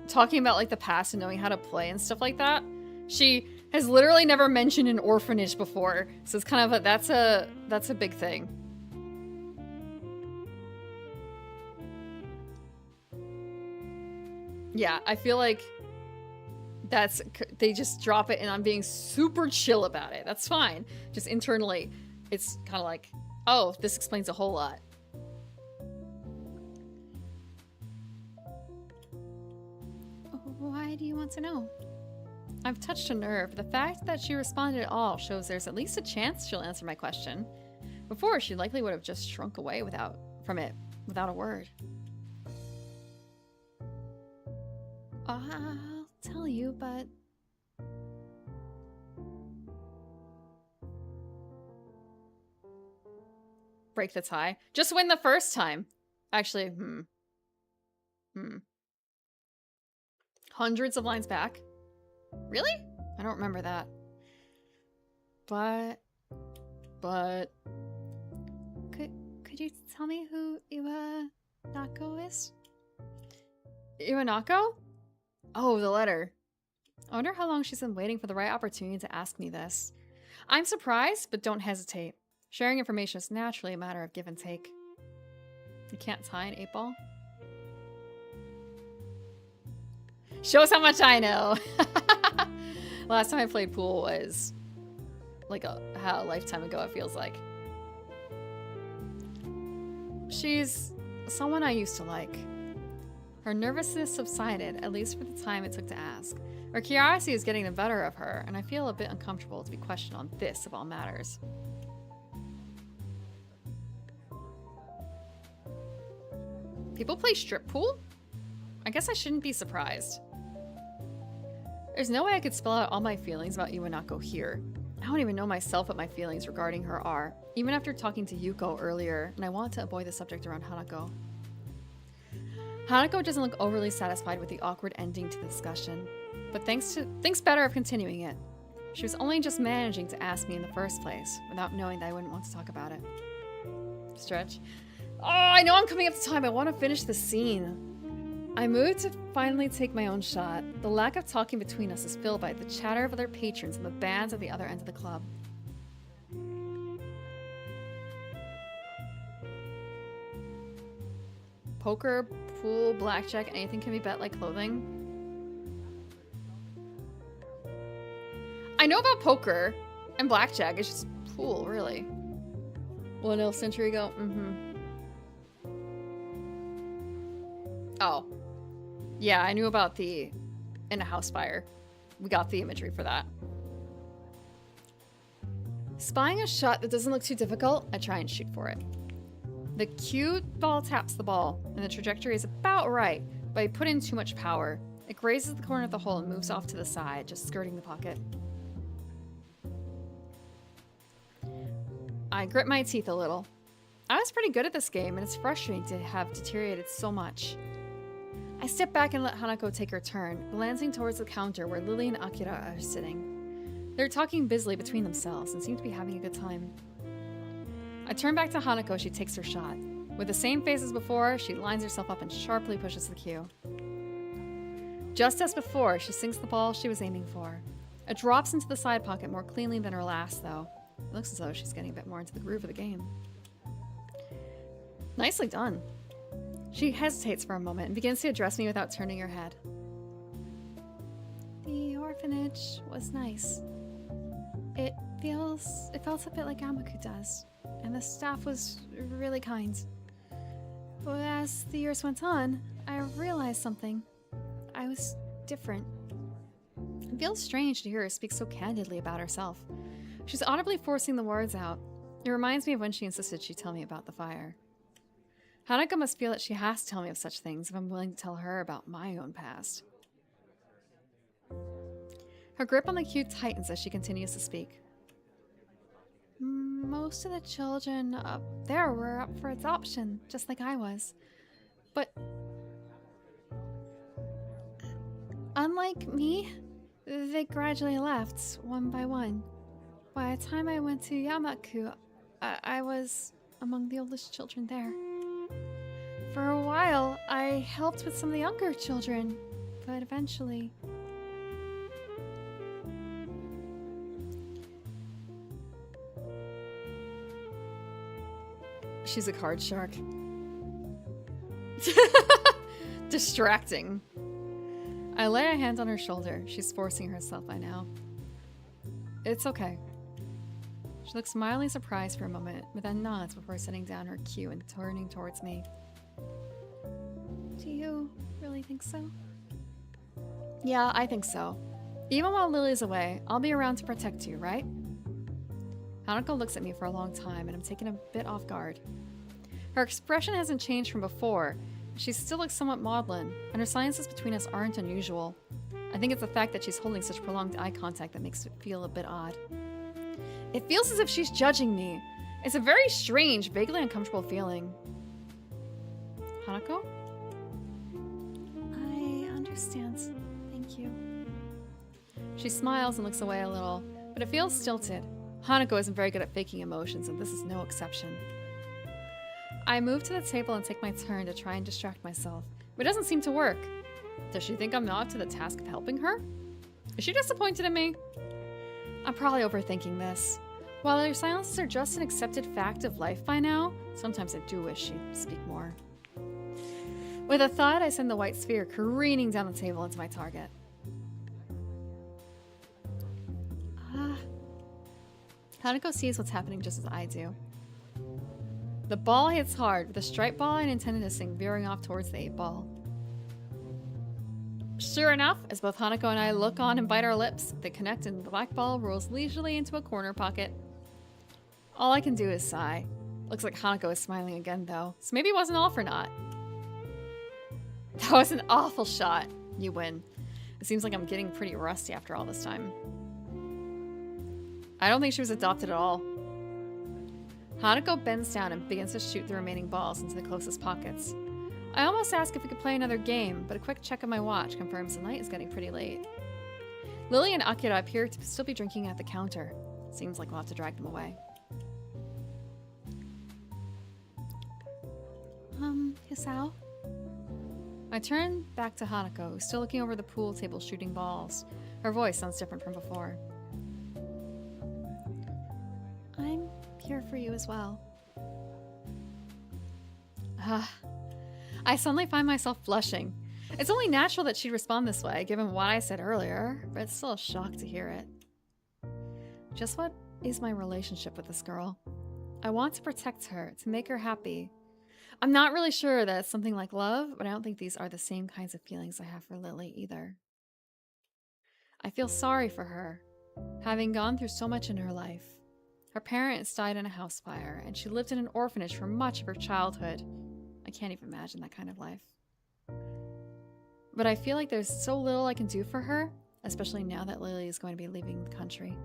talking about like the past and knowing how to play and stuff like that, she has literally never mentioned an orphanage before, so it's kind of that's a big thing. Yeah, I feel like they just drop it and I'm being super chill about it. That's fine. Just internally, it's kind of like, oh, this explains a whole lot. Why do you want to know? I've touched a nerve. The fact that she responded at all shows there's at least a chance she'll answer my question. Before, she likely would have just shrunk away from it without a word. I'll tell you, but... Break the tie. Just win the first time. Actually, Hundreds of lines back. Really? I don't remember that. But... Could you tell me who Iwanako is? Iwanako? Oh, the letter. I wonder how long she's been waiting for the right opportunity to ask me this. I'm surprised, but don't hesitate. Sharing information is naturally a matter of give and take. You can't tie an 8-ball? Shows how much I know. Last time I played pool was like a lifetime ago, it feels like. She's someone I used to like. Her nervousness subsided, at least for the time it took to ask. Her curiosity is getting the better of her, and I feel a bit uncomfortable to be questioned on this of all matters. People play strip pool? I guess I shouldn't be surprised. There's no way I could spell out all my feelings about Iwanako here. I don't even know myself what my feelings regarding her are, even after talking to Yuko earlier, and I want to avoid the subject around Hanako. Hanako doesn't look overly satisfied with the awkward ending to the discussion, but thinks better of continuing it. She was only just managing to ask me in the first place, without knowing that I wouldn't want to talk about it. Stretch. Oh, I know I'm coming up to time. I want to finish the scene. I moved to finally take my own shot. The lack of talking between us is filled by the chatter of other patrons and the bands at the other end of the club. Poker, pool, blackjack, anything can be bet like clothing. I know about poker and blackjack. It's just pool, really. 1 century ago. Oh. Yeah, I knew about the in a house fire. We got the imagery for that. Spying a shot that doesn't look too difficult, I try and shoot for it. The cue ball taps the ball, and the trajectory is about right, but I put in too much power. It grazes the corner of the hole and moves off to the side, just skirting the pocket. I grit my teeth a little. I was pretty good at this game, and it's frustrating to have deteriorated so much. I step back and let Hanako take her turn, glancing towards the counter where Lily and Akira are sitting. They're talking busily between themselves and seem to be having a good time. I turn back to Hanako as she takes her shot. With the same face as before, she lines herself up and sharply pushes the cue. Just as before, she sinks the ball she was aiming for. It drops into the side pocket more cleanly than her last, though. It looks as though she's getting a bit more into the groove of the game. Nicely done. She hesitates for a moment and begins to address me without turning her head. The orphanage was nice. It felt a bit like Amaku does, and the staff was really kind. But as the years went on, I realized something. I was different. It feels strange to hear her speak so candidly about herself. She's audibly forcing the words out. It reminds me of when she insisted she tell me about the fire. Hanako must feel that she has to tell me of such things if I'm willing to tell her about my own past. Her grip on the cue tightens as she continues to speak. Most of the children up there were up for adoption, just like I was. But unlike me, they gradually left, one by one. By the time I went to Yamaku, I was among the oldest children there. For a while, I helped with some of the younger children, but eventually... She's a card shark. Distracting. I lay a hand on her shoulder. She's forcing herself by now. It's okay. She looks mildly surprised for a moment, but then nods before setting down her cue and turning towards me. Do you really think so? Yeah, I think so. Even while Lily's away, I'll be around to protect you, right? Hanako looks at me for a long time, and I'm taken a bit off guard. Her expression hasn't changed from before. She still looks somewhat maudlin, and her silences between us aren't unusual. I think it's the fact that she's holding such prolonged eye contact that makes it feel a bit odd. It feels as if she's judging me. It's a very strange, vaguely uncomfortable feeling. Hanako? I understand. Thank you. She smiles and looks away a little, but it feels stilted. Hanako isn't very good at faking emotions, and this is no exception. I move to the table and take my turn to try and distract myself, but it doesn't seem to work. Does she think I'm not up to the task of helping her? Is she disappointed in me? I'm probably overthinking this. While her silences are just an accepted fact of life by now, sometimes I do wish she'd speak more. With a thought, I send the white sphere careening down the table into my target. Hanako sees what's happening just as I do. The ball hits hard, with the striped ball I intended to sing veering off towards the 8-ball. Sure enough, as both Hanako and I look on and bite our lips, they connect and the black ball rolls leisurely into a corner pocket. All I can do is sigh. Looks like Hanako is smiling again, though, so maybe it wasn't all for naught. That was an awful shot. You win. It seems like I'm getting pretty rusty after all this time. I don't think she was adopted at all. Hanako bends down and begins to shoot the remaining balls into the closest pockets. I almost ask if we could play another game, but a quick check of my watch confirms the night is getting pretty late. Lily and Akira appear to still be drinking at the counter. Seems like we'll have to drag them away. Hisao? I turn back to Hanako, who's still looking over the pool table shooting balls. Her voice sounds different from before. I'm here for you as well. I suddenly find myself blushing. It's only natural that she'd respond this way, given what I said earlier, but it's still a shock to hear it. Just what is my relationship with this girl? I want to protect her, to make her happy. I'm not really sure that it's something like love, but I don't think these are the same kinds of feelings I have for Lily either. I feel sorry for her, having gone through so much in her life. Her parents died in a house fire, and she lived in an orphanage for much of her childhood. I can't even imagine that kind of life. But I feel like there's so little I can do for her, especially now that Lily is going to be leaving the country.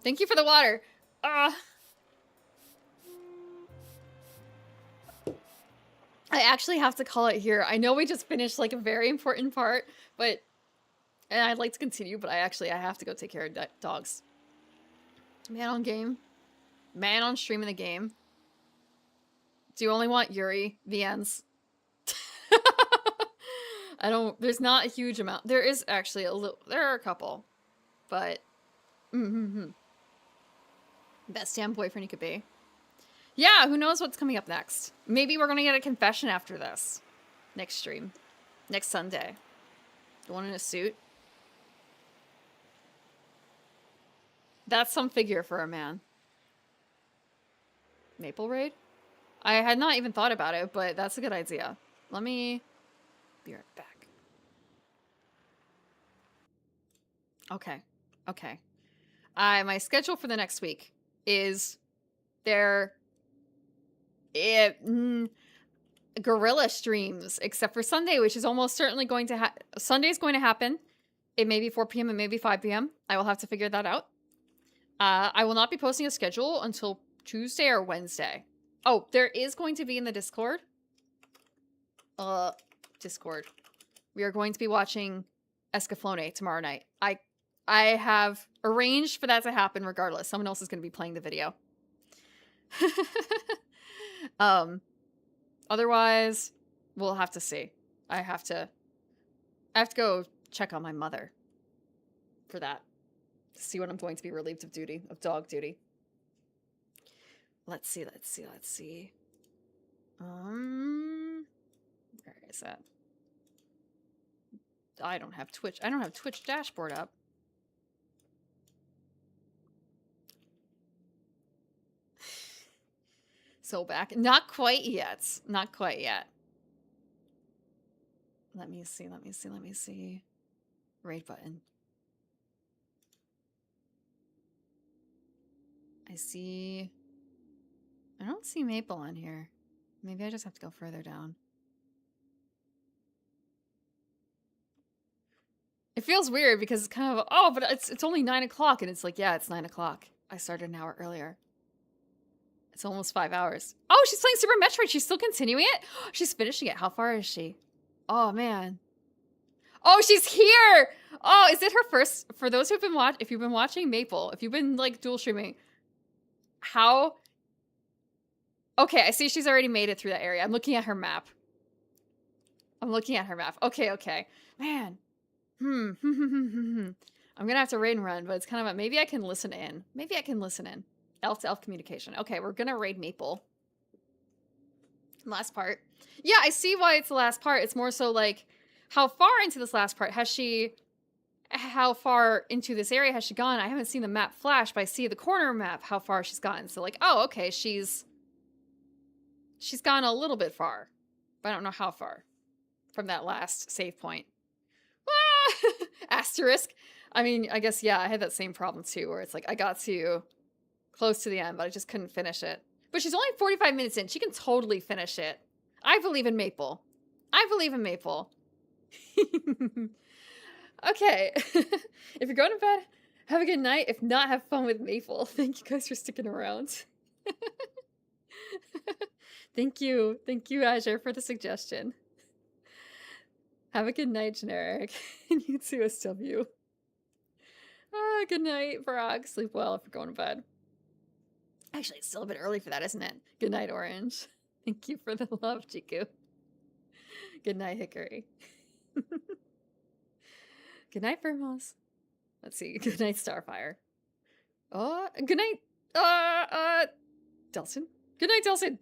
Thank you for the water! I actually have to call it here. I know we just finished like a very important part, but... And I'd like to continue, but I have to go take care of dogs. Man on game. Man on stream in the game. Do you only want Yuri? The ends. There's not a huge amount. There is actually a little, there are a couple. But, Best damn boyfriend you could be. Yeah, who knows what's coming up next? Maybe we're gonna get a confession after this. Next stream. Next Sunday. The one in a suit. That's some figure for a man. Maple Raid? I had not even thought about it, but that's a good idea. Let me be right back. Okay. Okay. My schedule for the next week is gorilla streams, except for Sunday, which is almost certainly going to Sunday's going to happen. It may be 4 p.m. and maybe 5 p.m. I will have to figure that out. I will not be posting a schedule until Tuesday or Wednesday. Oh, there is going to be in the Discord. Discord. We are going to be watching Escaflowne tomorrow night. I have arranged for that to happen regardless. Someone else is going to be playing the video. Otherwise, we'll have to see. I have to go check on my mother for that. See when I'm going to be relieved of duty, of dog duty. Let's see. Where is that? I don't have Twitch. I don't have Twitch dashboard up. So back. Not quite yet. Not quite yet. Let me see. Raid button. I don't see Maple on here. Maybe I just have to go further down. It feels weird because it's kind of, oh, but it's only 9 o'clock. And it's like, yeah, it's 9 o'clock. I started an hour earlier. It's almost 5 hours. Oh, she's playing Super Metroid. She's still continuing it? She's finishing it. How far is she? Oh, man. Oh, she's here! Oh, is it her first? For those who've been if you've been watching Maple, if you've been, like, dual streaming, how... Okay, I see she's already made it through that area. I'm looking at her map. Okay. Man. I'm gonna have to raid and run, but it's kind of maybe I can listen in. Elf to elf communication. Okay, we're gonna raid Maple. Last part. Yeah, I see why it's the last part. It's more so like, how far into this last part how far into this area has she gone? I haven't seen the map flash, but I see the corner map how far she's gotten. So like, oh, okay, she's gone a little bit far, but I don't know how far from that last save point. Asterisk. I mean, I guess, yeah, I had that same problem too, where it's like, I got to close to the end, but I just couldn't finish it. But she's only 45 minutes in. She can totally finish it. I believe in Maple. Okay. If you're going to bed, have a good night. If not, have fun with Maple. Thank you guys for sticking around. Thank you, Azure, for the suggestion. Have a good night, Generic. And you too, SW. Good night, Barack. Sleep well if you're going to bed. Actually, it's still a bit early for that, isn't it? Good night, Orange. Thank you for the love, Chiku. Good night, Hickory. Good night, Vermos. Let's see. Good night, Starfire. Oh, good night, Delson. Good night, Delson.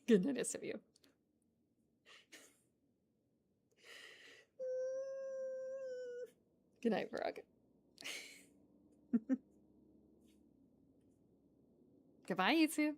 Good night, SW. Good night, Barack. Goodbye, you two.